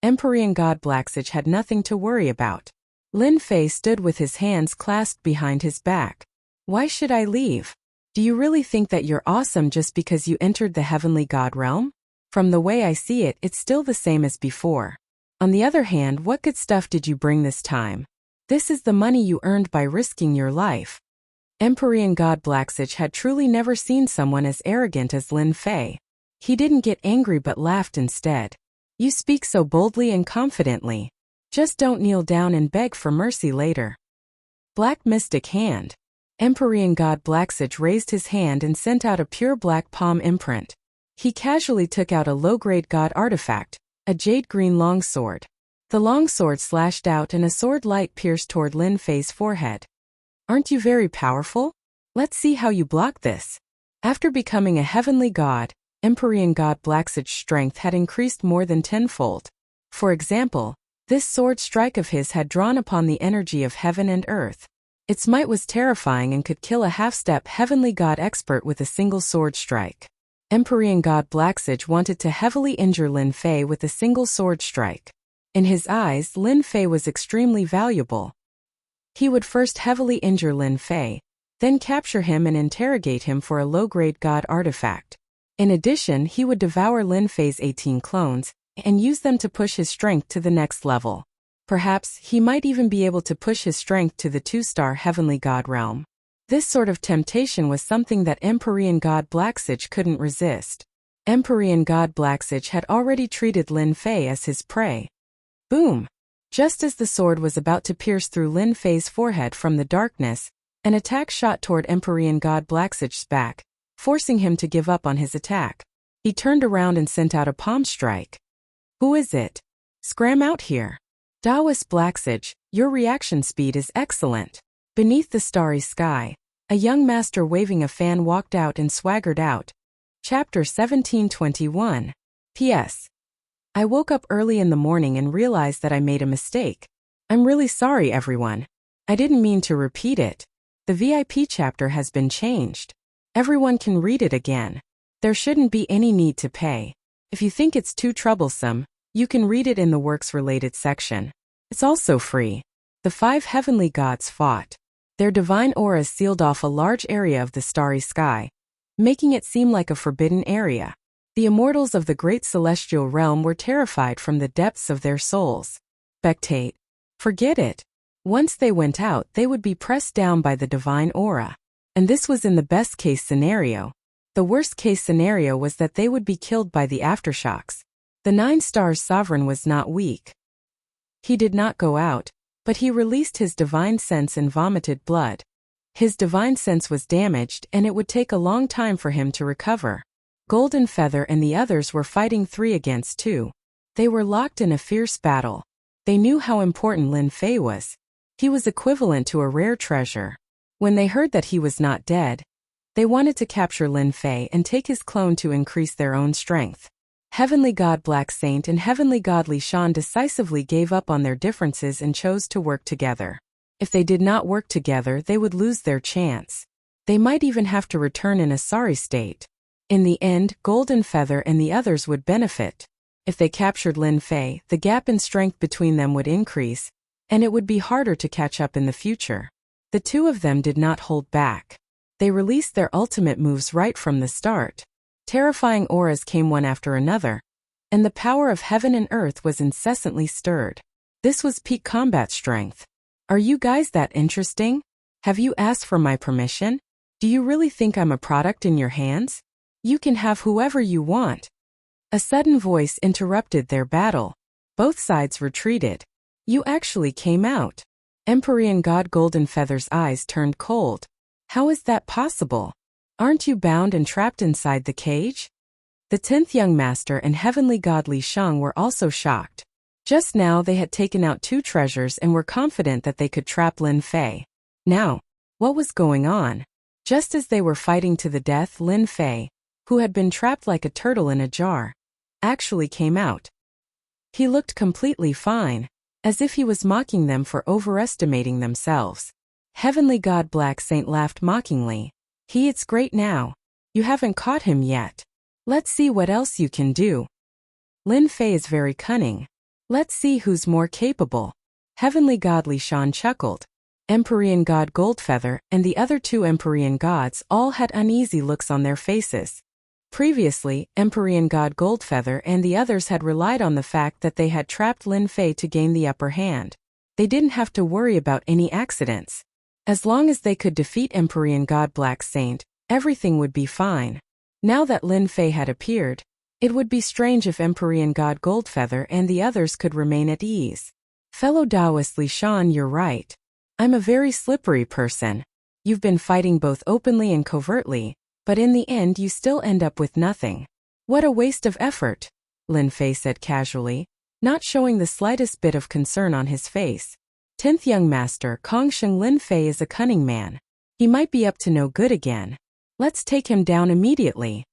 Empyrean god Blacksitch had nothing to worry about. Lin Fei stood with his hands clasped behind his back. Why should I leave? Do you really think that you're awesome just because you entered the heavenly god realm? From the way I see it, it's still the same as before. On the other hand, what good stuff did you bring this time? This is the money you earned by risking your life. Empyrean god Blacksitch had truly never seen someone as arrogant as Lin Fei. He didn't get angry but laughed instead. You speak so boldly and confidently. Just don't kneel down and beg for mercy later. Black Mystic Hand. Empyrean god Blacksitch raised his hand and sent out a pure black palm imprint. He casually took out a low-grade god artifact, a jade-green longsword. The longsword slashed out and a sword light pierced toward Lin Fei's forehead. Aren't you very powerful? Let's see how you block this. After becoming a heavenly god, Empyrean god Blacksitch's strength had increased more than tenfold. For example, this sword strike of his had drawn upon the energy of heaven and earth. Its might was terrifying and could kill a half-step heavenly god expert with a single sword strike. Empyrean god Blacksitch wanted to heavily injure Lin Fei with a single sword strike. In his eyes, Lin Fei was extremely valuable. He would first heavily injure Lin Fei, then capture him and interrogate him for a low-grade god artifact. In addition, he would devour Lin Fei's 18 clones, and use them to push his strength to the next level. Perhaps, he might even be able to push his strength to the 2-star heavenly god realm. This sort of temptation was something that Empyrean god Blacksitch couldn't resist. Empyrean god Blacksitch had already treated Lin Fei as his prey. Boom! Just as the sword was about to pierce through Lin Fei's forehead from the darkness, an attack shot toward Empyrean god Blacksitch's back, forcing him to give up on his attack. He turned around and sent out a palm strike. Who is it? Scram out here. Taoist Blacksitch, your reaction speed is excellent. Beneath the starry sky, a young master waving a fan walked out and swaggered out. Chapter 1721. P.S. I woke up early in the morning and realized that I made a mistake. I'm really sorry, everyone. I didn't mean to repeat it. The VIP chapter has been changed. Everyone can read it again. There shouldn't be any need to pay. If you think it's too troublesome, you can read it in the works-related section. It's also free. The 5 heavenly gods fought. Their divine auras sealed off a large area of the starry sky, making it seem like a forbidden area. The immortals of the great celestial realm were terrified from the depths of their souls. Spectate. Forget it. Once they went out, they would be pressed down by the divine aura. And this was in the best-case scenario. The worst-case scenario was that they would be killed by the aftershocks. The 9 Stars Sovereign was not weak. He did not go out, but he released his divine sense and vomited blood. His divine sense was damaged and it would take a long time for him to recover. Golden Feather and the others were fighting 3 against 2. They were locked in a fierce battle. They knew how important Lin Fei was. He was equivalent to a rare treasure. When they heard that he was not dead, they wanted to capture Lin Fei and take his clone to increase their own strength. Heavenly God Black Saint and Heavenly God Li Shan decisively gave up on their differences and chose to work together. If they did not work together, they would lose their chance. They might even have to return in a sorry state. In the end, Golden Feather and the others would benefit. If they captured Lin Fei, the gap in strength between them would increase, and it would be harder to catch up in the future. The 2 of them did not hold back. They released their ultimate moves right from the start. Terrifying auras came one after another, and the power of heaven and earth was incessantly stirred. This was peak combat strength. Are you guys that interesting? Have you asked for my permission? Do you really think I'm a product in your hands? You can have whoever you want. A sudden voice interrupted their battle. Both sides retreated. You actually came out. Empyrean God Golden Feather's eyes turned cold. How is that possible? Aren't you bound and trapped inside the cage? The 10th Young Master and Heavenly God Li Shang were also shocked. Just now they had taken out 2 treasures and were confident that they could trap Lin Fei. Now, what was going on? Just as they were fighting to the death, Lin Fei, who had been trapped like a turtle in a jar, actually came out. He looked completely fine, as if he was mocking them for overestimating themselves. Heavenly God Black Saint laughed mockingly. It's great now. You haven't caught him yet. Let's see what else you can do. Lin Fei is very cunning. Let's see who's more capable. Heavenly God Li Shan chuckled. Empyrean God Goldfeather and the other 2 Empyrean gods all had uneasy looks on their faces. Previously, Empyrean God Goldfeather and the others had relied on the fact that they had trapped Lin Fei to gain the upper hand. They didn't have to worry about any accidents. As long as they could defeat Empyrean God Black Saint, everything would be fine. Now that Lin Fei had appeared, it would be strange if Empyrean God Goldfeather and the others could remain at ease. Fellow Taoist Li Shan, you're right. I'm a very slippery person. You've been fighting both openly and covertly, but in the end you still end up with nothing. What a waste of effort, Lin Fei said casually, not showing the slightest bit of concern on his face. 10th Young Master Kong Sheng, Lin Fei is a cunning man. He might be up to no good again. Let's take him down immediately.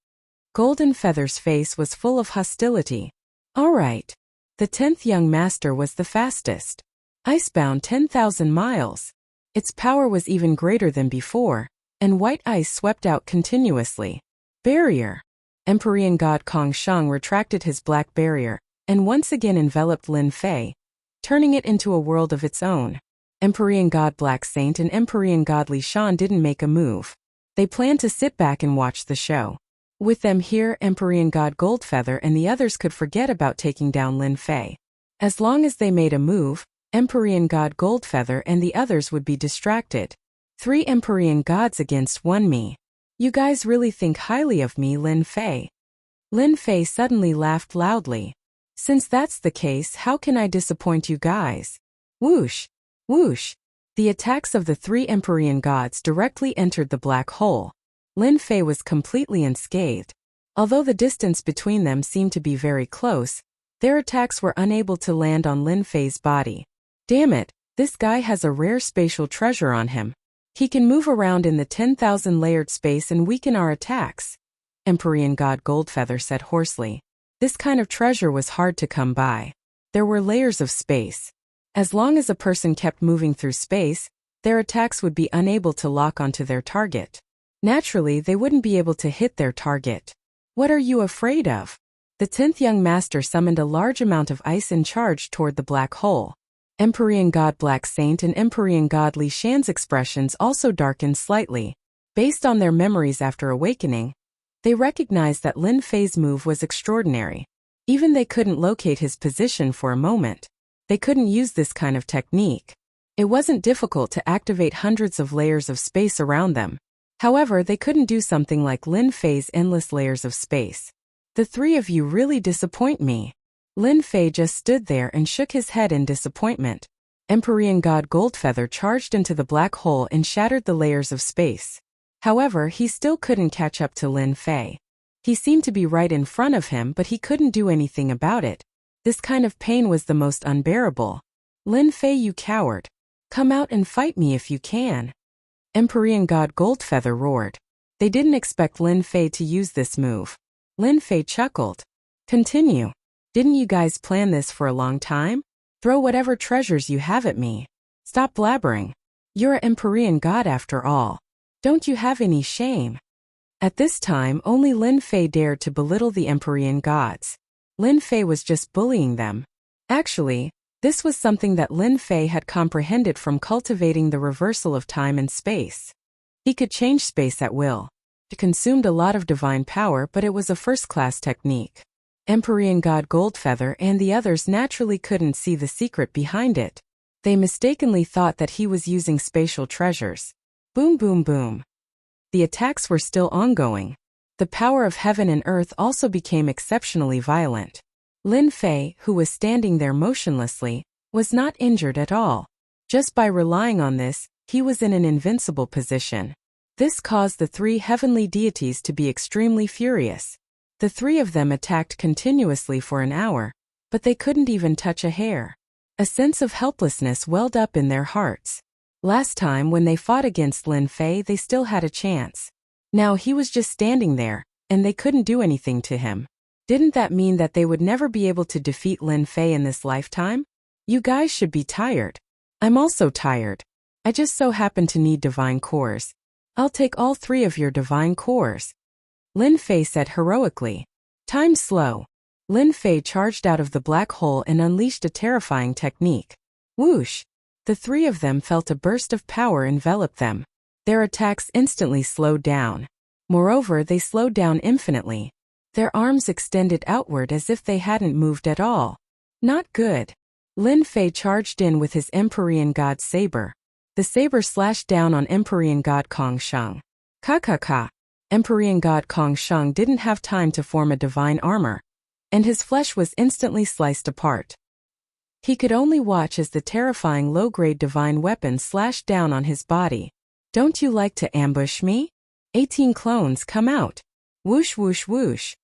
Golden Feather's face was full of hostility. All right. The 10th Young Master was the fastest. Icebound 10,000 miles. Its power was even greater than before, and white ice swept out continuously. Barrier. Empyrean God Kong Sheng retracted his black barrier, and once again enveloped Lin Fei, turning it into a world of its own. Empyrean God Black Saint and Empyrean God Li Shan didn't make a move. They planned to sit back and watch the show. With them here, Empyrean God Goldfeather and the others could forget about taking down Lin Fei. As long as they made a move, Empyrean God Goldfeather and the others would be distracted. 3 Empyrean gods against 1 me. You guys really think highly of me, Lin Fei. Lin Fei suddenly laughed loudly. Since that's the case, how can I disappoint you guys? Whoosh! Whoosh! The attacks of the three Empyrean gods directly entered the black hole. Lin Fei was completely unscathed. Although the distance between them seemed to be very close, their attacks were unable to land on Lin Fei's body. Damn it, this guy has a rare spatial treasure on him. He can move around in the 10,000 layered space and weaken our attacks, Empyrean god Goldfeather said hoarsely. This kind of treasure was hard to come by. There were layers of space. As long as a person kept moving through space, their attacks would be unable to lock onto their target. Naturally, they wouldn't be able to hit their target. What are you afraid of? The 10th young master summoned a large amount of ice and charged toward the black hole. Empyrean god Black Saint and Empyrean god Li Shan's expressions also darkened slightly. Based on their memories after awakening, they recognized that Lin Fei's move was extraordinary. Even they couldn't locate his position for a moment. They couldn't use this kind of technique. It wasn't difficult to activate hundreds of layers of space around them. However, they couldn't do something like Lin Fei's endless layers of space. The three of you really disappoint me. Lin Fei just stood there and shook his head in disappointment. Empyrean god Goldfeather charged into the black hole and shattered the layers of space. However, he still couldn't catch up to Lin Fei. He seemed to be right in front of him, but he couldn't do anything about it. This kind of pain was the most unbearable. Lin Fei, you coward. Come out and fight me if you can. Empyrean god Goldfeather roared. They didn't expect Lin Fei to use this move. Lin Fei chuckled. Continue. Didn't you guys plan this for a long time? Throw whatever treasures you have at me. Stop blabbering. You're an Empyrean god after all. Don't you have any shame? At this time, only Lin Fei dared to belittle the Empyrean gods. Lin Fei was just bullying them. Actually, this was something that Lin Fei had comprehended from cultivating the reversal of time and space. He could change space at will. It consumed a lot of divine power, but it was a first-class technique. Empyrean god Goldfeather and the others naturally couldn't see the secret behind it. They mistakenly thought that he was using spatial treasures. Boom boom boom. The attacks were still ongoing. The power of heaven and earth also became exceptionally violent. Lin Fei, who was standing there motionlessly, was not injured at all. Just by relying on this, he was in an invincible position. This caused the three heavenly deities to be extremely furious. The three of them attacked continuously for an hour, but they couldn't even touch a hair. A sense of helplessness welled up in their hearts. Last time when they fought against Lin Fei, they still had a chance. Now he was just standing there, and they couldn't do anything to him. Didn't that mean that they would never be able to defeat Lin Fei in this lifetime? You guys should be tired. I'm also tired. I just so happen to need divine cores. I'll take all three of your divine cores. Lin Fei said heroically. Time slow. Lin Fei charged out of the black hole and unleashed a terrifying technique. Whoosh! The three of them felt a burst of power envelop them. Their attacks instantly slowed down. Moreover, they slowed down infinitely. Their arms extended outward as if they hadn't moved at all. Not good. Lin Fei charged in with his Empyrean god saber. The saber slashed down on Empyrean god Kong Sheng. Ka. Empyrean god Kong Sheng didn't have time to form a divine armor, and his flesh was instantly sliced apart. He could only watch as the terrifying low-grade divine weapon slashed down on his body. Don't you like to ambush me? 18 clones come out. Whoosh whoosh whoosh.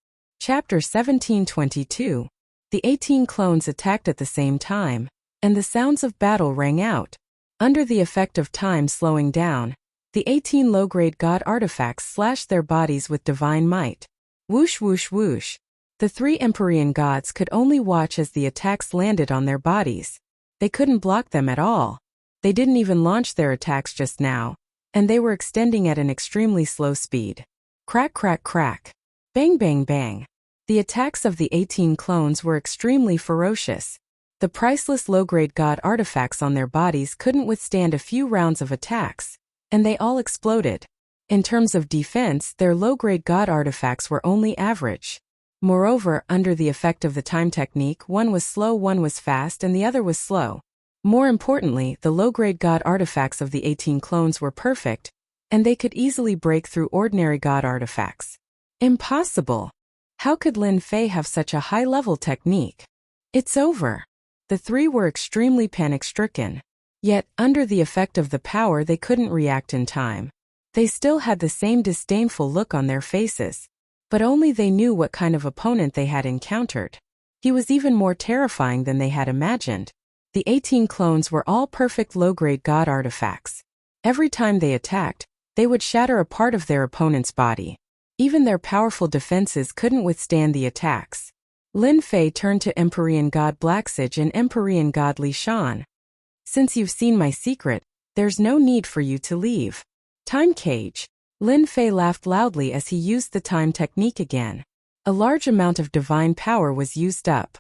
Chapter 1722. The 18 clones attacked at the same time, and the sounds of battle rang out. Under the effect of time slowing down, the 18 low-grade god artifacts slashed their bodies with divine might. Whoosh whoosh whoosh. The three Empyrean gods could only watch as the attacks landed on their bodies. They couldn't block them at all. They didn't even launch their attacks just now, and they were extending at an extremely slow speed. Crack crack crack. Bang bang bang. The attacks of the 18 clones were extremely ferocious. The priceless low-grade god artifacts on their bodies couldn't withstand a few rounds of attacks, and they all exploded. In terms of defense, their low-grade god artifacts were only average. Moreover, under the effect of the time technique, one was slow, one was fast, and the other was slow. More importantly, the low-grade god artifacts of the 18 clones were perfect, and they could easily break through ordinary god artifacts. Impossible! How could Lin Fei have such a high-level technique? It's over. The three were extremely panic-stricken. Yet, under the effect of the power, they couldn't react in time. They still had the same disdainful look on their faces. But only they knew what kind of opponent they had encountered. He was even more terrifying than they had imagined. The 18 clones were all perfect low-grade god artifacts. Every time they attacked, they would shatter a part of their opponent's body. Even their powerful defenses couldn't withstand the attacks. Lin Fei turned to Empyrean God Blacksage and Empyrean God Li Shan. Since you've seen my secret, there's no need for you to leave. Time cage. Lin Fei laughed loudly as he used the time technique again. A large amount of divine power was used up.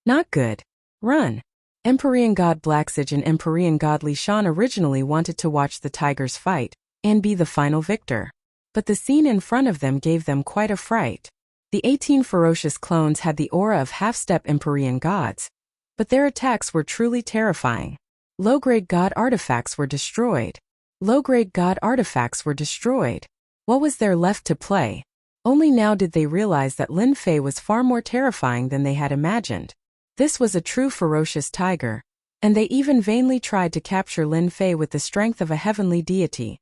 Not good. Run. Empyrean God Blacksage and Empyrean God Li Shan originally wanted to watch the tigers fight and be the final victor. But the scene in front of them gave them quite a fright. The 18 ferocious clones had the aura of half-step Empyrean gods, but their attacks were truly terrifying. Low-grade god artifacts were destroyed. Low-grade god artifacts were destroyed. What was there left to play? Only now did they realize that Lin Fei was far more terrifying than they had imagined. This was a true ferocious tiger, and they even vainly tried to capture Lin Fei with the strength of a heavenly deity.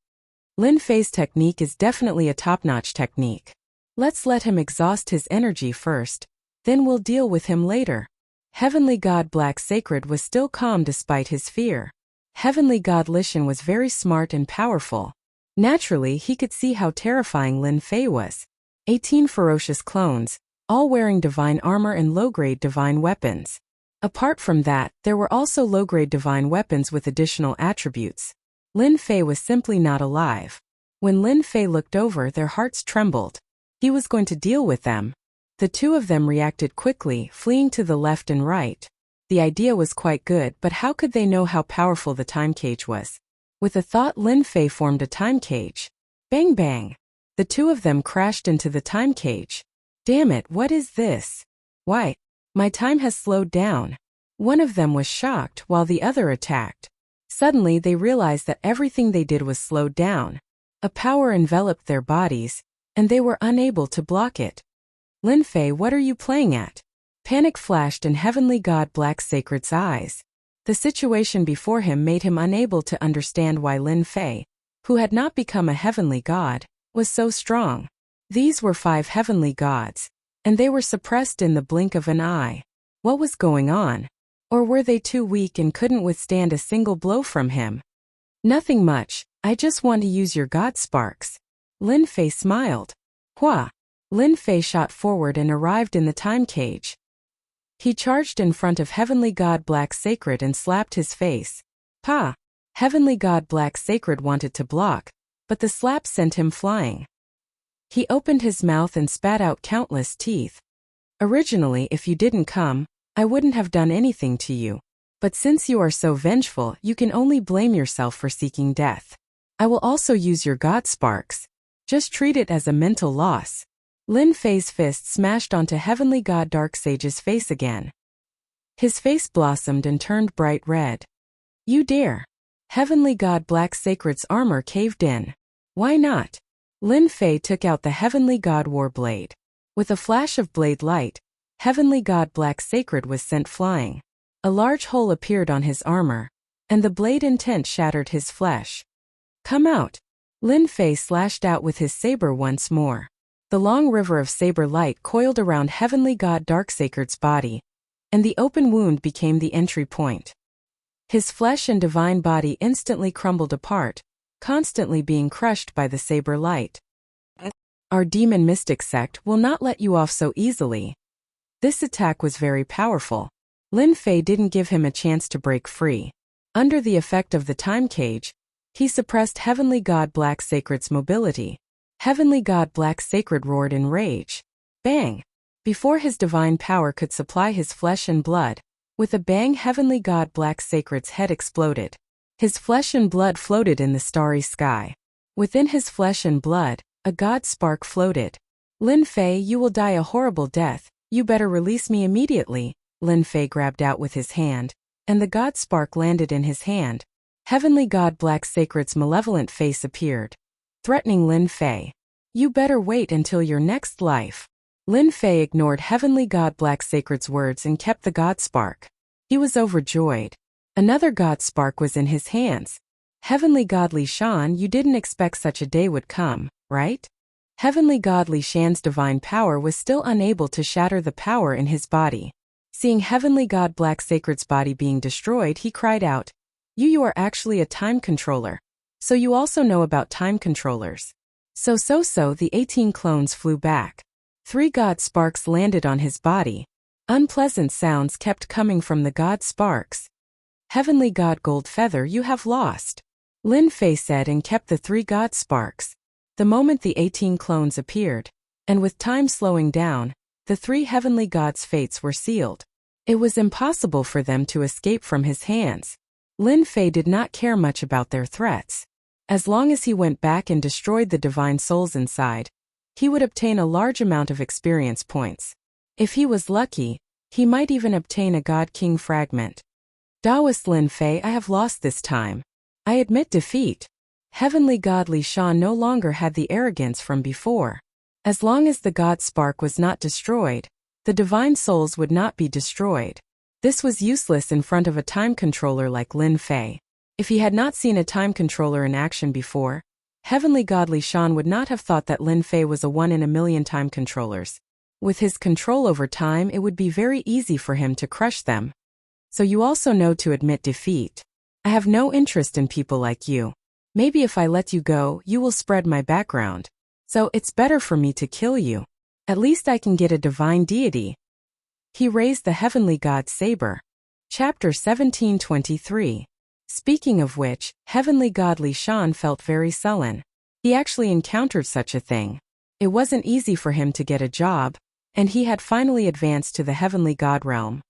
Lin Fei's technique is definitely a top-notch technique. Let's let him exhaust his energy first, then we'll deal with him later. Heavenly God Black Sacred was still calm despite his fear. Heavenly God Li Shan was very smart and powerful. Naturally, he could see how terrifying Lin Fei was. 18 ferocious clones, all wearing divine armor and low-grade divine weapons. Apart from that, there were also low-grade divine weapons with additional attributes. Lin Fei was simply not alive. When Lin Fei looked over, their hearts trembled. He was going to deal with them. The two of them reacted quickly, fleeing to the left and right. The idea was quite good, but how could they know how powerful the time cage was? With a thought, Lin Fei formed a time cage. Bang bang! The two of them crashed into the time cage. Damn it, what is this? Why? My time has slowed down. One of them was shocked while the other attacked. Suddenly they realized that everything they did was slowed down. A power enveloped their bodies, and they were unable to block it. Lin Fei, what are you playing at? Panic flashed in Heavenly God Black Sacred's eyes. The situation before him made him unable to understand why Lin Fei, who had not become a heavenly god, was so strong. These were 5 heavenly gods, and they were suppressed in the blink of an eye. What was going on? Or were they too weak and couldn't withstand a single blow from him? Nothing much, I just want to use your god sparks. Lin Fei smiled. Hua! Lin Fei shot forward and arrived in the time cage. He charged in front of Heavenly God Black Sacred and slapped his face. Pa! Heavenly God Black Sacred wanted to block, but the slap sent him flying. He opened his mouth and spat out countless teeth. Originally, if you didn't come, I wouldn't have done anything to you. But since you are so vengeful, you can only blame yourself for seeking death. I will also use your god sparks. Just treat it as a mental loss. Lin Fei's fist smashed onto Heavenly God Darksage's face again. His face blossomed and turned bright red. You dare! Heavenly God Black Sacred's armor caved in. Why not? Lin Fei took out the Heavenly God War Blade. With a flash of blade light, Heavenly God Black Sacred was sent flying. A large hole appeared on his armor, and the blade intent shattered his flesh. Come out! Lin Fei slashed out with his saber once more. The long river of saber light coiled around Heavenly God Darksacred's body, and the open wound became the entry point. His flesh and divine body instantly crumbled apart, constantly being crushed by the saber light. Our demon mystic sect will not let you off so easily. This attack was very powerful. Lin Fei didn't give him a chance to break free. Under the effect of the time cage, he suppressed Heavenly God Black Sacred's mobility. Heavenly God Black Sacred roared in rage. Bang! Before his divine power could supply his flesh and blood, with a bang Heavenly God Black Sacred's head exploded. His flesh and blood floated in the starry sky. Within his flesh and blood, a god spark floated. Lin Fei, you will die a horrible death, you better release me immediately. Lin Fei grabbed out with his hand, and the god spark landed in his hand. Heavenly God Black Sacred's malevolent face appeared, threatening Lin Fei. You better wait until your next life. Lin Fei ignored Heavenly God Black Sacred's words and kept the God Spark. He was overjoyed. Another God Spark was in his hands. Heavenly God Li Shan, you didn't expect such a day would come, right? Heavenly God Li Shan's divine power was still unable to shatter the power in his body. Seeing Heavenly God Black Sacred's body being destroyed, he cried out, You are actually a time controller. So you also know about time controllers. So the 18 clones flew back. 3 God Sparks landed on his body. Unpleasant sounds kept coming from the God Sparks. Heavenly God Gold Feather, you have lost. Lin Fei said and kept the 3 God Sparks. The moment the 18 clones appeared, and with time slowing down, the 3 heavenly gods' fates were sealed. It was impossible for them to escape from his hands. Lin Fei did not care much about their threats. As long as he went back and destroyed the divine souls inside, he would obtain a large amount of experience points. If he was lucky, he might even obtain a God King fragment. Taoist Lin Fei, I have lost this time. I admit defeat. Heavenly God Li Shan no longer had the arrogance from before. As long as the God Spark was not destroyed, the divine souls would not be destroyed. This was useless in front of a time controller like Lin Fei. If he had not seen a time controller in action before, Heavenly God Li Shan would not have thought that Lin Fei was a 1 in a million time controllers. With his control over time, it would be very easy for him to crush them. So you also know to admit defeat. I have no interest in people like you. Maybe if I let you go, you will spread my background. So it's better for me to kill you. At least I can get a divine deity. He raised the Heavenly God's saber. Chapter 1723. Speaking of which, Heavenly God Li Shan felt very sullen. He actually encountered such a thing. It wasn't easy for him to get a job, and he had finally advanced to the Heavenly God realm.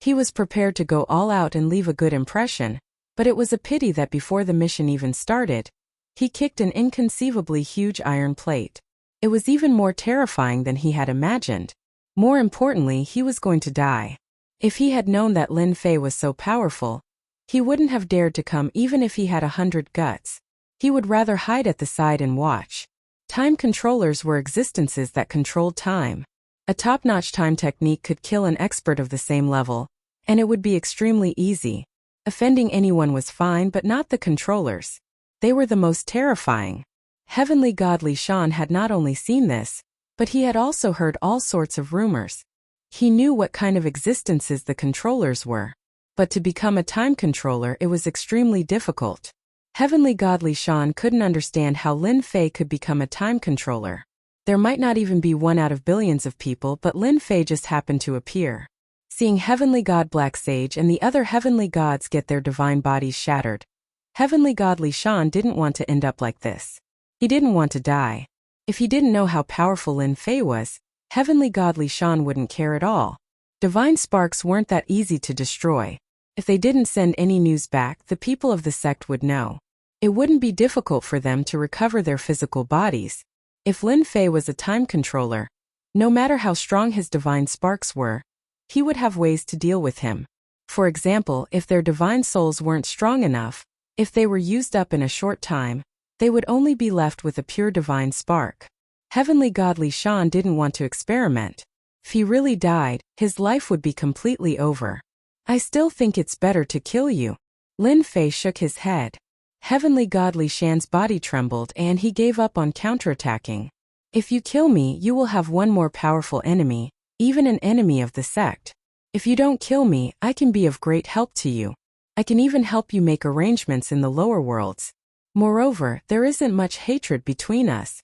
He was prepared to go all out and leave a good impression, but it was a pity that before the mission even started, he kicked an inconceivably huge iron plate. It was even more terrifying than he had imagined. More importantly, he was going to die. If he had known that Lin Fei was so powerful, he wouldn't have dared to come even if he had 100 guts. He would rather hide at the side and watch. Time controllers were existences that controlled time. A top-notch time technique could kill an expert of the same level, and it would be extremely easy. Offending anyone was fine, but not the controllers. They were the most terrifying. Heavenly God Li Shan had not only seen this, but he had also heard all sorts of rumors. He knew what kind of existences the controllers were. But to become a time controller, it was extremely difficult. Heavenly God Li Shan couldn't understand how Lin Fei could become a time controller. There might not even be 1 out of billions of people, but Lin Fei just happened to appear. Seeing Heavenly God Black Sage and the other heavenly gods get their divine bodies shattered, Heavenly God Li Shan didn't want to end up like this. He didn't want to die. If he didn't know how powerful Lin Fei was, Heavenly God Li Shan wouldn't care at all. Divine sparks weren't that easy to destroy. If they didn't send any news back, the people of the sect would know. It wouldn't be difficult for them to recover their physical bodies. If Lin Fei was a time controller, no matter how strong his divine sparks were, he would have ways to deal with him. For example, if their divine souls weren't strong enough, if they were used up in a short time, they would only be left with a pure divine spark. Heavenly God Li Shan didn't want to experiment. If he really died, his life would be completely over. I still think it's better to kill you. Lin Fei shook his head. Heavenly God Li Shan's body trembled and he gave up on counterattacking. If you kill me, you will have one more powerful enemy, even an enemy of the sect. If you don't kill me, I can be of great help to you. I can even help you make arrangements in the lower worlds. Moreover, there isn't much hatred between us.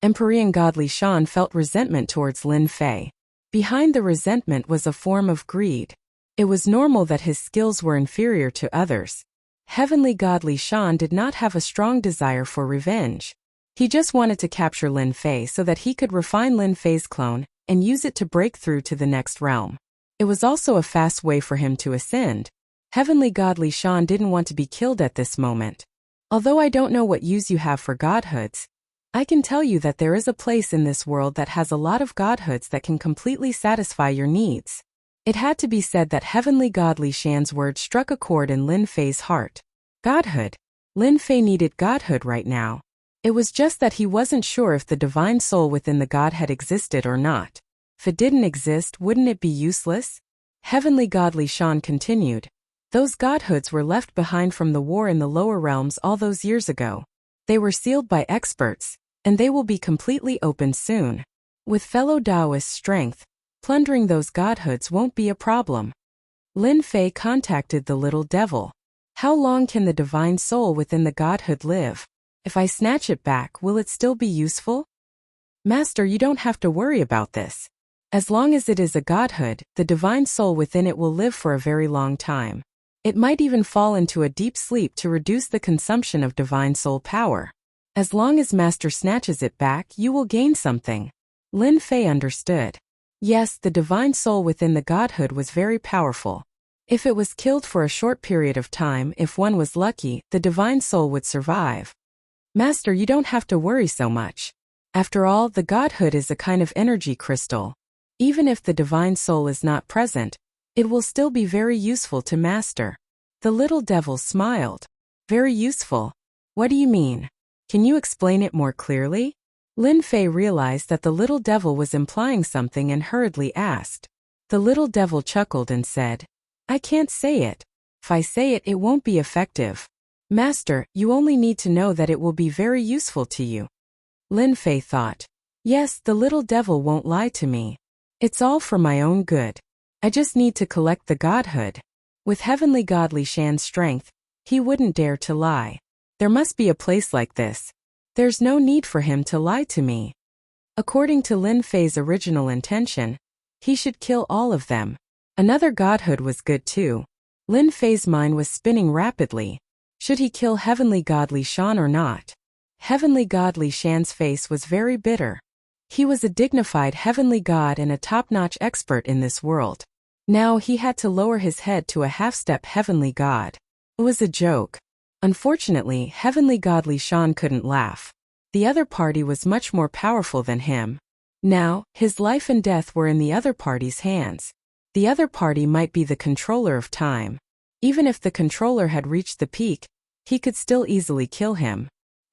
Empyrean God Li Shan felt resentment towards Lin Fei. Behind the resentment was a form of greed. It was normal that his skills were inferior to others. Heavenly God Li Shan did not have a strong desire for revenge. He just wanted to capture Lin Fei so that he could refine Lin Fei's clone and use it to break through to the next realm. It was also a fast way for him to ascend. Heavenly God Li Shan didn't want to be killed at this moment. Although I don't know what use you have for godhoods, I can tell you that there is a place in this world that has a lot of godhoods that can completely satisfy your needs. It had to be said that Heavenly God Li Shan's words struck a chord in Lin Fei's heart. Godhood. Lin Fei needed godhood right now. It was just that he wasn't sure if the divine soul within the Godhead existed or not. If it didn't exist, wouldn't it be useless? Heavenly God Li Shan continued. Those godhoods were left behind from the war in the lower realms all those years ago. They were sealed by experts, and they will be completely opened soon. With fellow Taoist strength, plundering those godhoods won't be a problem. Lin Fei contacted the little devil. How long can the divine soul within the godhood live? If I snatch it back, will it still be useful? Master, you don't have to worry about this. As long as it is a godhood, the divine soul within it will live for a very long time. It might even fall into a deep sleep to reduce the consumption of divine soul power. As long as Master snatches it back, you will gain something. Lin Fei understood. Yes, the divine soul within the godhood was very powerful. If it was killed for a short period of time, if one was lucky, the divine soul would survive. Master, you don't have to worry so much. After all, the godhood is a kind of energy crystal. Even if the divine soul is not present, it will still be very useful to Master. The little devil smiled. Very useful? What do you mean? Can you explain it more clearly? Lin Fei realized that the little devil was implying something and hurriedly asked. The little devil chuckled and said, I can't say it. If I say it, it won't be effective. Master, you only need to know that it will be very useful to you. Lin Fei thought. Yes, the little devil won't lie to me. It's all for my own good. I just need to collect the godhood. With Heavenly God Li Shan's strength, he wouldn't dare to lie. There must be a place like this. There's no need for him to lie to me. According to Lin Fei's original intention, he should kill all of them. Another godhood was good too. Lin Fei's mind was spinning rapidly. Should he kill Heavenly God Li Shan or not? Heavenly God Li Shan's face was very bitter. He was a dignified heavenly god and a top-notch expert in this world. Now he had to lower his head to a half-step heavenly god. It was a joke. Unfortunately, Heavenly God Li Shan couldn't laugh. The other party was much more powerful than him. Now, his life and death were in the other party's hands. The other party might be the controller of time. Even if the controller had reached the peak, he could still easily kill him.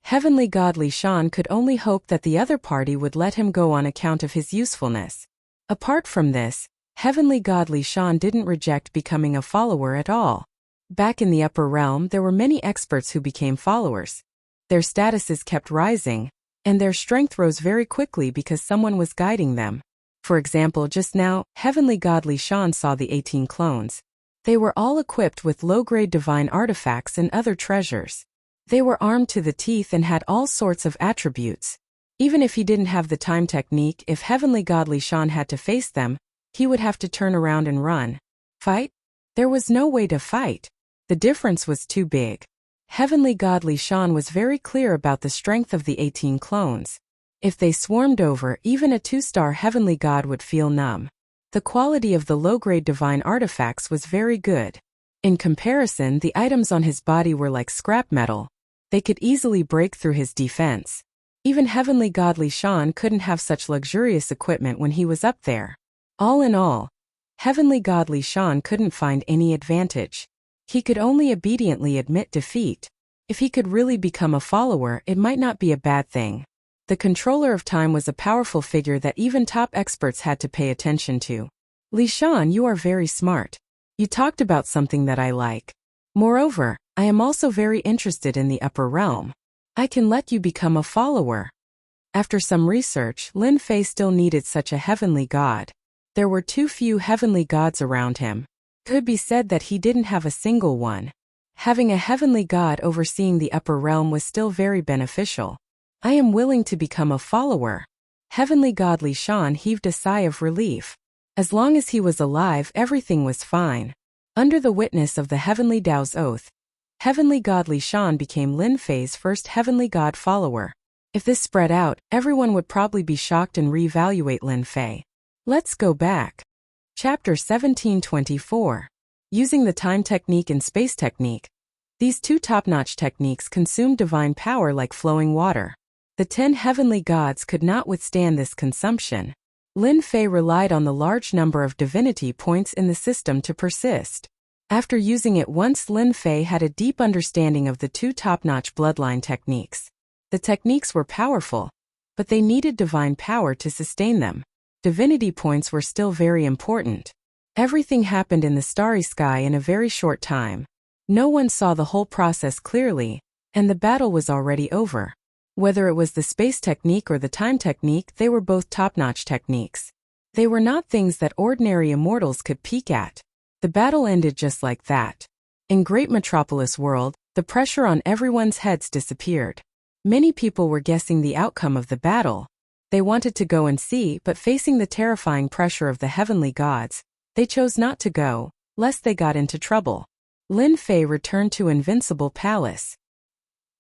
Heavenly God Li Shan could only hope that the other party would let him go on account of his usefulness. Apart from this, Heavenly God Li Shan didn't reject becoming a follower at all. Back in the upper realm, there were many experts who became followers. Their statuses kept rising, and their strength rose very quickly because someone was guiding them. For example, just now, Heavenly God Li Shan saw the 18 clones. They were all equipped with low-grade divine artifacts and other treasures. They were armed to the teeth and had all sorts of attributes. Even if he didn't have the time technique, if Heavenly God Li Shan had to face them, he would have to turn around and run. Fight? There was no way to fight. The difference was too big. Heavenly God Li Shan was very clear about the strength of the 18 clones. If they swarmed over, even a 2-star heavenly god would feel numb. The quality of the low-grade divine artifacts was very good. In comparison, the items on his body were like scrap metal. They could easily break through his defense. Even Heavenly God Li Shan couldn't have such luxurious equipment when he was up there. All in all, Heavenly God Li Shan couldn't find any advantage. He could only obediently admit defeat. If he could really become a follower, it might not be a bad thing. The controller of time was a powerful figure that even top experts had to pay attention to. Li Shan, you are very smart. You talked about something that I like. Moreover, I am also very interested in the upper realm. I can let you become a follower. After some research, Lin Fei still needed such a heavenly god. There were too few heavenly gods around him. It could be said that he didn't have a single one. Having a heavenly god overseeing the upper realm was still very beneficial. I am willing to become a follower. Heavenly God Li Shan heaved a sigh of relief. As long as he was alive, everything was fine. Under the witness of the Heavenly Tao's oath, Heavenly God Li Shan became Lin Fei's first heavenly god follower. If this spread out, everyone would probably be shocked and reevaluate Lin Fei. Let's go back. Chapter 1724. Using the time technique and space technique. These two top-notch techniques consume divine power like flowing water. The 10 heavenly gods could not withstand this consumption. Lin Fei relied on the large number of divinity points in the system to persist. After using it once, Lin Fei had a deep understanding of the two top-notch bloodline techniques. The techniques were powerful, but they needed divine power to sustain them. Divinity points were still very important. Everything happened in the starry sky in a very short time. No one saw the whole process clearly, and the battle was already over. Whether it was the space technique or the time technique, they were both top-notch techniques. They were not things that ordinary immortals could peek at. The battle ended just like that. In Great Metropolis World, the pressure on everyone's heads disappeared. Many people were guessing the outcome of the battle. They wanted to go and see, but facing the terrifying pressure of the heavenly gods, they chose not to go, lest they got into trouble. Lin Fei returned to Invincible Palace.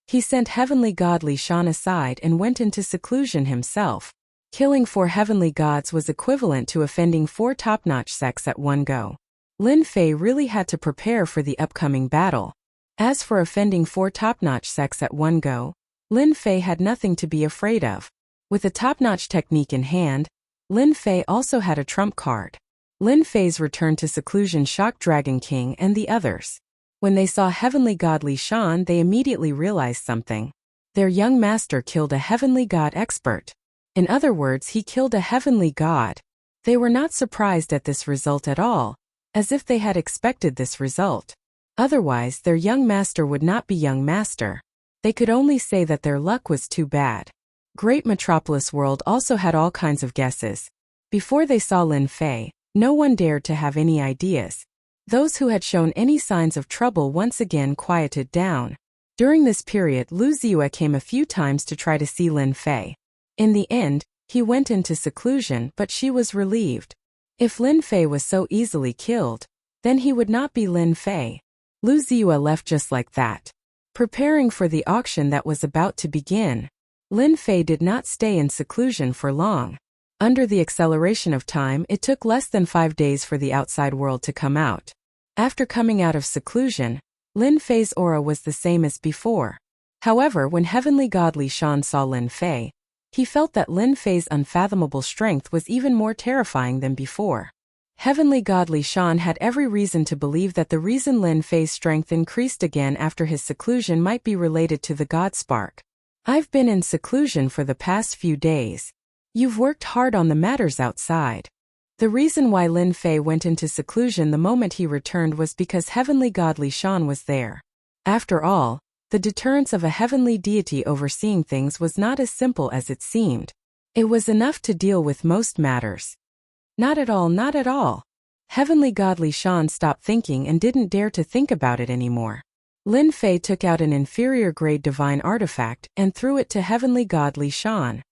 He sent heavenly god Li Shan aside and went into seclusion himself. Killing 4 heavenly gods was equivalent to offending 4 top-notch sects at one go. Lin Fei really had to prepare for the upcoming battle. As for offending 4 top-notch sects at one go, Lin Fei had nothing to be afraid of. With a top-notch technique in hand, Lin Fei also had a trump card. Lin Fei's return to seclusion shocked Dragon King and the others. When they saw heavenly god Li Shan, they immediately realized something. Their young master killed a heavenly god expert. In other words, he killed a heavenly god. They were not surprised at this result at all, as if they had expected this result. Otherwise, their young master would not be young master. They could only say that their luck was too bad. Great Metropolis World also had all kinds of guesses. Before they saw Lin Fei, no one dared to have any ideas. Those who had shown any signs of trouble once again quieted down. During this period, Lu Ziyue came a few times to try to see Lin Fei. In the end, he went into seclusion, but she was relieved. If Lin Fei was so easily killed, then he would not be Lin Fei. Lu Ziyue left just like that. Preparing for the auction that was about to begin, Lin Fei did not stay in seclusion for long. Under the acceleration of time, it took less than 5 days for the outside world to come out. After coming out of seclusion, Lin Fei's aura was the same as before. However, when heavenly god Li Shan saw Lin Fei, he felt that Lin Fei's unfathomable strength was even more terrifying than before. Heavenly god Li Shan had every reason to believe that the reason Lin Fei's strength increased again after his seclusion might be related to the god spark. "I've been in seclusion for the past few days. You've worked hard on the matters outside." The reason why Lin Fei went into seclusion the moment he returned was because heavenly god Li Shan was there. After all, the deterrence of a heavenly deity overseeing things was not as simple as it seemed. It was enough to deal with most matters. Not at all, not at all. Heavenly god Li Shan stopped thinking and didn't dare to think about it anymore. Lin Fei took out an inferior grade divine artifact and threw it to heavenly god Li Shan.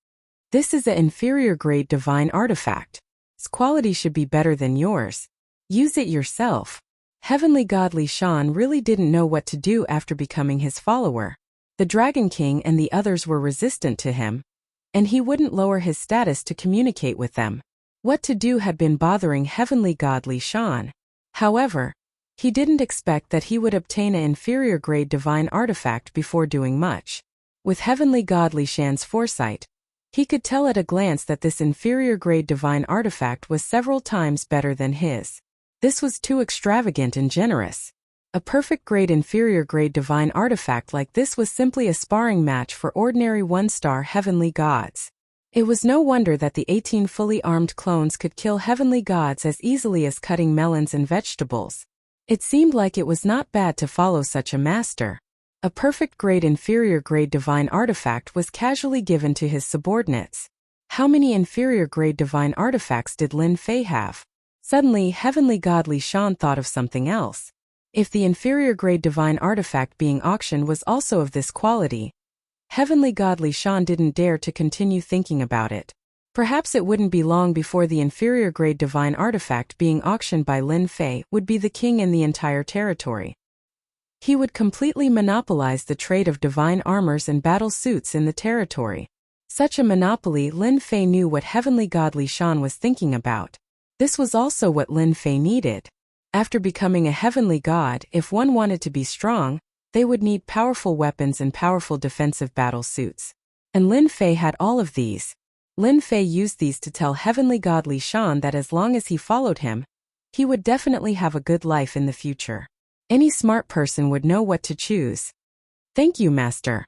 "This is an inferior grade divine artifact. Its quality should be better than yours. Use it yourself." Heavenly god Li Shan really didn't know what to do after becoming his follower. The Dragon King and the others were resistant to him, and he wouldn't lower his status to communicate with them. What to do had been bothering heavenly god Li Shan. However, he didn't expect that he would obtain an inferior grade divine artifact before doing much. With heavenly god Li Shan's foresight, he could tell at a glance that this inferior grade divine artifact was several times better than his. This was too extravagant and generous. A perfect grade inferior grade divine artifact like this was simply a sparring match for ordinary one-star heavenly gods. It was no wonder that the 18 fully armed clones could kill heavenly gods as easily as cutting melons and vegetables. It seemed like it was not bad to follow such a master. A perfect grade inferior grade divine artifact was casually given to his subordinates. How many inferior grade divine artifacts did Lin Fei have? Suddenly, heavenly god Li Shan thought of something else. If the inferior grade divine artifact being auctioned was also of this quality, heavenly god Li Shan didn't dare to continue thinking about it. Perhaps it wouldn't be long before the inferior grade divine artifact being auctioned by Lin Fei would be the king in the entire territory. He would completely monopolize the trade of divine armors and battle suits in the territory. Such a monopoly, Lin Fei knew what heavenly god Li Shan was thinking about. This was also what Lin Fei needed. After becoming a heavenly god, if one wanted to be strong, they would need powerful weapons and powerful defensive battle suits. And Lin Fei had all of these. Lin Fei used these to tell heavenly god Li Shan that as long as he followed him, he would definitely have a good life in the future. Any smart person would know what to choose. "Thank you, Master."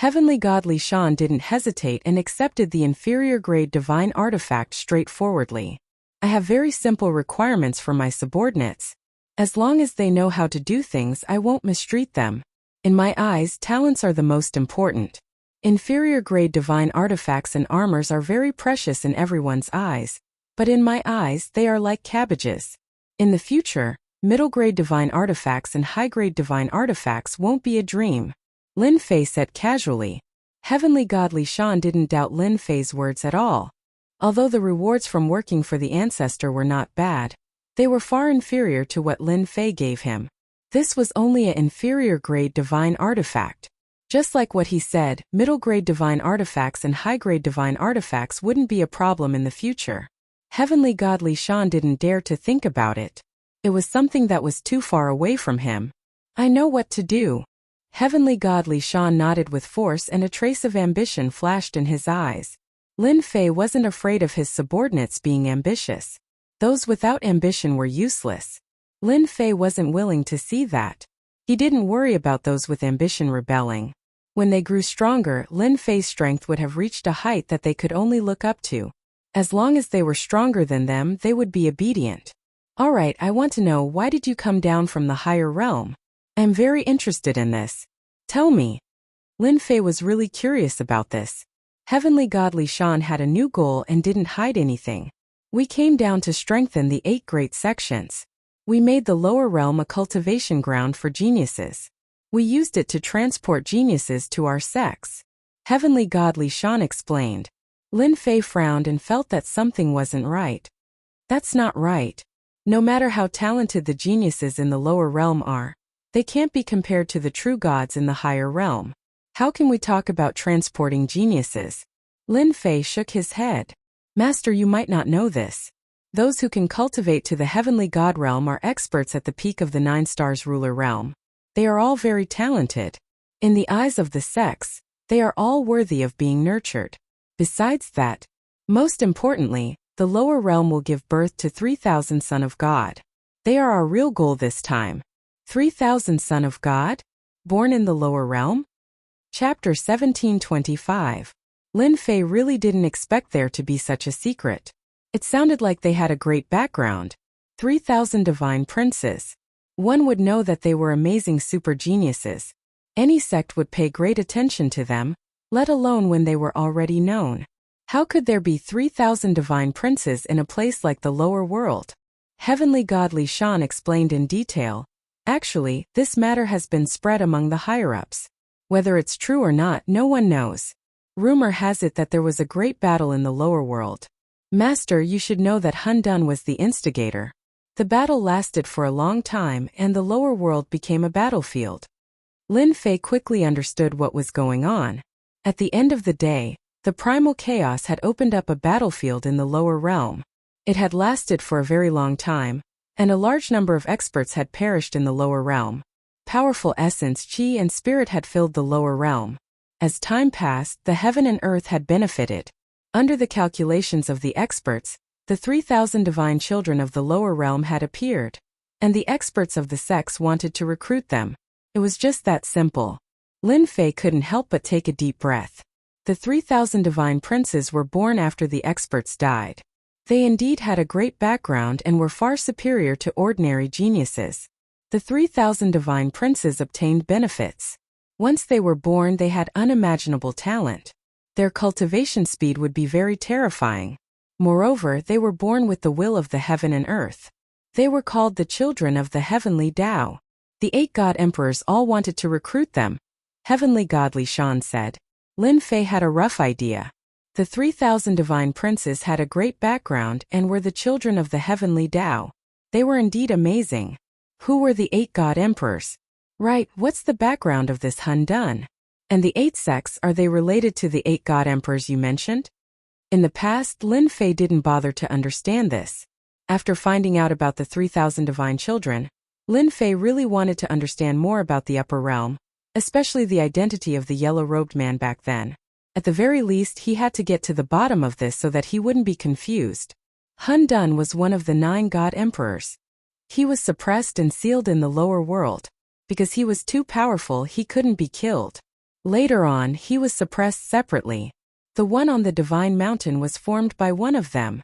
Heavenly God Li Shan didn't hesitate and accepted the inferior-grade divine artifact straightforwardly. I have very simple requirements for my subordinates. As long as they know how to do things, I won't mistreat them. In my eyes, talents are the most important. Inferior-grade divine artifacts and armors are very precious in everyone's eyes, but in my eyes, they are like cabbages. In the future, middle-grade divine artifacts and high-grade divine artifacts won't be a dream. Lin Fei said casually. Heavenly God Li Shan didn't doubt Lin Fei's words at all. Although the rewards from working for the ancestor were not bad, they were far inferior to what Lin Fei gave him. This was only an inferior-grade divine artifact. Just like what he said, middle-grade divine artifacts and high-grade divine artifacts wouldn't be a problem in the future. Heavenly God Li Shan didn't dare to think about it. It was something that was too far away from him. I know what to do. Heavenly God Li Shan nodded with force and a trace of ambition flashed in his eyes. Lin Fei wasn't afraid of his subordinates being ambitious. Those without ambition were useless. Lin Fei wasn't willing to see that. He didn't worry about those with ambition rebelling. When they grew stronger, Lin Fei's strength would have reached a height that they could only look up to. As long as they were stronger than them, they would be obedient. All right, I want to know, why did you come down from the higher realm? I am very interested in this. Tell me. Lin Fei was really curious about this. Heavenly God Li Shan had a new goal and didn't hide anything. We came down to strengthen the 8 great sections. We made the lower realm a cultivation ground for geniuses. We used it to transport geniuses to our sects. Heavenly God Li Shan explained. Lin Fei frowned and felt that something wasn't right. That's not right. No matter how talented the geniuses in the lower realm are, they can't be compared to the true gods in the higher realm. How can we talk about transporting geniuses? Lin Fei shook his head. Master, you might not know this. Those who can cultivate to the heavenly god realm are experts at the peak of the 9 stars ruler realm. They are all very talented. In the eyes of the sects, they are all worthy of being nurtured. Besides that, most importantly, the lower realm will give birth to 3,000 Son of God. They are our real goal this time. 3,000 Son of God? Born in the lower realm? Chapter 1725. Lin Fei really didn't expect there to be such a secret. It sounded like they had a great background. 3,000 divine princes. One would know that they were amazing super geniuses. Any sect would pay great attention to them, let alone when they were already known. How could there be 3,000 divine princes in a place like the lower world? Heavenly God Li Shan explained in detail. Actually, this matter has been spread among the higher-ups. Whether it's true or not, no one knows. Rumor has it that there was a great battle in the lower world. Master, you should know that Hun Dun was the instigator. The battle lasted for a long time and the lower world became a battlefield. Lin Fei quickly understood what was going on. At the end of the day, the primal chaos had opened up a battlefield in the lower realm. It had lasted for a very long time, and a large number of experts had perished in the lower realm. Powerful essence, chi and spirit had filled the lower realm. As time passed, the heaven and earth had benefited. Under the calculations of the experts, the 3,000 divine children of the lower realm had appeared, and the experts of the sects wanted to recruit them. It was just that simple. Lin Fei couldn't help but take a deep breath. The 3,000 divine princes were born after the experts died. They indeed had a great background and were far superior to ordinary geniuses. The 3,000 divine princes obtained benefits. Once they were born, they had unimaginable talent. Their cultivation speed would be very terrifying. Moreover, they were born with the will of the heaven and earth. They were called the children of the heavenly Tao. The 8 god emperors all wanted to recruit them. Heavenly God Li Shan said. Lin Fei had a rough idea. The 3,000 divine princes had a great background and were the children of the heavenly Tao. They were indeed amazing. Who were the 8 god emperors? Right, what's the background of this Hun Dun? And the 8 sects, are they related to the 8 god emperors you mentioned? In the past, Lin Fei didn't bother to understand this. After finding out about the 3,000 divine children, Lin Fei really wanted to understand more about the upper realm, especially the identity of the yellow-robed man back then. At the very least, he had to get to the bottom of this so that he wouldn't be confused. Hun Dun was one of the 9 god emperors. He was suppressed and sealed in the lower world. Because he was too powerful, he couldn't be killed. Later on, he was suppressed separately. The one on the Divine Mountain was formed by one of them.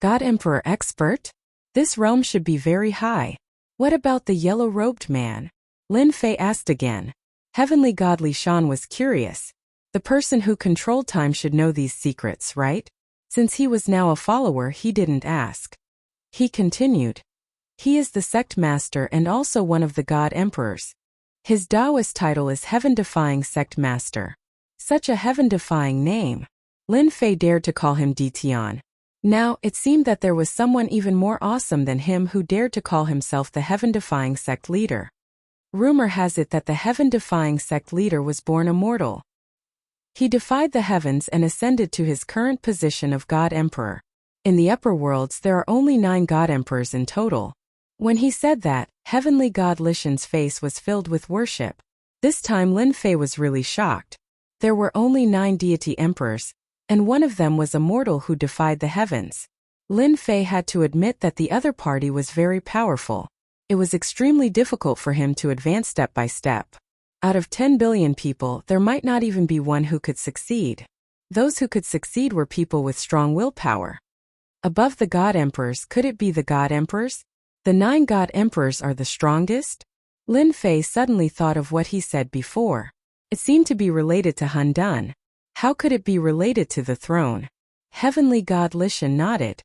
God Emperor Expert? This realm should be very high. What about the yellow-robed man? Lin Fei asked again. Heavenly God Li Shan was curious. The person who controlled time should know these secrets, right? Since he was now a follower, he didn't ask. He continued. He is the sect master and also one of the God Emperors. His Taoist title is Heaven-Defying Sect Master. Such a heaven-defying name. Lin Fei dared to call him Ditian. Now, it seemed that there was someone even more awesome than him who dared to call himself the heaven-defying sect leader. Rumor has it that the heaven-defying sect leader was born immortal. He defied the heavens and ascended to his current position of God Emperor. In the upper worlds there are only 9 God Emperors in total. When he said that, Heavenly God Li Shan's face was filled with worship. This time Lin Fei was really shocked. There were only 9 deity emperors, and one of them was a mortal who defied the heavens. Lin Fei had to admit that the other party was very powerful. It was extremely difficult for him to advance step by step. Out of 10 billion people, there might not even be one who could succeed. Those who could succeed were people with strong willpower. Above the God Emperors, could it be the God Emperors? The 9 God Emperors are the strongest? Lin Fei suddenly thought of what he said before. It seemed to be related to Hun Dun. How could it be related to the throne? Heavenly God Li Shan nodded.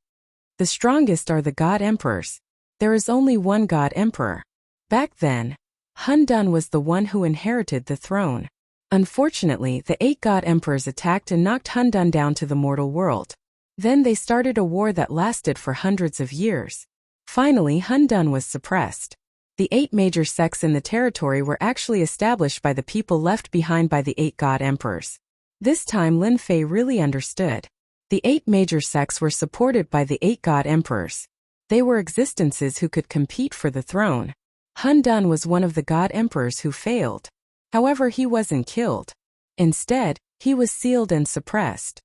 The strongest are the God Emperors. There is only one God Emperor. Back then, Hun Dun was the one who inherited the throne. Unfortunately, the 8 God Emperors attacked and knocked Hun Dun down to the mortal world. Then they started a war that lasted for hundreds of years. Finally, Hun Dun was suppressed. The 8 major sects in the territory were actually established by the people left behind by the 8 God Emperors. This time Lin Fei really understood. The 8 major sects were supported by the 8 God Emperors. They were existences who could compete for the throne. Hun Dun was one of the God Emperors who failed. However, he wasn't killed. Instead, he was sealed and suppressed.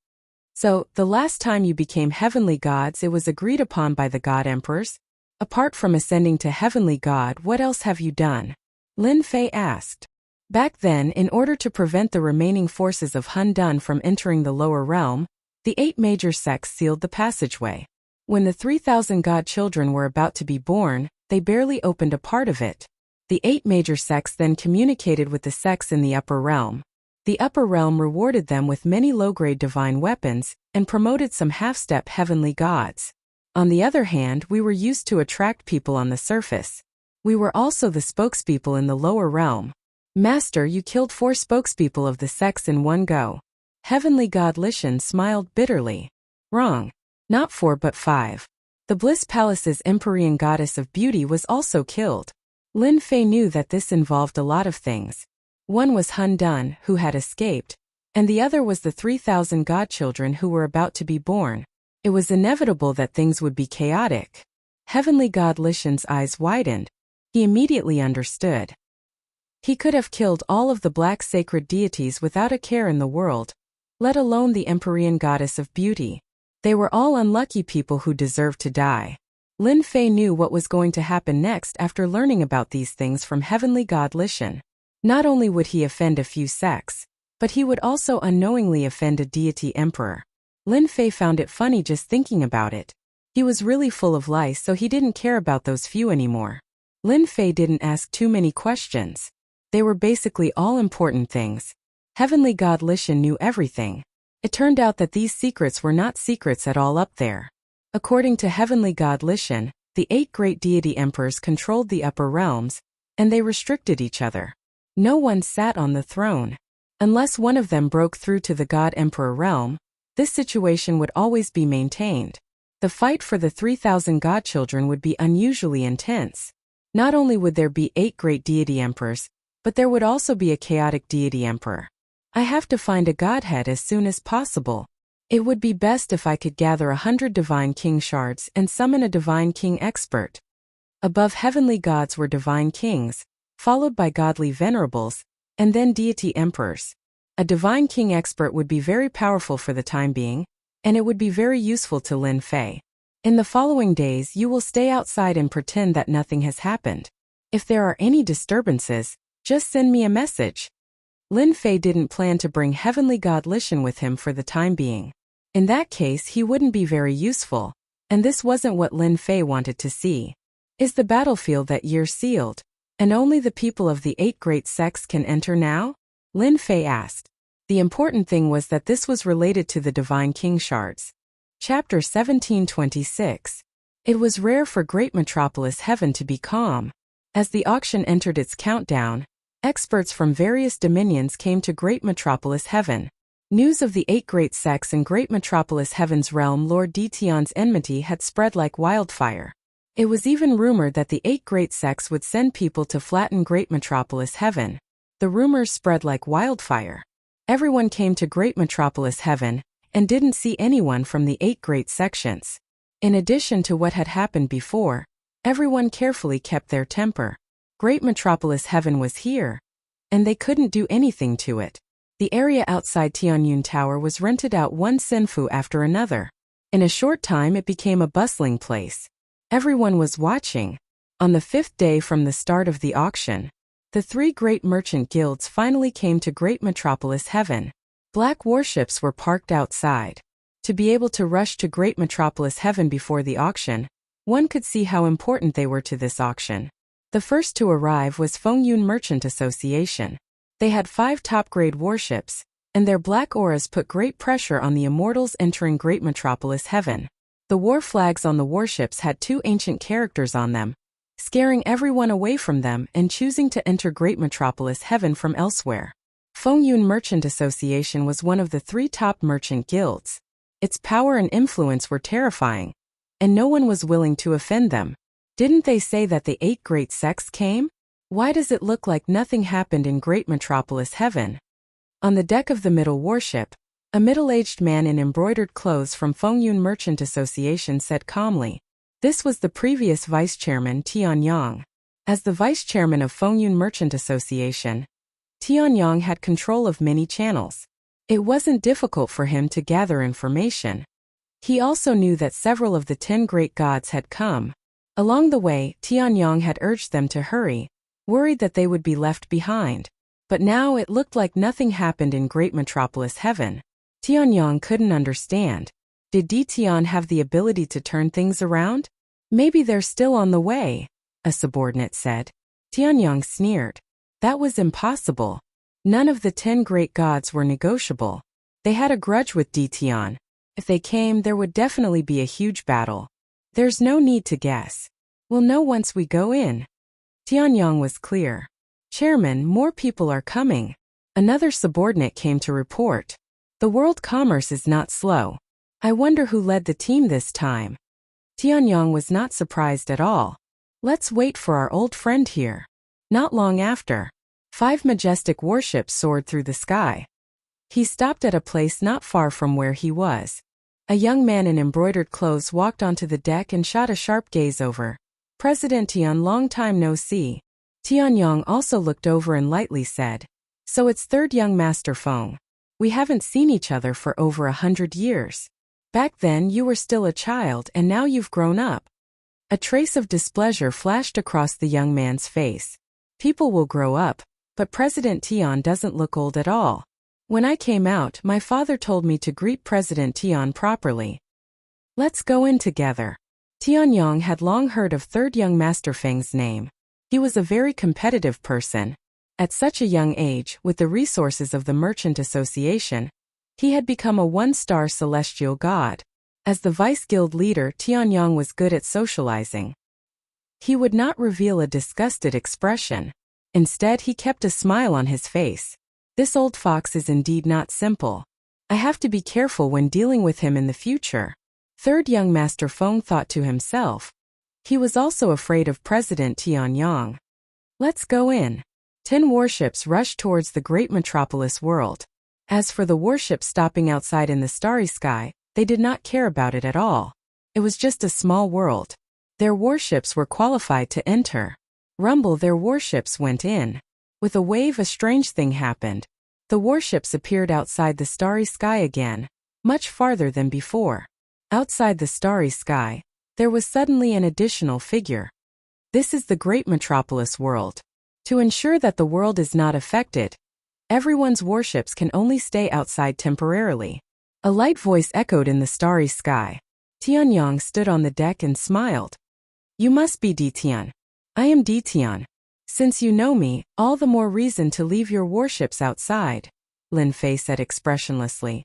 So, the last time you became heavenly gods, it was agreed upon by the God Emperors? Apart from ascending to heavenly God, what else have you done? Lin Fei asked. Back then, in order to prevent the remaining forces of Hun Dun from entering the lower realm, the 8 major sects sealed the passageway. When the 3,000 God children were about to be born, they barely opened a part of it. The 8 major sects then communicated with the sects in the upper realm. The upper realm rewarded them with many low-grade divine weapons and promoted some half-step heavenly gods. On the other hand, we were used to attract people on the surface. We were also the spokespeople in the lower realm. Master, you killed 4 spokespeople of the sects in one go. Heavenly God Li Shan smiled bitterly. Wrong. Not 4 but 5. The Bliss Palace's Empyrean Goddess of Beauty was also killed. Lin Fei knew that this involved a lot of things. One was Hun Dun, who had escaped, and the other was the 3,000 godchildren who were about to be born. It was inevitable that things would be chaotic. Heavenly God Li Shan's eyes widened. He immediately understood. He could have killed all of the black sacred deities without a care in the world, let alone the Empyrean Goddess of Beauty. They were all unlucky people who deserved to die. Lin Fei knew what was going to happen next after learning about these things from Heavenly God Li Shan. Not only would he offend a few sects, but he would also unknowingly offend a deity emperor. Lin Fei found it funny just thinking about it. He was really full of lice, so he didn't care about those few anymore. Lin Fei didn't ask too many questions. They were basically all important things. Heavenly God Li Shan knew everything. It turned out that these secrets were not secrets at all up there. According to Heavenly God Li Shan, the 8 great deity emperors controlled the upper realms, and they restricted each other. No one sat on the throne. Unless one of them broke through to the God Emperor realm, this situation would always be maintained. The fight for the 3,000 godchildren would be unusually intense. Not only would there be 8 great deity emperors, but there would also be a chaotic deity emperor. I have to find a godhead as soon as possible. It would be best if I could gather 100 divine king shards and summon a divine king expert. Above heavenly gods were divine kings, followed by godly venerables, and then deity emperors. A divine king expert would be very powerful for the time being, and it would be very useful to Lin Fei. In the following days you will stay outside and pretend that nothing has happened. If there are any disturbances, just send me a message. Lin Fei didn't plan to bring Heavenly God Lishan with him for the time being. In that case, he wouldn't be very useful, and this wasn't what Lin Fei wanted to see. Is the battlefield that year sealed, and only the people of the 8 great sects can enter now? Lin Fei asked. The important thing was that this was related to the Divine King Shards. Chapter 1726. It was rare for Great Metropolis Heaven to be calm. As the auction entered its countdown, experts from various dominions came to Great Metropolis Heaven. News of the 8 great sects in Great Metropolis Heaven's realm Lord Detion's enmity had spread like wildfire. It was even rumored that the 8 great sects would send people to flatten Great Metropolis Heaven. The rumors spread like wildfire. Everyone came to Great Metropolis Heaven and didn't see anyone from the 8 great sections. In addition to what had happened before, everyone carefully kept their temper. Great Metropolis Heaven was here, and they couldn't do anything to it. The area outside Tianyun Tower was rented out one sinfu after another. In a short time it became a bustling place. Everyone was watching. On the 5th day from the start of the auction, the 3 great merchant guilds finally came to Great Metropolis Heaven. Black warships were parked outside. To be able to rush to Great Metropolis Heaven before the auction, one could see how important they were to this auction. The first to arrive was Fengyun Merchant Association. They had 5 top-grade warships, and their black auras put great pressure on the immortals entering Great Metropolis Heaven. The war flags on the warships had 2 ancient characters on them, scaring everyone away from them and choosing to enter Great Metropolis Heaven from elsewhere. Fengyun Merchant Association was one of the 3 top merchant guilds. Its power and influence were terrifying, and no one was willing to offend them. Didn't they say that the 8 great sects came? Why does it look like nothing happened in Great Metropolis Heaven? On the deck of the middle warship, a middle-aged man in embroidered clothes from Fengyun Merchant Association said calmly. This was the previous vice-chairman Tianyang. As the vice-chairman of Fengyun Merchant Association, Tianyang had control of many channels. It wasn't difficult for him to gather information. He also knew that several of the 10 great gods had come. Along the way, Tianyang had urged them to hurry, worried that they would be left behind. But now it looked like nothing happened in Great Metropolis Heaven. Tianyang couldn't understand. Did Ditian have the ability to turn things around? Maybe they're still on the way, a subordinate said. Tianyang sneered. That was impossible. None of the 10 great gods were negotiable. They had a grudge with Ditian. If they came, there would definitely be a huge battle. There's no need to guess. We'll know once we go in. Tianyang was clear. Chairman, more people are coming. Another subordinate came to report. The world commerce is not slow. I wonder who led the team this time. Tianyang was not surprised at all. Let's wait for our old friend here. Not long after, 5 majestic warships soared through the sky. He stopped at a place not far from where he was. A young man in embroidered clothes walked onto the deck and shot a sharp gaze over. President Tian, long time no see. Tianyang also looked over and lightly said, So it's third young Master Feng. We haven't seen each other for over 100 years. Back then you were still a child and now you've grown up. A trace of displeasure flashed across the young man's face. People will grow up, but President Tian doesn't look old at all. When I came out, my father told me to greet President Tian properly. Let's go in together. Tianyang had long heard of third young Master Feng's name. He was a very competitive person. At such a young age, with the resources of the Merchant Association, he had become a 1-star celestial god. As the vice guild leader, Tianyang was good at socializing. He would not reveal a disgusted expression. Instead, he kept a smile on his face. This old fox is indeed not simple. I have to be careful when dealing with him in the future. Third young Master Feng thought to himself. He was also afraid of President Tianyang. Let's go in. 10 warships rushed towards the great metropolis world. As for the warships stopping outside in the starry sky, they did not care about it at all. It was just a small world. Their warships were qualified to enter. Rumble, their warships went in. With a wave, a strange thing happened. The warships appeared outside the starry sky again, much farther than before. Outside the starry sky, there was suddenly an additional figure. This is the great metropolis world. To ensure that the world is not affected, Everyone's warships can only stay outside temporarily. A light voice echoed in the starry sky. Tianyang stood on the deck and smiled. You must be Ditian. I am Ditian. Since you know me, all the more reason to leave your warships outside, Lin Fei said expressionlessly.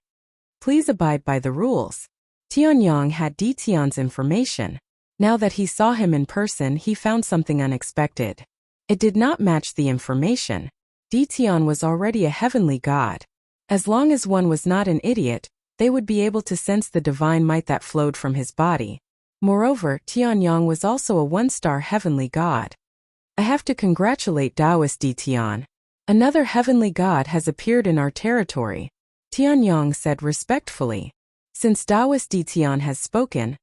Please abide by the rules. Tianyang had Ditian's information. Now that he saw him in person, he found something unexpected. It did not match the information. Ditian was already a heavenly god. As long as one was not an idiot, they would be able to sense the divine might that flowed from his body. Moreover, Tianyang was also a one-star heavenly god. I have to congratulate Taoist Ditian. Another heavenly god has appeared in our territory, Tianyang said respectfully. Since Taoist Ditian has spoken,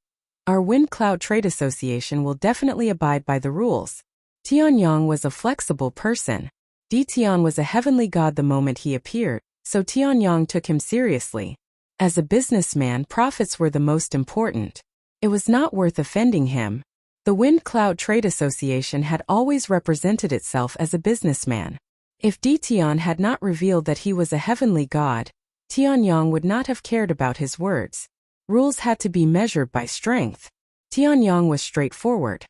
our Wind Cloud Trade Association will definitely abide by the rules. Tianyang was a flexible person. Ditian was a heavenly god the moment he appeared, so Tianyang took him seriously. As a businessman, profits were the most important. It was not worth offending him. The Wind Cloud Trade Association had always represented itself as a businessman. If Ditian had not revealed that he was a heavenly god, Tianyang would not have cared about his words. Rules had to be measured by strength. Tianyang was straightforward.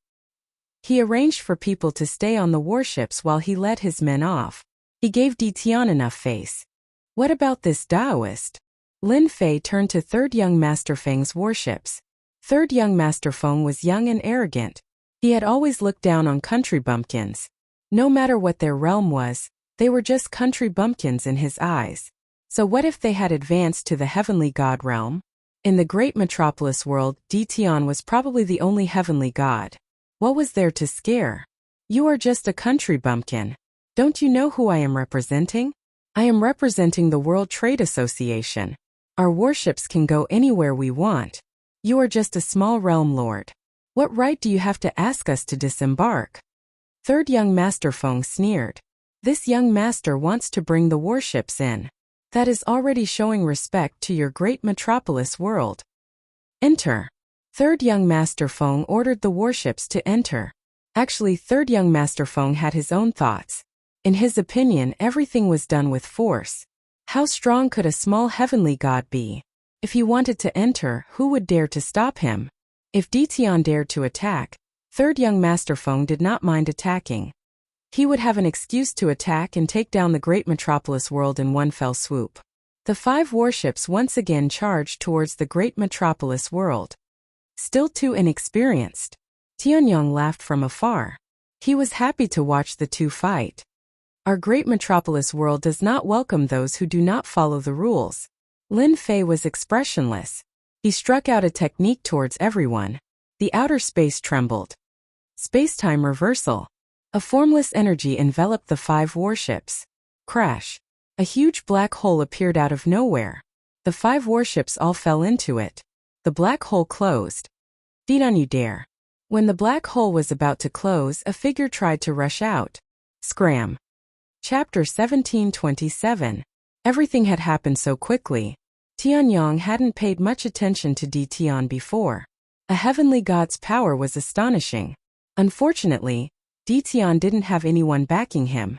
He arranged for people to stay on the warships while he led his men off. He gave Ditian enough face. What about this Taoist? Lin Fei turned to Third Young Master Feng's warships. Third Young Master Feng was young and arrogant. He had always looked down on country bumpkins. No matter what their realm was, they were just country bumpkins in his eyes. So what if they had advanced to the heavenly god realm? In the great metropolis world, Ditian was probably the only heavenly god. What was there to scare? You are just a country bumpkin. Don't you know who I am representing? I am representing the World Trade Association. Our warships can go anywhere we want. You are just a small realm lord. What right do you have to ask us to disembark? Third Young Master Feng sneered. This young master wants to bring the warships in. That is already showing respect to your great metropolis world. Enter. Third Young Master Feng ordered the warships to enter. Actually, Third Young Master Feng had his own thoughts. In his opinion, everything was done with force. How strong could a small heavenly god be? If he wanted to enter, who would dare to stop him? If Ditian dared to attack, Third Young Master Feng did not mind attacking. He would have an excuse to attack and take down the great metropolis world in one fell swoop. The 5 warships once again charged towards the great metropolis world. Still too inexperienced. Tianyang laughed from afar. He was happy to watch the two fight. Our great metropolis world does not welcome those who do not follow the rules. Lin Fei was expressionless. He struck out a technique towards everyone. The outer space trembled. Space-time reversal. A formless energy enveloped the 5 warships. Crash. A huge black hole appeared out of nowhere. The 5 warships all fell into it. The black hole closed. Feed on you dare. When the black hole was about to close, a figure tried to rush out. Scram. Chapter 1727. Everything had happened so quickly. Tianyang hadn't paid much attention to Ditian before. A heavenly god's power was astonishing. Unfortunately, Ditian didn't have anyone backing him.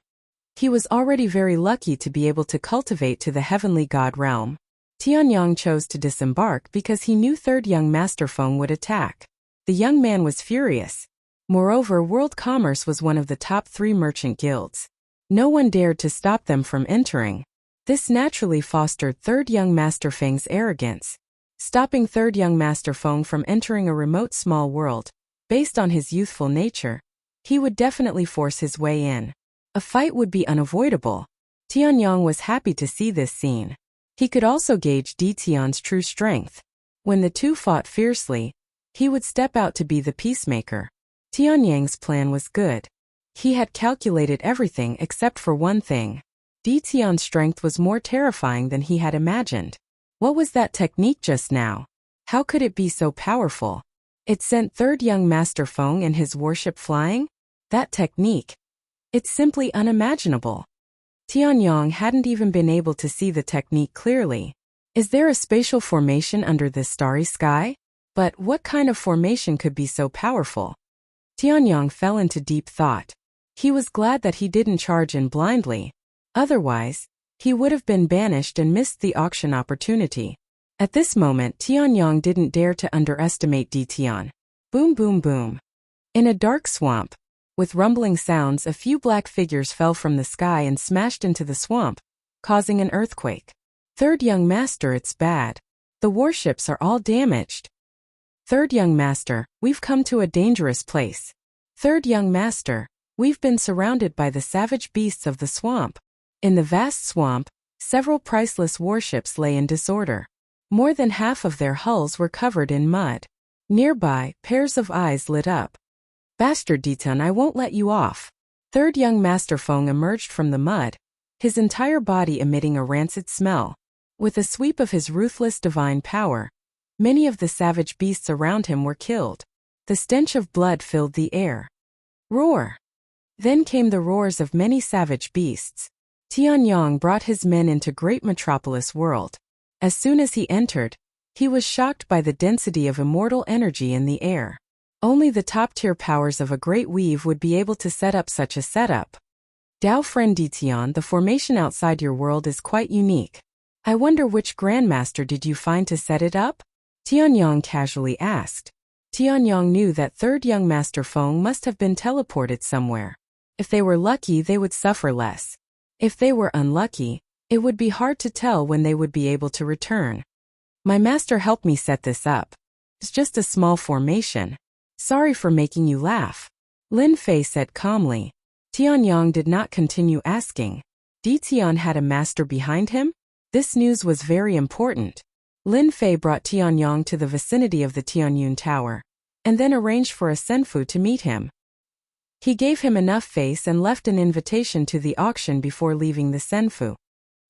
He was already very lucky to be able to cultivate to the heavenly god realm. Tianyang chose to disembark because he knew Third Young Master Feng would attack. The young man was furious. Moreover, world commerce was one of the top 3 merchant guilds. No one dared to stop them from entering. This naturally fostered Third Young Master Feng's arrogance. Stopping Third Young Master Feng from entering a remote small world, based on his youthful nature, he would definitely force his way in. A fight would be unavoidable. Tianyang was happy to see this scene. He could also gauge Ditian's true strength. When the two fought fiercely, he would step out to be the peacemaker. Tianyang's plan was good. He had calculated everything except for one thing. Ditian's strength was more terrifying than he had imagined. What was that technique just now? How could it be so powerful? It sent Third Young Master Feng and his warship flying? That technique. It's simply unimaginable. Tianyang hadn't even been able to see the technique clearly. Is there a spatial formation under this starry sky? But what kind of formation could be so powerful? Tianyang fell into deep thought. He was glad that he didn't charge in blindly. Otherwise, He would have been banished and missed the auction opportunity. At this moment, Tianyong didn't dare to underestimate Ditian. Boom boom boom. In a dark swamp, with rumbling sounds, a few black figures fell from the sky and smashed into the swamp, causing an earthquake. Third young master, it's bad. The warships are all damaged. Third young master, we've come to a dangerous place. Third young master, we've been surrounded by the savage beasts of the swamp. In the vast swamp, several priceless warships lay in disorder. More than half of their hulls were covered in mud. Nearby, pairs of eyes lit up. Bastard Ditan, I won't let you off. Third young master Feng emerged from the mud, his entire body emitting a rancid smell. With a sweep of his ruthless divine power, many of the savage beasts around him were killed. The stench of blood filled the air. Roar! Then came the roars of many savage beasts. Tianyong brought his men into great metropolis world. As soon as he entered, he was shocked by the density of immortal energy in the air. Only the top-tier powers of a great weave would be able to set up such a setup. Dao friend Ditian, the formation outside your world is quite unique. I wonder which grandmaster did you find to set it up? Tianyong casually asked. Tianyong knew that third young master Feng must have been teleported somewhere. If they were lucky, they would suffer less. If they were unlucky, it would be hard to tell when they would be able to return. My master helped me set this up. It's just a small formation. Sorry for making you laugh. Lin Fei said calmly. Tianyong did not continue asking. Ditian had a master behind him? This news was very important. Lin Fei brought Tianyong to the vicinity of the Tianyun Tower, and then arranged for a senfu to meet him. He gave him enough face and left an invitation to the auction before leaving the senfu.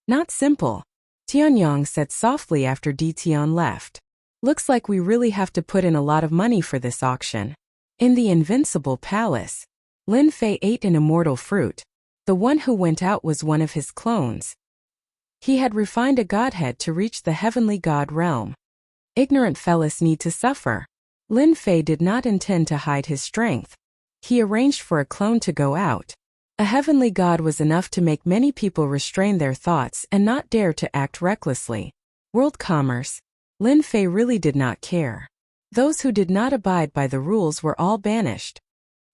Not simple, Tianyong said softly after Ditian left. Looks like we really have to put in a lot of money for this auction. In the Invincible Palace, Lin Fei ate an immortal fruit. The one who went out was one of his clones. He had refined a godhead to reach the heavenly god realm. Ignorant fellas need to suffer. Lin Fei did not intend to hide his strength. He arranged for a clone to go out. A heavenly god was enough to make many people restrain their thoughts and not dare to act recklessly. World commerce. Lin Fei really did not care. Those who did not abide by the rules were all banished.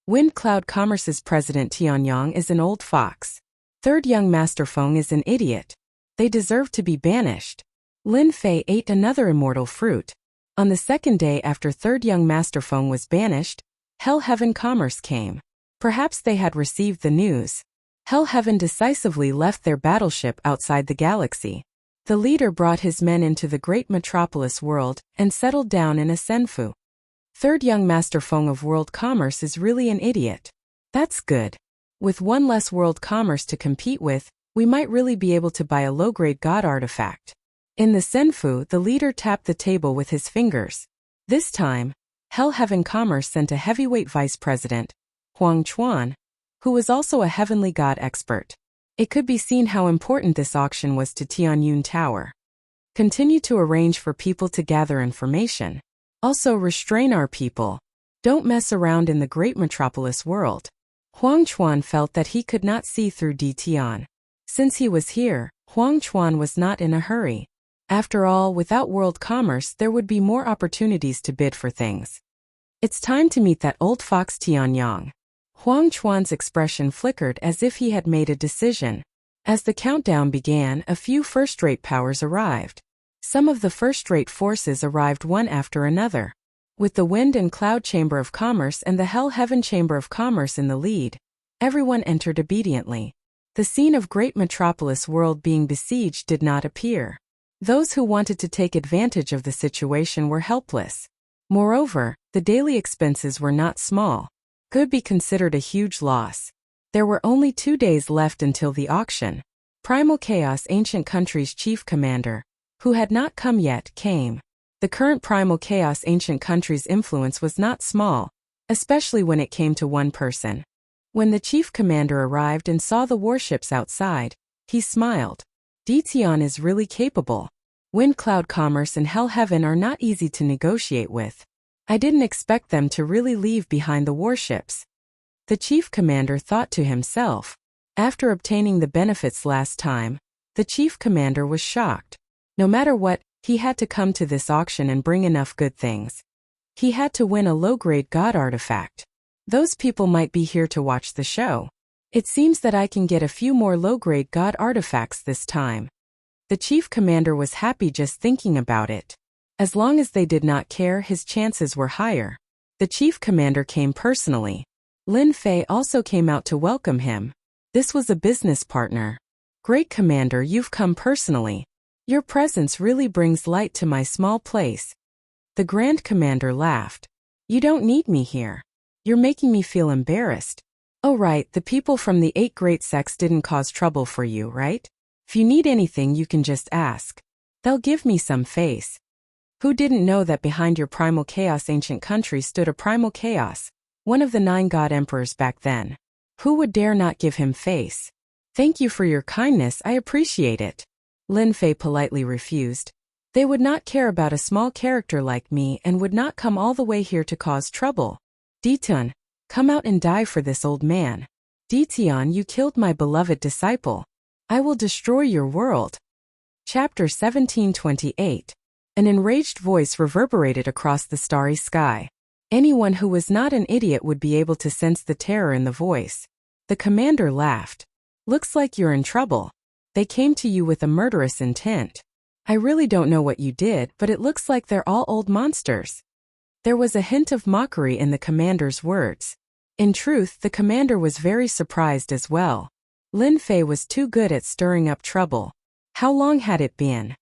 Wind Cloud Commerce's president Tianyong is an old fox. Third young master Feng is an idiot. They deserve to be banished. Lin Fei ate another immortal fruit. On the second day after third young master Feng was banished, Hell Heaven Commerce came. Perhaps they had received the news. Hell Heaven decisively left their battleship outside the galaxy. The leader brought his men into the great metropolis world and settled down in a senfu. Third young master Feng of world commerce is really an idiot. That's good. With one less world commerce to compete with, we might really be able to buy a low-grade god artifact. In the senfu, the leader tapped the table with his fingers. This time, Hell Heaven Commerce sent a heavyweight vice president, Huang Chuan, who was also a heavenly god expert. It could be seen how important this auction was to Tianyun Tower. Continue to arrange for people to gather information. Also restrain our people. Don't mess around in the great metropolis world. Huang Chuan felt that he could not see through Ditian. Since he was here, Huang Chuan was not in a hurry. After all, without world commerce there would be more opportunities to bid for things. It's time to meet that old fox Tianyong. Huang Chuan's expression flickered as if he had made a decision. As the countdown began, a few first-rate powers arrived. Some of the first-rate forces arrived one after another. With the Wind and Cloud Chamber of Commerce and the Hell Heaven Chamber of Commerce in the lead, everyone entered obediently. The scene of great metropolis world being besieged did not appear. Those who wanted to take advantage of the situation were helpless. Moreover, the daily expenses were not small. Could be considered a huge loss. There were only 2 days left until the auction. Primal Chaos Ancient Country's chief commander, who had not come yet, came. The current Primal Chaos Ancient Country's influence was not small, especially when it came to one person. When the chief commander arrived and saw the warships outside, he smiled. Ditian is really capable. Wind Cloud Commerce and Hell Heaven are not easy to negotiate with. I didn't expect them to really leave behind the warships. The chief commander thought to himself. After obtaining the benefits last time, The chief commander was shocked. No matter what, he had to come to this auction and bring enough good things. He had to win a low-grade god artifact. Those people might be here to watch the show. It seems that I can get a few more low-grade god artifacts this time. The chief commander was happy just thinking about it. As long as they did not care, his chances were higher. The chief commander came personally. Lin Fei also came out to welcome him. This was a business partner. Great commander, you've come personally. Your presence really brings light to my small place. The grand commander laughed. You don't need me here. You're making me feel embarrassed. Oh right, the people from the 8 great sects didn't cause trouble for you, right? If you need anything you can just ask. They'll give me some face. Who didn't know that behind your primal chaos ancient country stood a primal chaos, one of the 9 god emperors back then? Who would dare not give him face? Thank you for your kindness, I appreciate it. Lin Fei politely refused. They would not care about a small character like me and would not come all the way here to cause trouble. Ditun, come out and die for this old man. Ditian, you killed my beloved disciple. I will destroy your world. Chapter 1728. An enraged voice reverberated across the starry sky. Anyone who was not an idiot would be able to sense the terror in the voice. The commander laughed. Looks like you're in trouble. They came to you with a murderous intent. I really don't know what you did, but it looks like they're all old monsters. There was a hint of mockery in the commander's words. In truth, the commander was very surprised as well. Lin Fei was too good at stirring up trouble. How long had it been?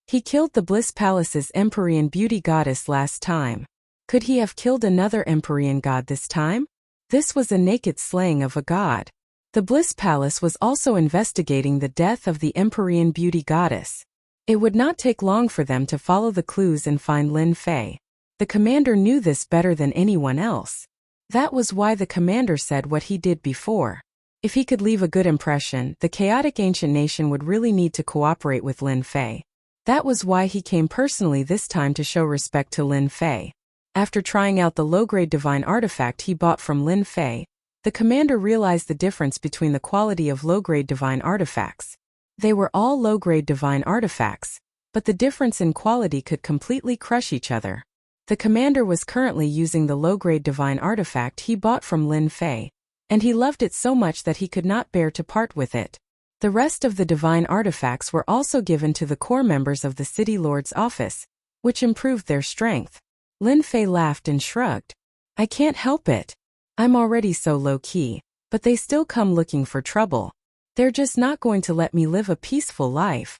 He killed the Bliss Palace's Empyrean beauty goddess last time. Could he have killed another Empyrean god this time? This was a naked slaying of a god. The Bliss Palace was also investigating the death of the Empyrean beauty goddess. It would not take long for them to follow the clues and find Lin Fei. The commander knew this better than anyone else. That was why the commander said what he did before. If he could leave a good impression, the chaotic ancient nation would really need to cooperate with Lin Fei. That was why he came personally this time to show respect to Lin Fei. After trying out the low-grade divine artifact he bought from Lin Fei, the commander realized the difference between the quality of low-grade divine artifacts. They were all low-grade divine artifacts, but the difference in quality could completely crush each other. The commander was currently using the low-grade divine artifact he bought from Lin Fei, and he loved it so much that he could not bear to part with it. The rest of the divine artifacts were also given to the core members of the City Lord's office, which improved their strength. Lin Fei laughed and shrugged. I can't help it. I'm already so low-key, but they still come looking for trouble. They're just not going to let me live a peaceful life.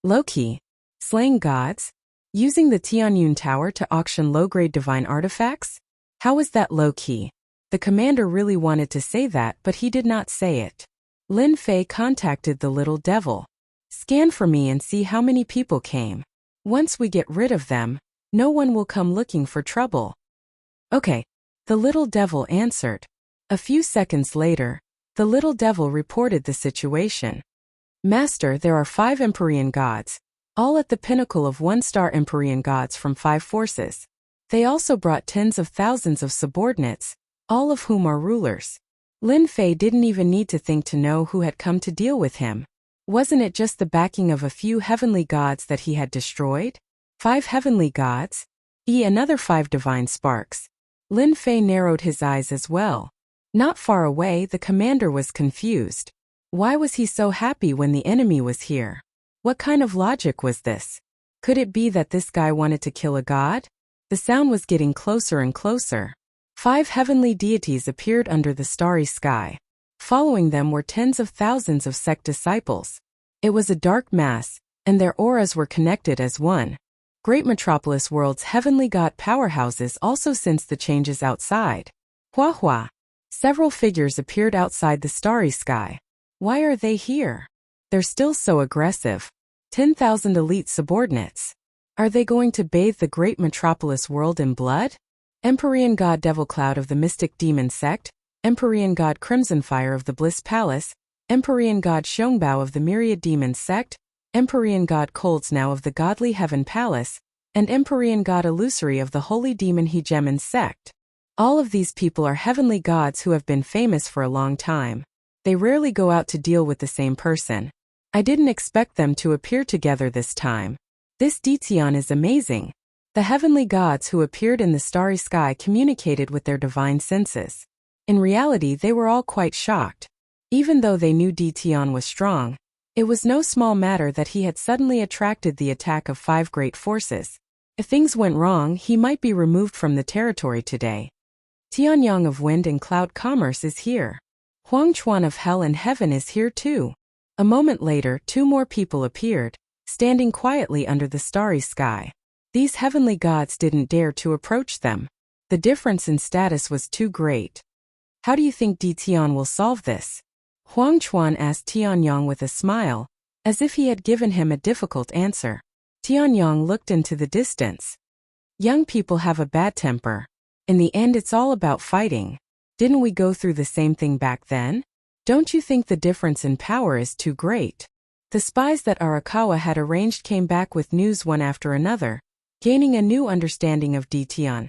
Low-key? Slaying gods? Using the Tianyun Tower to auction low-grade divine artifacts? How is that low-key? The commander really wanted to say that, but he did not say it. Lin Fei contacted the little devil. Scan for me and see how many people came. Once we get rid of them, no one will come looking for trouble. Okay. The little devil answered. A few seconds later, the little devil reported the situation. Master, there are 5 Empyrean gods, all at the pinnacle of 1-star Empyrean gods from 5 forces. They also brought tens of thousands of subordinates, all of whom are rulers. Lin Fei didn't even need to think to know who had come to deal with him. Wasn't it just the backing of a few heavenly gods that he had destroyed? 5 heavenly gods? Another 5 divine sparks. Lin Fei narrowed his eyes as well. Not far away, the commander was confused. Why was he so happy when the enemy was here? What kind of logic was this? Could it be that this guy wanted to kill a god? The sound was getting closer and closer. 5 heavenly deities appeared under the starry sky. Following them were tens of thousands of sect disciples. It was a dark mass, and their auras were connected as one. Great Metropolis World's heavenly god powerhouses also sensed the changes outside. Hua hua. Several figures appeared outside the starry sky. Why are they here? They're still so aggressive. 10,000 elite subordinates. Are they going to bathe the great Metropolis World in blood? Empyrean god Devil Cloud of the Mystic Demon Sect, Empyrean god Crimson Fire of the Bliss Palace, Empyrean god Shongbao of the Myriad Demon Sect, Empyrean god Coldsnow of the Godly Heaven Palace, and Empyrean god Illusory of the Holy Demon Hegemon Sect. All of these people are heavenly gods who have been famous for a long time. They rarely go out to deal with the same person. I didn't expect them to appear together this time. This Dition is amazing. The heavenly gods who appeared in the starry sky communicated with their divine senses. In reality, they were all quite shocked. Even though they knew Dition was strong, it was no small matter that he had suddenly attracted the attack of 5 great forces. If things went wrong, he might be removed from the territory today. Tianyang of wind and cloud commerce is here. Huang Chuan of hell and heaven is here too. A moment later, 2 more people appeared, standing quietly under the starry sky. These heavenly gods didn't dare to approach them. The difference in status was too great. How do you think Dition will solve this? Huang Chuan asked Tianyang with a smile, as if he had given him a difficult answer. Tianyang looked into the distance. Young people have a bad temper. In the end, it's all about fighting. Didn't we go through the same thing back then? Don't you think the difference in power is too great? The spies that Arakawa had arranged came back with news one after another, gaining a new understanding of Dition.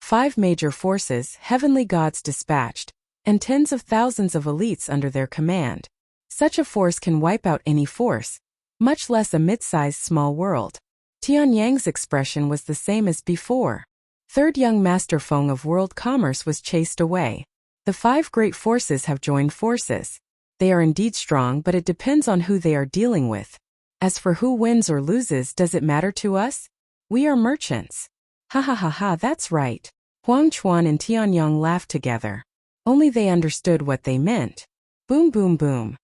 5 major forces, heavenly gods dispatched, and tens of thousands of elites under their command. Such a force can wipe out any force, much less a mid-sized small world. Tianyang's expression was the same as before. Third young Master Feng of world commerce was chased away. The 5 great forces have joined forces. They are indeed strong, but it depends on who they are dealing with. As for who wins or loses, does it matter to us? We are merchants. Ha ha ha ha, that's right. Huang Chuan and Tianyang laughed together. Only they understood what they meant. Boom boom boom.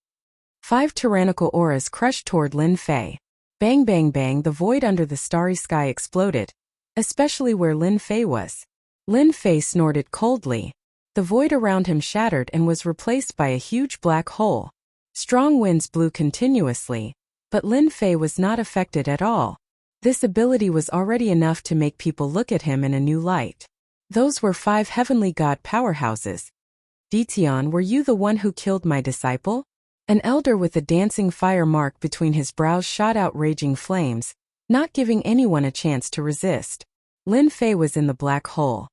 5 tyrannical auras crushed toward Lin Fei. Bang bang bang, the void under the starry sky exploded, especially where Lin Fei was. Lin Fei snorted coldly. The void around him shattered and was replaced by a huge black hole. Strong winds blew continuously, but Lin Fei was not affected at all. This ability was already enough to make people look at him in a new light. Those were 5 heavenly god powerhouses. Dition, were you the one who killed my disciple? An elder with a dancing fire mark between his brows shot out raging flames, not giving anyone a chance to resist. Lin Fei was in the black hole.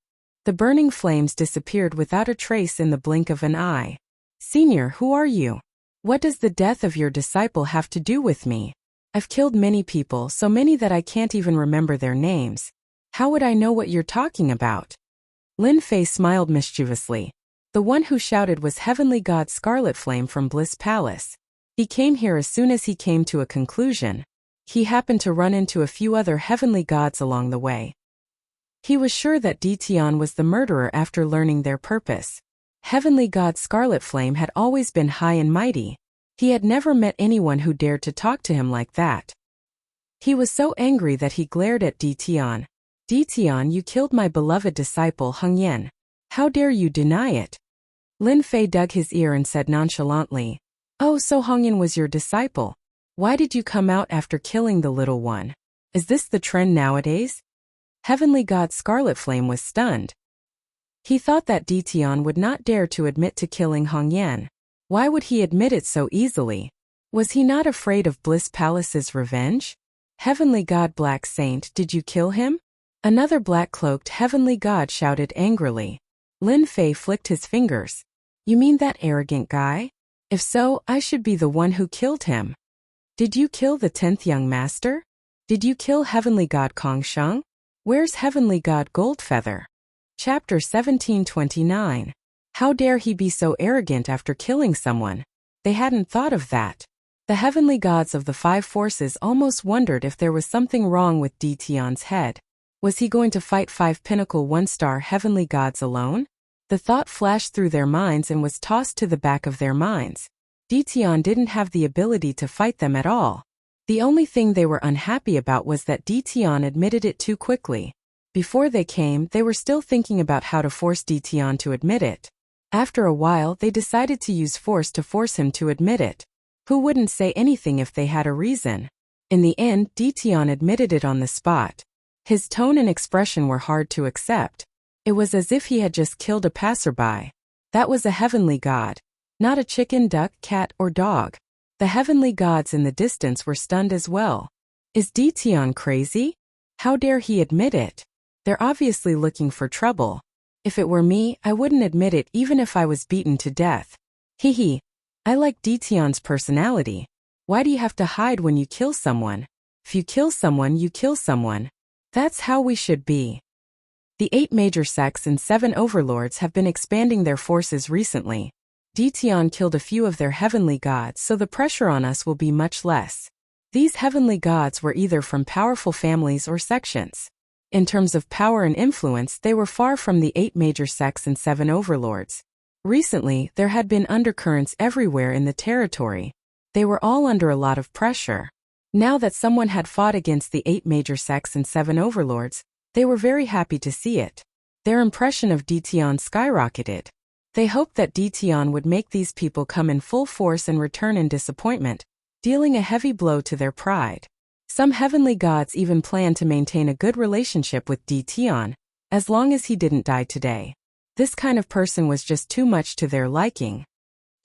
The burning flames disappeared without a trace in the blink of an eye. Senior, who are you? What does the death of your disciple have to do with me? I've killed many people, so many that I can't even remember their names. How would I know what you're talking about? Lin Fei smiled mischievously. The one who shouted was Heavenly God Scarlet Flame from Bliss Palace. He came here as soon as he came to a conclusion. He happened to run into a few other heavenly gods along the way. He was sure that Dition was the murderer after learning their purpose. Heavenly God Scarlet Flame had always been high and mighty. He had never met anyone who dared to talk to him like that. He was so angry that he glared at Dition. Dition, you killed my beloved disciple Heng Yan. How dare you deny it? Lin Fei dug his ear and said nonchalantly, Oh, so Heng Yan was your disciple. Why did you come out after killing the little one? Is this the trend nowadays? Heavenly God Scarlet Flame was stunned. He thought that Dition would not dare to admit to killing Heng Yan. Why would he admit it so easily? Was he not afraid of Bliss Palace's revenge? Heavenly God Black Saint, did you kill him? Another black-cloaked heavenly god shouted angrily. Lin Fei flicked his fingers. You mean that arrogant guy? If so, I should be the one who killed him. Did you kill the 10th young master? Did you kill heavenly god Kong Sheng? Where's heavenly god Goldfeather? Chapter 1729. How dare he be so arrogant after killing someone? They hadn't thought of that. The heavenly gods of the 5 forces almost wondered if there was something wrong with Dition's head. Was he going to fight 5 pinnacle 1-star heavenly gods alone? The thought flashed through their minds and was tossed to the back of their minds. Dition didn't have the ability to fight them at all. The only thing they were unhappy about was that Dition admitted it too quickly. Before they came, they were still thinking about how to force Dition to admit it. After a while, they decided to use force to force him to admit it. Who wouldn't say anything if they had a reason? In the end, Dition admitted it on the spot. His tone and expression were hard to accept. It was as if he had just killed a passerby. That was a heavenly god, not a chicken, duck, cat, or dog. The heavenly gods in the distance were stunned as well. Is Dition crazy? How dare he admit it? They're obviously looking for trouble. If it were me, I wouldn't admit it even if I was beaten to death. Hee hee. I like Dition's personality. Why do you have to hide when you kill someone? If you kill someone, you kill someone. That's how we should be. The 8 major sects and 7 overlords have been expanding their forces recently. Dtion killed a few of their heavenly gods, so the pressure on us will be much less. These heavenly gods were either from powerful families or sections. In terms of power and influence, they were far from the 8 major sects and 7 overlords. Recently, there had been undercurrents everywhere in the territory. They were all under a lot of pressure. Now that someone had fought against the 8 major sects and 7 overlords, they were very happy to see it. Their impression of Dtion skyrocketed. They hoped that Dtion would make these people come in full force and return in disappointment, dealing a heavy blow to their pride. Some heavenly gods even planned to maintain a good relationship with Dtion, as long as he didn't die today. This kind of person was just too much to their liking.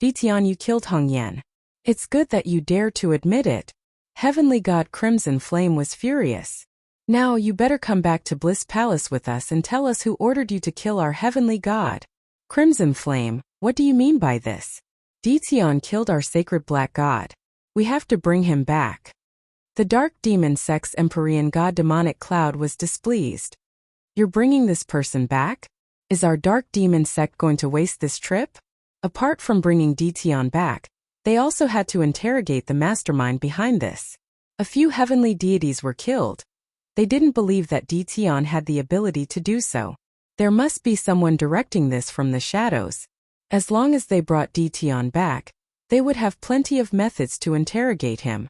Dtion, you killed Hongyan. It's good that you dare to admit it. Heavenly God Crimson Flame was furious. Now you better come back to Bliss Palace with us and tell us who ordered you to kill our heavenly god. Crimson Flame, what do you mean by this? Dtion killed our sacred black god. We have to bring him back. The dark demon sect's Empyrean god Demonic Cloud was displeased. You're bringing this person back? Is our dark demon sect going to waste this trip? Apart from bringing Dtion back, they also had to interrogate the mastermind behind this. A few heavenly deities were killed. They didn't believe that Dtion had the ability to do so. There must be someone directing this from the shadows. As long as they brought Dtion back, they would have plenty of methods to interrogate him.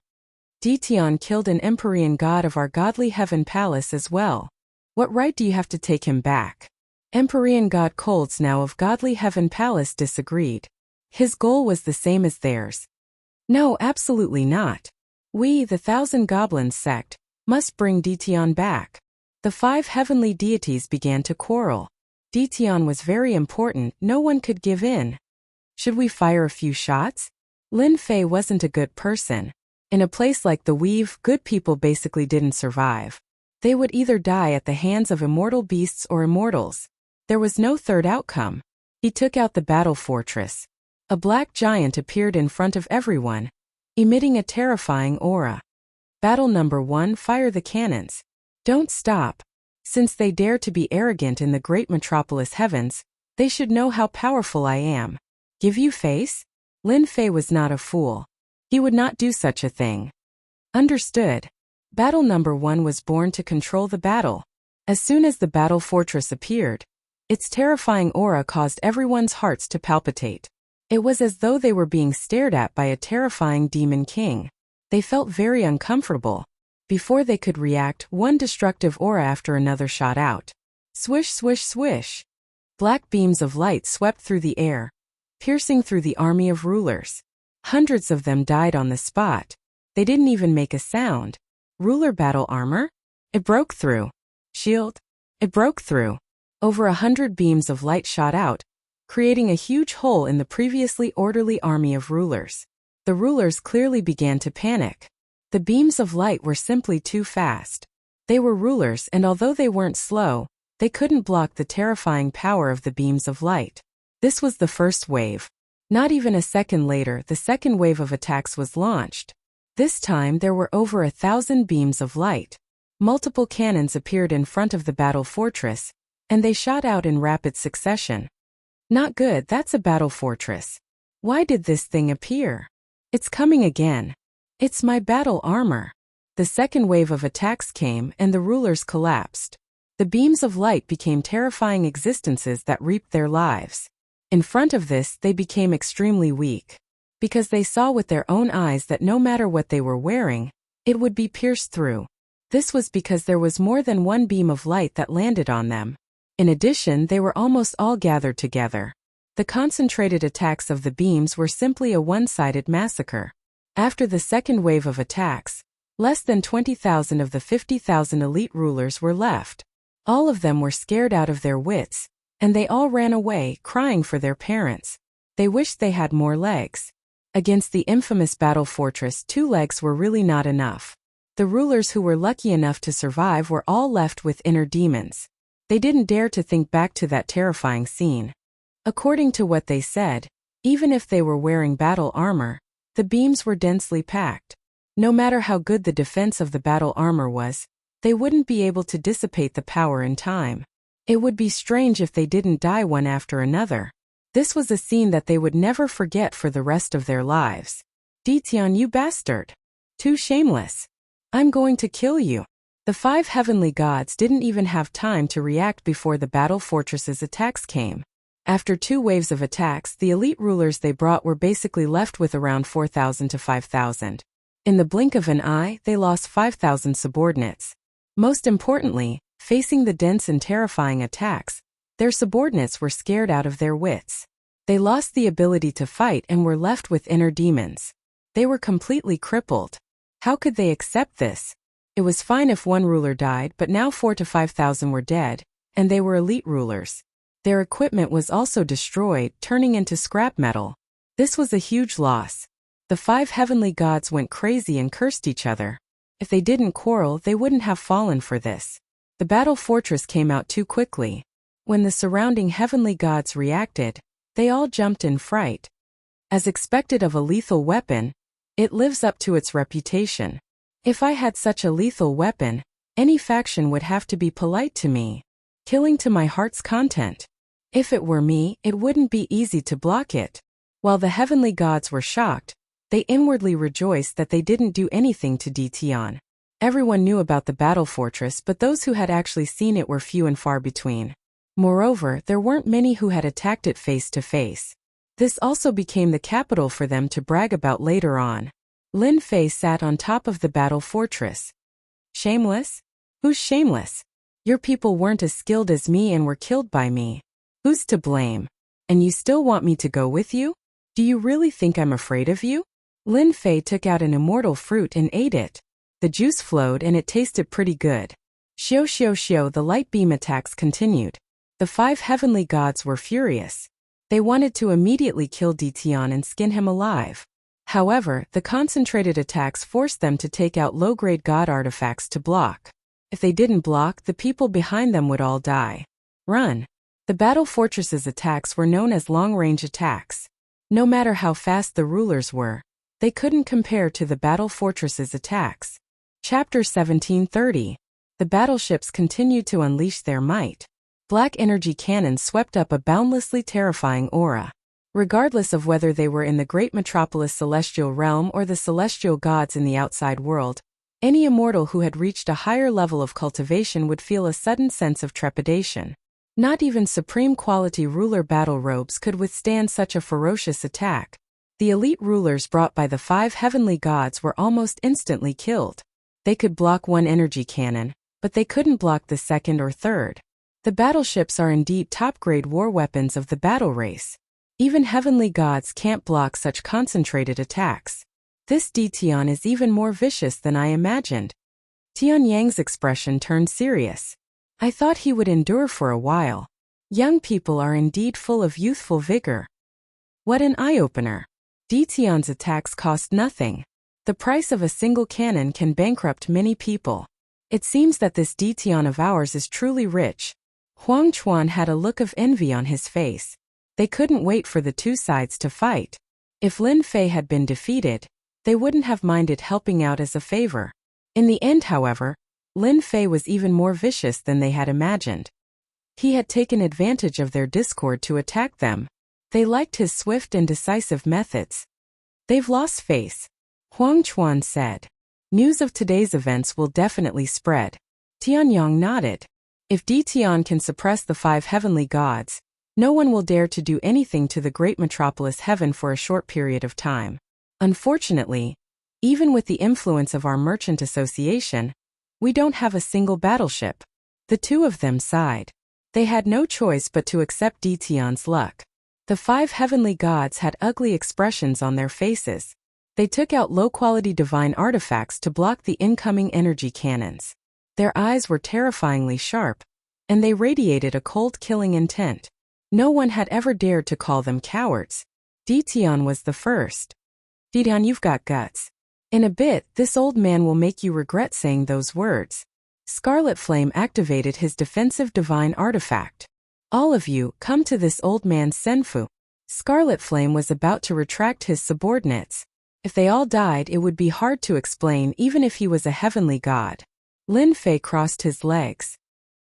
Dtion killed an Empyrean god of our godly heaven palace as well. What right do you have to take him back? Empyrean god Colds now of godly heaven palace disagreed. His goal was the same as theirs. No, absolutely not. We, the 1,000 Goblins sect, must bring Dtion back. The 5 heavenly deities began to quarrel. Dtion was very important, no one could give in. Should we fire a few shots? Lin Fei wasn't a good person. In a place like the Weave, good people basically didn't survive. They would either die at the hands of immortal beasts or immortals. There was no third outcome. He took out the battle fortress. A black giant appeared in front of everyone, emitting a terrifying aura. Battle number 1, fire the cannons. Don't stop. Since they dare to be arrogant in the great metropolis heavens, they should know how powerful I am. Give you face? Lin Fei was not a fool. He would not do such a thing. Understood. Battle number 1 was born to control the battle. As soon as the battle fortress appeared, its terrifying aura caused everyone's hearts to palpitate. It was as though they were being stared at by a terrifying demon king. They felt very uncomfortable. Before they could react, one destructive aura after another shot out. Swish, swish, swish. Black beams of light swept through the air, piercing through the army of rulers. Hundreds of them died on the spot. They didn't even make a sound. Ruler battle armor? It broke through. Shield? It broke through. Over 100 beams of light shot out, creating a huge hole in the previously orderly army of rulers. The rulers clearly began to panic. The beams of light were simply too fast. They were rulers, and although they weren't slow, they couldn't block the terrifying power of the beams of light. This was the first wave. Not even a second later, the second wave of attacks was launched. This time there were over 1,000 beams of light. Multiple cannons appeared in front of the battle fortress, and they shot out in rapid succession. Not good, that's a battle fortress. Why did this thing appear? It's coming again. It's my battle armor. The second wave of attacks came and the rulers collapsed. The beams of light became terrifying existences that reaped their lives. In front of this, they became extremely weak. Because they saw with their own eyes that no matter what they were wearing, it would be pierced through. This was because there was more than one beam of light that landed on them. In addition, they were almost all gathered together. The concentrated attacks of the beams were simply a one-sided massacre. After the second wave of attacks, less than 20,000 of the 50,000 elite rulers were left. All of them were scared out of their wits, and they all ran away, crying for their parents. They wished they had more legs. Against the infamous battle fortress, 2 legs were really not enough. The rulers who were lucky enough to survive were all left with inner demons. They didn't dare to think back to that terrifying scene. According to what they said, even if they were wearing battle armor, The beams were densely packed. No matter how good the defense of the battle armor was, they wouldn't be able to dissipate the power in time. It would be strange if they didn't die one after another. This was a scene that they would never forget for the rest of their lives. Ditian, you bastard! Too shameless! I'm going to kill you! The 5 heavenly gods didn't even have time to react before the battle fortress's attacks came. After 2 waves of attacks, the elite rulers they brought were basically left with around 4,000 to 5,000. In the blink of an eye, they lost 5,000 subordinates. Most importantly, facing the dense and terrifying attacks, their subordinates were scared out of their wits. They lost the ability to fight and were left with inner demons. They were completely crippled. How could they accept this? It was fine if one ruler died, but now 4,000 to 5,000 were dead, and they were elite rulers. Their equipment was also destroyed, turning into scrap metal. This was a huge loss. The 5 heavenly gods went crazy and cursed each other. If they didn't quarrel, they wouldn't have fallen for this. The battle fortress came out too quickly. When the surrounding heavenly gods reacted, they all jumped in fright. As expected of a lethal weapon, it lives up to its reputation. If I had such a lethal weapon, any faction would have to be polite to me, killing to my heart's content. If it were me, it wouldn't be easy to block it. While the heavenly gods were shocked, they inwardly rejoiced that they didn't do anything to Ditian. Everyone knew about the battle fortress, but those who had actually seen it were few and far between. Moreover, there weren't many who had attacked it face to face. This also became the capital for them to brag about later on. Lin Fei sat on top of the battle fortress. Shameless? Who's shameless? Your people weren't as skilled as me and were killed by me. Who's to blame? And you still want me to go with you? Do you really think I'm afraid of you? Lin Fei took out an immortal fruit and ate it. The juice flowed and it tasted pretty good. Xiao xiao xiao, the light beam attacks continued. The 5 heavenly gods were furious. They wanted to immediately kill Ditian and skin him alive. However, the concentrated attacks forced them to take out low-grade god artifacts to block. If they didn't block, the people behind them would all die. Run. The battle fortress's attacks were known as long-range attacks. No matter how fast the rulers were, they couldn't compare to the battle fortress's attacks. Chapter 1730. The battleships continued to unleash their might. Black energy cannons swept up a boundlessly terrifying aura. Regardless of whether they were in the great metropolis celestial realm or the celestial gods in the outside world, any immortal who had reached a higher level of cultivation would feel a sudden sense of trepidation. Not even supreme quality ruler battle robes could withstand such a ferocious attack. The elite rulers brought by the 5 heavenly gods were almost instantly killed. They could block one energy cannon, but they couldn't block the second or third. The battleships are indeed top-grade war weapons of the battle race. Even heavenly gods can't block such concentrated attacks. This Ditian is even more vicious than I imagined. Tian Yang's expression turned serious. I thought he would endure for a while. Young people are indeed full of youthful vigor. What an eye-opener. Ditian's attacks cost nothing. The price of a single cannon can bankrupt many people. It seems that this Ditian of ours is truly rich. Huang Chuan had a look of envy on his face. They couldn't wait for the 2 sides to fight. If Lin Fei had been defeated, they wouldn't have minded helping out as a favor. In the end, however, Lin Fei was even more vicious than they had imagined. He had taken advantage of their discord to attack them. They liked his swift and decisive methods. They've lost face, Huang Chuan said. News of today's events will definitely spread. Tianyang nodded. If Ditian can suppress the 5 heavenly gods, no one will dare to do anything to the great metropolis heaven for a short period of time. Unfortunately, even with the influence of our merchant association, we don't have a single battleship. The 2 of them sighed. They had no choice but to accept Ditian's luck. The 5 heavenly gods had ugly expressions on their faces. They took out low-quality divine artifacts to block the incoming energy cannons. Their eyes were terrifyingly sharp, and they radiated a cold killing intent. No one had ever dared to call them cowards. Ditian was the first. Ditian, you've got guts. In a bit, this old man will make you regret saying those words. Scarlet Flame activated his defensive divine artifact. All of you, come to this old man's senfu. Scarlet Flame was about to retract his subordinates. If they all died, it would be hard to explain even if he was a heavenly god. Lin Fei crossed his legs.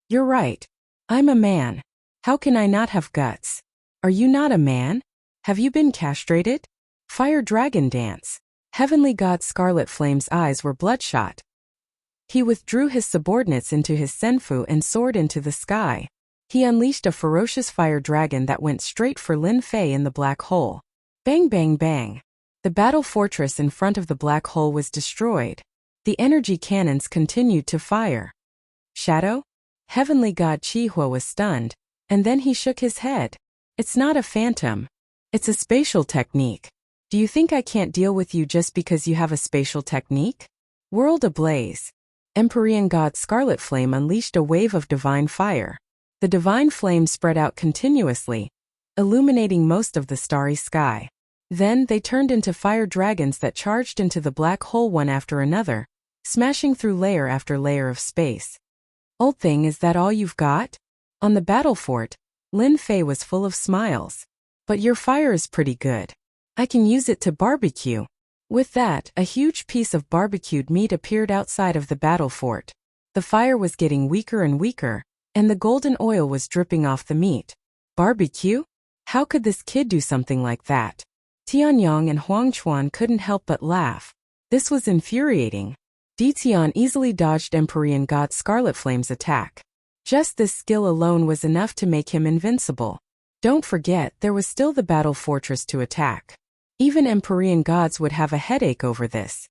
You're right. I'm a man. How can I not have guts? Are you not a man? Have you been castrated? Fire dragon dance. Heavenly god Scarlet Flame's eyes were bloodshot. He withdrew his subordinates into his senfu and soared into the sky. He unleashed a ferocious fire dragon that went straight for Lin Fei in the black hole. Bang bang bang. The battle fortress in front of the black hole was destroyed. The energy cannons continued to fire. Shadow? Heavenly god Qihua was stunned, and then he shook his head. It's not a phantom. It's a spatial technique. Do you think I can't deal with you just because you have a spatial technique? World ablaze. Empyrean god Scarlet Flame unleashed a wave of divine fire. The divine flame spread out continuously, illuminating most of the starry sky. Then they turned into fire dragons that charged into the black hole one after another, smashing through layer after layer of space. Old thing, is that all you've got? On the battle fort, Lin Fei was full of smiles. But your fire is pretty good. I can use it to barbecue. With that, a huge piece of barbecued meat appeared outside of the battle fort. The fire was getting weaker and weaker, and the golden oil was dripping off the meat. Barbecue? How could this kid do something like that? Tianyang and Huang Chuan couldn't help but laugh. This was infuriating. Ditian easily dodged Empyrean god Scarlet Flame's attack. Just this skill alone was enough to make him invincible. Don't forget, there was still the battle fortress to attack. Even Empyrean gods would have a headache over this.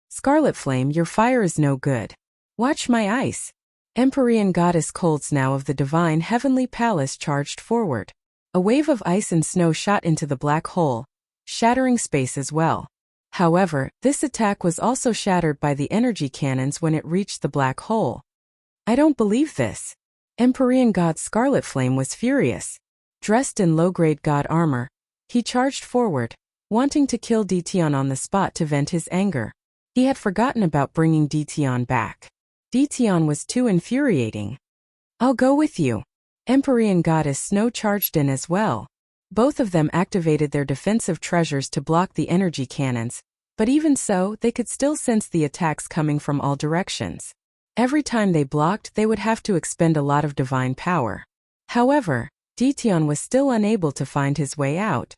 Scarlet Flame, your fire is no good. Watch my ice. Empyrean goddess Colds now of the divine heavenly palace charged forward. A wave of ice and snow shot into the black hole, shattering space as well. However, this attack was also shattered by the energy cannons when it reached the black hole. I don't believe this. Empyrean god Scarlet Flame was furious. Dressed in low-grade god armor, he charged forward, wanting to kill Ditian on the spot to vent his anger. He had forgotten about bringing Ditian back. Ditian was too infuriating. I'll go with you. Empyrean goddess Snow charged in as well. Both of them activated their defensive treasures to block the energy cannons, but even so, they could still sense the attacks coming from all directions. Every time they blocked, they would have to expend a lot of divine power. However, Ditian was still unable to find his way out.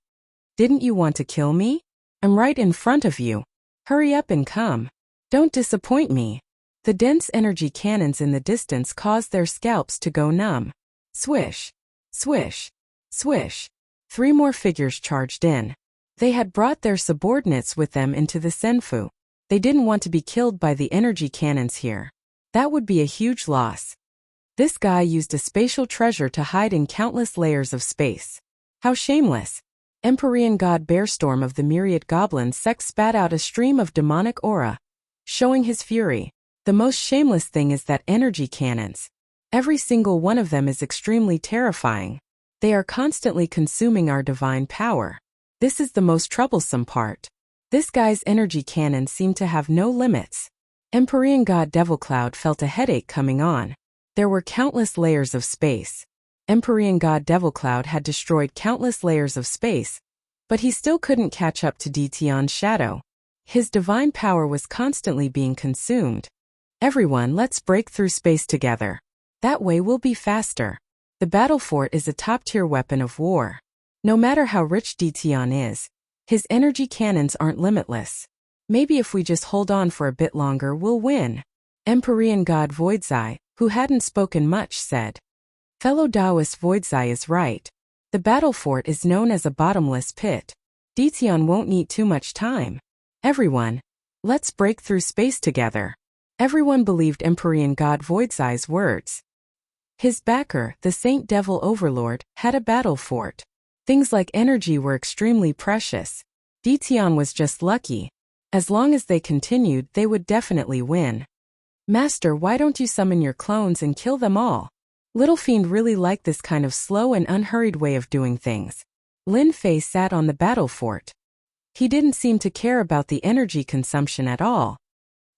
Didn't you want to kill me? I'm right in front of you. Hurry up and come. Don't disappoint me. The dense energy cannons in the distance caused their scalps to go numb. Swish, swish, swish. 3 more figures charged in. They had brought their subordinates with them into the senfu. They didn't want to be killed by the energy cannons here. That would be a huge loss. This guy used a spatial treasure to hide in countless layers of space. How shameless. Empyrean god Bearstorm of the myriad goblins sex spat out a stream of demonic aura, showing his fury. The most shameless thing is that energy cannons. Every single one of them is extremely terrifying. They are constantly consuming our divine power. This is the most troublesome part. This guy's energy cannons seem to have no limits. Empyrean god Devilcloud felt a headache coming on. There were countless layers of space. Empyrean god Devilcloud had destroyed countless layers of space, but he still couldn't catch up to Ditian's shadow. His divine power was constantly being consumed. Everyone, let's break through space together. That way we'll be faster. The battle fort is a top-tier weapon of war. No matter how rich Ditian is, his energy cannons aren't limitless. Maybe if we just hold on for a bit longer, we'll win. Empyrean god Voidzai, who hadn't spoken much, said. Fellow Taoist Voidzai is right. The battle fort is known as a bottomless pit. Ditian won't need too much time. Everyone, let's break through space together. Everyone believed Empyrean god Voidzai's words. His backer, the Saint Devil Overlord, had a battle fort. Things like energy were extremely precious. Ditian was just lucky. As long as they continued, they would definitely win. Master, why don't you summon your clones and kill them all? Little Fiend really liked this kind of slow and unhurried way of doing things. Lin Fei sat on the battle fort. He didn't seem to care about the energy consumption at all.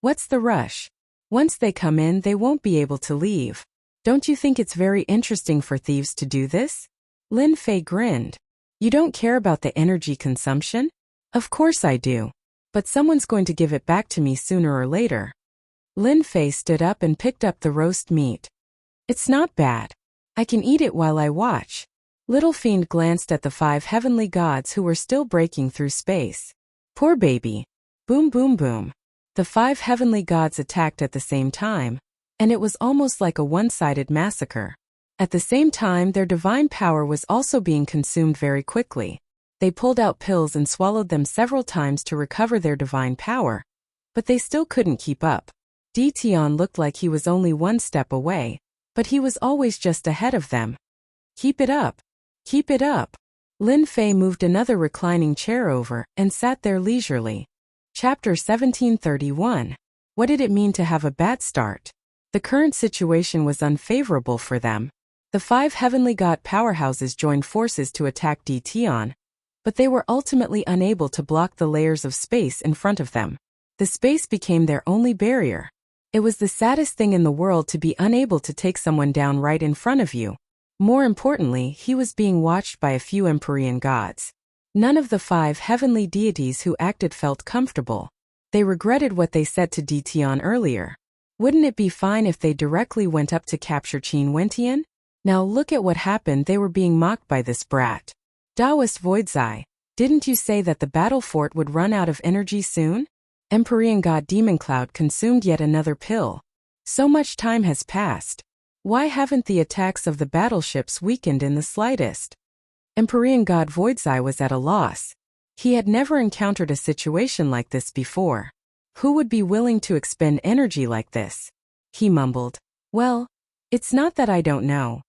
What's the rush? Once they come in, they won't be able to leave. Don't you think it's very interesting for thieves to do this? Lin Fei grinned. You don't care about the energy consumption? Of course I do. But someone's going to give it back to me sooner or later. Lin Fei stood up and picked up the roast meat. It's not bad. I can eat it while I watch. Little Fiend glanced at the 5 heavenly gods who were still breaking through space. Poor baby. Boom boom boom. The 5 heavenly gods attacked at the same time, and it was almost like a one-sided massacre. At the same time, their divine power was also being consumed very quickly. They pulled out pills and swallowed them several times to recover their divine power, but they still couldn't keep up. Tian looked like he was only one step away, but he was always just ahead of them. Keep it up. Keep it up. Lin Fei moved another reclining chair over and sat there leisurely. Chapter 1731. What did it mean to have a bad start? The current situation was unfavorable for them. The 5 heavenly god powerhouses joined forces to attack Tian, but they were ultimately unable to block the layers of space in front of them. The space became their only barrier. It was the saddest thing in the world to be unable to take someone down right in front of you. More importantly, he was being watched by a few Empyrean gods. None of the 5 heavenly deities who acted felt comfortable. They regretted what they said to Tian earlier. Wouldn't it be fine if they directly went up to capture Qin Wentian? Now look at what happened. They were being mocked by this brat. Taoist Voidzai, didn't you say that the battle fort would run out of energy soon? Empyrean god Demon Cloud consumed yet another pill. So much time has passed. Why haven't the attacks of the battleships weakened in the slightest? Empyrean god Voidzai was at a loss. He had never encountered a situation like this before. Who would be willing to expend energy like this? He mumbled. Well, it's not that I don't know.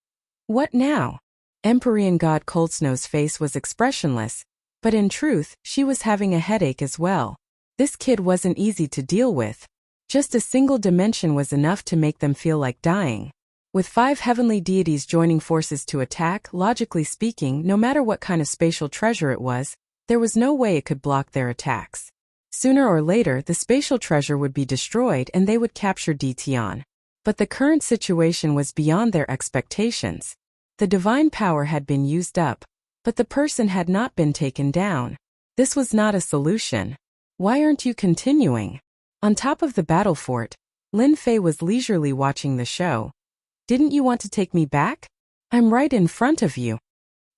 What now? Empyrean god Coldsnow's face was expressionless, but in truth, she was having a headache as well. This kid wasn't easy to deal with. Just a single dimension was enough to make them feel like dying. With 5 heavenly deities joining forces to attack, logically speaking, no matter what kind of spatial treasure it was, there was no way it could block their attacks. Sooner or later, the spatial treasure would be destroyed and they would capture Tian. But the current situation was beyond their expectations. The divine power had been used up, but the person had not been taken down. This was not a solution. Why aren't you continuing? On top of the battle fort, Lin Fei was leisurely watching the show. Didn't you want to take me back? I'm right in front of you.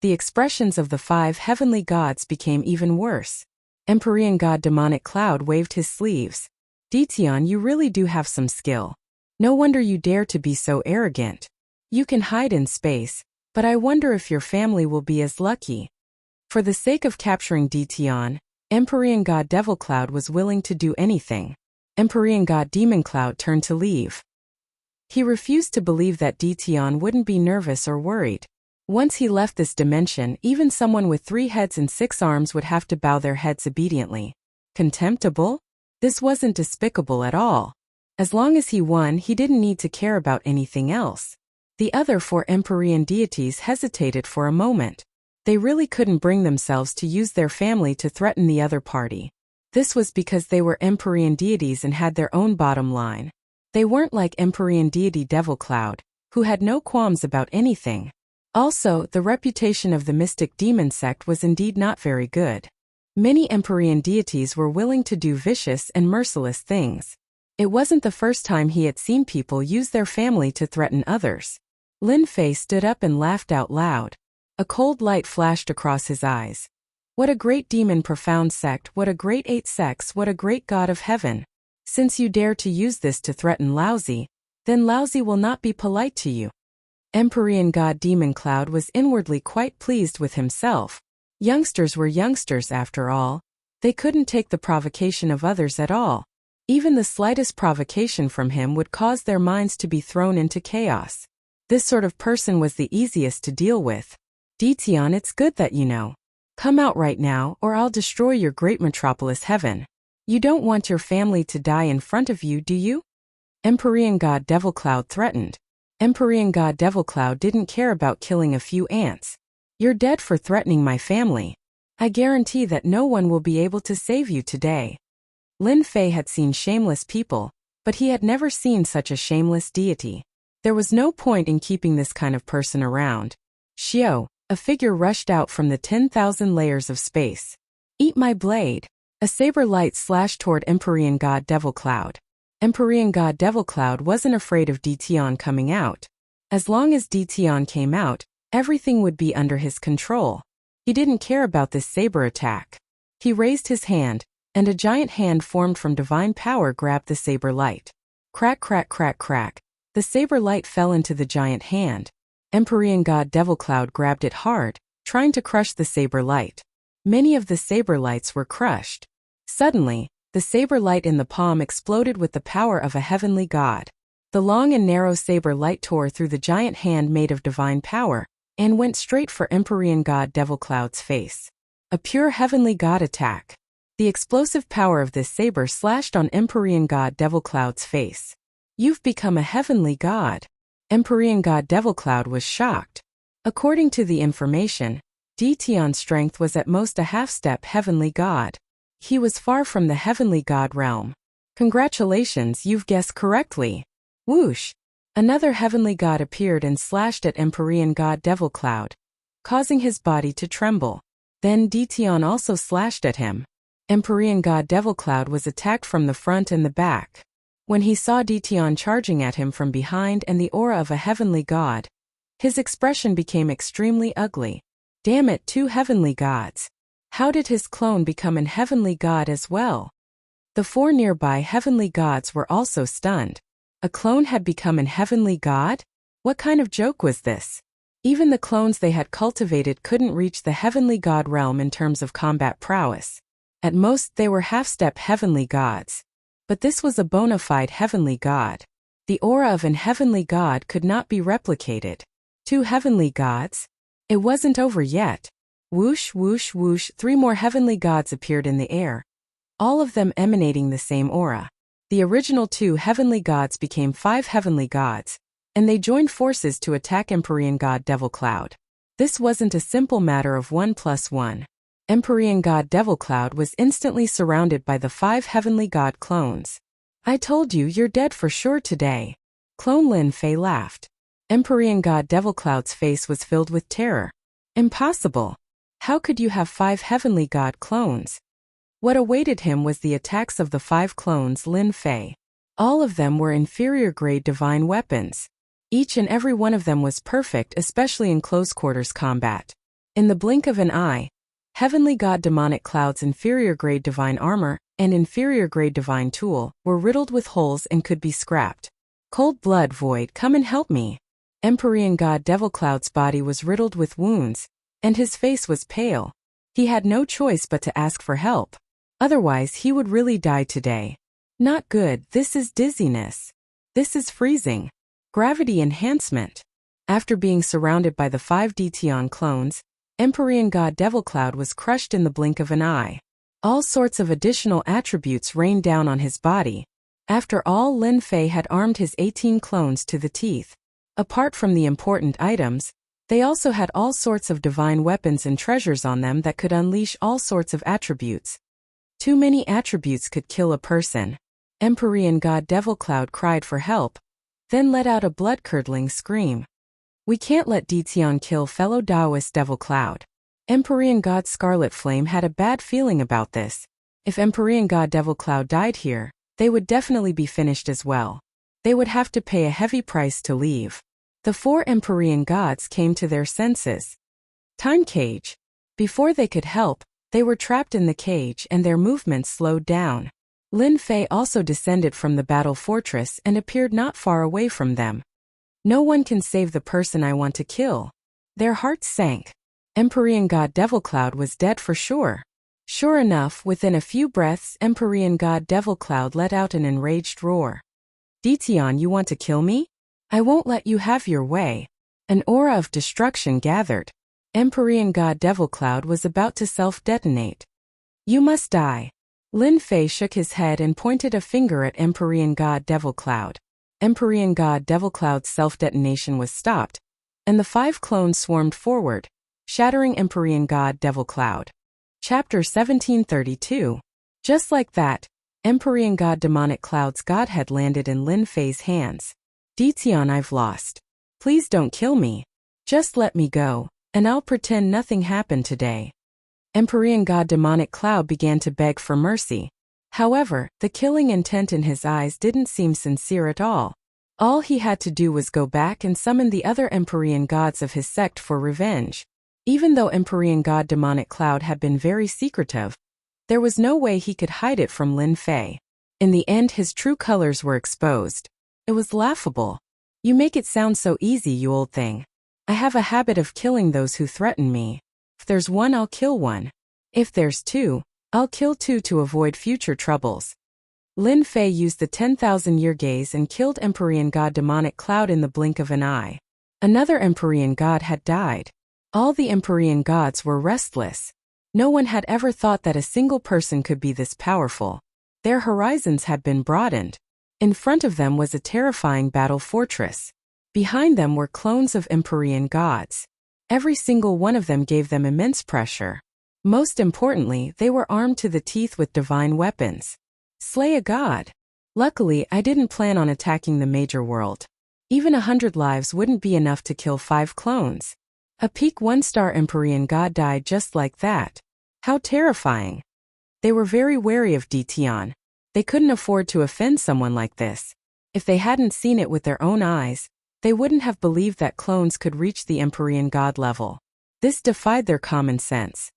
The expressions of the 5 heavenly gods became even worse. Empyrean god Demonic Cloud waved his sleeves. Tian, you really do have some skill. No wonder you dare to be so arrogant. You can hide in space, but I wonder if your family will be as lucky. For the sake of capturing Tian, Empyrean god Devil Cloud was willing to do anything. Empyrean god Demon Cloud turned to leave. He refused to believe that Tian wouldn't be nervous or worried. Once he left this dimension, even someone with 3 heads and 6 arms would have to bow their heads obediently. Contemptible? This wasn't despicable at all. As long as he won, he didn't need to care about anything else. The other 4 Empyrean deities hesitated for a moment. They really couldn't bring themselves to use their family to threaten the other party. This was because they were Empyrean deities and had their own bottom line. They weren't like Empyrean deity Devil Cloud, who had no qualms about anything. Also, the reputation of the mystic demon sect was indeed not very good. Many Empyrean deities were willing to do vicious and merciless things. It wasn't the first time he had seen people use their family to threaten others. Lin Fei stood up and laughed out loud. A cold light flashed across his eyes. What a great demon profound sect, what a great 8 sects, what a great god of heaven. Since you dare to use this to threaten Laozi, then Laozi will not be polite to you. Empyrean god Demon Cloud was inwardly quite pleased with himself. Youngsters were youngsters after all. They couldn't take the provocation of others at all. Even the slightest provocation from him would cause their minds to be thrown into chaos. This sort of person was the easiest to deal with. Tian, it's good that you know. Come out right now, or I'll destroy your great metropolis heaven. You don't want your family to die in front of you, do you? Empyrean god Devil Cloud threatened. Empyrean god Devil Cloud didn't care about killing a few ants. You're dead for threatening my family. I guarantee that no one will be able to save you today. Lin Fei had seen shameless people, but he had never seen such a shameless deity. There was no point in keeping this kind of person around. Xiao, a figure rushed out from the 10,000 layers of space. Eat my blade. A saber light slashed toward Empyrean God Devil Cloud. Empyrean God Devil Cloud wasn't afraid of Dtion coming out. As long as Dtion came out, everything would be under his control. He didn't care about this saber attack. He raised his hand, and a giant hand formed from divine power grabbed the saber light. Crack, crack, crack, crack. The saber light fell into the giant hand. Empyrean God Devil Cloud grabbed it hard, trying to crush the saber light. Many of the saber lights were crushed. Suddenly, the saber light in the palm exploded with the power of a heavenly god. The long and narrow saber light tore through the giant hand made of divine power and went straight for Empyrean God Devil Cloud's face. A pure heavenly god attack. The explosive power of this saber slashed on Empyrean God Devil Cloud's face. You've become a heavenly god. Empyrean God Devil Cloud was shocked. According to the information, Dtion's strength was at most a half-step heavenly god. He was far from the heavenly god realm. Congratulations, you've guessed correctly. Whoosh! Another heavenly god appeared and slashed at Empyrean God Devil Cloud, causing his body to tremble. Then Dtion also slashed at him. Empyrean God Devil Cloud was attacked from the front and the back. When he saw Dtion charging at him from behind and the aura of a heavenly god, his expression became extremely ugly. Damn it, two heavenly gods. How did his clone become an heavenly god as well? The four nearby heavenly gods were also stunned. A clone had become an heavenly god? What kind of joke was this? Even the clones they had cultivated couldn't reach the heavenly god realm in terms of combat prowess. At most, they were half-step heavenly gods. But this was a bona fide heavenly god. The aura of an heavenly god could not be replicated. Two heavenly gods? It wasn't over yet. Whoosh, whoosh, whoosh, 3 more heavenly gods appeared in the air, all of them emanating the same aura. The original 2 heavenly gods became 5 heavenly gods, and they joined forces to attack Empyrean God Devil Cloud. This wasn't a simple matter of 1 plus 1. Empyrean God Devil Cloud was instantly surrounded by the 5 heavenly god clones. I told you you're dead for sure today. Clone Lin Fei laughed. Empyrean God Devil Cloud's face was filled with terror. Impossible. How could you have 5 heavenly god clones? What awaited him was the attacks of the 5 clones Lin Fei. All of them were inferior-grade divine weapons. Each and every one of them was perfect, especially in close-quarters combat. In the blink of an eye, heavenly god demonic cloud's inferior-grade divine armor and inferior-grade divine tool were riddled with holes and could be scrapped. Cold blood void, come and help me. Empyrean God Devil Cloud's body was riddled with wounds, and his face was pale. He had no choice but to ask for help. Otherwise, he would really die today. Not good, this is dizziness. This is freezing. Gravity enhancement. After being surrounded by the 5 Dtion clones, Empyrean God Devil Cloud was crushed in the blink of an eye. All sorts of additional attributes rained down on his body. After all, Lin Fei had armed his 18 clones to the teeth. Apart from the important items, they also had all sorts of divine weapons and treasures on them that could unleash all sorts of attributes. Too many attributes could kill a person. Empyrean God Devil Cloud cried for help, then let out a blood-curdling scream. We can't let Dtion kill fellow Taoist Devil Cloud. Empyrean God Scarlet Flame had a bad feeling about this. If Empyrean God Devil Cloud died here, they would definitely be finished as well. They would have to pay a heavy price to leave. The 4 Empyrean gods came to their senses. Time cage. Before they could help, they were trapped in the cage and their movements slowed down. Lin Fei also descended from the battle fortress and appeared not far away from them. No one can save the person I want to kill. Their hearts sank. Empyrean God Devil Cloud was dead for sure. Sure enough, within a few breaths, Empyrean God Devil Cloud let out an enraged roar. Dtion, you want to kill me? I won't let you have your way. An aura of destruction gathered. Empyrean God Devil Cloud was about to self-detonate. You must die. Lin Fei shook his head and pointed a finger at Empyrean God Devil Cloud. Empyrean God Devil Cloud's self-detonation was stopped, and the 5 clones swarmed forward, shattering Empyrean God Devil Cloud. Chapter 1732. Just like that, Empyrean God Demonic Cloud's godhead landed in Lin Fei's hands. Dtion, I've lost. Please don't kill me. Just let me go, and I'll pretend nothing happened today. Empyrean god Demonic Cloud began to beg for mercy. However, the killing intent in his eyes didn't seem sincere at all. All he had to do was go back and summon the other Empyrean gods of his sect for revenge. Even though Empyrean god Demonic Cloud had been very secretive, there was no way he could hide it from Lin Fei. In the end, his true colors were exposed. It was laughable. You make it sound so easy, you old thing. I have a habit of killing those who threaten me. If there's one, I'll kill one. If there's two, I'll kill two to avoid future troubles. Lin Fei used the 10,000-year gaze and killed Empyrean god Demonic Cloud in the blink of an eye. Another Empyrean god had died. All the Empyrean gods were restless. No one had ever thought that a single person could be this powerful. Their horizons had been broadened. In front of them was a terrifying battle fortress. Behind them were clones of Empyrean gods. Every single one of them gave them immense pressure. Most importantly, they were armed to the teeth with divine weapons. Slay a god. Luckily, I didn't plan on attacking the major world. Even 100 lives wouldn't be enough to kill 5 clones. A peak 1-star Empyrean god died just like that. How terrifying. They were very wary of Ditian. They couldn't afford to offend someone like this. If they hadn't seen it with their own eyes, they wouldn't have believed that clones could reach the Empyrean god level. This defied their common sense.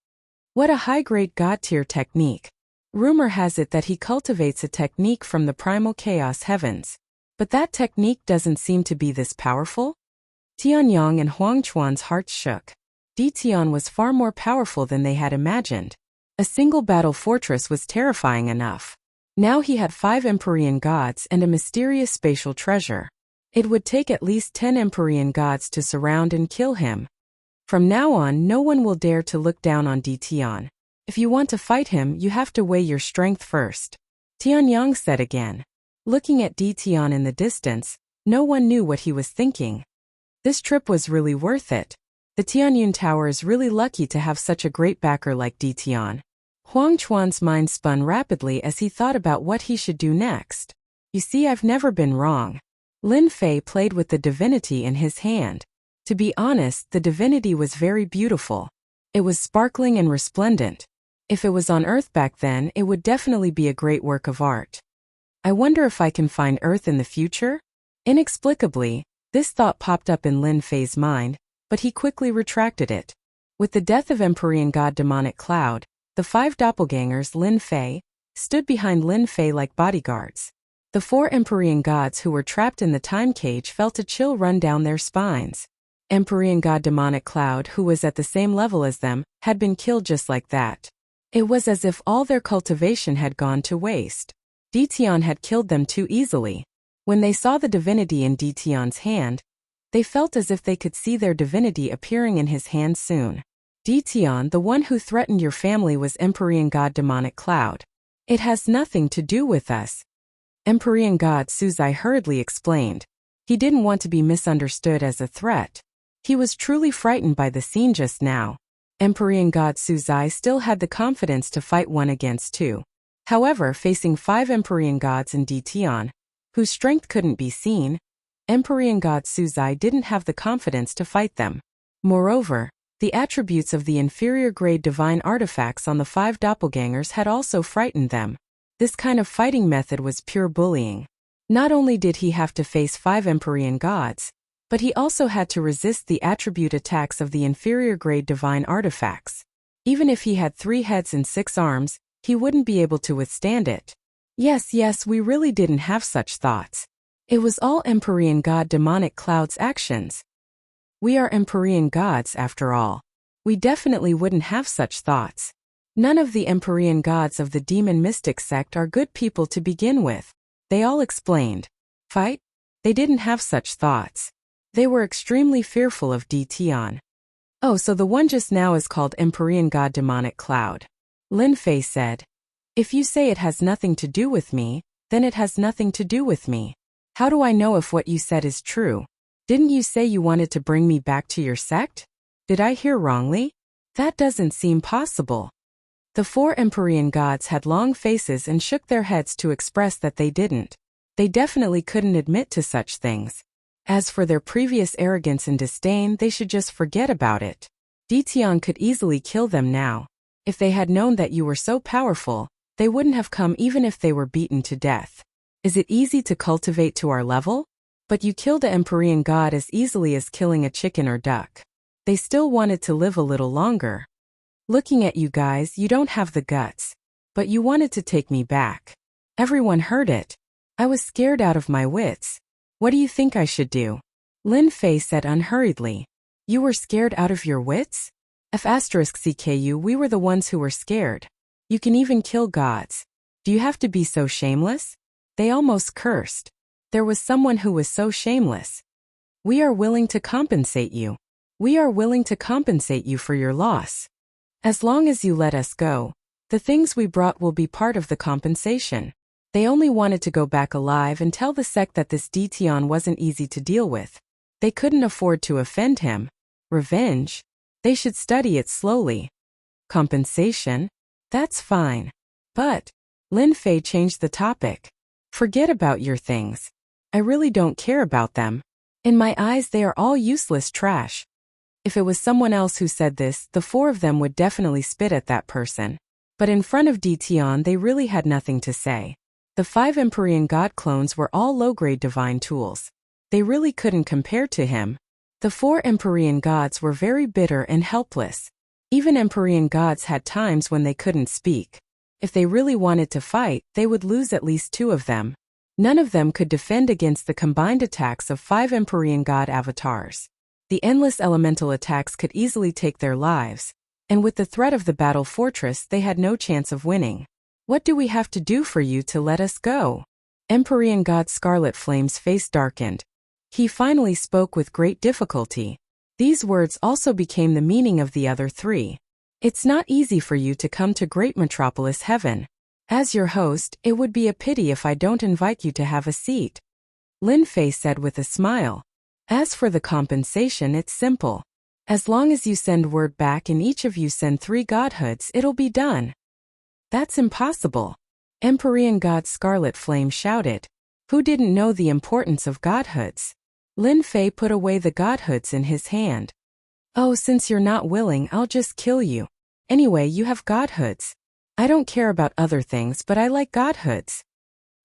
What a high-grade god-tier technique. Rumor has it that he cultivates a technique from the primal chaos heavens. But that technique doesn't seem to be this powerful? Tianyang and Huangquan's hearts shook. Ditian was far more powerful than they had imagined. A single battle fortress was terrifying enough. Now he had 5 Empyrean gods and a mysterious spatial treasure. It would take at least 10 Empyrean gods to surround and kill him. From now on, no one will dare to look down on Ditian. If you want to fight him, you have to weigh your strength first. Tianyang said again. Looking at Ditian in the distance, no one knew what he was thinking. This trip was really worth it. The Tianyun Tower is really lucky to have such a great backer like Ditian. Huangquan's mind spun rapidly as he thought about what he should do next. You see, I've never been wrong. Lin Fei played with the divinity in his hand. To be honest, the divinity was very beautiful. It was sparkling and resplendent. If it was on Earth back then, it would definitely be a great work of art. I wonder if I can find Earth in the future? Inexplicably, this thought popped up in Lin Fei's mind, but he quickly retracted it. With the death of Empyrean god Demonic Cloud, the 5 doppelgangers Lin Fei stood behind Lin Fei like bodyguards. The 4 Empyrean gods who were trapped in the time cage felt a chill run down their spines. Empyrean god Demonic Cloud, who was at the same level as them, had been killed just like that. It was as if all their cultivation had gone to waste. Ditian had killed them too easily. When they saw the divinity in Ditian's hand, they felt as if they could see their divinity appearing in his hand soon. Ditian, the one who threatened your family, was Empyrean god Demonic Cloud. It has nothing to do with us. Empyrean god Suzai hurriedly explained. He didn't want to be misunderstood as a threat. He was truly frightened by the scene just now. Empyrean god Suzai still had the confidence to fight 1 against 2. However, facing 5 Empyrean gods in Ditian, whose strength couldn't be seen, Empyrean god Suzai didn't have the confidence to fight them. Moreover, the attributes of the inferior-grade divine artifacts on the 5 doppelgangers had also frightened them. This kind of fighting method was pure bullying. Not only did he have to face 5 Empyrean gods, but he also had to resist the attribute attacks of the inferior-grade divine artifacts. Even if he had 3 heads and 6 arms, he wouldn't be able to withstand it. Yes, we really didn't have such thoughts. It was all Empyrean god Demonic Cloud's actions. We are Empyrean gods, after all. We definitely wouldn't have such thoughts. None of the Empyrean gods of the demon mystic sect are good people to begin with. They all explained. Fight? They didn't have such thoughts. They were extremely fearful of Ditian. Oh, so the one just now is called Empyrean god Demonic Cloud. Lin Fei said. If you say it has nothing to do with me, then it has nothing to do with me. How do I know if what you said is true? Didn't you say you wanted to bring me back to your sect? Did I hear wrongly? That doesn't seem possible. The 4 Empyrean gods had long faces and shook their heads to express that they didn't. They definitely couldn't admit to such things. As for their previous arrogance and disdain, they should just forget about it. Ditian could easily kill them now. If they had known that you were so powerful, they wouldn't have come even if they were beaten to death. Is it easy to cultivate to our level? But you killed a Empyrean god as easily as killing a chicken or duck. They still wanted to live a little longer. Looking at you guys, you don't have the guts. But you wanted to take me back. Everyone heard it. I was scared out of my wits. What do you think I should do? Lin Fei said unhurriedly. You were scared out of your wits? F*CKU, we were the ones who were scared. You can even kill gods. Do you have to be so shameless? They almost cursed. There was someone who was so shameless. We are willing to compensate you. We are willing to compensate you for your loss. As long as you let us go, the things we brought will be part of the compensation. They only wanted to go back alive and tell the sect that this Dition wasn't easy to deal with. They couldn't afford to offend him. Revenge? They should study it slowly. Compensation? That's fine. But, Lin Fei changed the topic. Forget about your things. I really don't care about them. In my eyes, they are all useless trash. If it was someone else who said this, the four of them would definitely spit at that person. But in front of Dition, they really had nothing to say. The 5 Empyrean god clones were all low-grade divine tools. They really couldn't compare to him. The 4 Empyrean gods were very bitter and helpless. Even Empyrean gods had times when they couldn't speak. If they really wanted to fight, they would lose at least 2 of them. None of them could defend against the combined attacks of 5 Empyrean god avatars. The endless elemental attacks could easily take their lives, and with the threat of the battle fortress, they had no chance of winning. What do we have to do for you to let us go? Empyrean god Scarlet Flame's face darkened. He finally spoke with great difficulty. These words also became the meaning of the other 3. It's not easy for you to come to Great Metropolis Heaven. As your host, it would be a pity if I don't invite you to have a seat. Lin Fei said with a smile. As for the compensation, it's simple. As long as you send word back and each of you send 3 godhoods, it'll be done. That's impossible. Empyrean god Scarlet Flame shouted. Who didn't know the importance of godhoods? Lin Fei put away the godhoods in his hand. Oh, since you're not willing, I'll just kill you. Anyway, you have godhoods. I don't care about other things, but I like godhoods.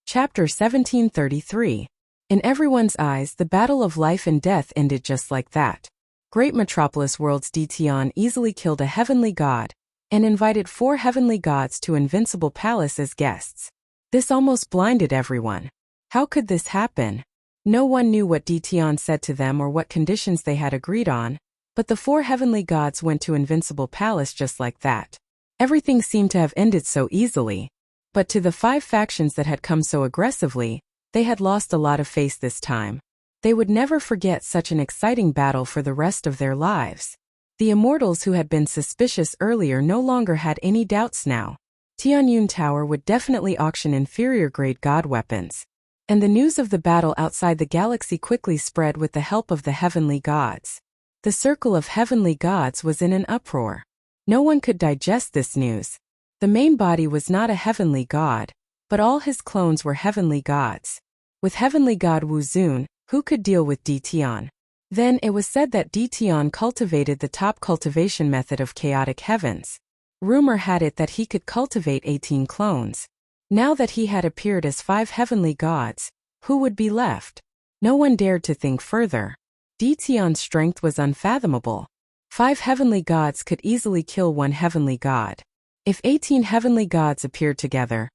Chapter 1733. In everyone's eyes, the battle of life and death ended just like that. Great Metropolis World's Dition easily killed a heavenly god, and invited 4 heavenly gods to Invincible Palace as guests. This almost blinded everyone. How could this happen? No one knew what Dition said to them or what conditions they had agreed on, but the 4 heavenly gods went to Invincible Palace just like that. Everything seemed to have ended so easily. But to the 5 factions that had come so aggressively, they had lost a lot of face this time. They would never forget such an exciting battle for the rest of their lives. The immortals who had been suspicious earlier no longer had any doubts now. Tianyun Tower would definitely auction inferior-grade god weapons. And the news of the battle outside the galaxy quickly spread with the help of the heavenly gods. The circle of heavenly gods was in an uproar. No one could digest this news. The main body was not a heavenly god, but all his clones were heavenly gods. With heavenly god Wu Zun, who could deal with Dition? Then it was said that Dition cultivated the top cultivation method of chaotic heavens. Rumor had it that he could cultivate 18 clones. Now that he had appeared as 5 heavenly gods, who would be left? No one dared to think further. Dition's strength was unfathomable. 5 heavenly gods could easily kill 1 heavenly god. If 18 heavenly gods appeared together,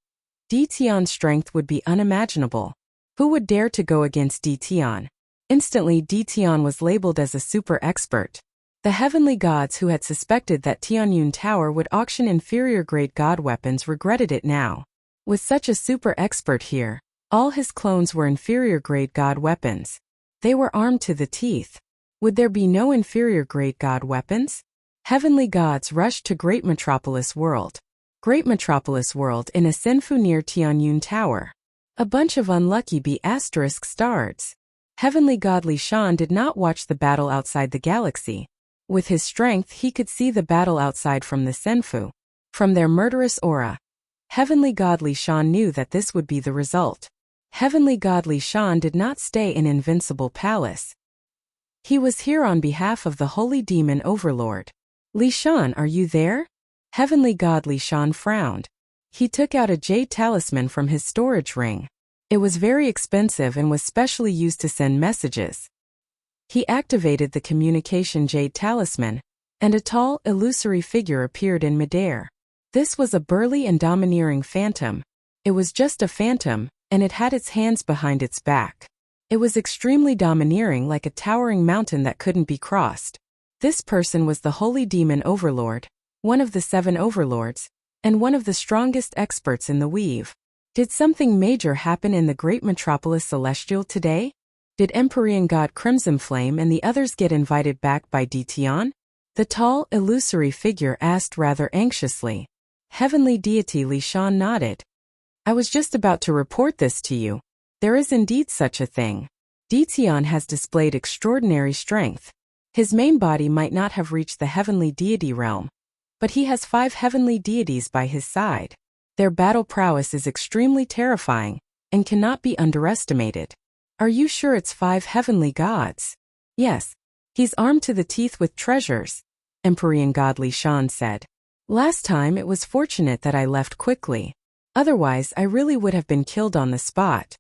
Dition's strength would be unimaginable. Who would dare to go against Dition? Instantly, Dition was labeled as a super expert. The heavenly gods who had suspected that Tianyun Tower would auction inferior-grade god weapons regretted it now. With such a super expert here, all his clones were inferior-grade god weapons. They were armed to the teeth. Would there be no inferior-grade god weapons? Heavenly gods rushed to Great Metropolis World. Great Metropolis World in a Senfu near Tianyun Tower. A bunch of unlucky B** stars. Heavenly god Li Shan did not watch the battle outside the galaxy. With his strength, he could see the battle outside from the Senfu. From their murderous aura, Heavenly god Li Shan knew that this would be the result. Heavenly god Li Shan did not stay in Invincible Palace. He was here on behalf of the Holy Demon Overlord. Li Shan, are you there? Heavenly God Li Shan frowned. He took out a jade talisman from his storage ring. It was very expensive and was specially used to send messages. He activated the communication jade talisman, and a tall, illusory figure appeared in midair. This was a burly and domineering phantom. It was just a phantom, and it had its hands behind its back. It was extremely domineering, like a towering mountain that couldn't be crossed. This person was the Holy Demon Overlord, one of the 7 overlords, and one of the strongest experts in the weave. Did something major happen in the great metropolis Celestial today? Did Empyrean God Crimson Flame and the others get invited back by Dtion? The tall, illusory figure asked rather anxiously. Heavenly Deity Li Shan nodded. I was just about to report this to you. There is indeed such a thing. Dtion has displayed extraordinary strength. His main body might not have reached the heavenly deity realm, but he has 5 heavenly deities by his side. Their battle prowess is extremely terrifying and cannot be underestimated. Are you sure it's 5 heavenly gods? Yes. He's armed to the teeth with treasures, Empyrean God Li Shan said. Last time it was fortunate that I left quickly. Otherwise I really would have been killed on the spot.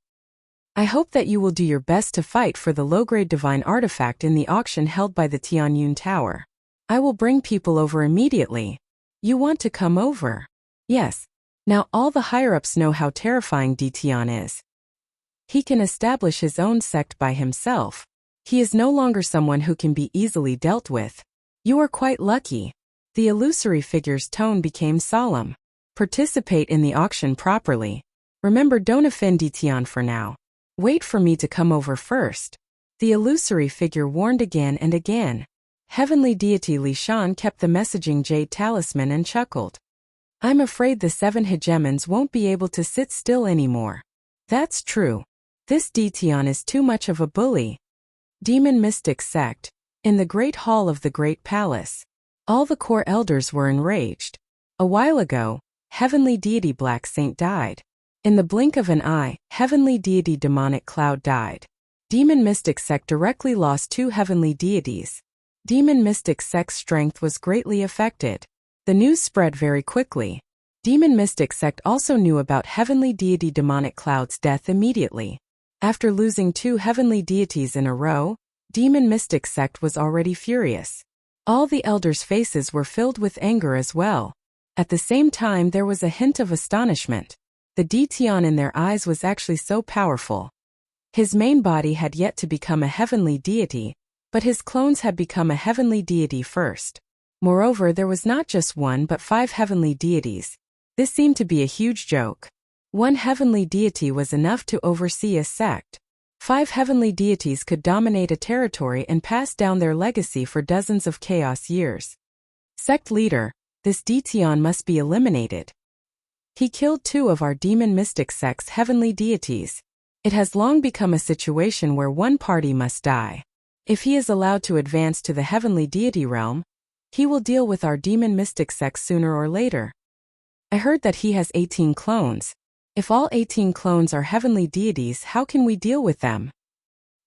I hope that you will do your best to fight for the low-grade divine artifact in the auction held by the Tianyun Tower. I will bring people over immediately. You want to come over? Yes. Now all the higher-ups know how terrifying Dtion is. He can establish his own sect by himself. He is no longer someone who can be easily dealt with. You are quite lucky. The illusory figure's tone became solemn. Participate in the auction properly. Remember, don't offend Dtion for now. Wait for me to come over first. The illusory figure warned again and again. Heavenly Deity Li Shan kept the messaging jade talisman and chuckled. I'm afraid the 7 hegemons won't be able to sit still anymore. That's true. This Dtion is too much of a bully. Demon Mystic Sect. In the Great Hall of the Great Palace. All the core elders were enraged. A while ago, Heavenly Deity Black Saint died. In the blink of an eye, Heavenly Deity Demonic Cloud died. Demon Mystic Sect directly lost 2 heavenly deities. Demon Mystic Sect's strength was greatly affected. The news spread very quickly. Demon Mystic Sect also knew about Heavenly Deity Demonic Cloud's death immediately. After losing 2 heavenly deities in a row, Demon Mystic Sect was already furious. All the elders' faces were filled with anger as well. At the same time there was a hint of astonishment. The Dtion in their eyes was actually so powerful. His main body had yet to become a heavenly deity, but his clones had become a heavenly deity first. Moreover, there was not just 1 but 5 heavenly deities. This seemed to be a huge joke. 1 heavenly deity was enough to oversee a sect. 5 heavenly deities could dominate a territory and pass down their legacy for dozens of chaos years. Sect leader, this Dtion must be eliminated. He killed 2 of our Demon Mystic Sect's heavenly deities. It has long become a situation where one party must die. If he is allowed to advance to the heavenly deity realm, he will deal with our Demon Mystic Sect sooner or later. I heard that he has 18 clones. If all 18 clones are heavenly deities, how can we deal with them?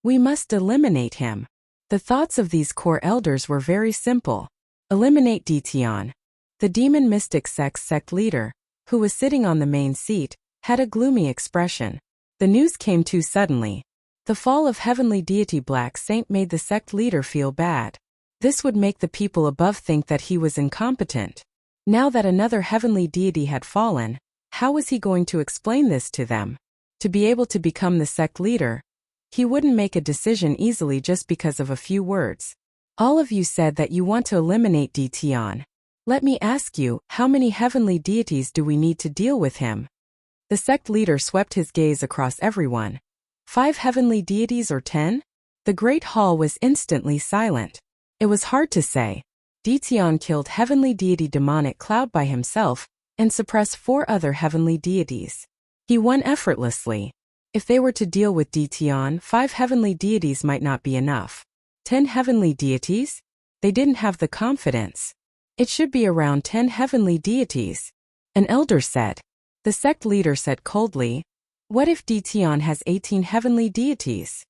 We must eliminate him. The thoughts of these core elders were very simple. Eliminate Dtion. The Demon Mystic Sect's sect leader, who was sitting on the main seat, had a gloomy expression. The news came too suddenly. The fall of Heavenly Deity Black Saint made the sect leader feel bad. This would make the people above think that he was incompetent. Now that another heavenly deity had fallen, how was he going to explain this to them? To be able to become the sect leader, he wouldn't make a decision easily just because of a few words. All of you said that you want to eliminate Dtion. Let me ask you, how many heavenly deities do we need to deal with him? The sect leader swept his gaze across everyone. 5 heavenly deities or 10? The great hall was instantly silent. It was hard to say. Dtion killed heavenly deity Demonic Cloud by himself and suppressed 4 other heavenly deities. He won effortlessly. If they were to deal with Dtion, 5 heavenly deities might not be enough. 10 heavenly deities? They didn't have the confidence. It should be around 10 heavenly deities. An elder said. The sect leader said coldly, what if Dtion has 18 heavenly deities?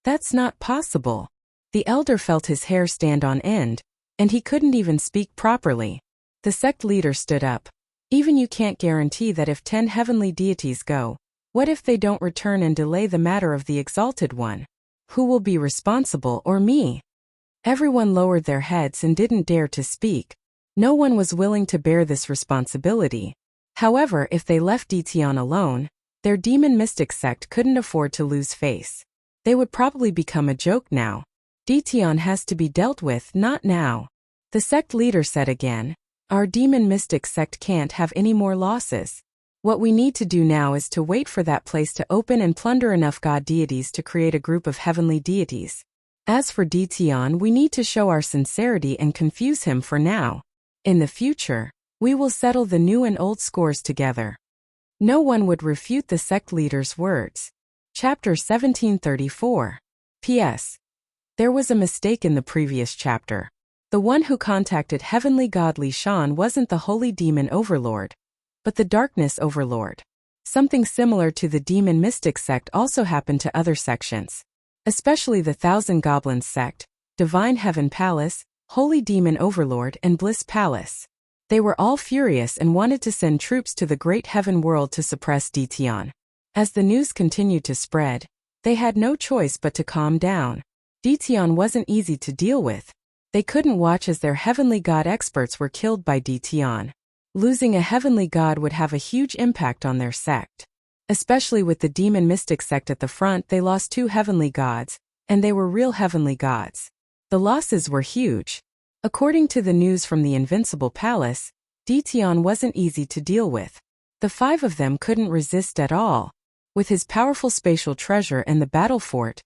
That's not possible. The elder felt his hair stand on end, and he couldn't even speak properly. The sect leader stood up. Even you can't guarantee that if 10 heavenly deities go, what if they don't return and delay the matter of the Exalted One? Who will be responsible, or me? Everyone lowered their heads and didn't dare to speak. No one was willing to bear this responsibility. However, if they left Dtion alone, their demon mystic sect couldn't afford to lose face. They would probably become a joke now. Dtion has to be dealt with, not now. The sect leader said again, our demon mystic sect can't have any more losses. What we need to do now is to wait for that place to open and plunder enough god deities to create a group of heavenly deities. As for Dtion, we need to show our sincerity and confuse him for now. In the future, we will settle the new and old scores together. No one would refute the sect leader's words. Chapter 1734. P.S. There was a mistake in the previous chapter. The one who contacted Heavenly God Li Shan wasn't the Holy Demon Overlord, but the Darkness Overlord. Something similar to the Demon Mystic sect also happened to other sections, especially the Thousand Goblins sect, Divine Heaven Palace, Holy Demon Overlord, and Bliss Palace. They were all furious and wanted to send troops to the Great Heaven World to suppress Dtion. As the news continued to spread, they had no choice but to calm down. Dtion wasn't easy to deal with. They couldn't watch as their heavenly god experts were killed by Dtion. Losing a heavenly god would have a huge impact on their sect. Especially with the demon mystic sect at the front, they lost 2 heavenly gods, and they were real heavenly gods. The losses were huge. According to the news from the Invincible Palace, Dtion wasn't easy to deal with. The 5 of them couldn't resist at all. With his powerful spatial treasure and the battle fort,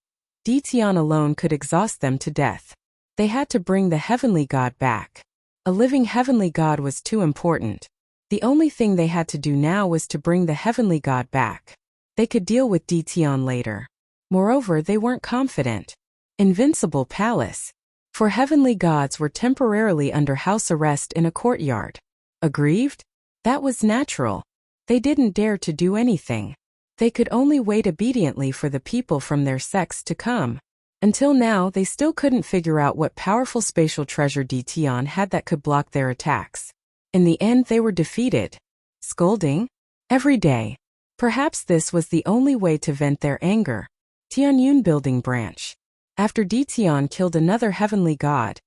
Dtion alone could exhaust them to death. They had to bring the heavenly god back. A living heavenly god was too important. The only thing they had to do now was to bring the heavenly god back. They could deal with Dtion later. Moreover, they weren't confident. Invincible Palace. For heavenly gods were temporarily under house arrest in a courtyard. Aggrieved? That was natural. They didn't dare to do anything. They could only wait obediently for the people from their sects to come. Until now, they still couldn't figure out what powerful spatial treasure Dtion had that could block their attacks. In the end, they were defeated. Scolding? Every day. Perhaps this was the only way to vent their anger. Tianyun Building Branch. After Dtion killed another heavenly god,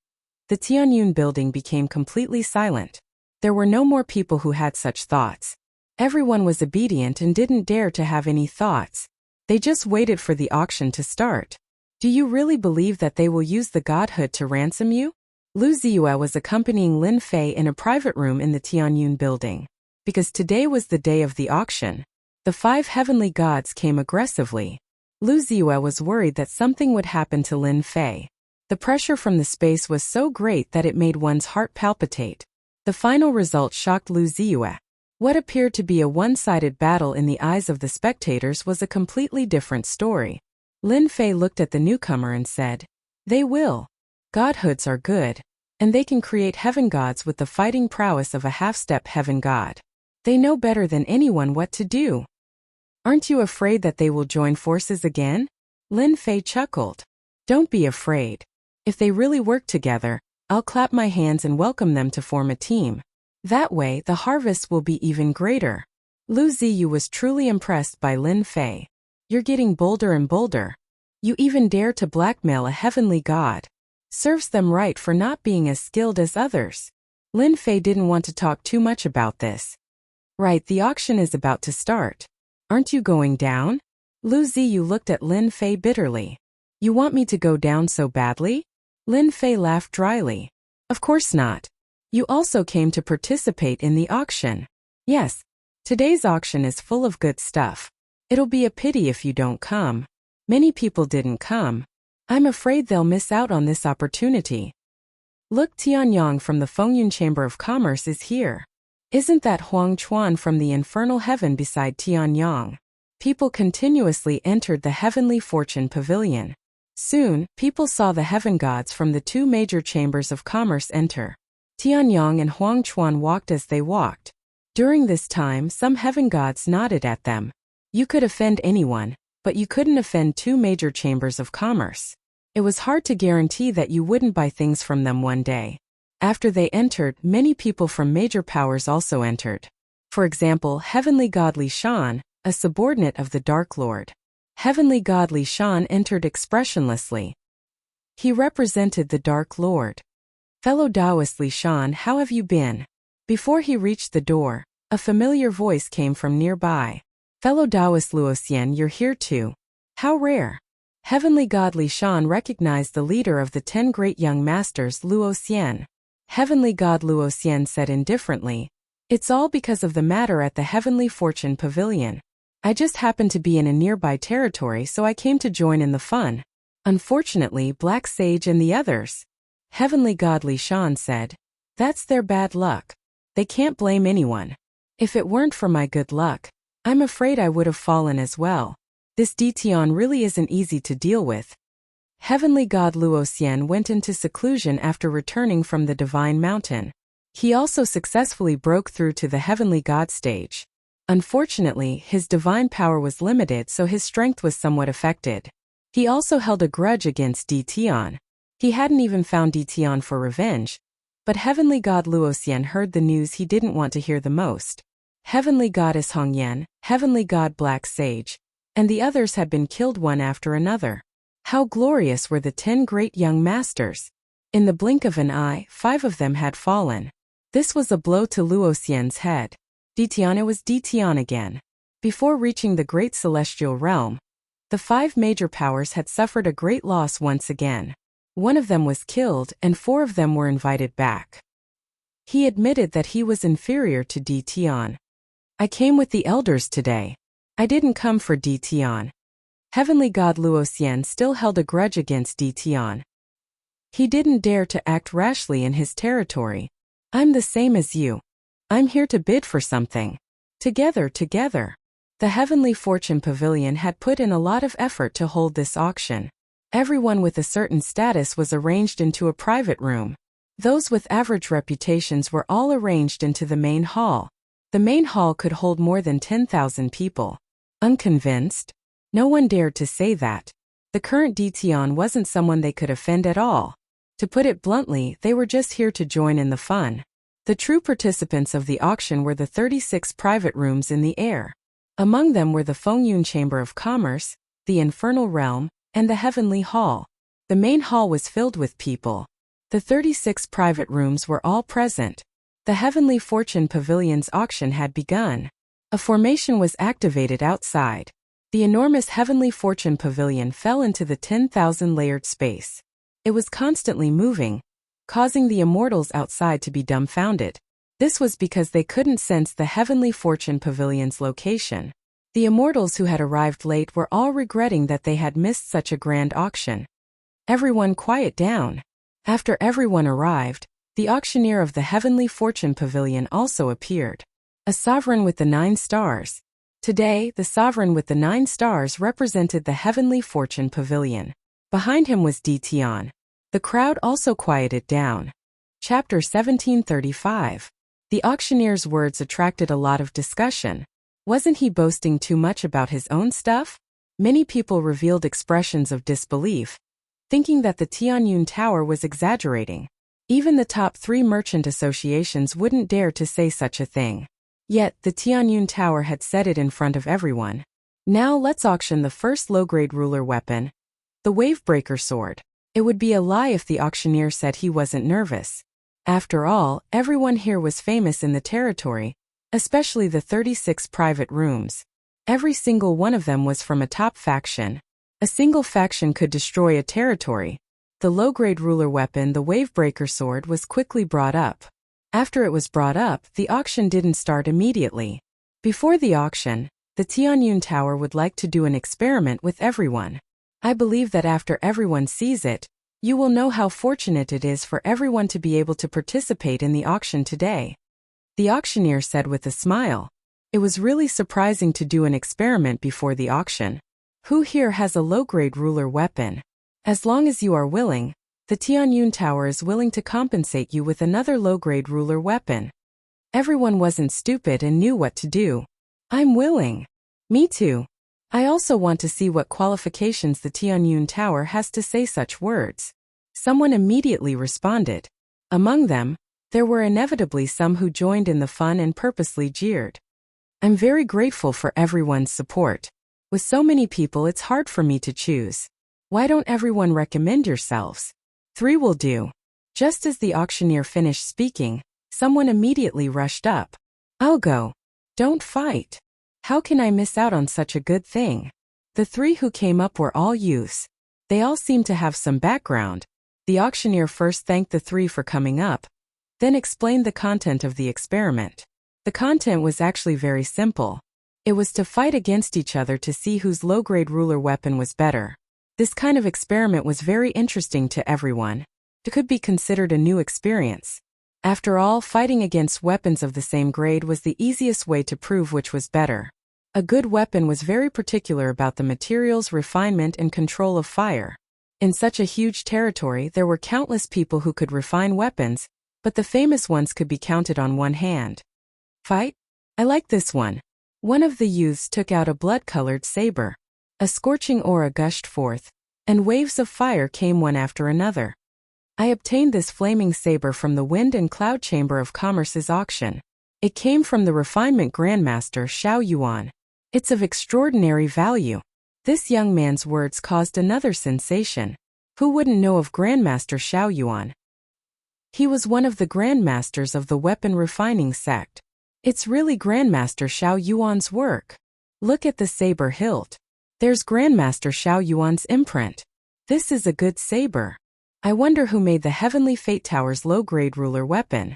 the Tianyun building became completely silent. There were no more people who had such thoughts. Everyone was obedient and didn't dare to have any thoughts. They just waited for the auction to start. Do you really believe that they will use the godhood to ransom you? Lu Ziyue was accompanying Lin Fei in a private room in the Tianyun building. Because today was the day of the auction, the 5 heavenly gods came aggressively. Lu Ziyue was worried that something would happen to Lin Fei. The pressure from the space was so great that it made one's heart palpitate. The final result shocked Lu Ziyue. What appeared to be a one-sided battle in the eyes of the spectators was a completely different story. Lin Fei looked at the newcomer and said, "They will. Godhoods are good, and they can create heaven gods with the fighting prowess of a half-step heaven god. They know better than anyone what to do. Aren't you afraid that they will join forces again?" Lin Fei chuckled. "Don't be afraid. If they really work together, I'll clap my hands and welcome them to form a team. That way, the harvest will be even greater." Lu Ziyu was truly impressed by Lin Fei. "You're getting bolder and bolder. You even dare to blackmail a heavenly god. Serves them right for not being as skilled as others." Lin Fei didn't want to talk too much about this. "Right, the auction is about to start. Aren't you going down?" Lu Ziyu looked at Lin Fei bitterly. "You want me to go down so badly?" Lin Fei laughed dryly. "Of course not. You also came to participate in the auction." "Yes. Today's auction is full of good stuff. It'll be a pity if you don't come. Many people didn't come. I'm afraid they'll miss out on this opportunity. Look, Tianyang from the Fengyun Chamber of Commerce is here. Isn't that Huang Chuan from the infernal heaven beside Tianyang?" People continuously entered the Heavenly Fortune Pavilion. Soon, people saw the heaven gods from the 2 major chambers of commerce enter. Tianyang and Huang Chuan walked as they walked. During this time, some heaven gods nodded at them. You could offend anyone, but you couldn't offend 2 major chambers of commerce. It was hard to guarantee that you wouldn't buy things from them one day. After they entered, many people from major powers also entered. For example, Heavenly God Li Shan, a subordinate of the Dark Lord. Heavenly God Li Shan entered expressionlessly. He represented the Dark Lord. Fellow Taoist Li Shan, how have you been? Before he reached the door, a familiar voice came from nearby. Fellow Taoist Luoxian, you're here too. How rare. Heavenly God Li Shan recognized the leader of the 10 great young masters, Luoxian. Heavenly God Luoxian said indifferently, it's all because of the matter at the Heavenly Fortune Pavilion. I just happened to be in a nearby territory, so I came to join in the fun. Unfortunately, Black Sage and the others. Heavenly God Li Shan said, that's their bad luck. They can't blame anyone. If it weren't for my good luck, I'm afraid I would have fallen as well. This Dition really isn't easy to deal with. Heavenly God Luoxian went into seclusion after returning from the Divine Mountain. He also successfully broke through to the Heavenly God stage. Unfortunately, his divine power was limited, so his strength was somewhat affected. He also held a grudge against Dition. He hadn't even found Dition for revenge. But Heavenly God Luoxian heard the news he didn't want to hear the most. Heavenly Goddess Hongyan, Heavenly God Black Sage, and the others had been killed one after another. How glorious were the 10 great young masters! In the blink of an eye, 5 of them had fallen. This was a blow to Luoxian's head. Dition, it was Dition again. Before reaching the great celestial realm, the 5 major powers had suffered a great loss once again. One of them was killed, and 4 of them were invited back. He admitted that he was inferior to Dition. I came with the elders today. I didn't come for Dition. Heavenly God Luoxian still held a grudge against Dition. He didn't dare to act rashly in his territory. I'm the same as you. I'm here to bid for something. Together. The Heavenly Fortune Pavilion had put in a lot of effort to hold this auction. Everyone with a certain status was arranged into a private room. Those with average reputations were all arranged into the main hall. The main hall could hold more than 10,000 people. Unconvinced? No one dared to say that. The current Dition wasn't someone they could offend at all. To put it bluntly, they were just here to join in the fun. The true participants of the auction were the 36 private rooms in the air. Among them were the Fengyun Chamber of Commerce, the Infernal Realm, and the Heavenly Hall. The main hall was filled with people. The 36 private rooms were all present. The Heavenly Fortune Pavilion's auction had begun. A formation was activated outside. The enormous Heavenly Fortune Pavilion fell into the 10,000-layered space. It was constantly moving, causing the immortals outside to be dumbfounded. This was because they couldn't sense the Heavenly Fortune Pavilion's location. The immortals who had arrived late were all regretting that they had missed such a grand auction. Everyone quiet down. After everyone arrived, the auctioneer of the Heavenly Fortune Pavilion also appeared. A sovereign with the 9 stars. Today, the sovereign with the 9 stars represented the Heavenly Fortune Pavilion. Behind him was Dition. The crowd also quieted down. Chapter 1735. The auctioneer's words attracted a lot of discussion. Wasn't he boasting too much about his own stuff? Many people revealed expressions of disbelief, thinking that the Tianyun Tower was exaggerating. Even the top 3 merchant associations wouldn't dare to say such a thing. Yet, the Tianyun Tower had said it in front of everyone. Now let's auction the first low-grade ruler weapon, the Wavebreaker Sword. It would be a lie if the auctioneer said he wasn't nervous. After all, everyone here was famous in the territory, especially the 36 private rooms. Every single one of them was from a top faction. A single faction could destroy a territory. The low-grade ruler weapon, the Wavebreaker Sword, was quickly brought up. After it was brought up, the auction didn't start immediately. Before the auction, the Tianyun Tower would like to do an experiment with everyone. I believe that after everyone sees it, you will know how fortunate it is for everyone to be able to participate in the auction today. The auctioneer said with a smile. It was really surprising to do an experiment before the auction. Who here has a low-grade ruler weapon? As long as you are willing, the Tianyun Tower is willing to compensate you with another low-grade ruler weapon. Everyone wasn't stupid and knew what to do. I'm willing. Me too. I also want to see what qualifications the Tianyun Tower has to say such words. Someone immediately responded. Among them, there were inevitably some who joined in the fun and purposely jeered. I'm very grateful for everyone's support. With so many people, it's hard for me to choose. Why don't everyone recommend yourselves? 3 will do. Just as the auctioneer finished speaking, someone immediately rushed up. I'll go. Don't fight. How can I miss out on such a good thing? The 3 who came up were all youths. They all seemed to have some background. The auctioneer first thanked the 3 for coming up, then explained the content of the experiment. The content was actually very simple. It was to fight against each other to see whose low-grade ruler weapon was better. This kind of experiment was very interesting to everyone. It could be considered a new experience. After all, fighting against weapons of the same grade was the easiest way to prove which was better. A good weapon was very particular about the materials, refinement, and control of fire. In such a huge territory, there were countless people who could refine weapons, but the famous ones could be counted on one hand. Fight? I like this one. One of the youths took out a blood-colored saber. A scorching aura gushed forth, and waves of fire came one after another. I obtained this flaming saber from the Wind and Cloud Chamber of Commerce's auction. It came from the Refinement Grandmaster Xiao Yuan. It's of extraordinary value. This young man's words caused another sensation. Who wouldn't know of Grandmaster Xiao Yuan? He was one of the Grandmasters of the weapon refining sect. It's really Grandmaster Xiao Yuan's work. Look at the saber hilt. There's Grandmaster Xiao Yuan's imprint. This is a good saber. I wonder who made the Heavenly Fate Tower's low-grade ruler weapon.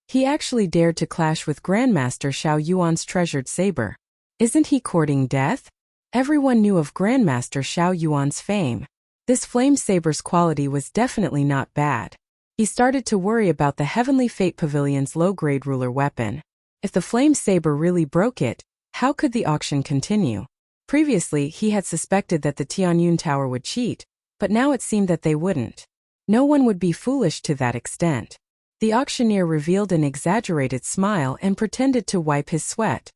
He actually dared to clash with Grandmaster Xiao Yuan's treasured saber. Isn't he courting death? Everyone knew of Grandmaster Xiao Yuan's fame. This flame saber's quality was definitely not bad. He started to worry about the Heavenly Fate Pavilion's low-grade ruler weapon. If the flame saber really broke it, how could the auction continue? Previously, he had suspected that the Tianyun Tower would cheat, but now it seemed that they wouldn't. No one would be foolish to that extent. The auctioneer revealed an exaggerated smile and pretended to wipe his sweat.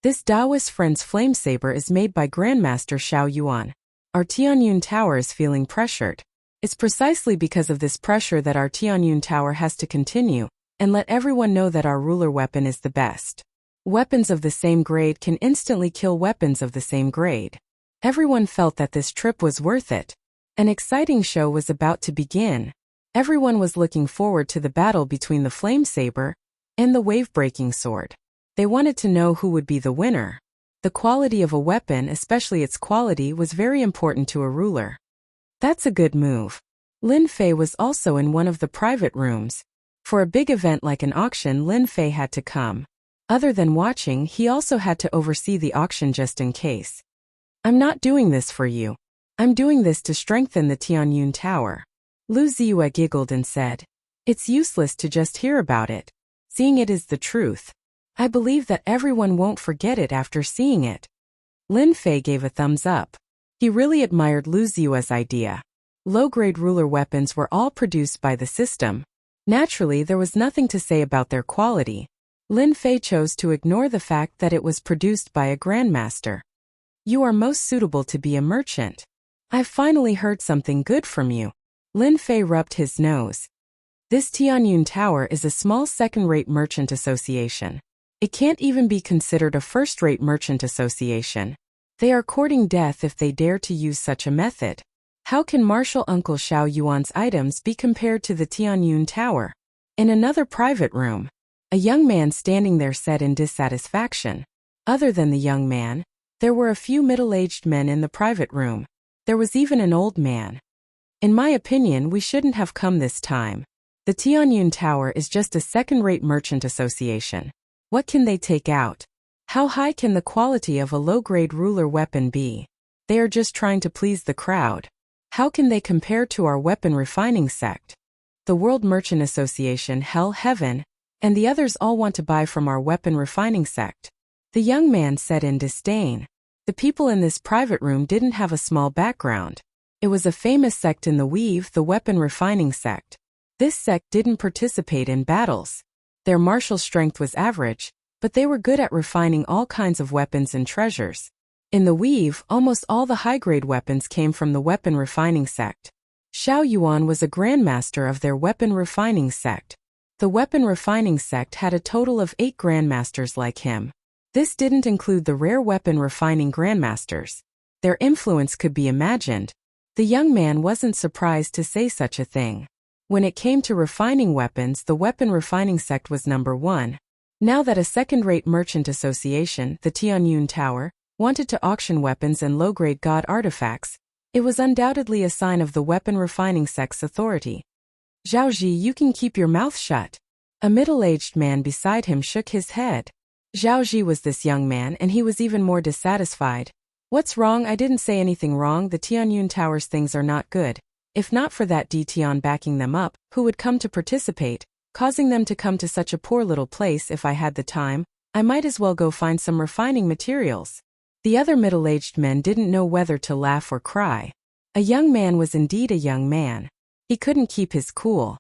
This Taoist friend's flame saber is made by Grandmaster Xiao Yuan. Our Tianyun Tower is feeling pressured. It's precisely because of this pressure that our Tianyun Tower has to continue and let everyone know that our ruler weapon is the best. Weapons of the same grade can instantly kill weapons of the same grade. Everyone felt that this trip was worth it. An exciting show was about to begin. Everyone was looking forward to the battle between the flame saber and the wave-breaking sword. They wanted to know who would be the winner. The quality of a weapon, especially its quality, was very important to a ruler. That's a good move. Lin Fei was also in one of the private rooms. For a big event like an auction, Lin Fei had to come. Other than watching, he also had to oversee the auction just in case. I'm not doing this for you. I'm doing this to strengthen the Tianyun Tower. Lu Ziyue giggled and said, It's useless to just hear about it. Seeing it is the truth. I believe that everyone won't forget it after seeing it. Lin Fei gave a thumbs up. He really admired Lu Ziyue's idea. Low-grade ruler weapons were all produced by the system. Naturally, there was nothing to say about their quality. Lin Fei chose to ignore the fact that it was produced by a grandmaster. You are most suitable to be a merchant. I've finally heard something good from you. Lin Fei rubbed his nose. This Tianyun Tower is a small second-rate merchant association. It can't even be considered a first-rate merchant association. They are courting death if they dare to use such a method. How can Marshal Uncle Xiao Yuan's items be compared to the Tianyun Tower? In another private room, a young man standing there said in dissatisfaction. Other than the young man, there were a few middle-aged men in the private room. There was even an old man. In my opinion, we shouldn't have come this time. The Tianyun Tower is just a second-rate merchant association. What can they take out? How high can the quality of a low-grade ruler weapon be? They are just trying to please the crowd. How can they compare to our weapon refining sect? The World Merchant Association, Hell, Heaven, and the others all want to buy from our weapon refining sect. The young man said in disdain. The people in this private room didn't have a small background. It was a famous sect in the Weave, the weapon refining sect. This sect didn't participate in battles. Their martial strength was average, but they were good at refining all kinds of weapons and treasures. In the Weave, almost all the high-grade weapons came from the weapon refining sect. Xiao Yuan was a grandmaster of their weapon refining sect. The weapon refining sect had a total of 8 grandmasters like him. This didn't include the rare weapon refining grandmasters. Their influence could be imagined. The young man wasn't surprised to say such a thing. When it came to refining weapons, the weapon refining sect was number 1. Now that a second-rate merchant association, the Tianyun Tower, wanted to auction weapons and low-grade god artifacts, it was undoubtedly a sign of the weapon refining sect's authority. Zhaoji, you can keep your mouth shut. A middle-aged man beside him shook his head. Zhaoji was this young man, and he was even more dissatisfied. What's wrong? I didn't say anything wrong. The Tianyun Tower's things are not good. If not for that Tian backing them up, who would come to participate, causing them to come to such a poor little place? If I had the time, I might as well go find some refining materials. The other middle-aged men didn't know whether to laugh or cry. A young man was indeed a young man. He couldn't keep his cool.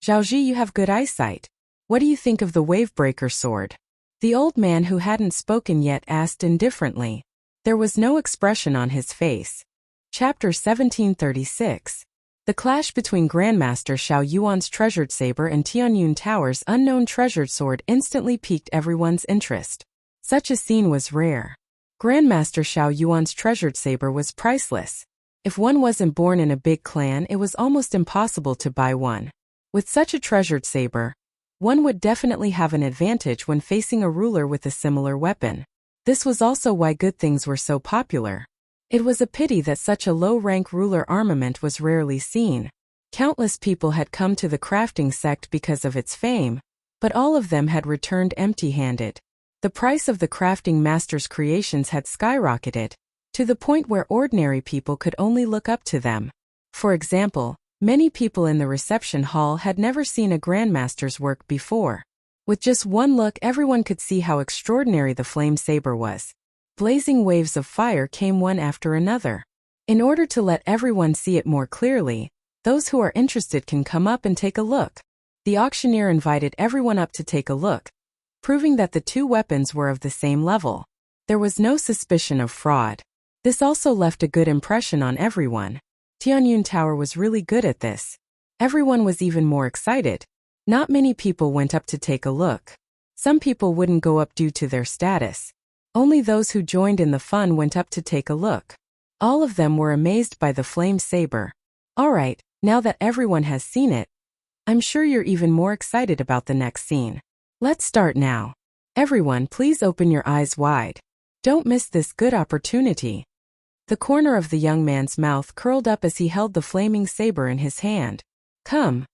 Zhaoji, you have good eyesight. What do you think of the Wavebreaker sword? The old man who hadn't spoken yet asked indifferently. There was no expression on his face. Chapter 1736. The clash between Grandmaster Xiao Yuan's treasured saber and Tianyun Tower's unknown treasured sword instantly piqued everyone's interest. Such a scene was rare. Grandmaster Xiao Yuan's treasured saber was priceless. If one wasn't born in a big clan, it was almost impossible to buy one. With such a treasured saber, one would definitely have an advantage when facing a ruler with a similar weapon. This was also why good things were so popular. It was a pity that such a low-rank ruler armament was rarely seen. Countless people had come to the crafting sect because of its fame, but all of them had returned empty-handed. The price of the crafting master's creations had skyrocketed, to the point where ordinary people could only look up to them. For example, many people in the reception hall had never seen a grandmaster's work before. With just one look, everyone could see how extraordinary the flame saber was. Blazing waves of fire came one after another. In order to let everyone see it more clearly, those who are interested can come up and take a look. The auctioneer invited everyone up to take a look, proving that the two weapons were of the same level. There was no suspicion of fraud. This also left a good impression on everyone. Tianyun Tower was really good at this. Everyone was even more excited. Not many people went up to take a look. Some people wouldn't go up due to their status. Only those who joined in the fun went up to take a look. All of them were amazed by the flame saber. Alright, now that everyone has seen it, I'm sure you're even more excited about the next scene. Let's start now. Everyone, please open your eyes wide. Don't miss this good opportunity. The corner of the young man's mouth curled up as he held the flaming saber in his hand. Come.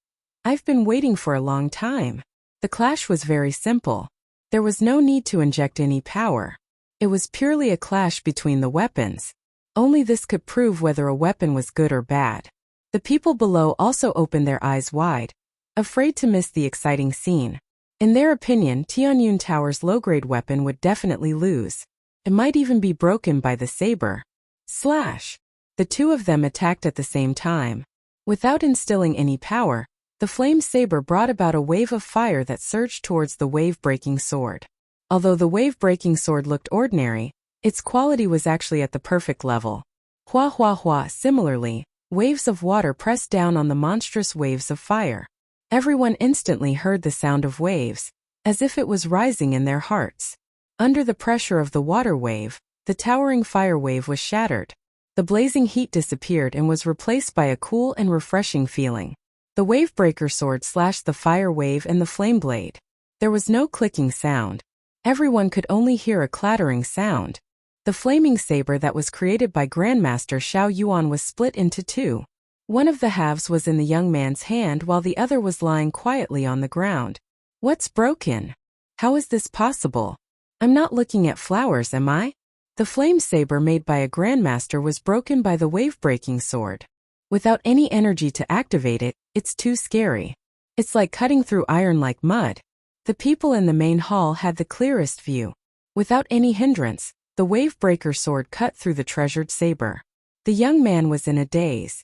I've been waiting for a long time. The clash was very simple. There was no need to inject any power. It was purely a clash between the weapons. Only this could prove whether a weapon was good or bad. The people below also opened their eyes wide, afraid to miss the exciting scene. In their opinion, Tianyun Tower's low-grade weapon would definitely lose. It might even be broken by the saber. Slash! The two of them attacked at the same time. Without instilling any power, the flame saber brought about a wave of fire that surged towards the wave-breaking sword. Although the wave-breaking sword looked ordinary, its quality was actually at the perfect level. Hua hua hua. Similarly, waves of water pressed down on the monstrous waves of fire. Everyone instantly heard the sound of waves, as if it was rising in their hearts. Under the pressure of the water wave, the towering fire wave was shattered. The blazing heat disappeared and was replaced by a cool and refreshing feeling. The wavebreaker sword slashed the fire wave and the flame blade. There was no clicking sound. Everyone could only hear a clattering sound. The flaming saber that was created by Grandmaster Xiao Yuan was split into two. One of the halves was in the young man's hand while the other was lying quietly on the ground. What's broken? How is this possible? I'm not looking at flowers, am I? The flame saber made by a grandmaster was broken by the wave-breaking sword. Without any energy to activate it, it's too scary. It's like cutting through iron like mud. The people in the main hall had the clearest view. Without any hindrance, the wave-breaker sword cut through the treasured saber. The young man was in a daze.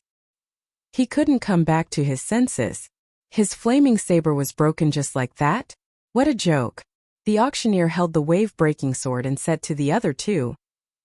He couldn't come back to his senses. His flaming saber was broken just like that? What a joke. The auctioneer held the wave-breaking sword and said to the other two,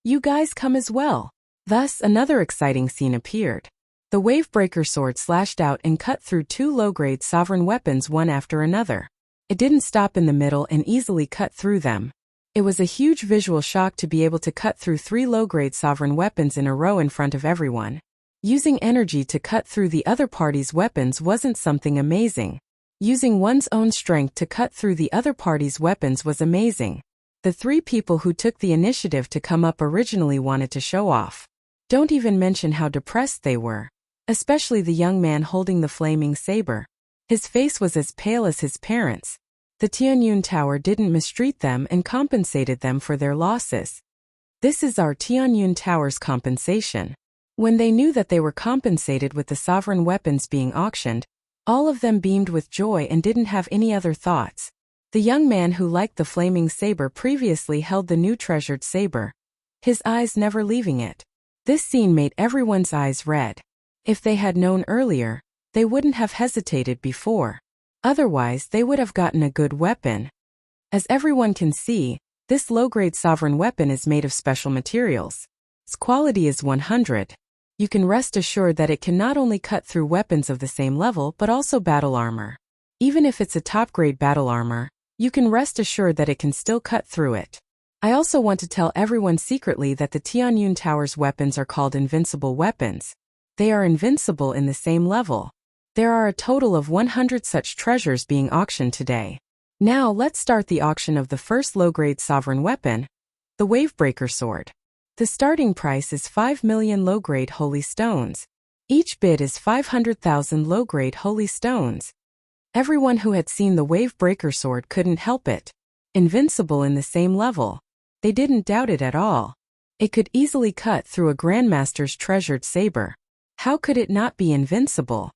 "You guys come as well." Thus, another exciting scene appeared. The The Wavebreaker sword slashed out and cut through 2 low-grade sovereign weapons one after another. It didn't stop in the middle and easily cut through them. It was a huge visual shock to be able to cut through 3 low-grade sovereign weapons in a row in front of everyone. Using energy to cut through the other party's weapons wasn't something amazing. Using one's own strength to cut through the other party's weapons was amazing. The 3 people who took the initiative to come up originally wanted to show off. Don't even mention how depressed they were. Especially the young man holding the flaming saber. His face was as pale as his parents. The Tianyun Tower didn't mistreat them and compensated them for their losses. This is our Tianyun Tower's compensation. When they knew that they were compensated with the sovereign weapons being auctioned, all of them beamed with joy and didn't have any other thoughts. The young man who liked the flaming saber previously held the new treasured saber, his eyes never leaving it. This scene made everyone's eyes red. If they had known earlier, they wouldn't have hesitated before. Otherwise, they would have gotten a good weapon. As everyone can see, this low-grade sovereign weapon is made of special materials. Its quality is 100. You can rest assured that it can not only cut through weapons of the same level but also battle armor. Even if it's a top-grade battle armor, you can rest assured that it can still cut through it. I also want to tell everyone secretly that the Tianyun Tower's weapons are called invincible weapons. They are invincible in the same level. There are a total of 100 such treasures being auctioned today. Now let's start the auction of the first low-grade sovereign weapon, the Wavebreaker sword. The starting price is 5 million low-grade holy stones. Each bid is 500,000 low-grade holy stones. Everyone who had seen the Wavebreaker sword couldn't help it. Invincible in the same level. They didn't doubt it at all. It could easily cut through a Grandmaster's treasured saber. How could it not be invincible?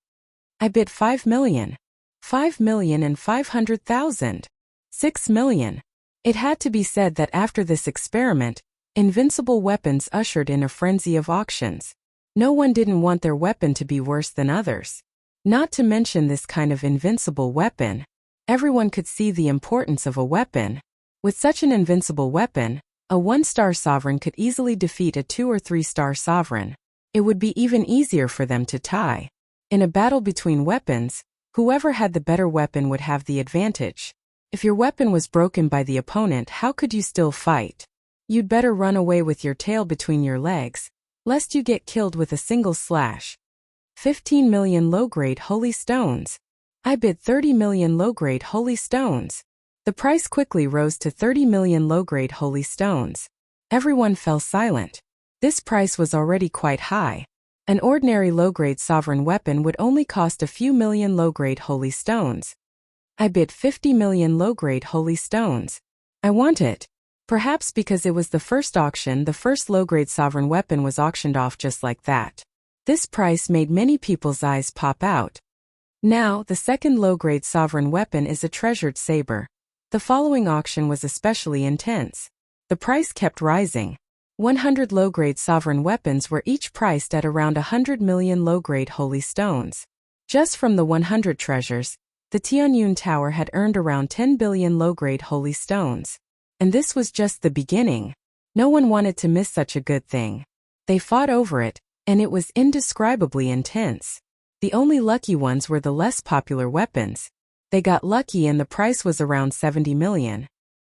I bid 5 million. 5,500,000. 6 million. It had to be said that after this experiment, invincible weapons ushered in a frenzy of auctions. No one didn't want their weapon to be worse than others. Not to mention this kind of invincible weapon. Everyone could see the importance of a weapon. With such an invincible weapon, a 1-star sovereign could easily defeat a 2- or 3-star sovereign. It would be even easier for them to tie. In a battle between weapons, whoever had the better weapon would have the advantage. If your weapon was broken by the opponent, how could you still fight? You'd better run away with your tail between your legs, lest you get killed with a single slash. 15 million low-grade holy stones. I bid 30 million low-grade holy stones. The price quickly rose to 30 million low-grade holy stones. Everyone fell silent. This price was already quite high. An ordinary low-grade sovereign weapon would only cost a few million low-grade holy stones. I bid 50 million low-grade holy stones. I want it. Perhaps because it was the first auction, the first low-grade sovereign weapon was auctioned off just like that. This price made many people's eyes pop out. Now, the second low-grade sovereign weapon is a treasured saber. The following auction was especially intense. The price kept rising. 100 low-grade sovereign weapons were each priced at around 100 million low-grade holy stones. Just from the 100 treasures, the Tianyun Tower had earned around 10 billion low-grade holy stones. And this was just the beginning. No one wanted to miss such a good thing. They fought over it, and it was indescribably intense. The only lucky ones were the less popular weapons. They got lucky and the price was around 70 million.